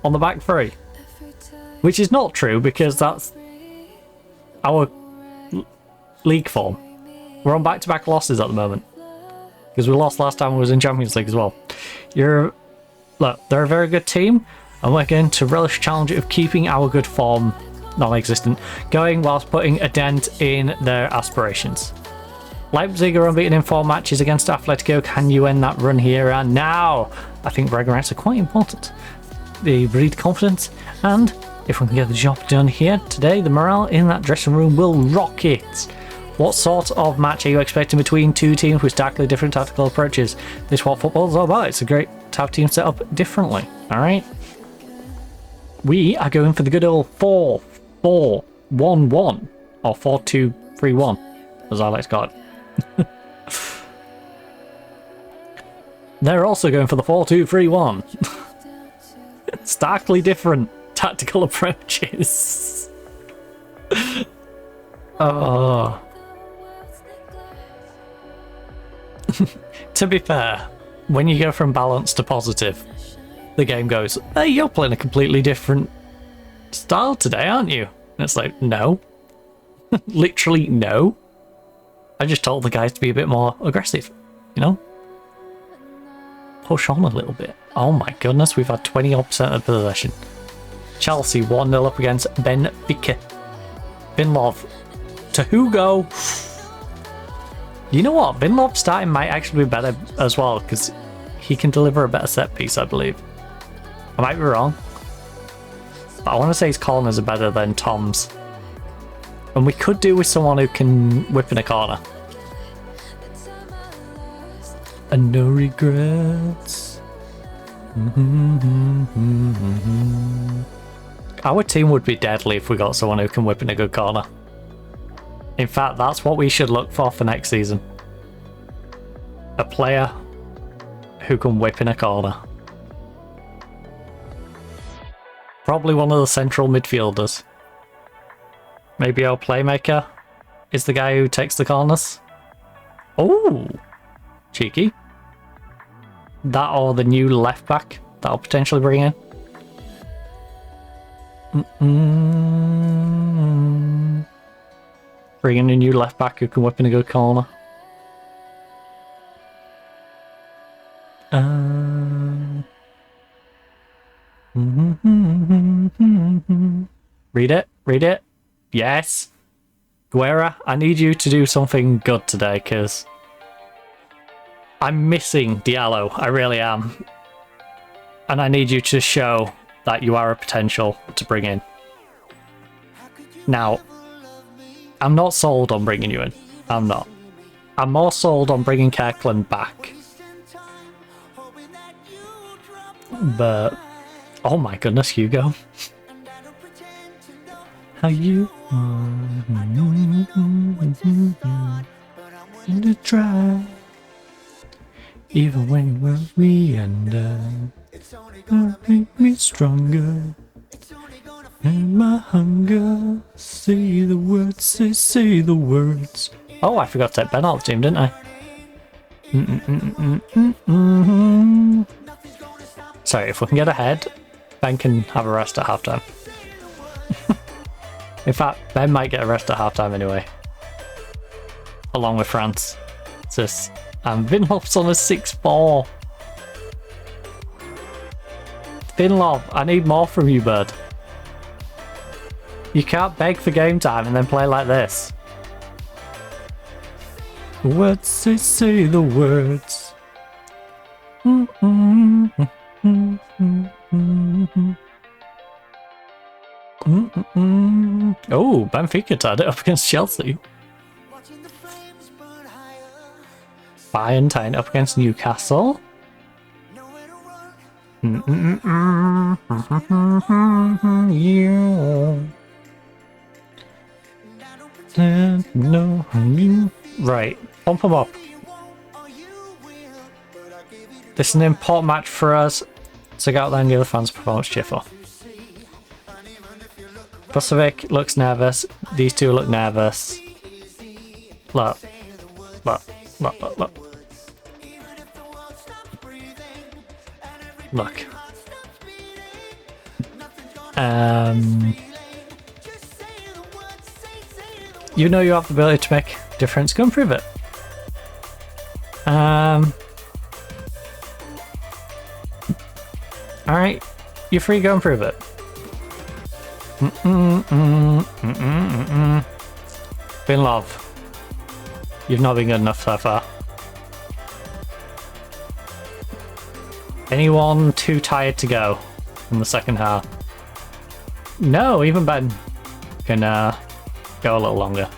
S2: on the back three. Which is not true because that's our league form. We're on back-to-back losses at the moment. Because we lost last time we was in Champions League as well. Look, they're a very good team, and we're going to relish the challenge of keeping our good form non-existent going whilst putting a dent in their aspirations. Leipzig are unbeaten in 4 matches against Atletico. Can you end that run here and now? I think bragging rights are quite important. They breed confidence, and if we can get the job done here today, the morale in that dressing room will rocket. What sort of match are you expecting between two teams with starkly different tactical approaches? This is what football is all about. It's a great to have teams set up differently. Alright? We are going for the good old 4-4-1-1 or 4-2-3-1, as I like to call it. They're also going for the 4-2-3-1. Starkly different tactical approaches. Oh. To be fair, when you go from balanced to positive, the game goes, hey, you're playing a completely different style today, aren't you? And it's like, no. Literally, no. I just told the guys to be a bit more aggressive, you know? Push on a little bit. Oh my goodness, we've had 20% of possession. Chelsea 1-0 up against Benfica. Vinlov to Hugo. You know what? Vinlov starting might actually be better as well because he can deliver a better set piece, I believe. I might be wrong. But I want to say his corners are better than Tom's. And we could do with someone who can whip in a corner. And no regrets. Our team would be deadly if we got someone who can whip in a good corner. In fact, that's what we should look for next season. A player who can whip in a corner. Probably one of the central midfielders. Maybe our playmaker is the guy who takes the corners. Oh, cheeky. That or the new left back that I'll potentially bring in. Bring in a new left back who can whip in a good corner. Read it, read it. Yes. Guerra, I need you to do something good today, because I'm missing Diallo. I really am. And I need you to show that you are a potential to bring in. Now, I'm not sold on bringing you in. I'm not. I'm more sold on bringing Kirkland back. But, oh my goodness, Hugo. How you to try. Even when we're meander, make me stronger. And my hunger. Say the words, say the words. Oh, I forgot to take Ben out of the team, didn't I? Sorry, if we can get ahead, Ben can have a rest at halftime. In fact, Ben might get a rest at halftime anyway. Along with France. And Vinlov's on a 6-4. Vinlov, I need more from you, bud. You can't beg for game time and then play like this. Words, say the words. Oh, Benfica tied it up against Chelsea. Bayern tying it up against Newcastle. Right, bump them up. This is an important match for us to get out there and give the fans performance cheerful. Busovic looks nervous. These two look nervous. Look. Look. Look, look, look. Look. You know you have the ability to make a difference. Go and prove it. Alright. You're free, go and prove it. Been love. You've not been good enough so far. Anyone too tired to go in the second half? No, even Ben can go a little longer.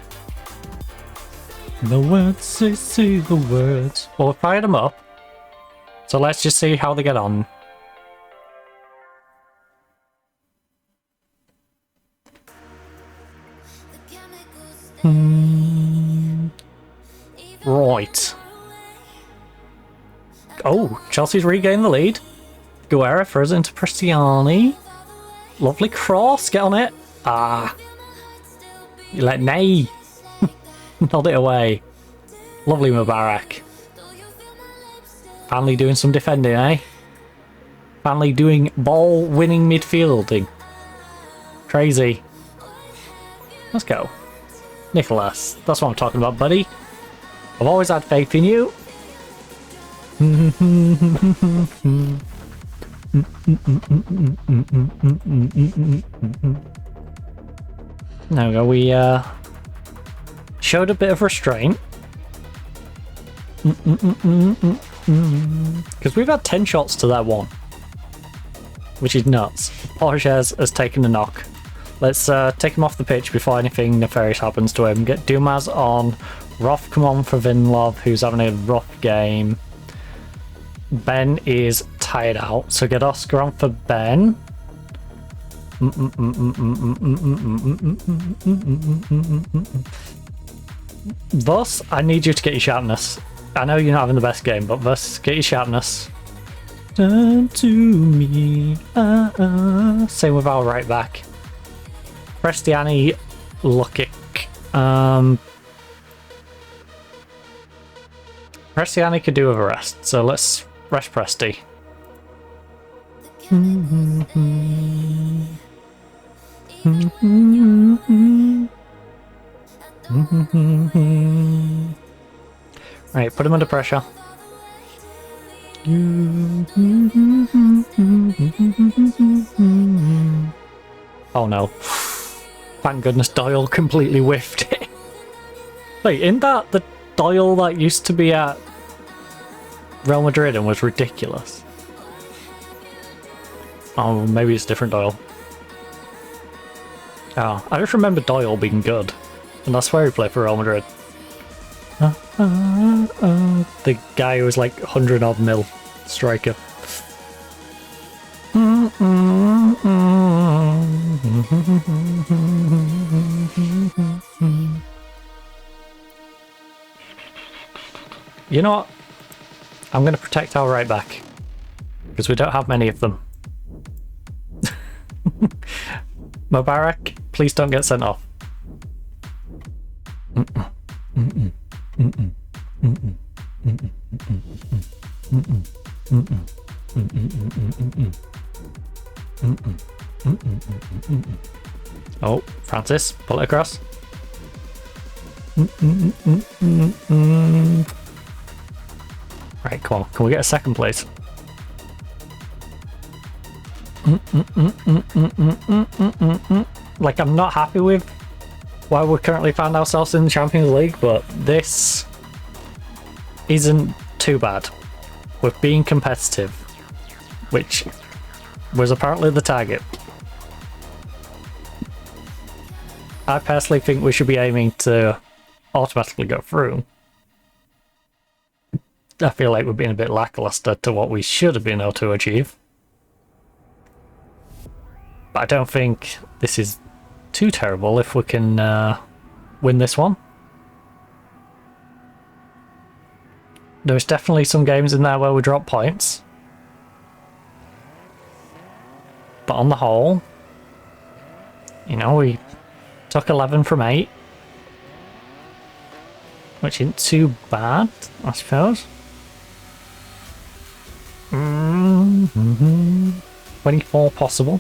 S2: The words, say the words. Well, we fired them up. So let's just see how they get on. Right. Oh, Chelsea's regained the lead. Guerra throws it into Cristiani. Lovely cross, get on it. Ah. You let nay. Nod it away. Lovely Mubarak. Finally doing some defending, eh? Finally doing ball-winning midfielding. Crazy. Let's go. Nicholas, that's what I'm talking about, buddy. I've always had faith in you. There we go, we showed a bit of restraint. Because we've had 10 shots to that one. Which is nuts. Porges has taken a knock. Let's take him off the pitch before anything nefarious happens to him. Get Dumas on. Roth come on for Vinlov, who's having a rough game. Ben is tired out, so get Oscar on for Ben. Thus, I need you to get your sharpness. I know you're not having the best game, but thus, get your sharpness. Turn to me. Same with our right back. Prestiani, Lukic. Prestiani could do with a rest, so let's rest Presti. Right, put him under pressure. Oh no. Thank goodness Doyle completely whiffed it. Wait, isn't that the Doyle that used to be at Real Madrid and was ridiculous? Oh, maybe it's a different Doyle. Oh, I just remember Doyle being good. And I swear he played for Real Madrid. The guy who was like 100 odd mil striker. You know what? I'm going to protect our right back because we don't have many of them. Mubarak, please don't get sent off. Oh, Francis, pull it across. Right, come on. Can we get a second place? Like, I'm not happy with why we currently found ourselves in the Champions League, but this isn't too bad. We're being competitive, which was apparently the target. I personally think we should be aiming to automatically go through. I feel like we're being a bit lackluster to what we should have been able to achieve. But I don't think this is too terrible if we can win this one. There's definitely some games in there where we drop points. But on the whole, you know, we took 11 from 8. Which isn't too bad, I suppose. 24 possible.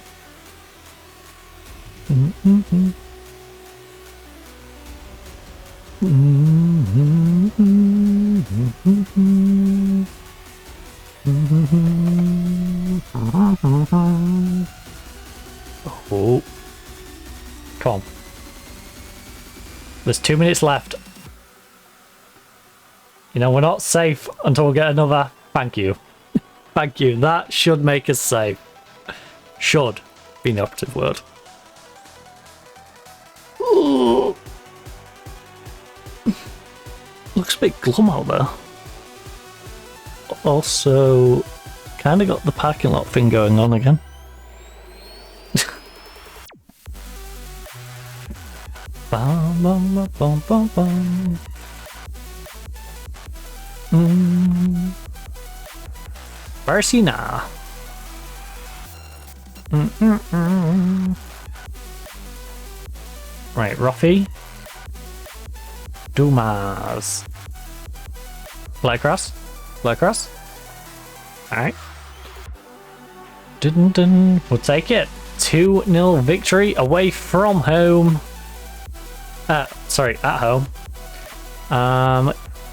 S2: Oh. Come on. There's 2 minutes left. You know, we're not safe until we get another. Thank you. Thank you. That should make us safe. Should be the operative word. Ooh. Looks a bit glum out there. Also, kind of got the parking lot thing going on again. Bum, bum, bum, bum, bum, bum. Barcelona. Right, Ruffy. Dumas. Fly across. Fly across. Alright. We'll take it. 2-0 victory away from home. Sorry, at home.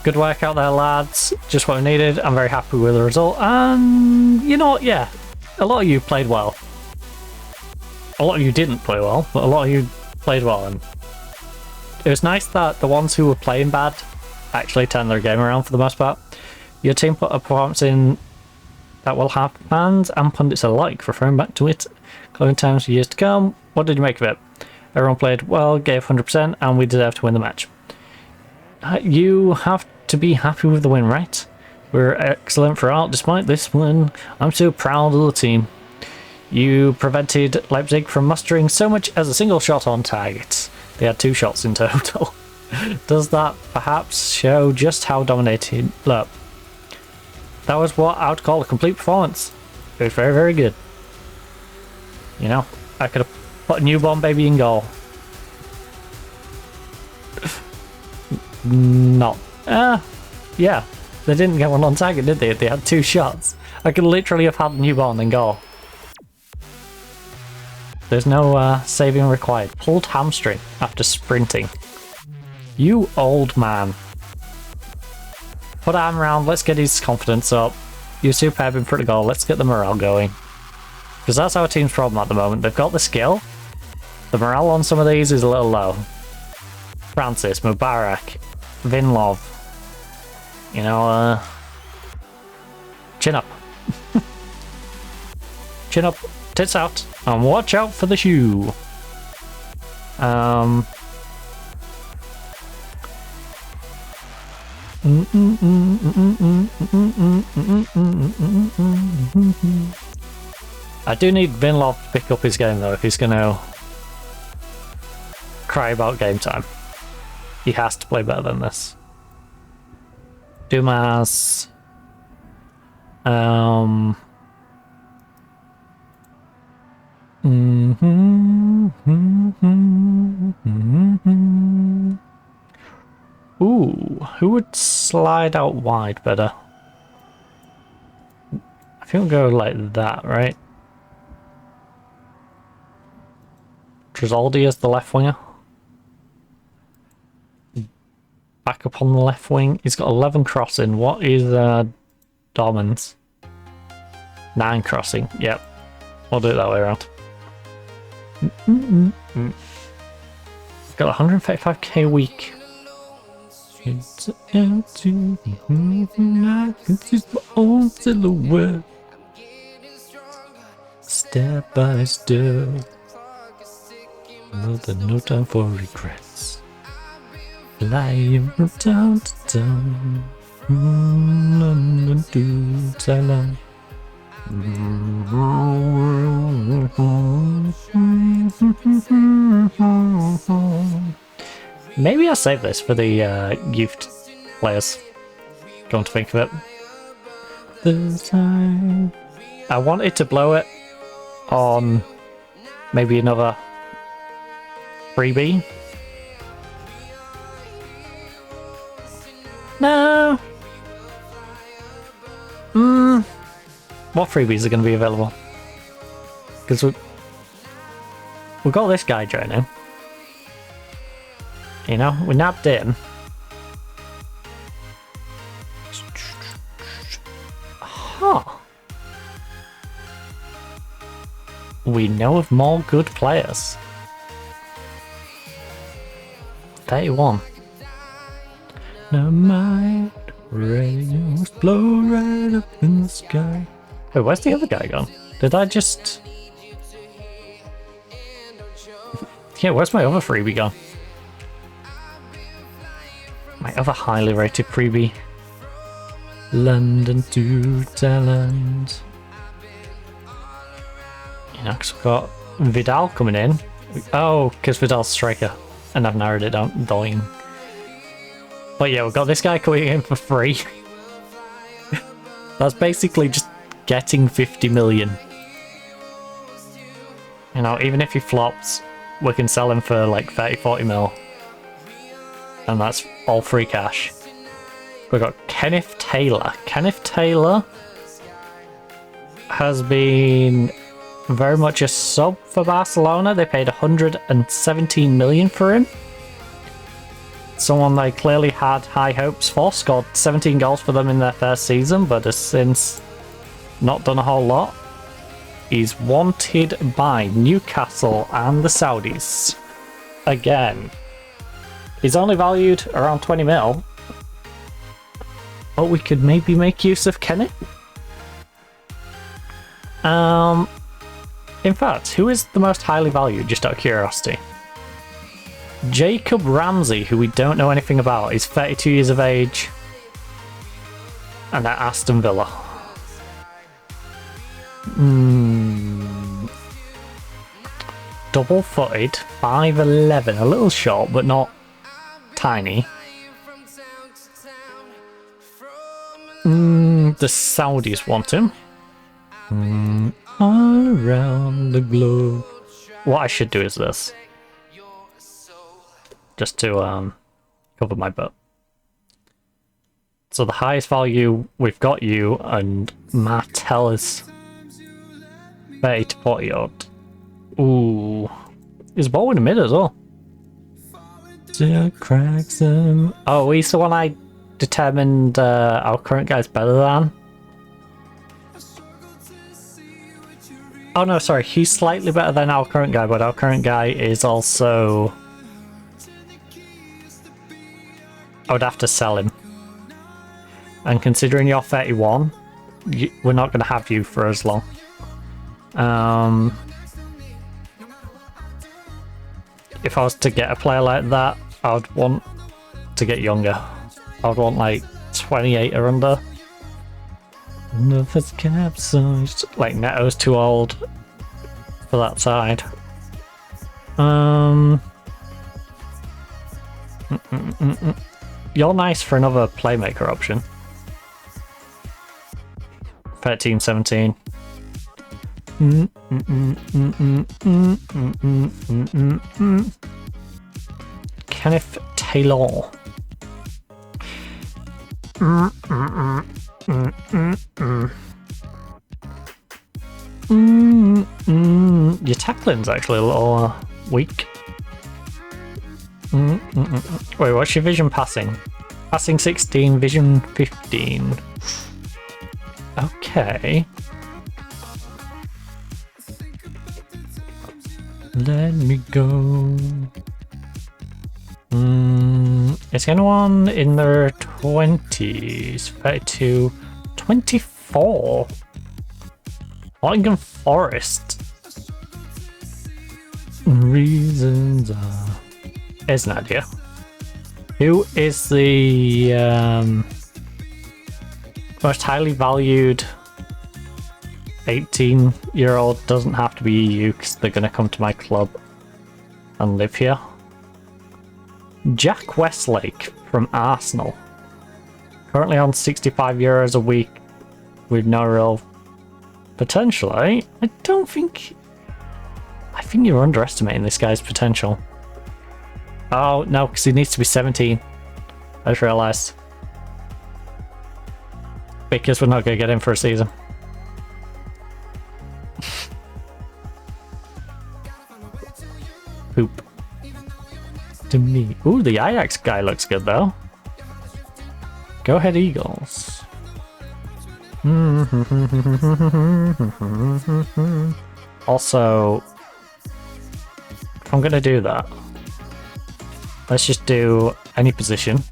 S2: Good work out there, lads. Just what we needed. I'm very happy with the result. And you know what? Yeah, a lot of you played well. A lot of you didn't play well, but a lot of you played well. And it was nice that the ones who were playing bad actually turned their game around for the most part. Your team put a performance in that will have fans and pundits alike referring back to it. Closing times for years to come. What did you make of it? Everyone played well, gave 100%, and we deserve to win the match. You have to be happy with the win, right? We're excellent throughout despite this win. I'm so proud of the team. You prevented Leipzig from mustering so much as a single shot on target. They had 2 shots in total. Does that perhaps show just how dominated? Look, that was what I would call a complete performance. It was very, very good. You know, I could have put a newborn baby in goal. Not. Yeah. They didn't get one on target, did they? They had 2 shots. I could literally have had a newborn in goal. There's no saving required. Pulled hamstring after sprinting. You old man. Put arm around, let's get his confidence up. You're superb in front of goal, let's get the morale going. Because that's our team's problem at the moment. They've got the skill. The morale on some of these is a little low. Francis, Mubarak, Vinlov. You know, chin up. Chin up, tits out, and watch out for the shoe. I do need Vinlov to pick up his game though if he's going to cry about game time. He has to play better than this. Dumas. Um. Ooh, who would slide out wide better? I think we'll go like that, right? Trizaldi as the left winger. Back up on the left wing. He's got 11 crossing. What is Dorman's? 9 crossing. Yep. We'll do it that way around. Got 135k a week. It's empty. I can see my own silhouette. Step by step. No time for regrets. Flying from town to town. London to Thailand. Maybe I'll save this for the youth players. Come to think of it. This time. I wanted to blow it on maybe another freebie. No. What freebies are going to be available? Because we got this guy joining. You know, we nabbed in. Huh. We know of more good players. 31. Now my rays blow right up in the sky. Wait, where's the other guy gone? Did I just... Yeah, where's my other freebie gone? My other highly rated freebie. London to Thailand. You know, because we've got Vidal coming in. Oh, because Vidal's striker. And I've narrowed it down. Dying. But yeah, we've got this guy coming in for free. That's basically just getting 50 million. You know, even if he flops, we can sell him for like 30-40 mil. And that's all free cash. We've got Kenneth Taylor. Kenneth Taylor has been very much a sub for Barcelona. They paid 117 million for him. Someone they clearly had high hopes for. Scored 17 goals for them in their first season, but has since not done a whole lot. He's wanted by Newcastle and the Saudis. Again. He's only valued around 20 mil. But we could maybe make use of Kenny. In fact, who is the most highly valued, just out of curiosity? Jacob Ramsey, who we don't know anything about. He's 32 years of age. And at Aston Villa. Double-footed, 5'11", a little short, but not tiny. The Saudis want him. Around the globe. What I should do is this. Just to cover my butt. So the highest value, we've got you, and Martel is 30 to 40 odd. Ooh. There's a ball in the mid as well. Oh, he's the one I determined our current guy's better than. Oh no, sorry, he's slightly better than our current guy, but our current guy is also... I would have to sell him. And considering you're 31, we're not going to have you for as long. If I was to get a player like that, I would want to get younger. I would want like 28 or under. Nothing's capsized. Like Neto's too old for that side. You're nice for another playmaker option. Pet Team 17. Kenneth Taylor. Your tackling's actually a little weak. Wait, what's your vision passing? Passing 16, vision 15. Okay. Let me go. Is anyone in their 20s? 32, 24. Nottingham Forest. Reasons are... Here's an idea. Who is the most highly valued 18-year-old? Doesn't have to be EU because they're going to come to my club and live here. Jack Westlake from Arsenal. Currently on €65 a week with no real potential, eh? I think you're underestimating this guy's potential. Oh, no, because he needs to be 17. I just realised. Because we're not going to get him for a season. Poop. To me. Ooh, the Ajax guy looks good, though. Go ahead, Eagles. Also, if I'm going to do that, let's just do any position.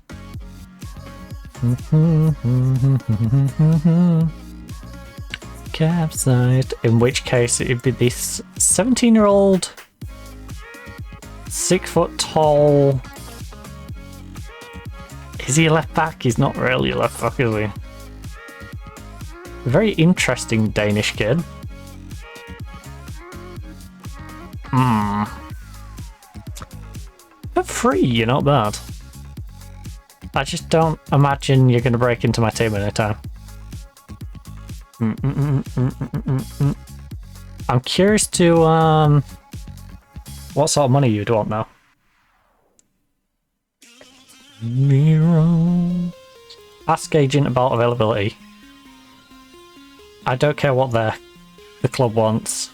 S2: Capside. In which case it'd be this 17-year-old, 6 foot tall. Is he a left back? He's not really a left back, is he? Very interesting Danish kid. But free, you're not bad. I just don't imagine you're going to break into my team anytime. I'm curious to what sort of money you'd want now. Miro. Ask agent about availability. I don't care what the club wants.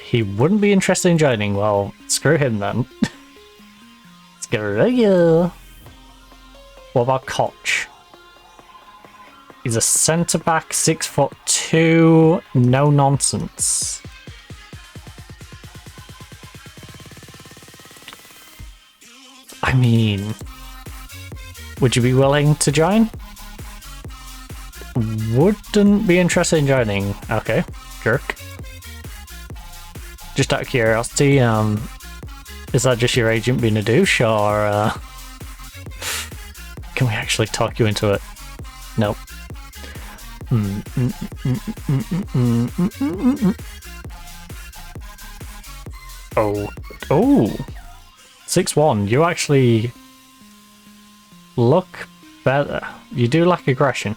S2: He wouldn't be interested in joining. Well, screw him then. Screw you. What about Koch? He's a centre back, 6'2", no nonsense. I mean, would you be willing to join? Wouldn't be interested in joining. Okay, jerk. Just out of curiosity, is that just your agent being a douche, or can we actually talk you into it? Nope. Oh. 6'1", you actually look better. You do lack aggression,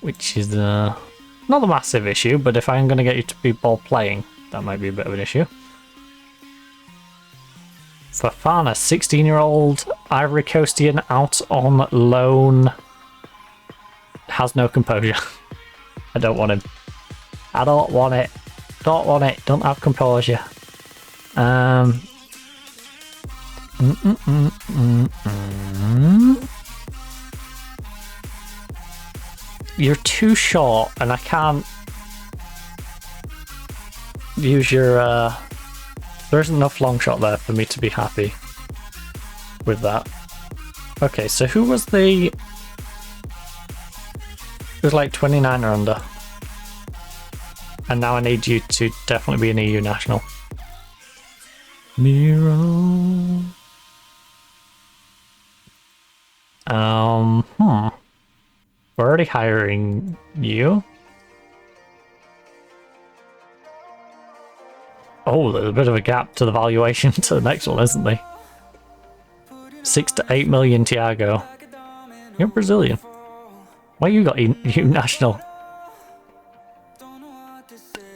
S2: which is not a massive issue, but if I'm going to get you to be ball playing, that might be a bit of an issue. Fafana, 16-year-old Ivory Coastian out on loan. Has no composure. I don't want him. I don't want it. Don't want it. Don't have composure. You're too short, and I can't use your. There isn't enough long shot there for me to be happy with that. Okay, so who was the? It was like 29 or under, and now I need you to definitely be an EU national. Miro. We're already hiring you. Oh, there's a bit of a gap to the valuation to the next one, isn't there? 6 to 8 million, Thiago. You're Brazilian. Why you got EU national?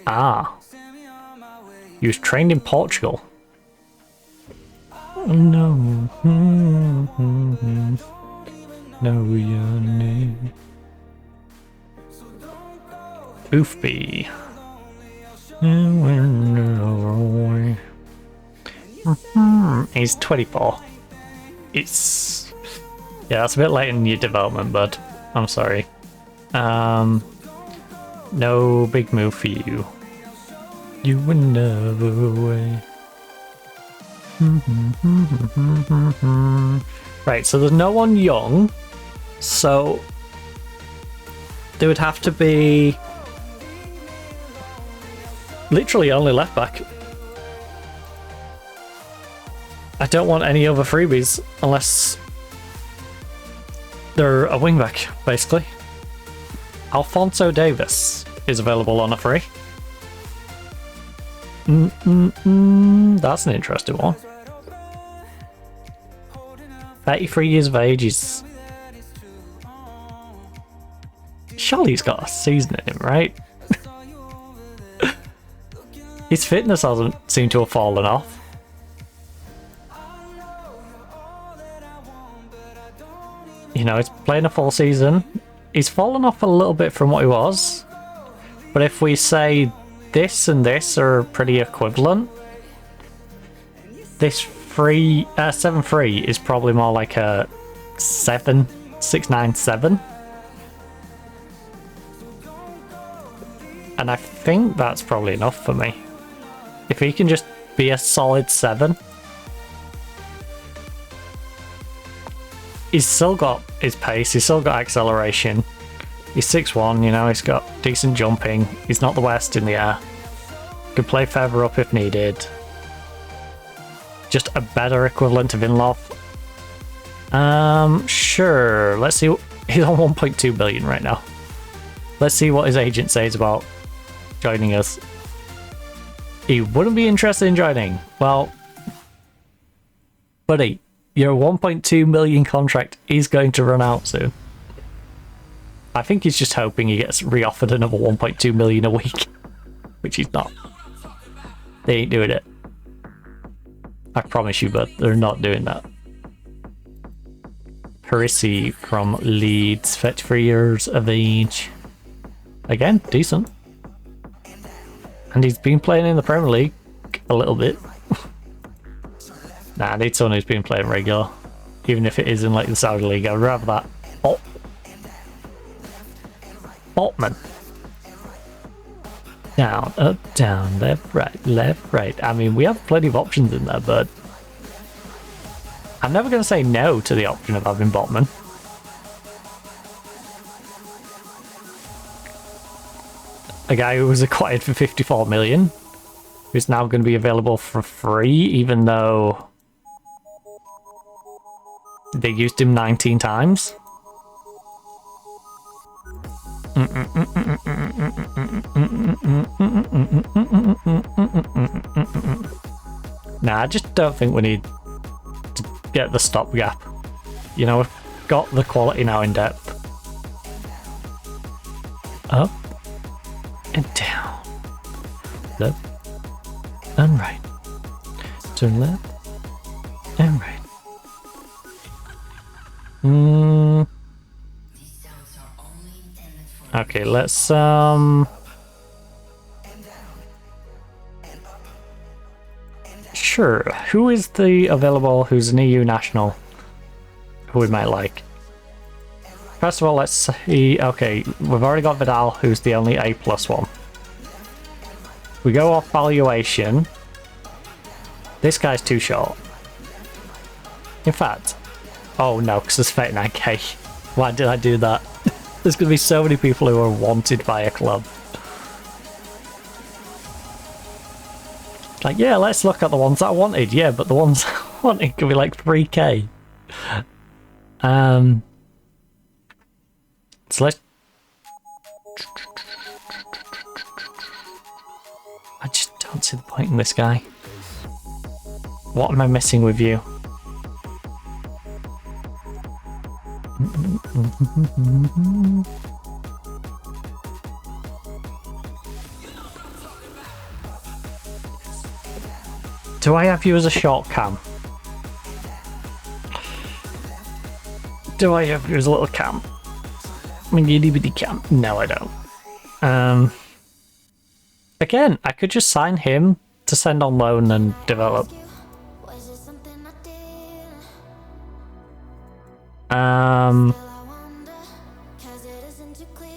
S2: Ah. He was trained in Portugal. No. Know your name. Oofby. He's 24. It's... yeah, that's a bit late in your development, bud. I'm sorry. No big move for you. You were never away. Right, so there's no one young, so there would have to be literally only left back. I don't want any other freebies unless they're a wingback, basically. Alphonso Davis is available on a free. That's an interesting one. 33 years of age is... surely he's got a season in him, right? His fitness hasn't seemed to have fallen off. You know, he's playing a full season. He's fallen off a little bit from what he was. But if we say this and this are pretty equivalent, this 7-3 is probably more like a 6-9-7. And I think that's probably enough for me. If he can just be a solid 7. He's still got his pace, he's still got acceleration. He's 6'1", you know, he's got decent jumping. He's not the worst in the air. Could play further up if needed. Just a better equivalent of Inlov. Sure. Let's see. He's on 1.2 billion right now. Let's see what his agent says about joining us. He wouldn't be interested in joining. Well, buddy, your 1.2 million contract is going to run out soon. I think he's just hoping he gets re-offered another 1.2 million a week, which he's not. They ain't doing it. I promise you, but they're not doing that. Parisi from Leeds, 33 years of age. Again, decent. And he's been playing in the Premier League a little bit. Nah, I need someone who's been playing regular. Even if it is in like the Saudi League, I'd rather that. Botman. Down, up, down, left, right. I mean, we have plenty of options in there, but I'm never going to say no to the option of having Botman. A guy who was acquired for 54 million, who's now going to be available for free, even though they used him 19 times. Nah, I just don't think we need to get the stopgap. You know, we've got the quality now in depth. Up and down. Left and right. Turn left and right. Okay, let's sure. Who is the available who's an EU national who we might like? First of all, let's see. Okay, we've already got Vidal, who's the only A+ one. We go off valuation. This guy's too short. In fact, oh no, because there's 39k. Why did I do that? There's going to be so many people who are wanted by a club. Like, yeah, let's look at the ones that I wanted. Yeah, but the ones I wanted could be like 3k. So let's... I just don't see the point in this guy. What am I missing with you? Do I have you as a short cam? Do I have you as a little cam? Itty bitty cam? No, I don't. Again, I could just sign him to send on loan and develop.
S1: Was it something I did?
S2: Um,
S1: I wonder, 'cause it isn't too clear.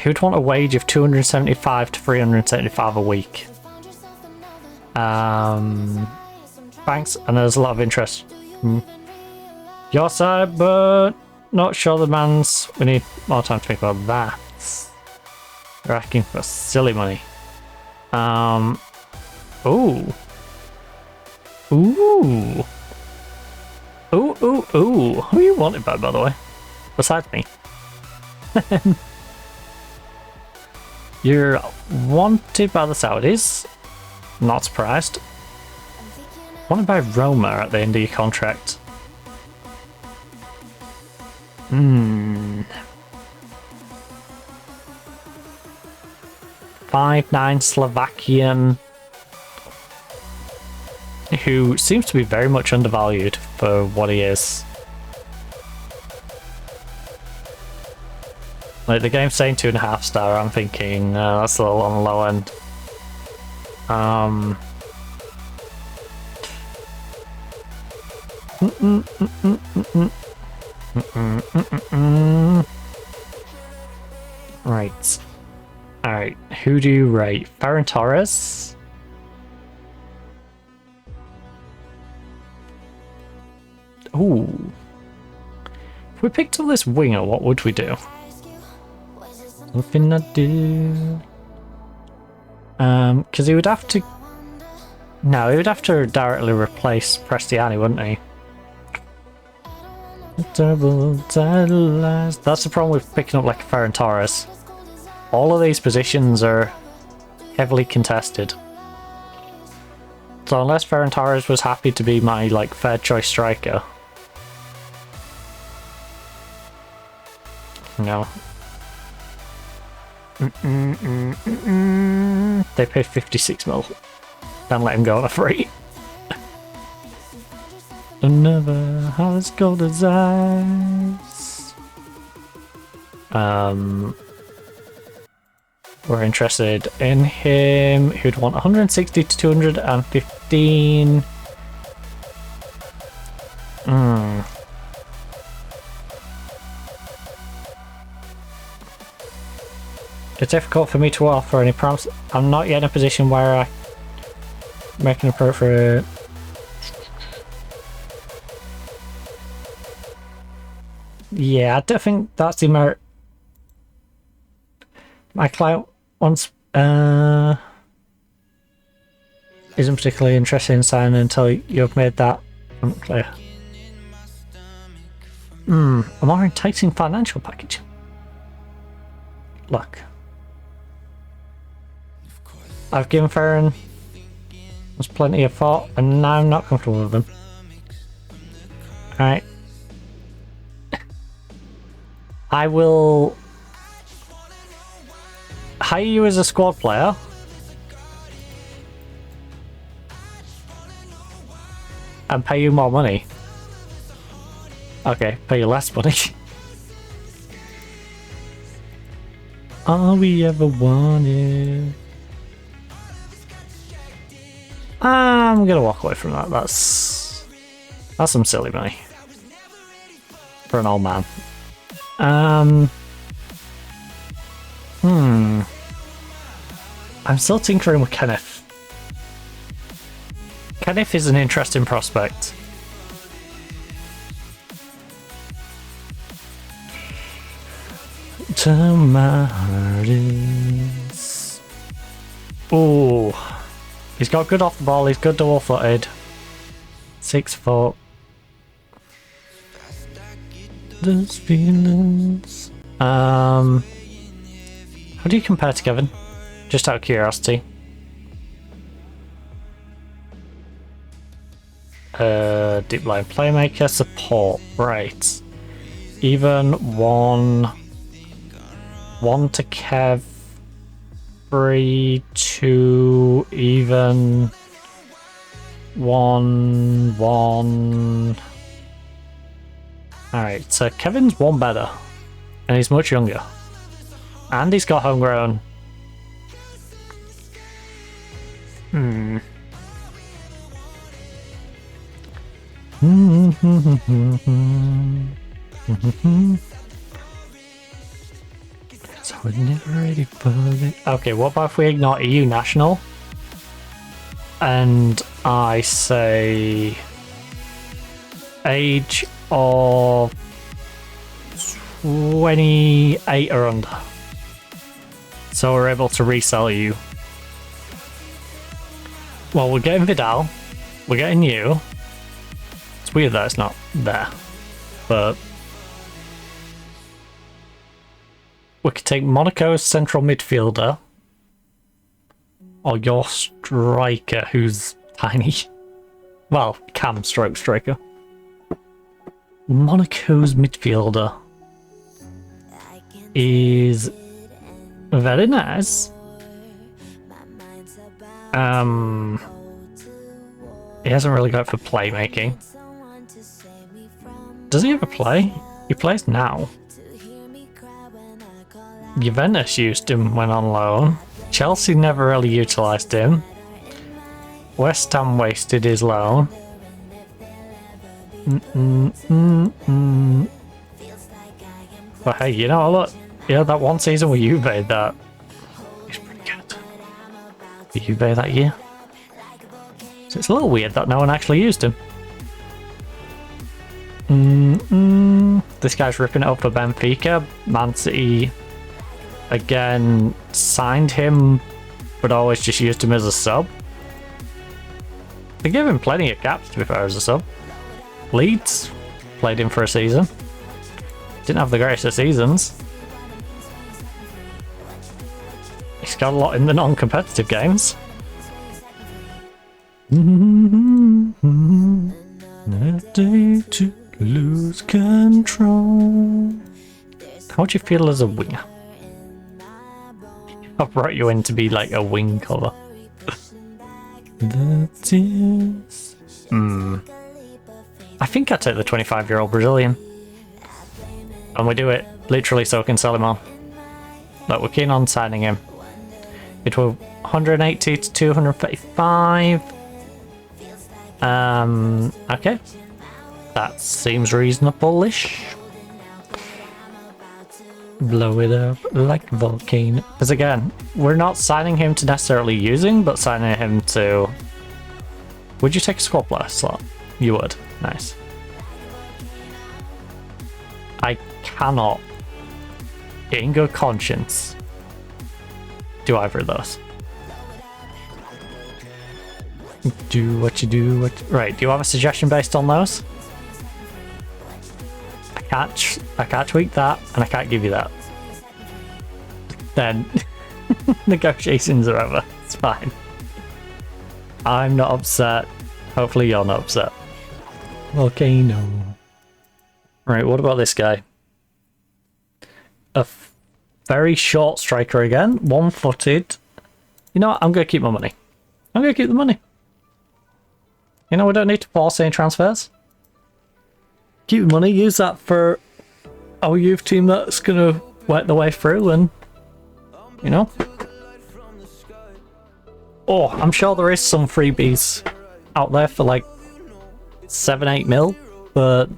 S2: who'd want a wage of 275 to 375 a week?
S1: Found yourself another.
S2: Thanks, and there's a lot of interest. Your side, but not sure the man's. We need more time to think about that. We're asking for silly money. Ooh. Ooh. Ooh, ooh, ooh. Who are you wanted by the way? Besides me. You're wanted by the Saudis. Not surprised. Wanted by Roma at the end of your contract. 5'9" Slovakian who seems to be very much undervalued for what he is. Like, the game's saying 2.5 star, I'm thinking that's a little on the low end. Right. Alright, who do you rate? Ferran Torres? Ooh. If we picked up this winger, what would we do? Something I do. Because he would have to. No, he would have to directly replace Prestiani, wouldn't he? Double titleized. That's the problem with picking up like a Ferran Torres. All of these positions are heavily contested. So unless Ferran Torres was happy to be my like third choice striker. No. They paid 56 mil. Then let him go on a free. Another has gold as eyes. We're interested in him. Who'd want 160 to 215? It's difficult for me to offer any prompts. I'm not yet in a position where I make an appropriate. Yeah, I don't think that's the merit. My client wants isn't particularly interested in signing until you've made that clear. A more enticing financial package. Look. I've given Ferran plenty of thought and now I'm not comfortable with them. Alright. I will hire you as a squad player. And pay you more money. Okay, pay you less money. All we ever wanted. I'm gonna walk away from that. That's some silly money for an old man. I'm still tinkering with Kenneth. Kenneth is an interesting prospect. To my heart is. Oh. He's got good off the ball, he's good double footed. 6 foot. Those feelings. How do you compare to Kevin? Just out of curiosity. Deep line playmaker, support, right. Even one to Kev, 3, 2, even, 1, 1. Alright, so Kevin's one better. And he's much younger. And he's got homegrown. So we're never ready for it. Okay, what about if we ignore EU national? And I say age of 28 or under. So we're able to resell you. Well, we're getting Vidal. We're getting you. It's weird that it's not there. But we could take Monaco's central midfielder. Or your striker, who's tiny. Well, Cam stroke striker. Monaco's midfielder is very nice. He hasn't really got for playmaking. Does he ever play? He plays now. Juventus used him when on loan. Chelsea never really utilised him. West Ham wasted his loan. But hey, you know, look, yeah, that one season with Juve, that he's pretty good. For Juve that year. So it's a little weird that no one actually used him. This guy's ripping it up for Benfica. Man City again signed him, but always just used him as a sub. They gave him plenty of caps, to be fair, as a sub. Leeds played him for a season. Didn't have the greatest of seasons. He's got a lot in the non-competitive games. A day to lose control. How would you feel as a winger? I brought you in to be like a wing cover. That is... I think I'd take the 25-year-old Brazilian. And we do it literally so we can sell him on. But we're keen on signing him. It will 180 to 235. Okay. That seems reasonable-ish. Blow it up like a volcano. Because again, we're not signing him to necessarily using, but signing him to... Would you take a squad player slot? You would. Nice. I cannot, in good conscience, do either of those. Do what you do. Right, do you have a suggestion based on those? I can't tweak that, and I can't give you that. Then negotiations are over. It's fine. I'm not upset. Hopefully you're not upset. Volcano. Right, what about this guy? A very short striker again, one-footed. You know what? I'm going to keep my money. I'm going to keep the money. You know, we don't need to force any transfers. Keep the money, use that for our youth team that's going to work the way through and, you know. Oh, I'm sure there is some freebies out there for like 7-8 mil, but...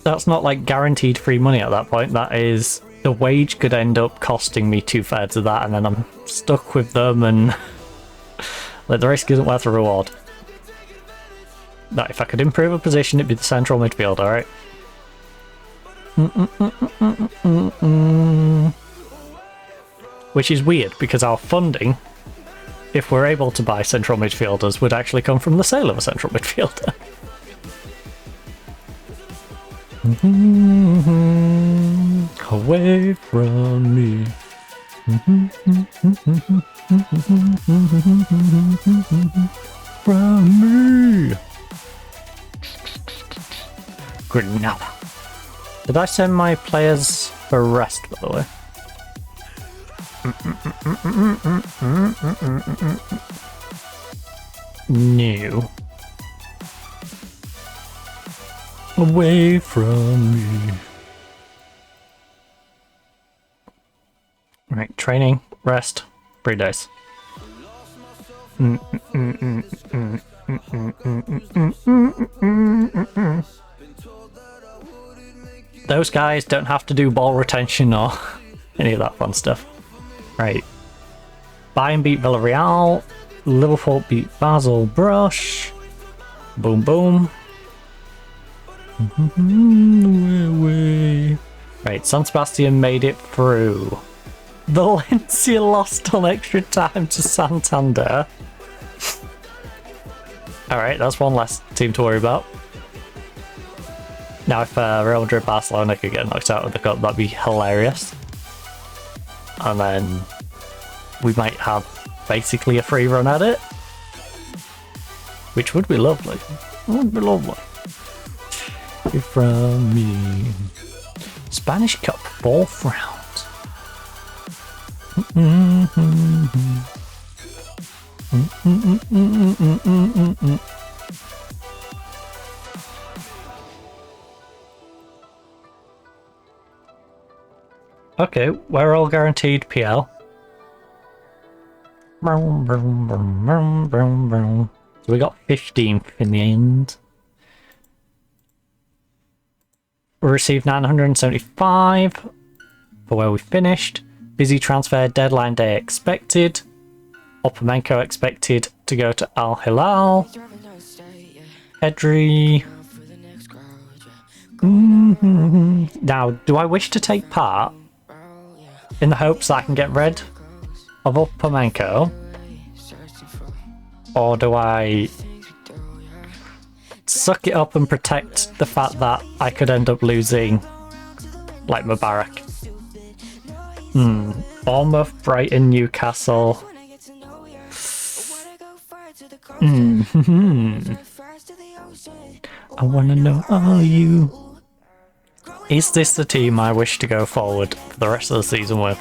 S2: That's not like guaranteed free money at that point. That is, the wage could end up costing me 2/3 of that, and then I'm stuck with them, and like the risk isn't worth the reward. That if I could improve a position, it'd be the central midfield, alright? Which is weird because our funding, if we're able to buy central midfielders, would actually come from the sale of a central midfielder. Away from me. From me. Granada. Did I send my players for rest, by the way? No. Away from me. Right, training, rest, 3 days. Those guys don't have to do ball retention or any of that fun stuff. Right. Bayern beat Villarreal. Liverpool beat Basel Brush. Boom boom. Right, San Sebastian made it through. Valencia lost on extra time to Santander. Alright, that's one less team to worry about. Now if Real Madrid Barcelona could get knocked out of the cup, that'd be hilarious. And then we might have basically a free run at it. Which would be lovely. It would be lovely. From me. Spanish Cup, 4th round. Okay, we're all guaranteed PL. So we got 15th in the end. We received 975 for where we finished. Busy transfer deadline day expected. Opamenko expected to go to Al Hilal. Pedri. Now, do I wish to take part in the hopes that I can get rid of Opamenko? Or do I suck it up and protect the fact that I could end up losing, like, Mubarak? Bournemouth, Brighton, Newcastle. I wanna know, are you? Is this the team I wish to go forward for the rest of the season with?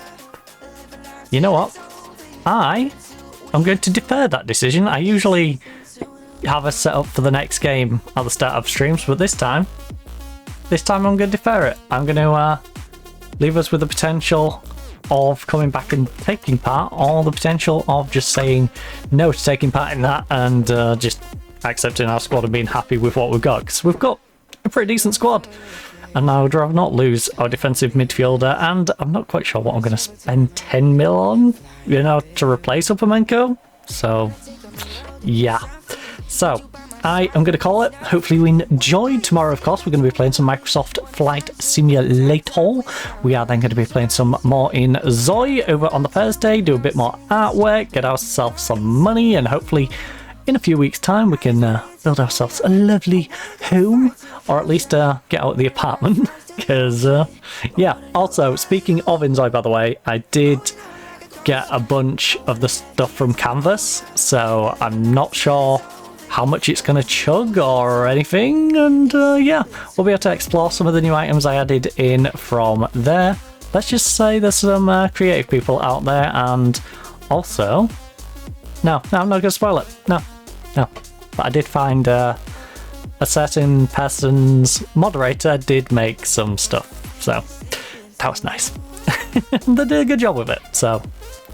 S2: You know what? I'm going to defer that decision. I usually have a setup for the next game at the start of streams, but this time I'm going to defer it. I'm going to leave us with the potential of coming back and taking part, or the potential of just saying no to taking part in that and just accepting our squad and being happy with what we've got, because we've got a pretty decent squad. And I would rather not lose our defensive midfielder, and I'm not quite sure what I'm going to spend 10 mil on, you know, to replace Opamenko. So, yeah. So, I am going to call it. Hopefully we enjoyed. Tomorrow, of course, we're going to be playing some Microsoft Flight Simulator. We are then going to be playing some more in Zoe over on the Thursday, do a bit more artwork, get ourselves some money, and hopefully in a few weeks' time we can build ourselves a lovely home, or at least get out of the apartment. Because, yeah. Also, speaking of in Zoe, by the way, I did get a bunch of the stuff from Canvas, so I'm not sure how much it's going to chug or anything, and yeah, we'll be able to explore some of the new items I added in from there. Let's just say there's some creative people out there, and also, no, I'm not going to spoil it, no, but I did find a certain person's moderator did make some stuff, so that was nice. They did a good job with it, so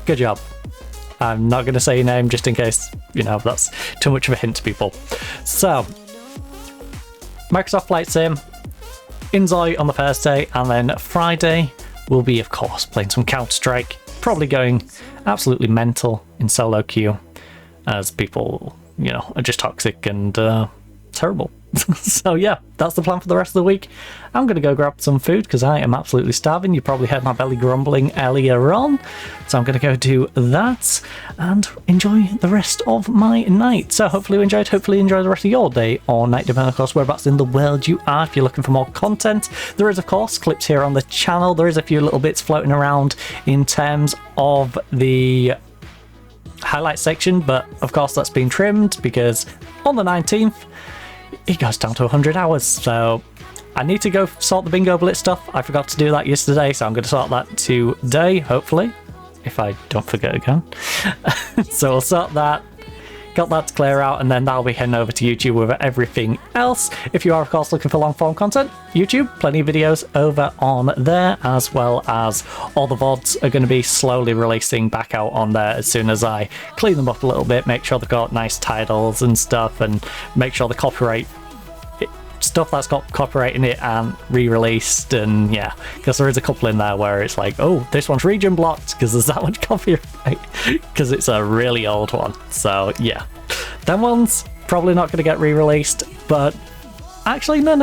S2: good job. I'm not going to say your name just in case, you know, that's too much of a hint to people. So, Microsoft Flight Sim, in Zoe on the Thursday, and then Friday we'll be, of course, playing some Counter-Strike, probably going absolutely mental in solo queue, as people, you know, are just toxic and terrible. So yeah, that's the plan for the rest of the week. I'm going to go grab some food because I am absolutely starving. You probably heard my belly grumbling earlier on. So I'm going to go do that and enjoy the rest of my night. So hopefully you enjoyed. Hopefully you enjoy the rest of your day or night, depending of course whereabouts in the world you are. If you're looking for more content, there is of course clips here on the channel. There is a few little bits floating around in terms of the highlight section, but of course that's been trimmed because on the 19th it goes down to 100 hours, so I need to go sort the Bingo Blitz stuff. I forgot to do that yesterday, so I'm going to sort that today, hopefully, if I don't forget again. So we'll sort that. Got that to clear out, and then that'll be heading over to YouTube with everything else. If you are, of course, looking for long-form content, YouTube, plenty of videos over on there, as well as all the VODs are going to be slowly releasing back out on there as soon as I clean them up a little bit, make sure they've got nice titles and stuff, and make sure the copyright stuff that's got copyright in it and re-released. And yeah, because there is a couple in there where it's like, oh, this one's region blocked because there's that much copyright because it's a really old one. So yeah, them ones probably not going to get re-released, but actually no,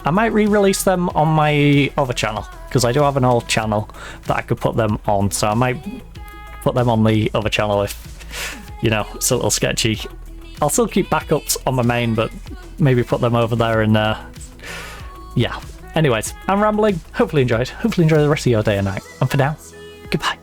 S2: I might re-release them on my other channel, because I do have an old channel that I could put them on, so I might put them on the other channel if, you know, it's a little sketchy. I'll still keep backups on my main, but maybe put them over there. And yeah, anyways, I'm rambling. Hopefully enjoyed. Hopefully enjoy the rest of your day and night. And for now, goodbye.